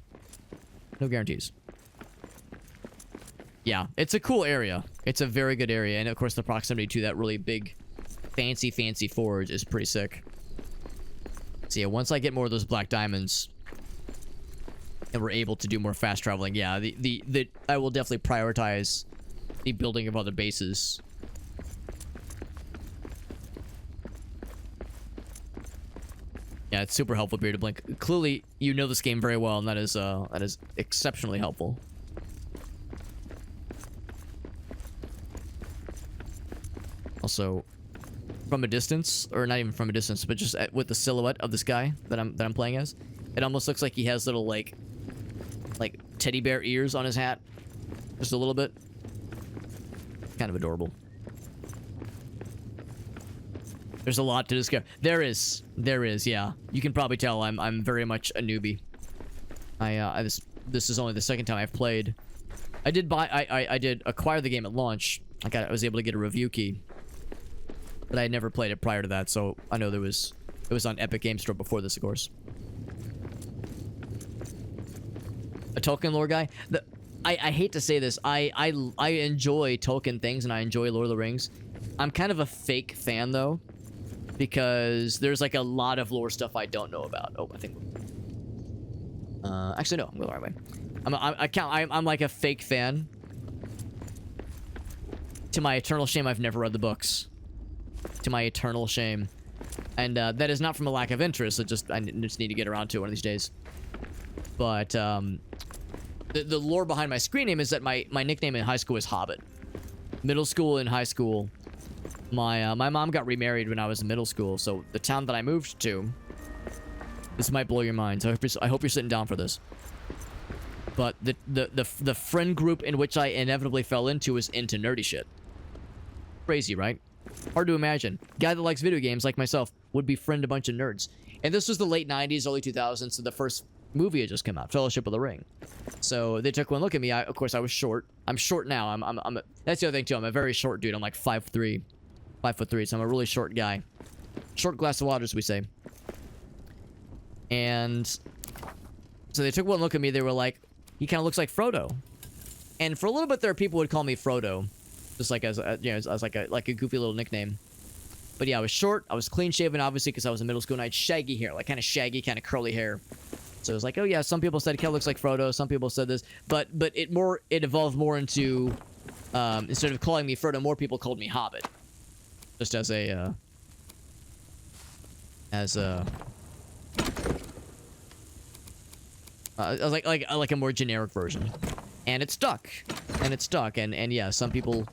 No guarantees. Yeah, it's a cool area. It's a very good area. And of course, the proximity to that really big, fancy forge is pretty sick. So yeah, once I get more of those black diamonds, and we're able to do more fast traveling, yeah, I will definitely prioritize the building of other bases. Yeah, it's super helpful, Bearded Blink. Clearly, you know this game very well, and that is exceptionally helpful. Also, from a distance, or not even from a distance, but just with the silhouette of this guy that I'm playing as, it almost looks like he has little like teddy bear ears on his hat, just a little bit. Kind of adorable. There's a lot to discover. There is, yeah. You can probably tell I'm very much a newbie. This is only the second time I've played. I did acquire the game at launch. I was able to get a review key, but I had never played it prior to that, so I know it was on Epic Game Store before this, of course. A Tolkien lore guy. I hate to say this. I enjoy Tolkien things and I enjoy Lord of the Rings. I'm kind of a fake fan though, because there's like a lot of lore stuff I don't know about. Oh, I think. Actually, no, I'm going the right way. I'm like a fake fan. To my eternal shame, I've never read the books. To my eternal shame, and that is not from a lack of interest. I just need to get around to it one of these days. But the lore behind my screen name is that my nickname in high school was Hobbit. Middle school and high school, my mom got remarried when I was in middle school. So the town that I moved to, this might blow your mind. So I hope you're sitting down for this. But the friend group in which I inevitably fell into was into nerdy shit. Crazy, right? Hard to imagine. Guy that likes video games like myself would befriend a bunch of nerds. And this was the late 90s, early 2000s, so the first movie had just come out, Fellowship of the Ring. So they took one look at me. Of course, I was short. I'm short now. That's the other thing too. I'm a very short dude. I'm like 5'3", so I'm a really short guy. Short glass of water, as we say. And so they took one look at me. They were like, he kind of looks like Frodo. And for a little bit there, people would call me Frodo. Just like as like a goofy little nickname. But yeah, I was short. I was clean shaven, obviously, because I was in middle school, and I had shaggy hair, like kind of shaggy, kind of curly hair. So it was like, oh yeah, some people said it kind of looks like Frodo. Some people said this, but it evolved more into instead of calling me Frodo, more people called me Hobbit, just as a like a more generic version, and it stuck, and yeah, some people.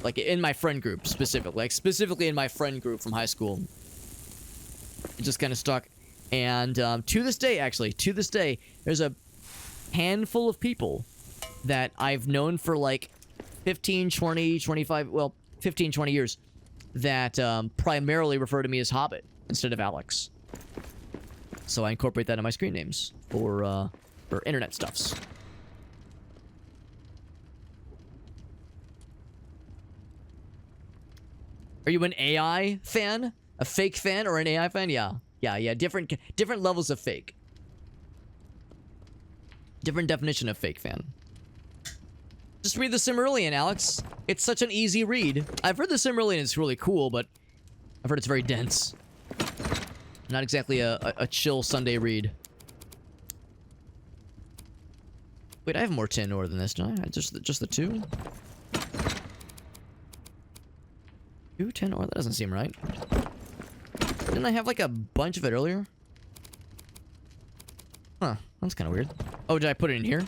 Like, in my friend group, specifically in my friend group from high school. It just kind of stuck. And, to this day, there's a handful of people that I've known for, like, 15, 20, 25, well, 15, 20 years that, primarily refer to me as Hobbit instead of Alex. So I incorporate that in my screen names for internet stuffs. Are you an AI fan? A fake fan or an AI fan? Yeah. Yeah. Different levels of fake. Different definition of fake fan. Just read the Silmarillion, Alex. It's such an easy read. I've heard the Silmarillion is really cool, but I've heard it's very dense. Not exactly a chill Sunday read. Wait, I have more tin ore than this, don't I? Just the two? 210 ore? That doesn't seem right. Didn't I have like a bunch of it earlier? Huh, that's kind of weird. Oh, did I put it in here?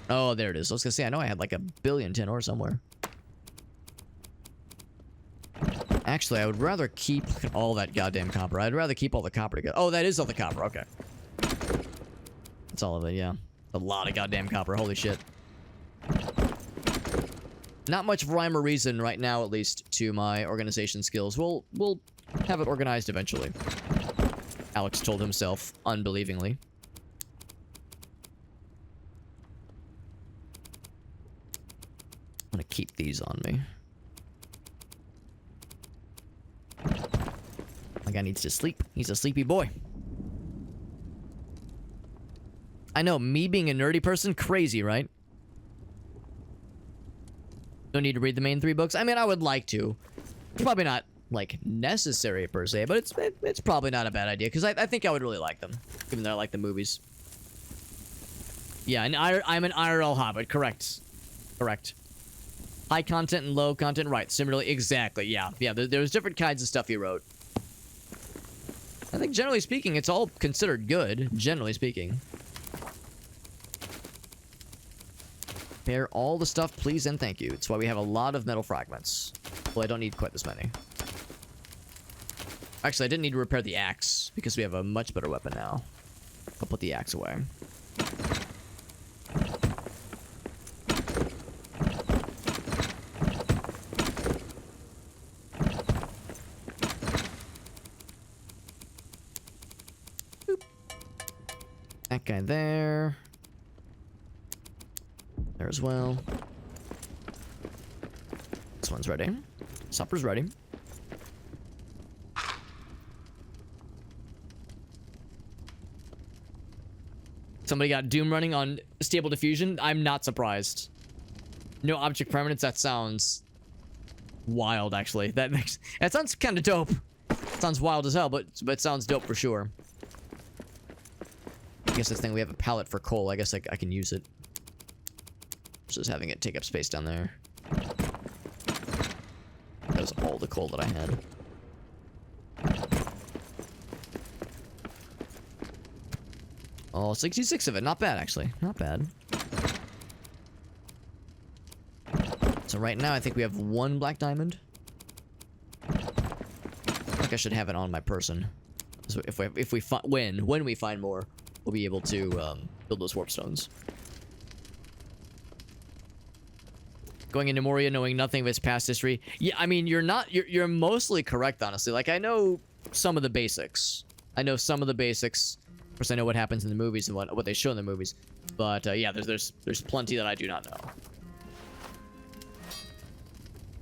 Oh, there it is. I was gonna say, I know I had like a billion tin ore somewhere. Actually, I would rather keep all that goddamn copper. I'd rather keep all the copper together. Oh, that is all the copper. Okay. That's all of it, yeah. A lot of goddamn copper. Holy shit. Not much rhyme or reason right now, at least, to my organization skills. We'll have it organized eventually. Alex told himself, unbelievingly. I'm gonna keep these on me. My guy needs to sleep. He's a sleepy boy. I know, me being a nerdy person, crazy, right? Don't need to read the main 3 books. I mean, I would like to. It's probably not, like, necessary per se, but it's probably not a bad idea, because I think I would really like them, even though I like the movies. Yeah, and I'm an IRL Hobbit, correct. Correct. High content and low content, right. Similarly, exactly, yeah. Yeah, there's different kinds of stuff he wrote. I think, generally speaking, it's all considered good, generally speaking. Repair all the stuff, please and thank you. That's why we have a lot of metal fragments. Well, I don't need quite this many. Actually, I didn't need to repair the axe, because we have a much better weapon now. I'll put the axe away. Boop. That guy there. There as well. This one's ready. Supper's ready. Somebody got Doom running on stable diffusion. I'm not surprised. No object permanence. That sounds wild, actually. That sounds kind of dope. Sounds wild as hell, but it sounds dope for sure. I guess this thing, we have a pallet for coal. I guess I can use it. Just having it take up space down there. That was all the coal that I had. Oh, 66 of it. Not bad, actually. Not bad. So right now, I think we have 1 black diamond. I think I should have it on my person. So when we find more, we'll be able to build those warp stones. Going into Moria knowing nothing of its past history. Yeah, I mean, you're mostly correct, honestly. Like, I know some of the basics. Of course, I know what happens in the movies and what they show in the movies. But, yeah, there's plenty that I do not know.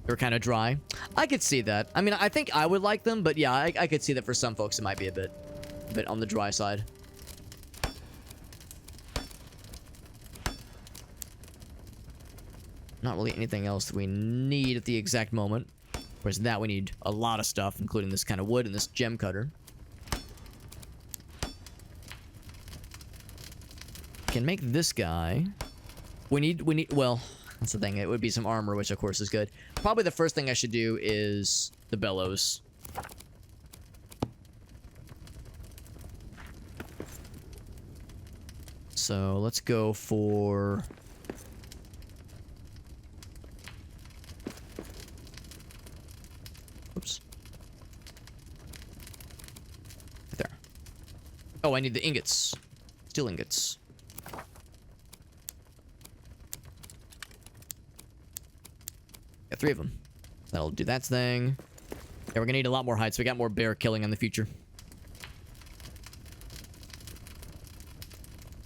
You're kind of dry. I could see that. I mean, I think I would like them, but yeah, I could see that for some folks it might be a bit on the dry side. Not really anything else that we need at the exact moment. Whereas that we need a lot of stuff, including this kind of wood and this gem cutter. Can make this guy. We need, well, that's the thing. It would be some armor, which of course is good. Probably the first thing I should do is the bellows. So let's go for... Oops. Right there. Oh, I need the ingots. Steel ingots. Got 3 of them. That'll do that thing. Yeah, we're gonna need a lot more heights. We got more bear killing in the future.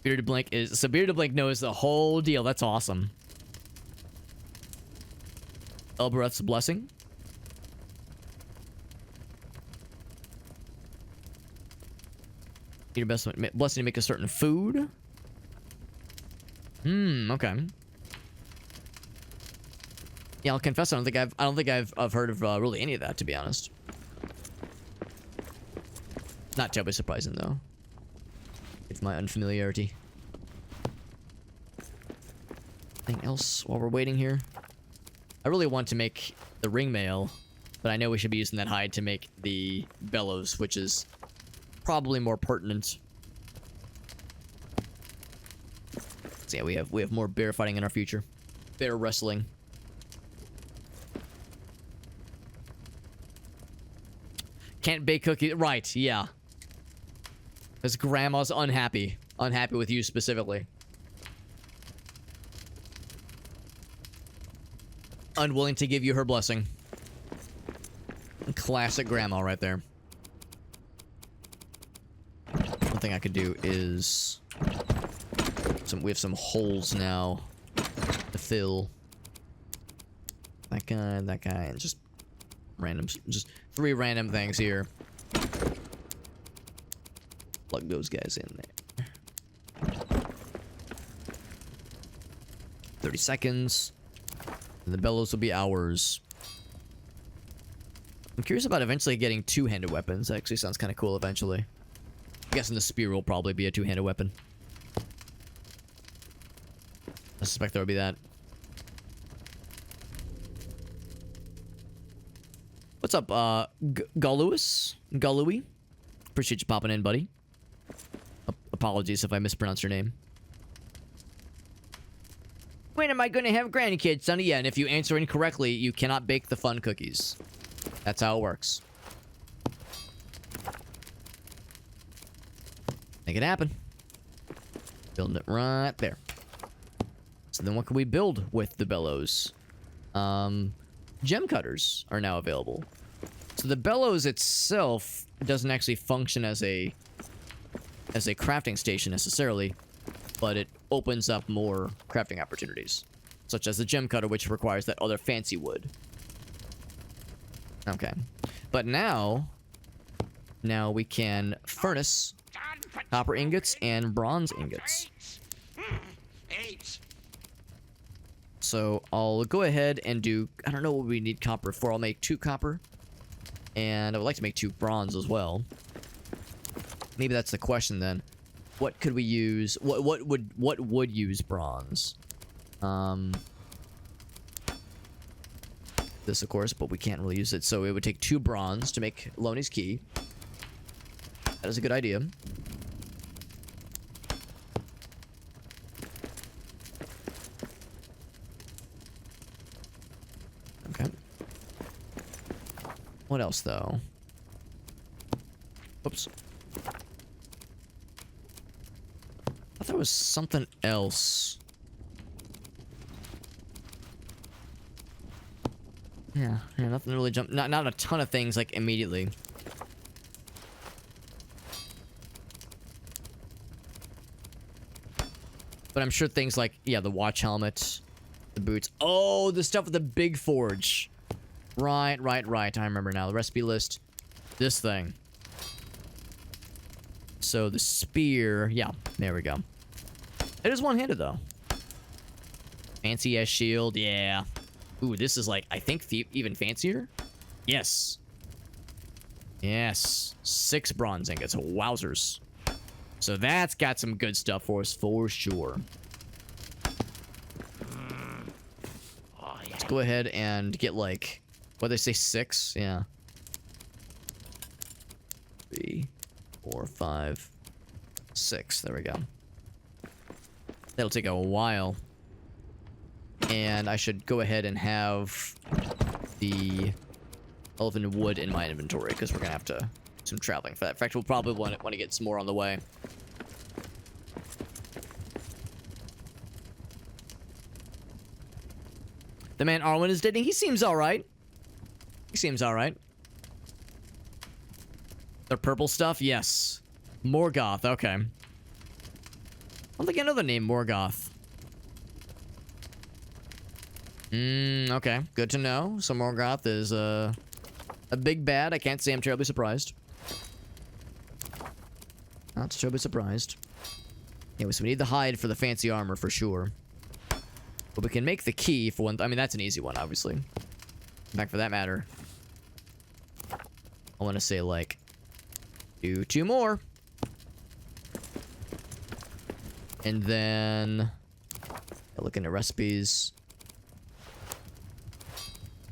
Bearded Blink is... So Bearded Blink knows the whole deal. That's awesome. Elbereth's Blessing. Need your best blessing to make a certain food. Okay. Yeah, I'll confess I don't think I've heard of really any of that, to be honest. Not terribly surprising though. It's my unfamiliarity. Anything else while we're waiting here? I really want to make the ring mail, but I know we should be using that hide to make the bellows, which is probably more pertinent. So yeah, we have more bear fighting in our future. Bear wrestling. Can't bake cookies. Right, yeah. Because grandma's unhappy. Unhappy with you specifically. Unwilling to give you her blessing. Classic grandma right there. One thing I could do is... we have some holes now to fill. That guy, and just random... Just 3 random things here. Plug those guys in there. 30 seconds. And the bellows will be ours. I'm curious about eventually getting 2-handed weapons. That actually sounds kind of cool eventually. I'm guessing the spear will probably be a 2-handed weapon. I suspect there will be that. What's up, Goluis? Golui? Appreciate you popping in, buddy. Apologies if I mispronounced your name. When am I going to have grandkids, Sonny? Yeah, and if you answer incorrectly, you cannot bake the fun cookies. That's how it works. Make it happen. Building it right there. So then what can we build with the bellows? Gem cutters are now available. So the bellows itself doesn't actually function as a crafting station necessarily, but it opens up more crafting opportunities, such as the gem cutter, which requires that other fancy wood. Okay, but now we can furnace copper ingots and bronze ingots. So I'll go ahead and do, I don't know what we need copper for. I'll make 2 copper, and I would like to make 2 bronze as well. Maybe that's the question then. What could we use? What would use bronze? This, of course, but we can't really use it. So it would take 2 bronze to make Loney's key. That is a good idea. Okay. What else, though? Oops. I thought there was something else. Yeah, nothing really jumped. Not a ton of things like immediately. But I'm sure things like, yeah, the watch helmet, the boots. Oh, the stuff with the big forge. Right. I remember now. The recipe list. This thing. So the spear. Yeah, there we go. It is one-handed, though. Fancy-ass shield. Yeah. Ooh, this is like, I think, even fancier. Yes. Yes. 6 bronze ingots. Wowzers. So that's got some good stuff for us, for sure. Let's go ahead and get, like, what did they say, 6? Yeah. 3, 4, 5, 6. There we go. That'll take a while. And I should go ahead and have the elven wood in my inventory, because we're going to have to do some traveling for that. In fact, we'll probably want to get some more on the way. The man Arwen is dating. He seems alright. He seems alright. The purple stuff? Yes. Morgoth. Okay. I don't think I know the name Morgoth. Okay. Good to know. So Morgoth is a big bad. I can't say I'm terribly surprised. Not terribly surprised. Anyway, so we need the hide for the fancy armor for sure. But we can make the key for one. I mean, that's an easy one, obviously. In fact, for that matter, I want to say, like, do 2 more. And then, looking at recipes.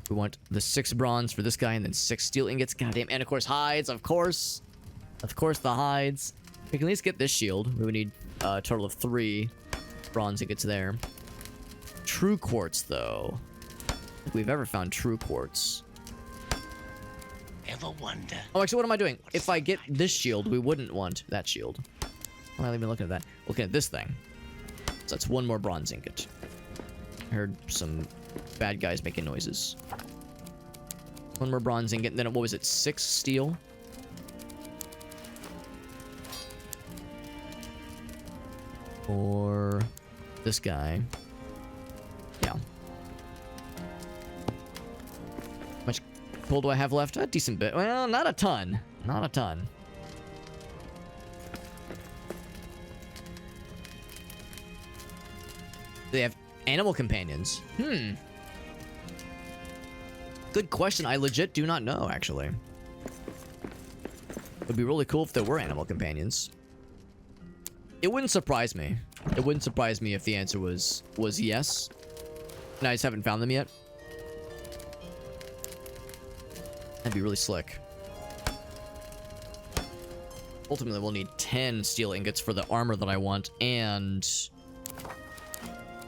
We want the 6 bronze for this guy, and then 6 steel ingots. Goddamn. And, of course, hides. Of course. Of course, the hides. We can at least get this shield. We would need a total of 3 bronze ingots there. True quartz, though. If we've ever found true quartz. Ever wonder? Oh, actually, what am I doing? If I get this shield, we wouldn't want that shield. Why am I even looking at that? Looking at this thing. So that's 1 more bronze ingot. I heard some bad guys making noises. 1 more bronze ingot, and then what was it? 6 steel? Or this guy. Yeah. How much coal do I have left? A decent bit. Well, not a ton. Not a ton. They have animal companions. Good question. I legit do not know, actually. It would be really cool if there were animal companions. It wouldn't surprise me. It wouldn't surprise me if the answer was yes. And I just haven't found them yet. That'd be really slick. Ultimately, we'll need 10 steel ingots for the armor that I want and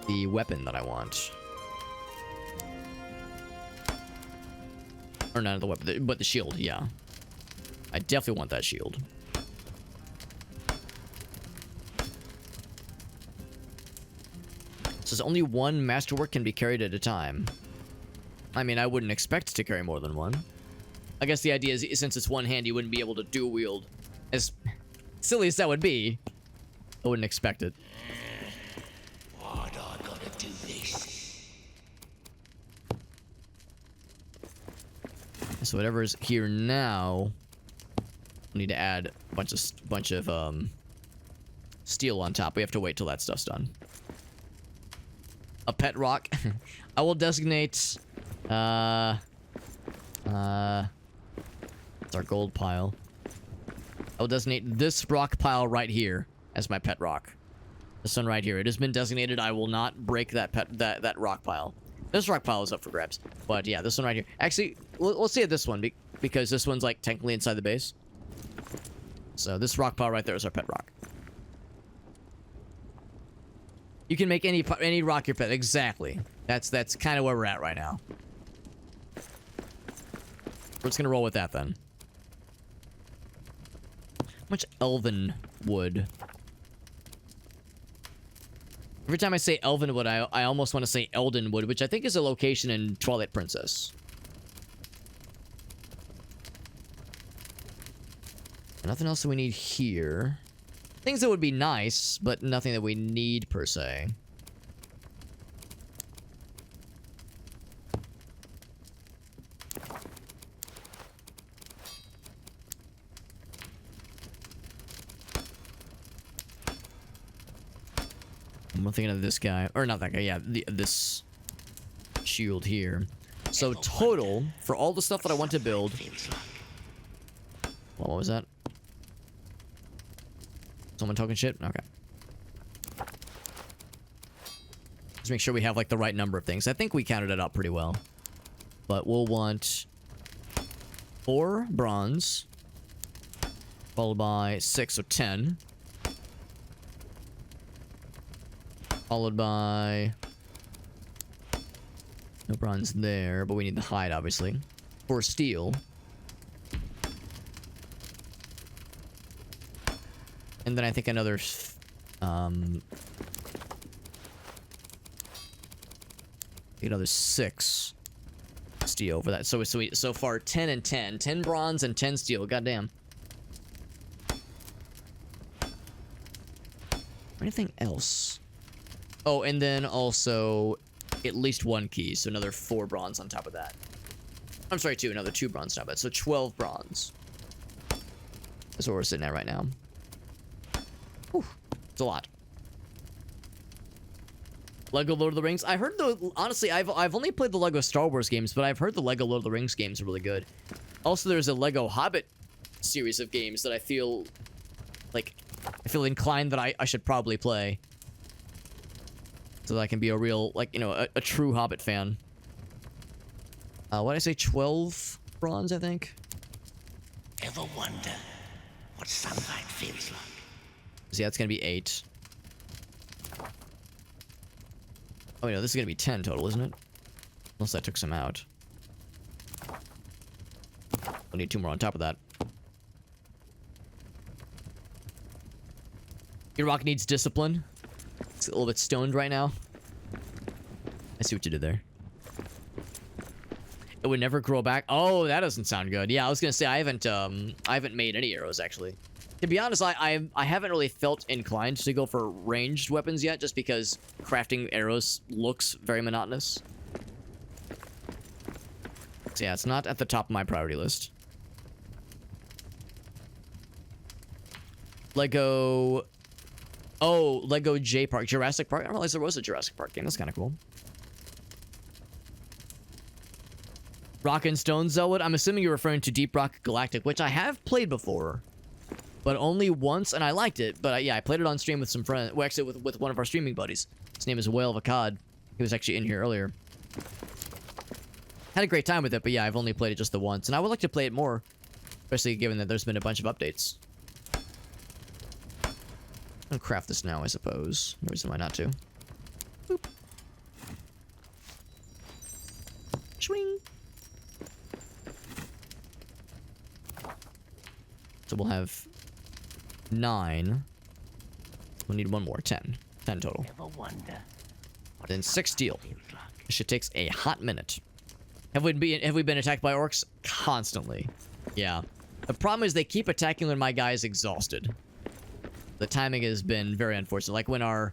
the weapon that I want. Or not the weapon, but the shield, yeah. I definitely want that shield. It says only 1 masterwork can be carried at a time. I mean, I wouldn't expect to carry more than 1. I guess the idea is, since it's one hand, you wouldn't be able to dual wield. As silly as that would be, I wouldn't expect it. Why'd I gotta do this? So whatever's here now, we need to add a bunch of steel on top. We have to wait till that stuff's done. A pet rock. I will designate it's our gold pile. I will designate this rock pile right here as my pet rock. This one right here. It has been designated. I will not break that rock pile. This rock pile is up for grabs. But yeah, this one right here. Actually, let's see this one because this one's like technically inside the base. So this rock pile right there is our pet rock. You can make any rock your pet. Exactly. That's kind of where we're at right now. We're just gonna roll with that then. How much elven wood? Every time I say elven wood, I almost want to say Elden Wood, which I think is a location in Twilight Princess. Nothing else that we need here. Things that would be nice, but nothing that we need per se. I'm thinking of this guy, or not that guy. Yeah, this shield here. So total for all the stuff that I want to build. What was that? Someone talking shit? Okay. Just make sure we have like the right number of things. I think we counted it out pretty well. But we'll want 4 bronze, followed by 6, so 10. Followed by... no bronze there, but we need the hide, obviously. 4 steel. And then I think another... another 6 steel for that. So far, 10 and 10. 10 bronze and 10 steel. Goddamn. Anything else? Oh, and then also at least 1 key, so another 4 bronze on top of that. I'm sorry, another 2 bronze on top of that, so 12 bronze. That's what we're sitting at right now. Whew, it's a lot. Lego Lord of the Rings. I heard honestly, I've only played the Lego Star Wars games, but I've heard the Lego Lord of the Rings games are really good. Also, there's a Lego Hobbit series of games that I feel inclined that I should probably play. So that I can be a real, like, you know, a true Hobbit fan. What did I say? 12 bronze, I think? Ever wonder what sunlight feels like? So yeah, it's gonna be 8. Oh, no, this is gonna be 10 total, isn't it? Unless I took some out. We'll need 2 more on top of that. Your rock needs discipline. It's a little bit stoned right now. I see what you did there. It would never grow back. Oh, that doesn't sound good. Yeah, I was gonna say I haven't made any arrows actually. To be honest, I haven't really felt inclined to go for ranged weapons yet, just because crafting arrows looks very monotonous. So yeah, it's not at the top of my priority list. Lego... oh, Lego J Park. Jurassic Park? I didn't realize there was a Jurassic Park game. That's kind of cool. Rock and Stone Zelwood? I'm assuming you're referring to Deep Rock Galactic, which I have played before. But only once, and I liked it. But yeah, I played it on stream with some friends. Well, actually, with one of our streaming buddies. His name is Whale of a Cod. He was actually in here earlier. Had a great time with it, but yeah, I've only played it just the once. And I would like to play it more. Especially given that there's been a bunch of updates. I'll craft this now, I suppose. No reason why not to. Boop. Swing. So we'll have 9. We'll need 1 more. 10. 10 total. Then 6 steel. This shit takes a hot minute. Have we been attacked by orcs? Constantly. Yeah. The problem is they keep attacking when my guy is exhausted. The timing has been very unfortunate. Like when our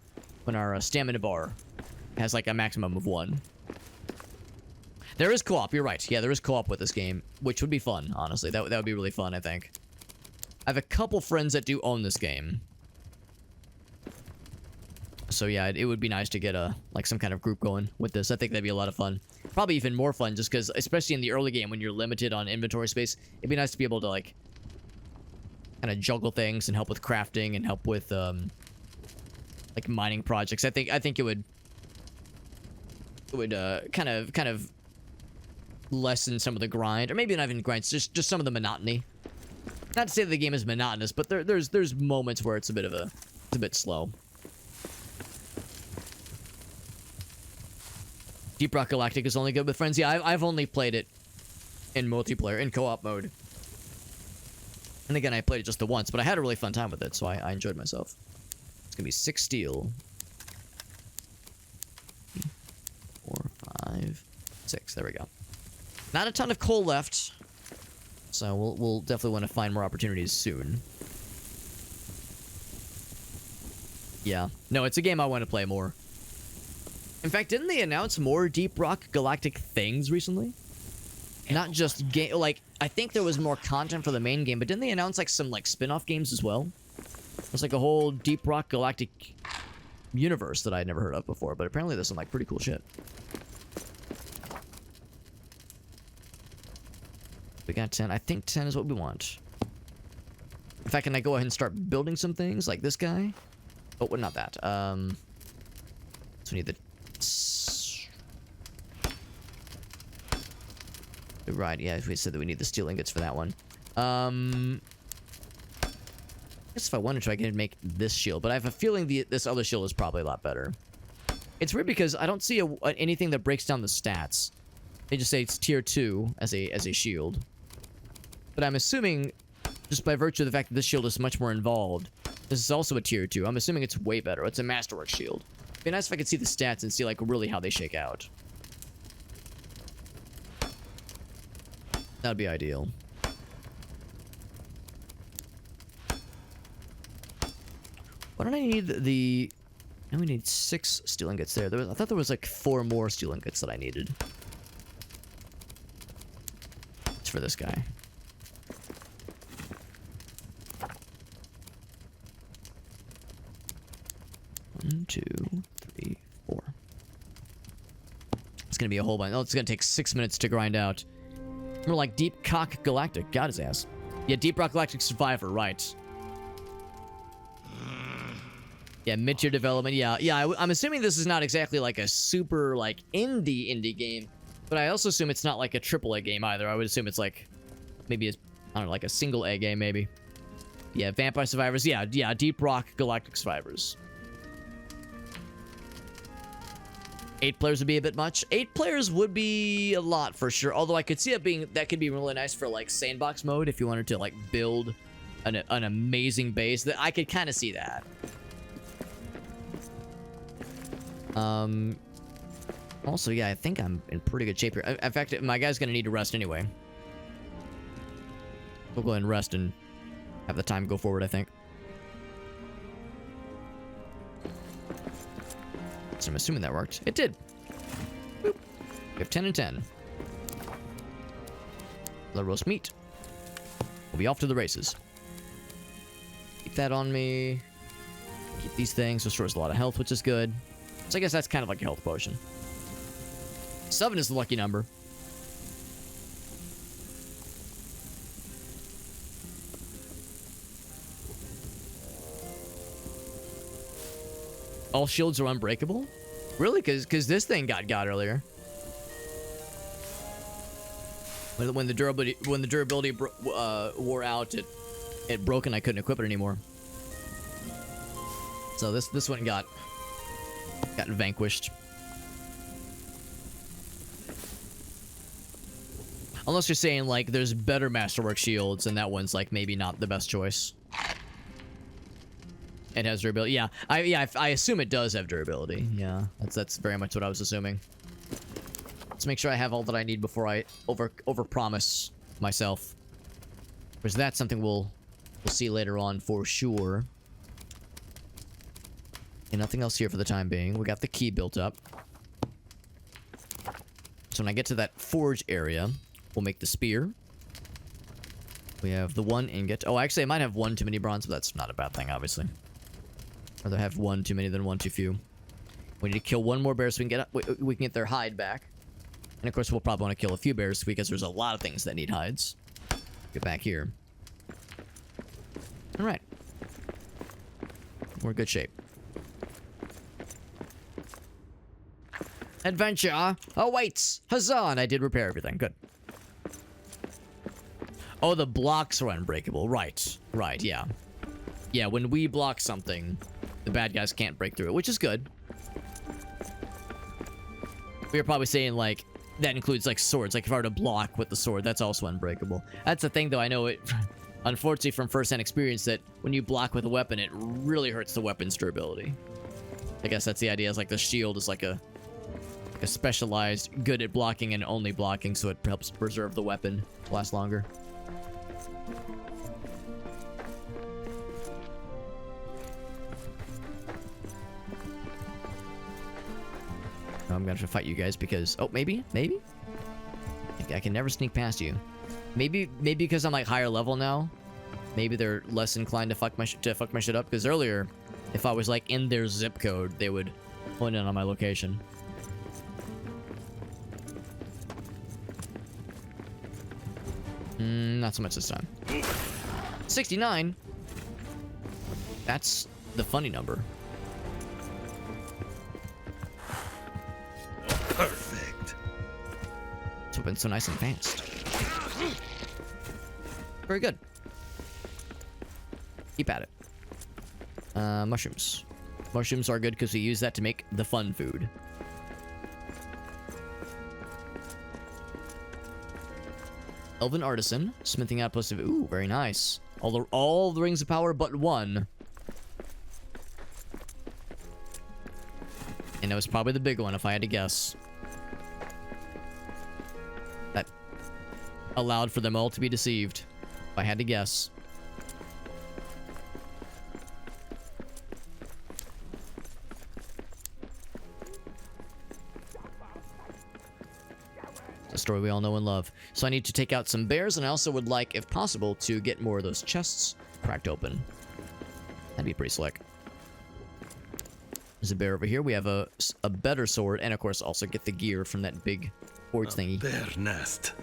stamina bar has like a maximum of 1. There is co-op. You're right. Yeah, there is co-op with this game, which would be fun. Honestly, that would be really fun. I think. I have a couple friends that do own this game. So yeah, it would be nice to get some kind of group going with this. I think that'd be a lot of fun. Probably even more fun just because, especially in the early game when you're limited on inventory space, it'd be nice to be able to like kind of juggle things and help with crafting and help with like mining projects. I think it would kind of lessen some of the grind, or maybe not even grind, just some of the monotony. Not to say that the game is monotonous, but there's moments where it's a bit slow. Deep Rock Galactic is only good with friends. Yeah, I've only played it in multiplayer, in co-op mode. And again, I played it just the once, but I had a really fun time with it, so I enjoyed myself. It's gonna be 6 steel. 4, 5, 6. There we go. Not a ton of coal left, so we'll definitely want to find more opportunities soon. Yeah. No, it's a game I want to play more. In fact, didn't they announce more Deep Rock Galactic things recently? Not just game, like, I think there was more content for the main game, but didn't they announce like some like spin-off games as well? There's like a whole Deep Rock Galactic universe that I had never heard of before, but apparently there's some like pretty cool shit. We got 10. I think 10 is what we want. In fact, can I go ahead and start building some things like this guy? Oh, well, not that. So we need the... Right, yeah, we said that we need the steel ingots for that one. I guess if I wanted to, I could make this shield, but I have a feeling this other shield is probably a lot better. It's weird because I don't see anything that breaks down the stats. They just say it's tier 2 as a shield. But I'm assuming, just by virtue of the fact that this shield is much more involved, this is also a tier 2. I'm assuming it's way better. It's a Masterwork shield. It'd be nice if I could see the stats and see like really how they shake out. That would be ideal. Why don't I need the... Now we need 6 steel ingots there. I thought there was like 4 more steel ingots that I needed. It's for this guy. One, 2, 3, 4. It's gonna be a whole bunch. Oh, it's gonna take 6 minutes to grind out. More like Deep Cock Galactic. Got his ass. Yeah, Deep Rock Galactic Survivor, right. Yeah, mid-tier development. Yeah, I'm assuming this is not exactly like a super, like, indie game. But I also assume it's not like a AAA game either. I would assume it's like, maybe it's, I don't know, like a single A game, maybe. Yeah, Vampire Survivors. Yeah, Deep Rock Galactic Survivors. 8 players would be a bit much. 8 players would be a lot for sure. Although I could see it being, that could be really nice for like sandbox mode if you wanted to like build an amazing base. That I could kind of see that. Also, yeah, I think I'm in pretty good shape here. In fact, my guy's gonna need to rest anyway. We'll go ahead and rest and have the time go forward, I think. So I'm assuming that worked. It did. Boop. We have 10 and 10. The roast meat. We'll be off to the races. Keep that on me. Keep these things. Restores a lot of health, which is good. So I guess that's kind of like a health potion. 7 is the lucky number. All shields are unbreakable? Really? Because this thing got earlier. When the durability wore out, it broke and I couldn't equip it anymore. So this one got vanquished. Unless you're saying like there's better Masterwork shields and that one's like maybe not the best choice. It has durability. Yeah, I assume it does have durability. Yeah, that's very much what I was assuming. Let's make sure I have all that I need before I overpromise myself. Because that's something we'll see later on for sure. And nothing else here for the time being. We got the key built up. So when I get to that forge area, we'll make the spear. We have the 1 ingot. Oh, actually, I might have 1 too many bronze, but that's not a bad thing, obviously. Rather have 1 too many than 1 too few. We need to kill 1 more bear so we can get their hide back. And of course, we'll probably want to kill a few bears because there's a lot of things that need hides. Get back here. All right. We're in good shape. Adventure awaits. Huzzah! And I did repair everything. Good. Oh, the blocks are unbreakable. Right. Right, yeah. Yeah, when we block something, the bad guys can't break through it, which is good. We were probably saying, like, that includes, like, swords. Like, if I were to block with the sword, that's also unbreakable. That's the thing, though. I know it, unfortunately, from first-hand experience, that when you block with a weapon, it really hurts the weapon's durability. I guess that's the idea. Is like the shield is like a specialized, good at blocking and only blocking, so it helps preserve the weapon to last longer. I'm gonna have to fight you guys because... Oh, maybe? I can never sneak past you. Maybe because I'm like higher level now. Maybe they're less inclined to fuck my shit up. Because earlier, If I was like in their zip code, they would point in on my location. Not so much this time. 69. That's the funny number. Perfect. It's been so nice and fast. Very good. Keep at it. Mushrooms. Mushrooms are good because we use that to make the fun food. Elven Artisan. Smithing outpost of... Ooh, very nice. All the rings of power but one. And it was probably the big one, if I had to guess. That allowed for them all to be deceived, if I had to guess. A story we all know and love. So I need to take out some bears, and I also would like, if possible, to get more of those chests cracked open. That'd be pretty slick. There's a bear over here. We have a better sword, and of course also get the gear from that big forge thingy. Bear nest.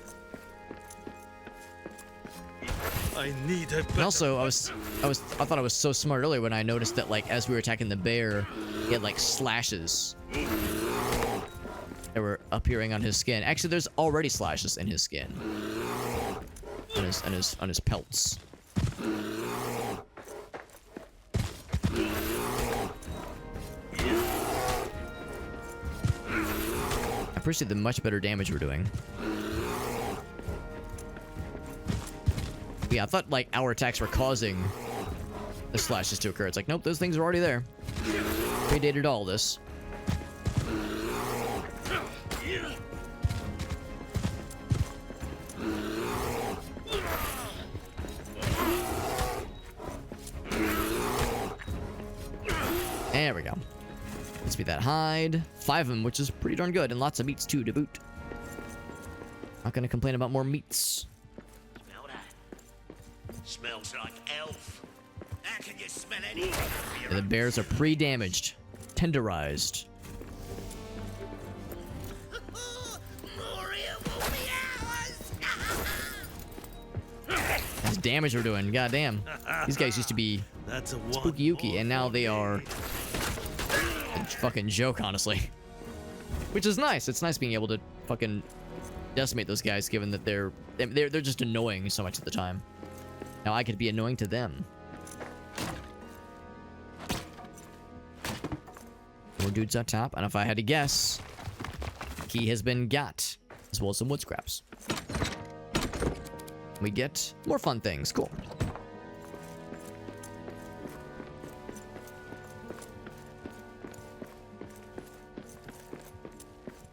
I need a better... And also, I thought I was so smart earlier when I noticed that, like, as we were attacking the bear, he had like slashes that were appearing on his skin. Actually, there's already slashes in his skin, on his pelts. I appreciate the much better damage we're doing. Yeah, I thought like our attacks were causing the slashes to occur. It's like, nope, those things are already there. Predated all this. There we go. Let's beat that hide. 5 of them, which is pretty darn good, and lots of meats too to boot. Not gonna complain about more meats. Smell that? Smells like elf. How can you smell anything? And the bears are pre-damaged, tenderized. Moria will be ours. That's damage we're doing. God damn. These guys used to be That's a spooky yuki, and now they are a fucking joke, honestly. Which is nice. It's nice being able to fucking decimate those guys, given that they're just annoying so much at the time. Now I could be annoying to them. More dudes up top, and if I had to guess, key has been got, as well as some wood scraps. We get more fun things. Cool.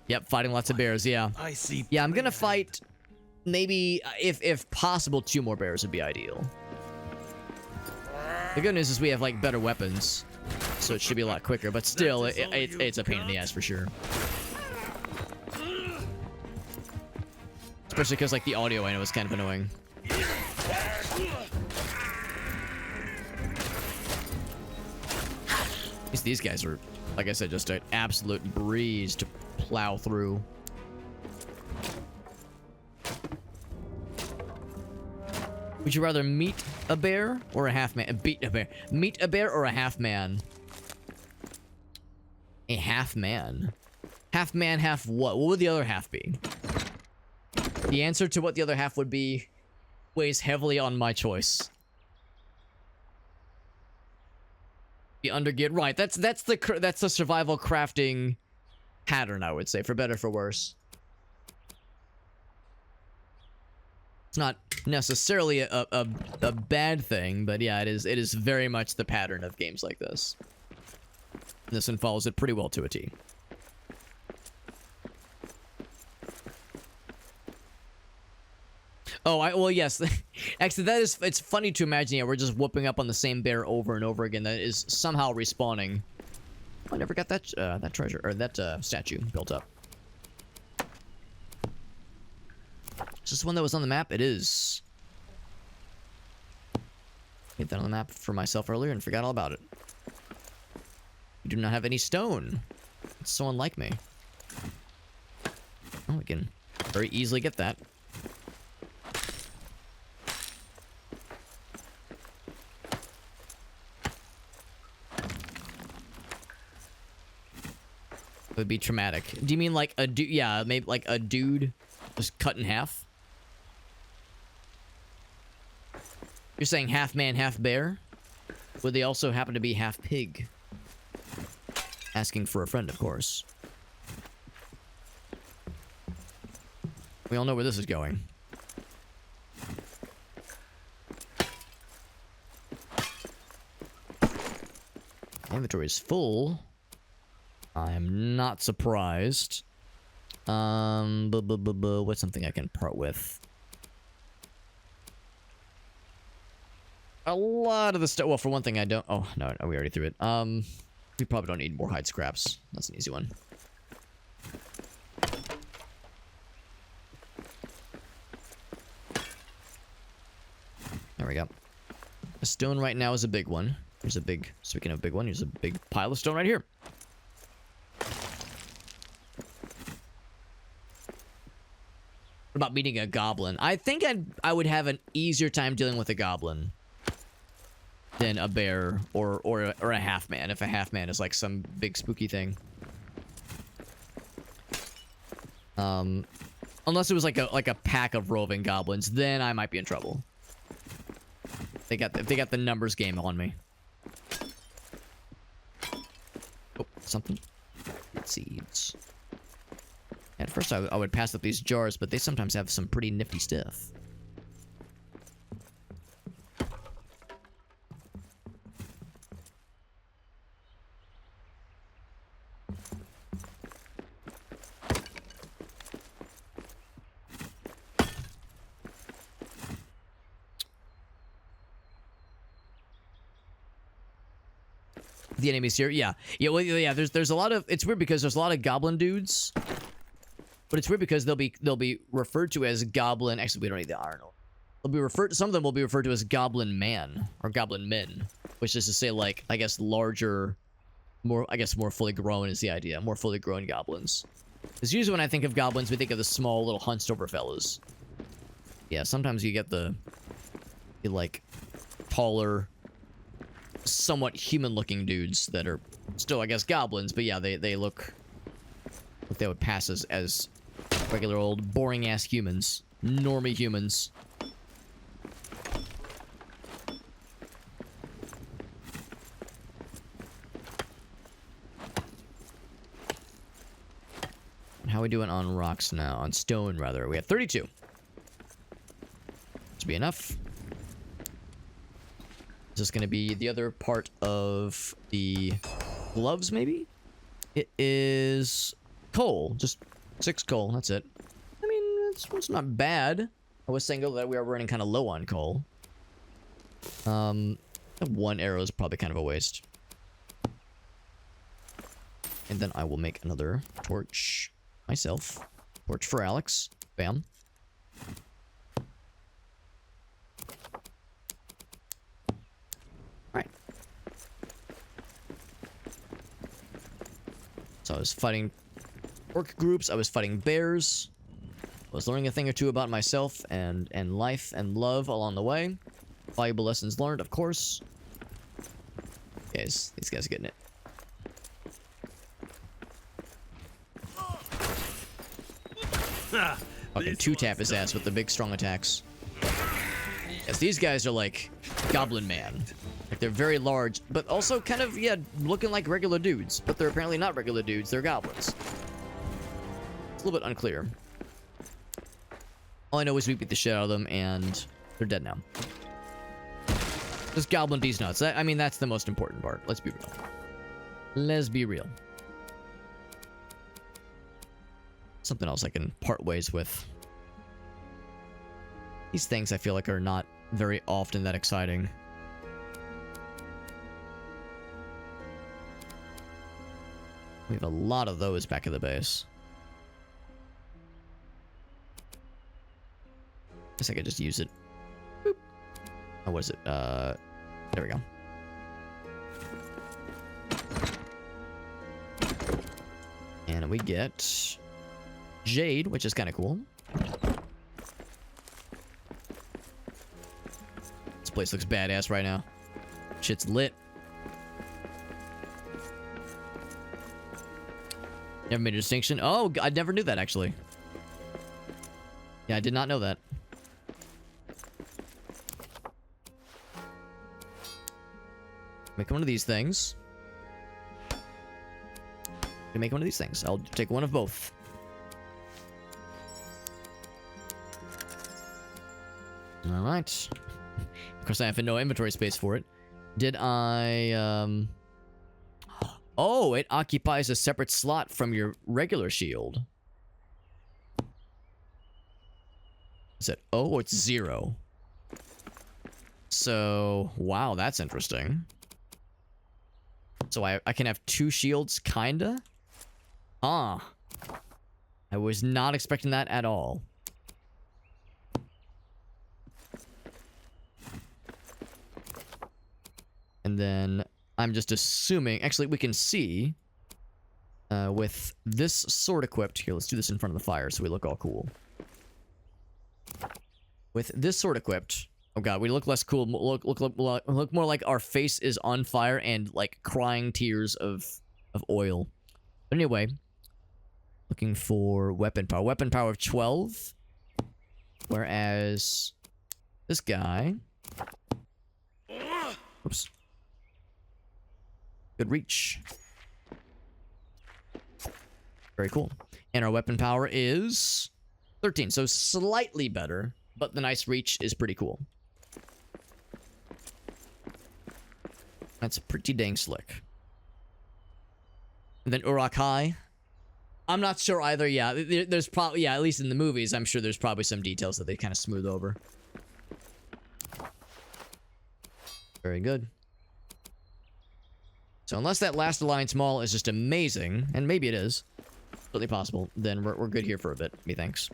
Yep, fighting lots of bears, yeah. I see. Yeah, I'm gonna fight, maybe, if possible, 2 more bears would be ideal. The good news is we have, like, better weapons, so it should be a lot quicker, but still, it's a pain in the ass for sure. Especially because, like, the audio I know is kind of annoying. These guys are, like I said, just an absolute breeze to plow through. Would you rather meet a bear or a half man? Beat a bear. Meet a bear or a half man? A half man. Half man, half what? What would the other half be? The answer to what the other half would be weighs heavily on my choice. The undergear, right? That's the survival crafting pattern, I would say, for better or for worse. It's not necessarily a bad thing, but yeah, it is very much the pattern of games like this. This one follows it pretty well to a T. Oh, well, yes. Actually, it's funny to imagine, yeah, we're just whooping up on the same bear over and over again that is somehow respawning. I never got that, that treasure, or that, statue built up. Is this the one that was on the map? It is. Hit that on the map for myself earlier and forgot all about it. We do not have any stone. It's so unlike me. Oh, we can very easily get that. It would be traumatic. Do you mean like a dude? Yeah, maybe like a dude just cut in half? You're saying half man, half bear? Would they also happen to be half pig? Asking for a friend, of course. We all know where this is going. Inventory is full. I'm not surprised. What's something I can part with? A lot of the stuff. Well, for one thing, I don't. Oh no, we already threw it. We probably don't need more hide scraps. That's an easy one. There we go. A stone right now is a big one. Here's a big. Speaking of big one, here's a big pile of stone right here. What about meeting a goblin? I think I would have an easier time dealing with a goblin than a bear or a half man, if a half man is like some big spooky thing. Unless it was like a pack of roving goblins, then I might be in trouble. They got the numbers game on me. Oh, something. Seeds. At first I would pass up these jars, but they sometimes have some pretty nifty stuff. The enemies here, yeah, well, yeah. There's a lot of. It's weird because there's a lot of goblin dudes, but it's weird because they'll be referred to as goblin. Actually, we don't need the iron ore. They'll be referred. Some of them will be referred to as goblin man or goblin men, which is to say, like, I guess larger, more fully grown is the idea. More fully grown goblins. Because usually when I think of goblins, we think of the small little hunched over fellas. Yeah, sometimes you get the like taller, somewhat human-looking dudes that are still, I guess, goblins, but yeah, they look like they would pass as regular old boring-ass humans. Normie humans. How are we doing on rocks now? On stone, rather. We have 32. Should be enough. Is this going to be the other part of the gloves, maybe? It is coal. Just 6 coal. That's it. I mean, it's not bad. I was saying that we are running kind of low on coal. 1 arrow is probably kind of a waste. And then I will make another torch myself. Torch for Alex. Bam. So I was fighting orc groups, I was fighting bears, I was learning a thing or two about myself and life and love along the way. Valuable lessons learned, of course. Guys, these guys are getting it. Fucking two-tap his ass with the big strong attacks. Yes, these guys are like Goblin Man. Like, they're very large, but also kind of, yeah, looking like regular dudes. But they're apparently not regular dudes, they're goblins. It's a little bit unclear. All I know is we beat the shit out of them, and they're dead now. Just goblin these nuts. I mean, that's the most important part. Let's be real. Let's be real. Something else I can part ways with. These things I feel like are not very often that exciting. We have a lot of those back at the base. Guess I could just use it. Boop. Oh, what is it? There we go. And we get Jade, which is kind of cool. This place looks badass right now. Shit's lit. Never made a distinction. Oh, I never knew that, actually. Yeah, I did not know that. Make one of these things. Make one of these things. I'll take one of both. All right. Of course, I have no inventory space for it. Did I, Oh, it occupies a separate slot from your regular shield. Is it? Oh, it's 0. So, wow, that's interesting. So I can have 2 shields, kinda? Ah. I was not expecting that at all. And then I'm just assuming... Actually, we can see... with this sword equipped... Here, let's do this in front of the fire so we look all cool. With this sword equipped... Oh god, we look less cool. Look more like our face is on fire and like crying tears of oil. But anyway, looking for weapon power. Weapon power of 12. Whereas this guy... Oops. Good reach. Very cool. And our weapon power is 13, so slightly better, but the nice reach is pretty cool. That's pretty dang slick. And then Urakai. I'm not sure either. Yeah, there's probably... Yeah, at least in the movies, I'm sure there's probably some details that they kind of smooth over. Very good. So unless that last Alliance Mall is just amazing, and maybe it is, totally possible, then we're good here for a bit, methinks.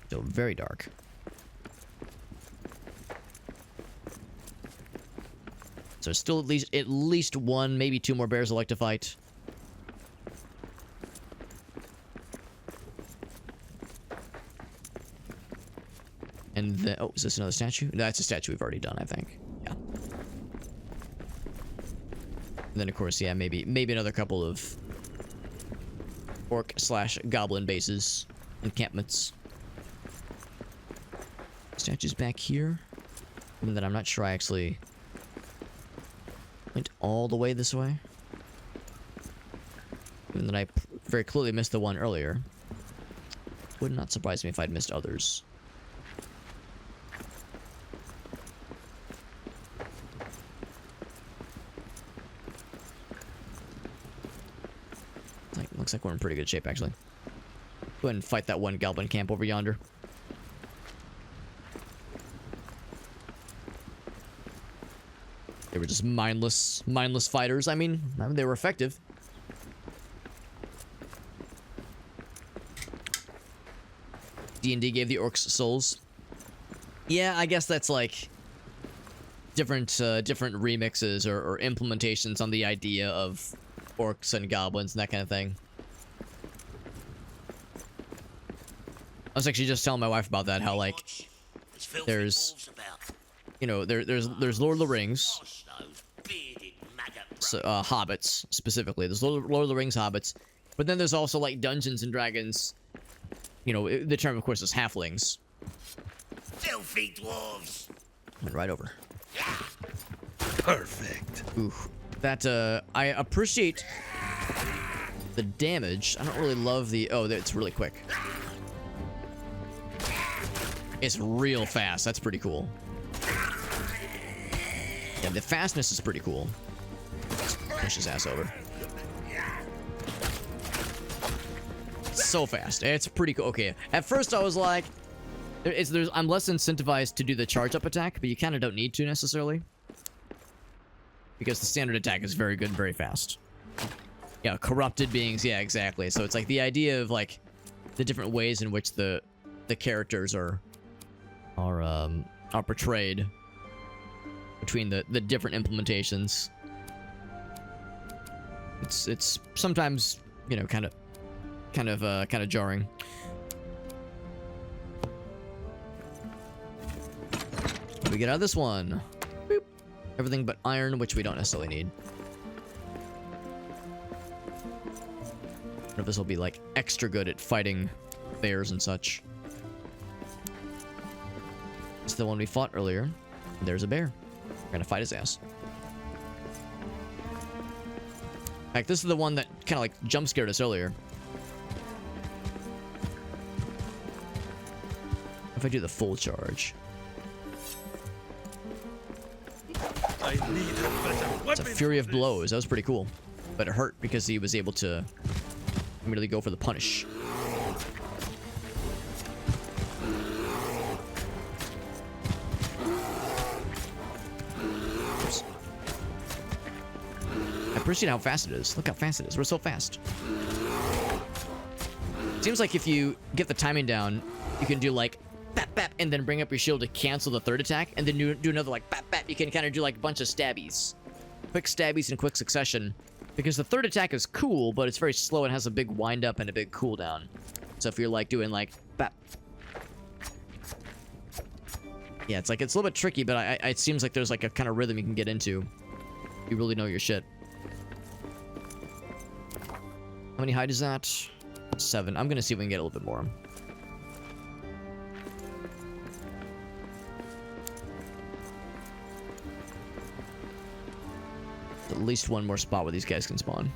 Still very dark. So still at least 1, maybe 2 more bears I'd like to fight. And then, oh, is this another statue? No, that's a statue we've already done, I think. Yeah. And then, of course, yeah, maybe another couple of orc/goblin bases, encampments. Statues back here. And then I'm not sure I actually went all the way this way. Even that I very clearly missed the one earlier. Would not surprise me if I'd missed others. Looks like we're in pretty good shape, actually. Go ahead and fight that one goblin camp over yonder. They were just mindless fighters. I mean, they were effective. D&D gave the orcs souls. Yeah, I guess that's like different remixes or implementations on the idea of orcs and goblins and that kind of thing. I was actually just telling my wife about that, how like there's, you know, there's Lord of the Rings, so, hobbits specifically. There's Lord of the Rings hobbits, but then there's also like Dungeons and Dragons. You know, the term of course is halflings. Filthy dwarves. Went right over. Perfect. Ooh, that I appreciate the damage. I don't really love the... Oh, it's really quick. It's real fast. That's pretty cool. Yeah, the fastness is pretty cool. Just push his ass over. So fast. It's pretty cool. Okay, at first I was like... I'm less incentivized to do the charge-up attack, but you kind of don't need to necessarily. Because the standard attack is very good and very fast. Yeah, corrupted beings. Yeah, exactly. So it's like the idea of like the different ways in which the characters are portrayed between the different implementations. It's sometimes, you know, kind of jarring. What do we get out of this one? Boop. Everything but iron, which we don't necessarily need. I wonder if this will be like extra good at fighting bears and such. It's the one we fought earlier. There's a bear. We're gonna fight his ass. In fact, this is the one that kind of like jump scared us earlier. If I do the full charge. I need a better weapon. It's a Fury of Blows. That was pretty cool. But it hurt because he was able to immediately go for the punish. Oops. I appreciate how fast it is. Look how fast it is. We're so fast. Seems like if you get the timing down, you can do like bap bap and then bring up your shield to cancel the third attack, and then you do another like bap bap. You can kind of do like a bunch of stabbies. Quick stabbies in quick succession. Because the third attack is cool, but it's very slow and has a big wind up and a big cooldown. So if you're like doing like bap. Yeah, it's a little bit tricky, but it seems like there's like a kind of rhythm you can get into. You really know your shit. How many hide is that? 7. I'm gonna see if we can get a little bit more. At least one more spot where these guys can spawn.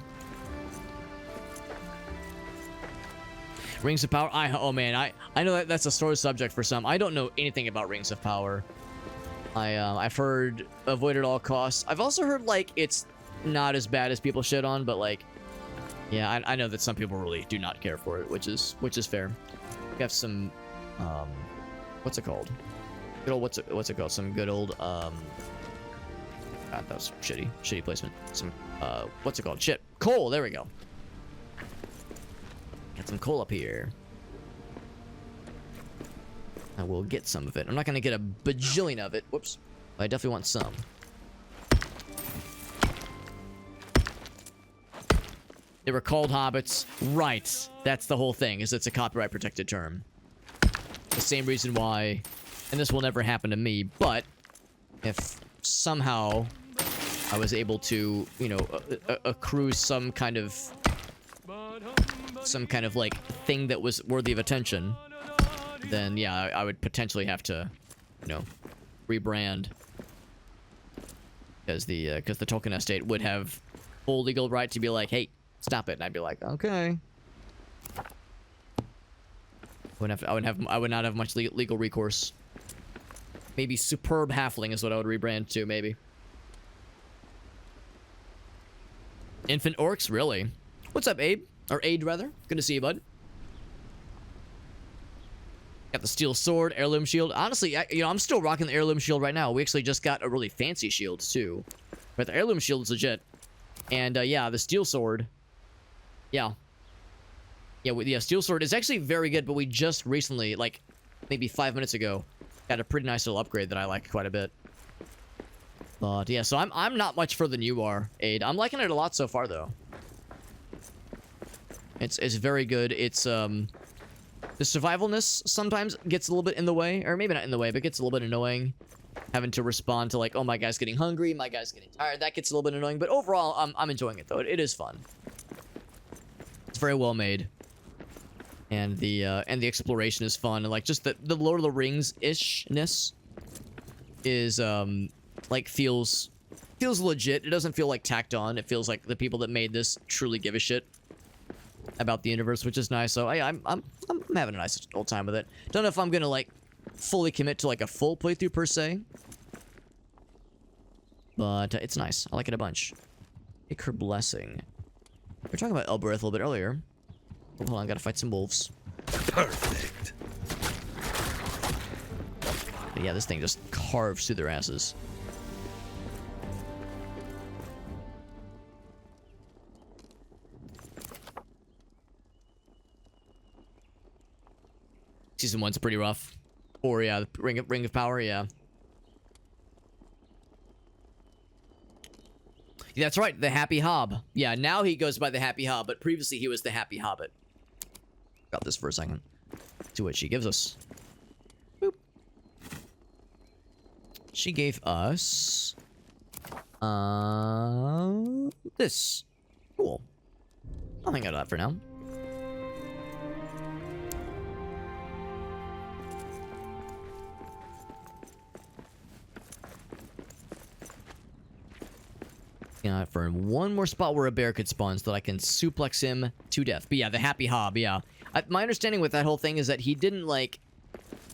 Rings of Power. Oh man, I know that's a sore subject for some. I don't know anything about Rings of Power. I've heard avoid at all costs. I've also heard like it's not as bad as people shit on, but like, yeah, I know that some people really do not care for it, which is fair. We have some, what's it called? Good old what's it called? Some good old God, that was shitty placement. Some, what's it called? Shit. Coal, there we go. Got some coal up here. I will get some of it. I'm not gonna get a bajillion of it. Whoops. But I definitely want some. They were called hobbits. Right. That's the whole thing, is it's a copyright protected term. The same reason why, and this will never happen to me, but if somehow I was able to, you know, accrue some kind of like thing that was worthy of attention, then yeah, I would potentially have to, you know, rebrand, because the Tolkien estate would have full legal right to be like, hey, stop it, and I'd be like, okay. I would not have much legal recourse. Maybe Superb Halfling is what I would rebrand to, maybe. Infant Orcs, really? What's up, Abe? Or Aid, rather. Good to see you, bud. Got the steel sword, heirloom shield. Honestly, I'm still rocking the heirloom shield right now. We actually just got a really fancy shield, too. But the heirloom shield is legit. And, yeah, the steel sword. Yeah. Yeah, steel sword is actually very good, but we just recently, like, maybe 5 minutes ago, got a pretty nice little upgrade that I like quite a bit. But yeah, so I'm not much further than you are, Aid. I'm liking it a lot so far, though. It's very good. It's the survivalness sometimes gets a little bit in the way, or maybe not in the way, but gets a little bit annoying. Having to respond to like, oh, my guy's getting hungry, my guy's getting tired. That gets a little bit annoying, but overall, I'm enjoying it though. It is fun. It's very well made. And the exploration is fun, and like just the Lord of the Rings ishness is like feels legit. It doesn't feel like tacked on. It feels like the people that made this truly give a shit about the universe, which is nice. So I'm having a nice old time with it. Don't know if I'm gonna like fully commit to like a full playthrough per se, but it's nice. I like it a bunch. Iker Blessing. We were talking about Elbereth a little bit earlier. Hold on, gotta fight some wolves. Perfect. But yeah, this thing just carves through their asses. Season 1's pretty rough. Or yeah, the Ring of Power, yeah. That's right, the Happy Hob. Yeah, now he goes by the Happy Hob, but previously he was the Happy Hobbit. Got this for a second. See what she gives us. Boop. She gave us... this. Cool. I'll hang out that for now. Yeah, for one more spot where a bear could spawn so that I can suplex him to death. But yeah, the Happy Hob, yeah. My understanding with that whole thing is that he didn't, like,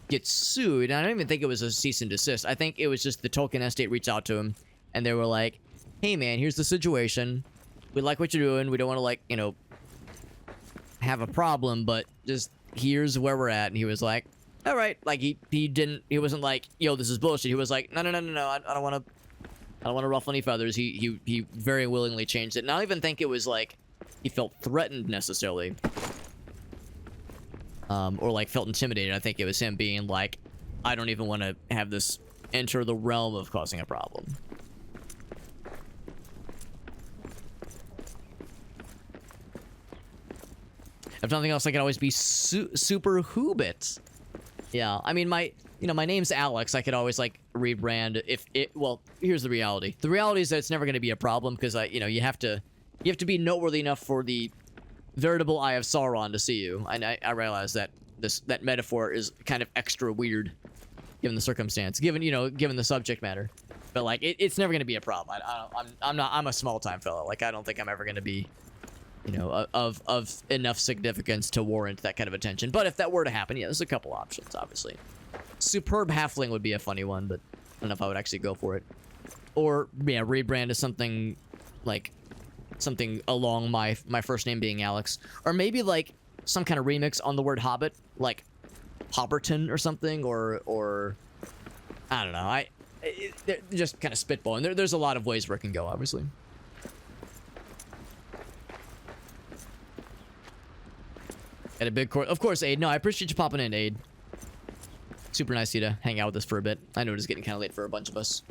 get sued. I don't even think it was a cease and desist. I think it was just the Tolkien estate reached out to him, and they were like, hey, man, here's the situation. We like what you're doing. We don't want to, like, you know, have a problem, but just here's where we're at. And he was like, all right. Like, he wasn't like, yo, this is bullshit. He was like, no, I don't want to ruffle any feathers. He very willingly changed it. And I don't even think it was like he felt threatened necessarily. Or like felt intimidated. I think it was him being like, I don't even want to have this enter the realm of causing a problem. If nothing else, I could always be super hobbit. Yeah, I mean, my name's Alex. I could always, like, rebrand if it... Well, here's the reality. The reality is that it's never going to be a problem because, you have to be noteworthy enough for the veritable Eye of Sauron to see you. And I realize that that metaphor is kind of extra weird given the circumstance, given the subject matter. But, like, it's never going to be a problem. I'm a small-time fellow. Like, I don't think I'm ever going to be... of enough significance to warrant that kind of attention. But if that were to happen, yeah, there's a couple options, obviously. Superb Halfling would be a funny one, but I don't know if I would actually go for it. Or, yeah, rebrand as something, like, something along my first name being Alex. Or maybe, like, some kind of remix on the word Hobbit, like Hobberton or something, or I don't know. They're just kind of spitballing. There's a lot of ways where it can go, obviously. At a big court. Of course, Aid. No, I appreciate you popping in, Aid. Super nice of you to hang out with us for a bit. I know it is getting kind of late for a bunch of us.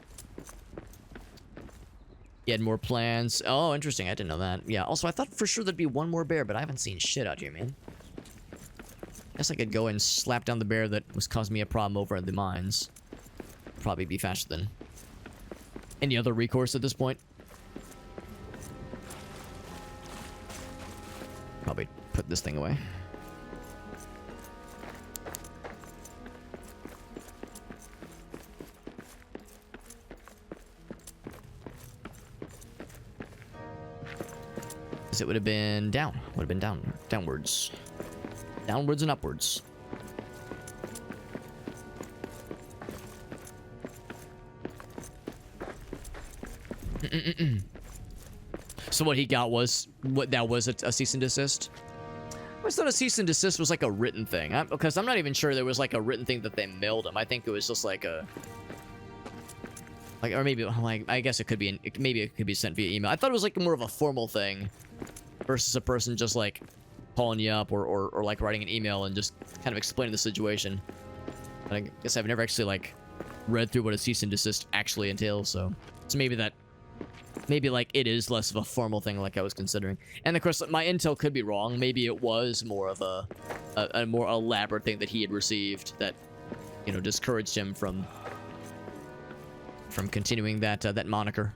You had more plans. Oh, interesting. I didn't know that. Yeah, also, I thought for sure there'd be one more bear, but I haven't seen shit out here, man. Guess I could go and slap down the bear that was causing me a problem over at the mines. Probably be faster than any other recourse at this point. Probably put this thing away. It would have been down. Would have been downwards. Downwards and upwards. So what he got was a cease and desist. I always thought a cease and desist was like a written thing, because I'm not even sure there was like a written thing that they mailed him. I think it was just like a. Like, or maybe, like, I guess it could be, maybe it could be sent via email. I thought it was like more of a formal thing versus a person just like calling you up or like writing an email and just kind of explaining the situation. But I guess I've never actually like read through what a cease and desist actually entails, so maybe like it is less of a formal thing like I was considering. And of course, my intel could be wrong. Maybe it was more of a more elaborate thing that he had received that, discouraged him from continuing that moniker.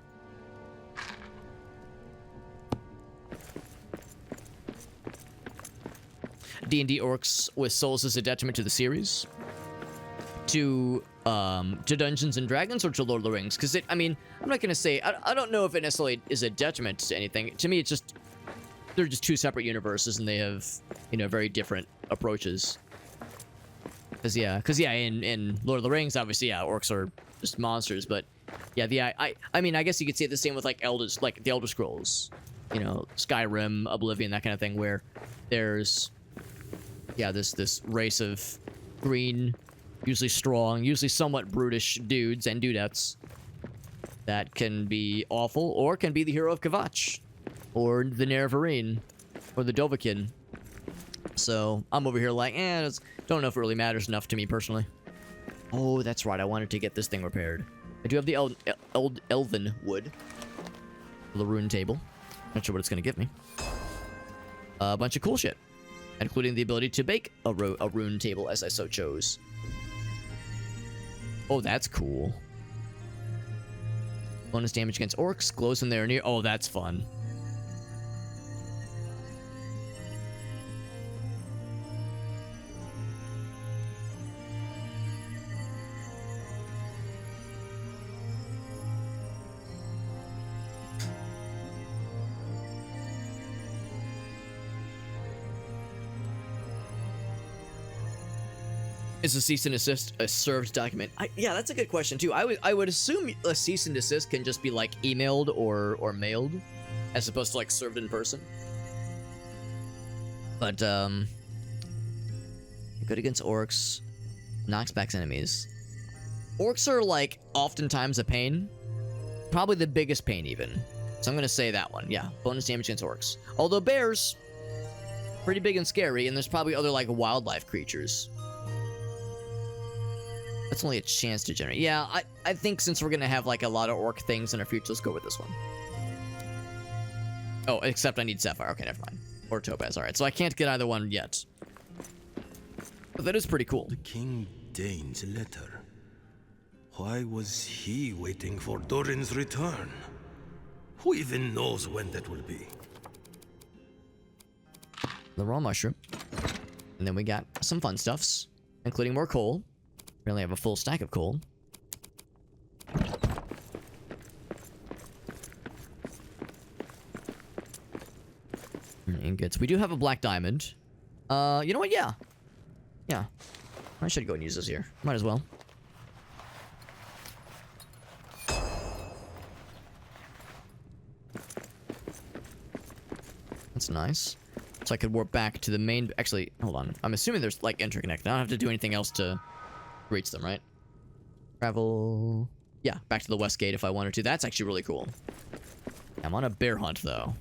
D&D orcs with souls is a detriment to the series, to Dungeons and Dragons, or to Lord of the Rings? Because I'm not gonna say I don't know if it necessarily is a detriment to anything. To me, it's just they're just two separate universes, and they have very different approaches. Because in Lord of the Rings, obviously, yeah, orcs are just monsters, but yeah, I guess you could say the same with like the Elder Scrolls, Skyrim, Oblivion, that kind of thing, where there's this race of green, usually strong, usually somewhat brutish dudes and dudettes that can be awful or can be the hero of Kvatch or the Nerevarine or the Dovahkiin. So I'm over here like, don't know if it really matters enough to me personally. Oh, that's right. I wanted to get this thing repaired. I do have the elven wood. The rune table. Not sure what it's gonna give me. A bunch of cool shit, including the ability to bake a rune table as I so chose. Oh, that's cool. Bonus damage against orcs, glows when they're near. Oh, that's fun. Is a cease and desist a served document? Yeah, that's a good question too. I would assume a cease and desist can just be like emailed or mailed, as opposed to like served in person. But good against orcs, knocks back enemies. Orcs are like oftentimes a pain, probably the biggest pain even. So I'm gonna say that one. Yeah, bonus damage against orcs. Although bears, pretty big and scary, and there's probably other like wildlife creatures. That's only a chance to generate. Yeah, I think since we're gonna have like a lot of orc things in our future, let's go with this one. Oh, except I need sapphire. Okay, never mind. Or topaz. All right, so I can't get either one yet. But that is pretty cool. The King Dane's letter. Why was he waiting for Durin's return? Who even knows when that will be? The raw mushroom. And then we got some fun stuffs, including more coal. Apparently I have a full stack of coal. Ingots. We do have a black diamond. You know what? Yeah. Yeah. I should go and use this here. Might as well. That's nice. So I could warp back to the main... Actually, hold on. I'm assuming there's, like, interconnect. I don't have to do anything else to reach them, right? Travel... Yeah, back to the west gate if I wanted to. That's actually really cool. I'm on a bear hunt, though.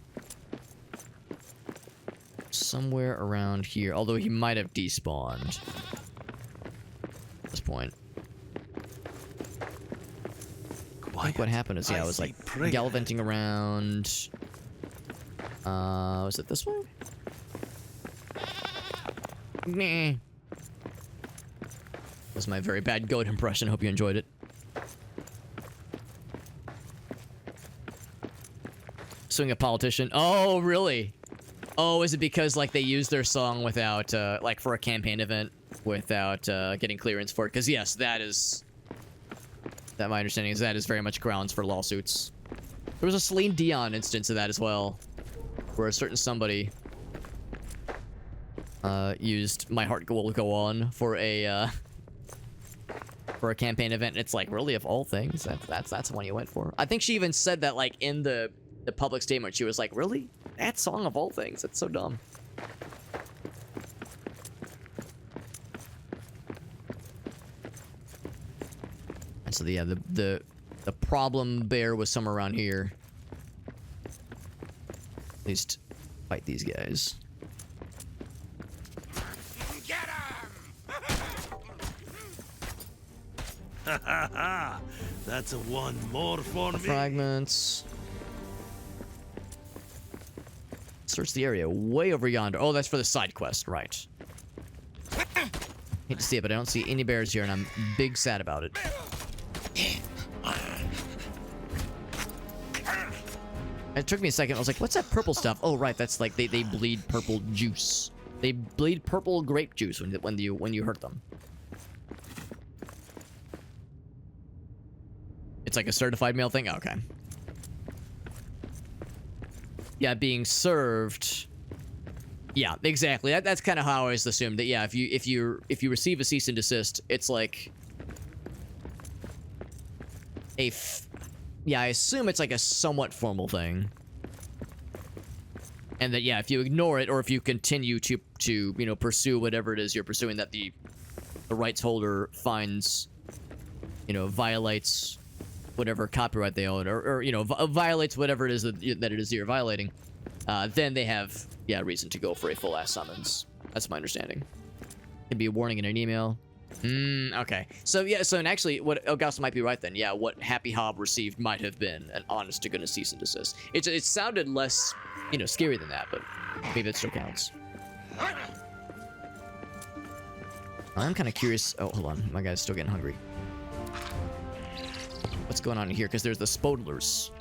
Somewhere around here. Although he might have despawned. At this point. I think what happened is, yeah, I was, like, gallivanting around... was it this way? Meh. That's my very bad goat impression. Hope you enjoyed it. Suing a politician. Oh, really? Oh, is it because, like, they used their song without, like, for a campaign event without, getting clearance for it? Because, yes, that is... That, my understanding is that is very much grounds for lawsuits. There was a Celine Dion instance of that as well, where a certain somebody used My Heart Will Go On for a campaign event, and it's like, really, of all things, that's the one you went for. I think she even said that, like, in the public statement. She was like, really? That song of all things? That's so dumb. And so yeah, the problem bear was somewhere around here. At least fight these guys. Get him! Ha ha ha! That's one more for me. Fragments. Search the area way over yonder. Oh, that's for the side quest, right? Hate to see it, but I don't see any bears here, and I'm big sad about it. It took me a second. I was like, what's that purple stuff? Oh, right. That's like they bleed purple juice. They bleed purple grape juice when you hurt them. It's like a certified mail thing? Okay. Yeah, being served. Yeah, exactly. That's kind of how I always assumed that. Yeah, if you receive a cease and desist, it's like yeah, I assume it's like a somewhat formal thing. And that, yeah, if you ignore it or if you continue to you know, pursue whatever it is you're pursuing that the rights holder finds, you know, violates whatever copyright they own, or you know, violates whatever it is that it is you're violating, then they have, yeah, reason to go for a full-ass summons. That's my understanding. Can be a warning in an email. Okay. So yeah, so and actually what Elgato might be right then. Yeah, what Happy Hob received might have been an honest to goodness cease and desist. It sounded less, scary than that, but maybe it still counts. I'm kind of curious. Oh, hold on. My guy's still getting hungry. What's going on here? Because there's the Spodlers.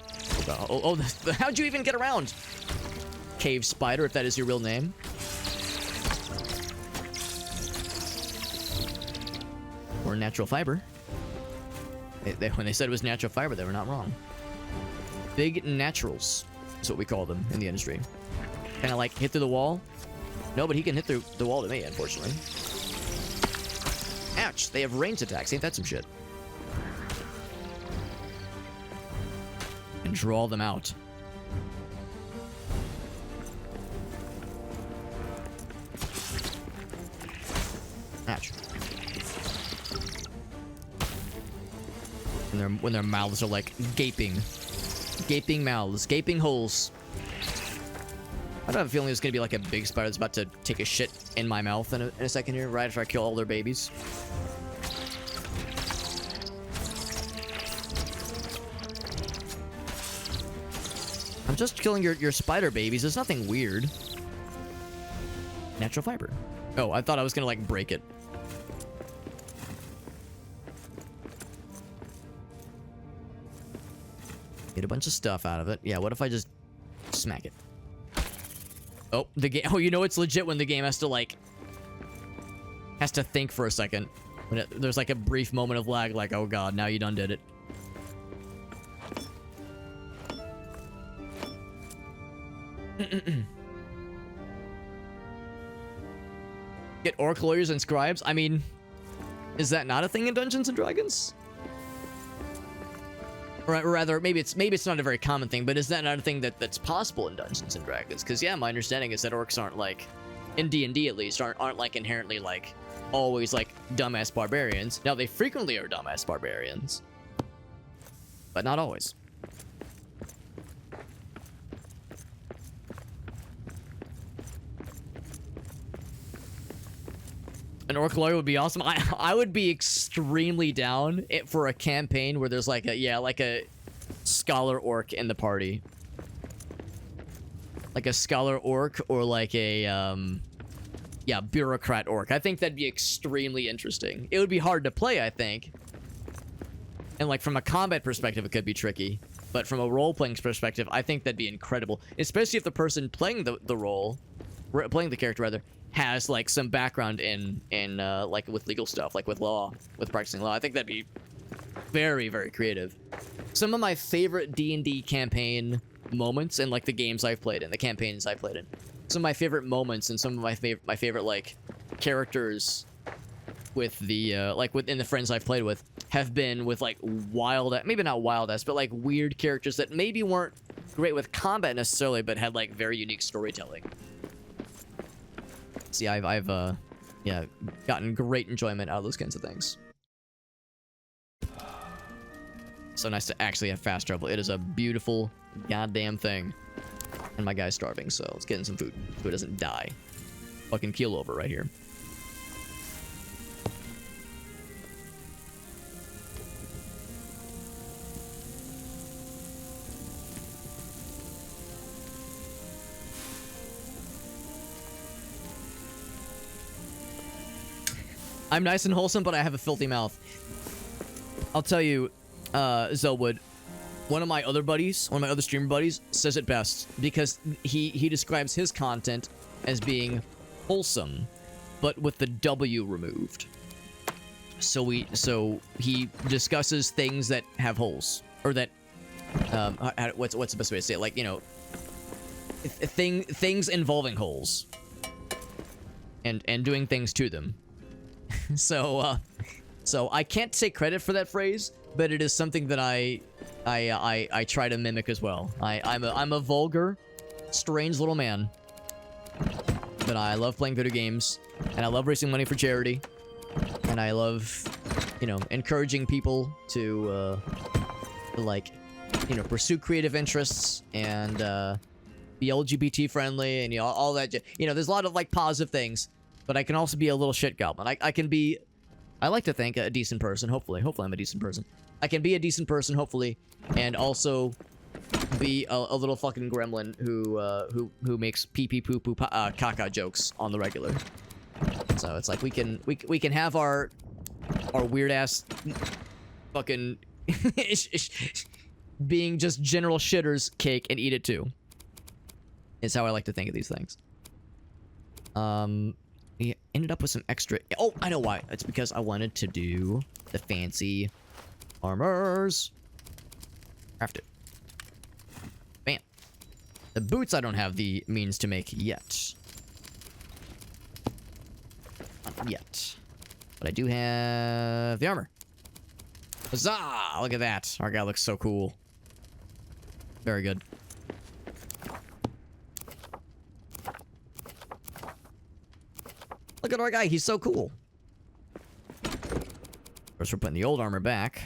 How'd you even get around? Cave spider, if that is your real name. Or natural fiber. When they said it was natural fiber, they were not wrong. Big naturals is what we call them in the industry. Kind of like hit through the wall. No, but he can hit through the wall to me, unfortunately. Ouch, they have ranged attacks. Ain't that some shit? And draw them out. Ouch. When their mouths are like gaping mouths, gaping holes. I don't have a feeling there's gonna be like a big spider that's about to take a shit in my mouth in a second here, right after I kill all their babies. I'm just killing your spider babies. There's nothing weird. Natural fiber. Oh, I thought I was gonna like break it. Get a bunch of stuff out of it. Yeah, what if I just smack it? Oh, the game. Oh, it's legit when the game has to think for a second. When there's like a brief moment of lag, like, oh god, now you done did it. Get orc lawyers and scribes. I mean, is that not a thing in Dungeons and Dragons? Or rather, maybe it's not a very common thing, but is that not a thing that's possible in Dungeons and Dragons? Because yeah, my understanding is that orcs aren't like, in D&D at least, aren't like inherently like always like dumbass barbarians. Now they frequently are dumbass barbarians, but not always. An orc lawyer would be awesome. I would be extremely down for a campaign where there's like a scholar orc in the party. Like a scholar orc or like a bureaucrat orc. I think that'd be extremely interesting. It would be hard to play, I think. And like from a combat perspective, it could be tricky. But from a role-playing perspective, I think that'd be incredible. Especially if the person playing playing the character rather, has like some background in like with legal stuff, like with law, with practicing law. I think that'd be very, very creative. Some of my favorite D&D campaign moments in like the games I've played in, the campaigns I've played in. Some of my favorite moments and some of my favorite like characters with the like within the friends I've played with have been with like maybe not wild ass, but like weird characters that maybe weren't great with combat necessarily, but had like very unique storytelling. See, I've gotten great enjoyment out of those kinds of things. So nice to actually have fast travel. It is a beautiful goddamn thing. And my guy's starving, so let's get him some food so he doesn't die. Fucking keel over right here. I'm nice and wholesome, but I have a filthy mouth. I'll tell you, Zelwood, one of my other streamer buddies, says it best because he describes his content as being wholesome, but with the W removed. So he discusses things that have holes, or that what's the best way to say it? Like, things involving holes, and doing things to them. So I can't take credit for that phrase, but it is something that I try to mimic as well. I'm a vulgar, strange little man, but I love playing video games, and I love raising money for charity, and I love, encouraging people to pursue creative interests and be LGBT friendly and all that. There's a lot of like positive things. But I can also be a little shit goblin. I can be I like to think a decent person. Hopefully I'm a decent person. I can be a decent person, hopefully, and also be a little fucking gremlin who makes pee pee poo poo caca jokes on the regular. So it's like we can have our weird ass fucking being just general shitters cake and eat it too. Is how I like to think of these things. We ended up with some extra. Oh, I know why. It's because I wanted to do the fancy armors. Craft it. Bam. The boots I don't have the means to make yet. Not yet. But I do have the armor. Huzzah! Look at that. Our guy looks so cool. Very good. Look at our guy. He's so cool. First, we're putting the old armor back.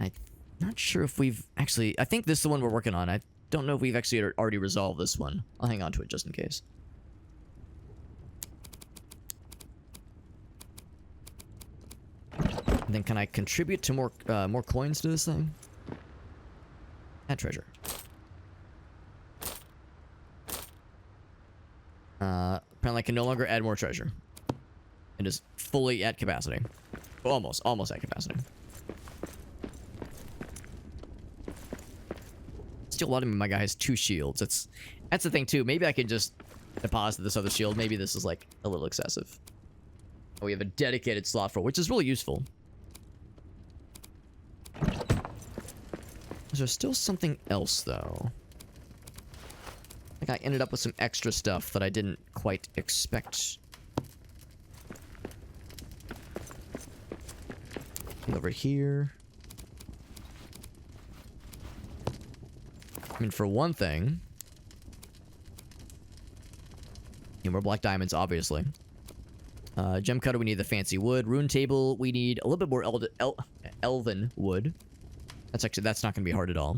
I'm not sure if we've actually... I think this is the one we're working on. I don't know if we've actually already resolved this one. I'll hang on to it just in case. And then can I contribute to more coins to this thing? Add treasure. Apparently I can no longer add more treasure. It is fully at capacity. Almost at capacity. Still a lot of my guy has 2 shields. That's the thing too. Maybe I can just deposit this other shield. Maybe this is like a little excessive. Oh, we have a dedicated slot for it, which is really useful. Is there still something else though? I think I ended up with some extra stuff that I didn't quite expect. Over here. I mean, for one thing... more black diamonds, obviously. Gem cutter, we need the fancy wood. Rune table, we need a little bit more elven wood. That's not going to be hard at all.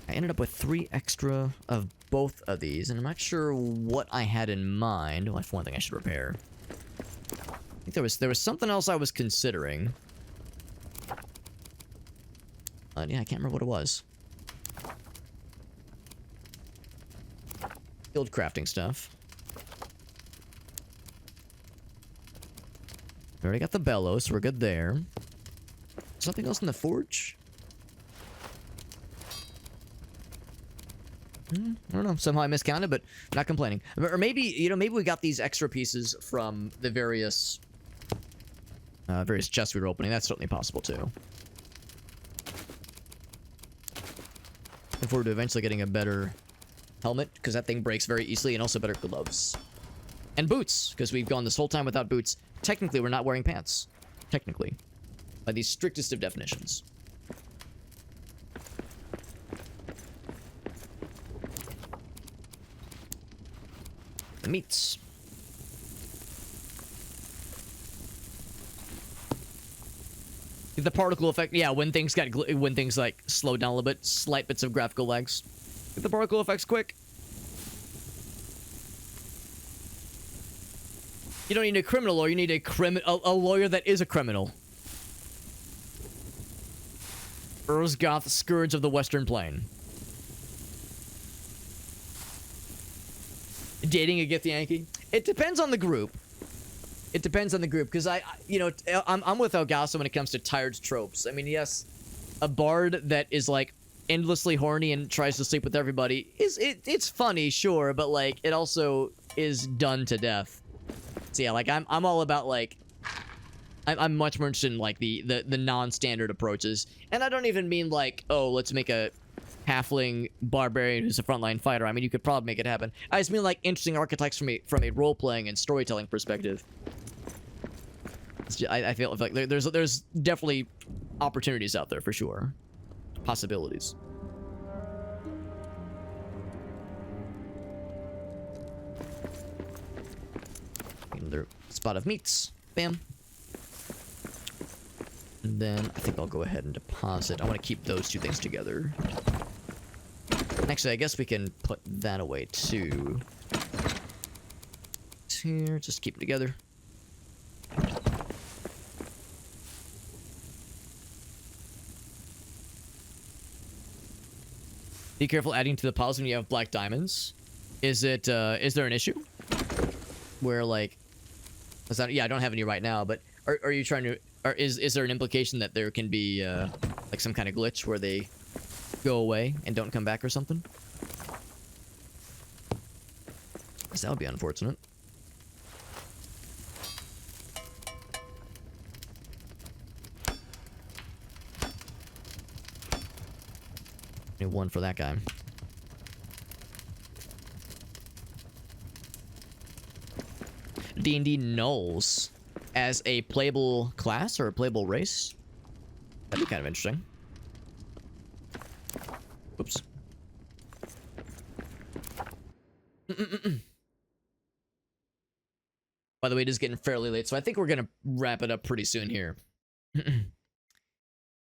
I ended up with 3 extra of both of these, and I'm not sure what I had in mind. Well, that's one thing I should repair. I think there was something else I was considering. Yeah, I can't remember what it was. Guild crafting stuff. We already got the bellows, so we're good there. Something else in the forge? I don't know. Somehow I miscounted, but not complaining. Or maybe, you know, maybe we got these extra pieces from the various chests we were opening. That's certainly possible, too. Looking forward to eventually getting a better helmet, because that thing breaks very easily, and also better gloves. And boots, because we've gone this whole time without boots. Technically, we're not wearing pants. Technically. By the strictest of definitions. The meats. The particle effect, yeah, when things like slow down a little bit, slight bits of graphical lags. Get the particle effects quick. You don't need a criminal lawyer, you need a lawyer that is a criminal. Ursgoth, Scourge of the Western Plain. Dating a Githyanki? It depends on the group. It depends on the group, because I'm with Elgaso when it comes to tired tropes. I mean, yes, a bard that is like endlessly horny and tries to sleep with everybody it's funny, sure, but like it also is done to death. So yeah, like I'm all about like I'm much more interested in like the non-standard approaches, and I don't even mean like, oh, let's make a halfling barbarian who's a frontline fighter. I mean, you could probably make it happen. I just mean like interesting archetypes from a role-playing and storytelling perspective. I feel like there's definitely opportunities out there for sure. Possibilities. Another spot of meats. Bam. And then I think I'll go ahead and deposit. I want to keep those 2 things together. Actually, I guess we can put that away too. Here, just keep them together. Be careful adding to the piles when you have black diamonds. Is there an issue? Where like, yeah, I don't have any right now, but are you trying to, or is there an implication that there can be like some kind of glitch where they go away and don't come back or something? 'Cause that would be unfortunate. Need one for that guy. D&D Gnolls as a playable class or a playable race? That'd be kind of interesting. Oops. By the way, it is getting fairly late, so I think we're gonna wrap it up pretty soon here.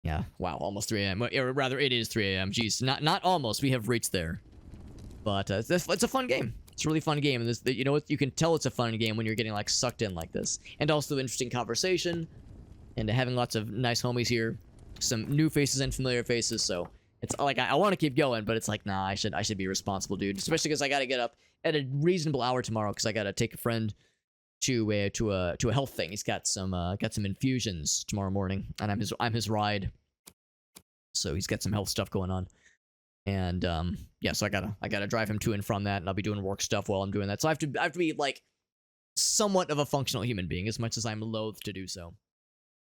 Yeah, wow, almost 3 a.m. Or rather, it is 3 a.m. Jeez, not almost. We have reached there. But it's a fun game. It's a really fun game. And you know what? You can tell it's a fun game when you're getting like sucked in like this. And also interesting conversation. And having lots of nice homies here. Some new faces and familiar faces. So it's like I want to keep going, but it's like, nah, I should be responsible, dude. Especially because I got to get up at a reasonable hour tomorrow because I got to take a friend to a health thing. He's got some infusions tomorrow morning, and I'm his ride. So he's got some health stuff going on. And yeah, so I gotta drive him to and from that, and I'll be doing work stuff while I'm doing that. So I have to be like somewhat of a functional human being, as much as I'm loath to do so.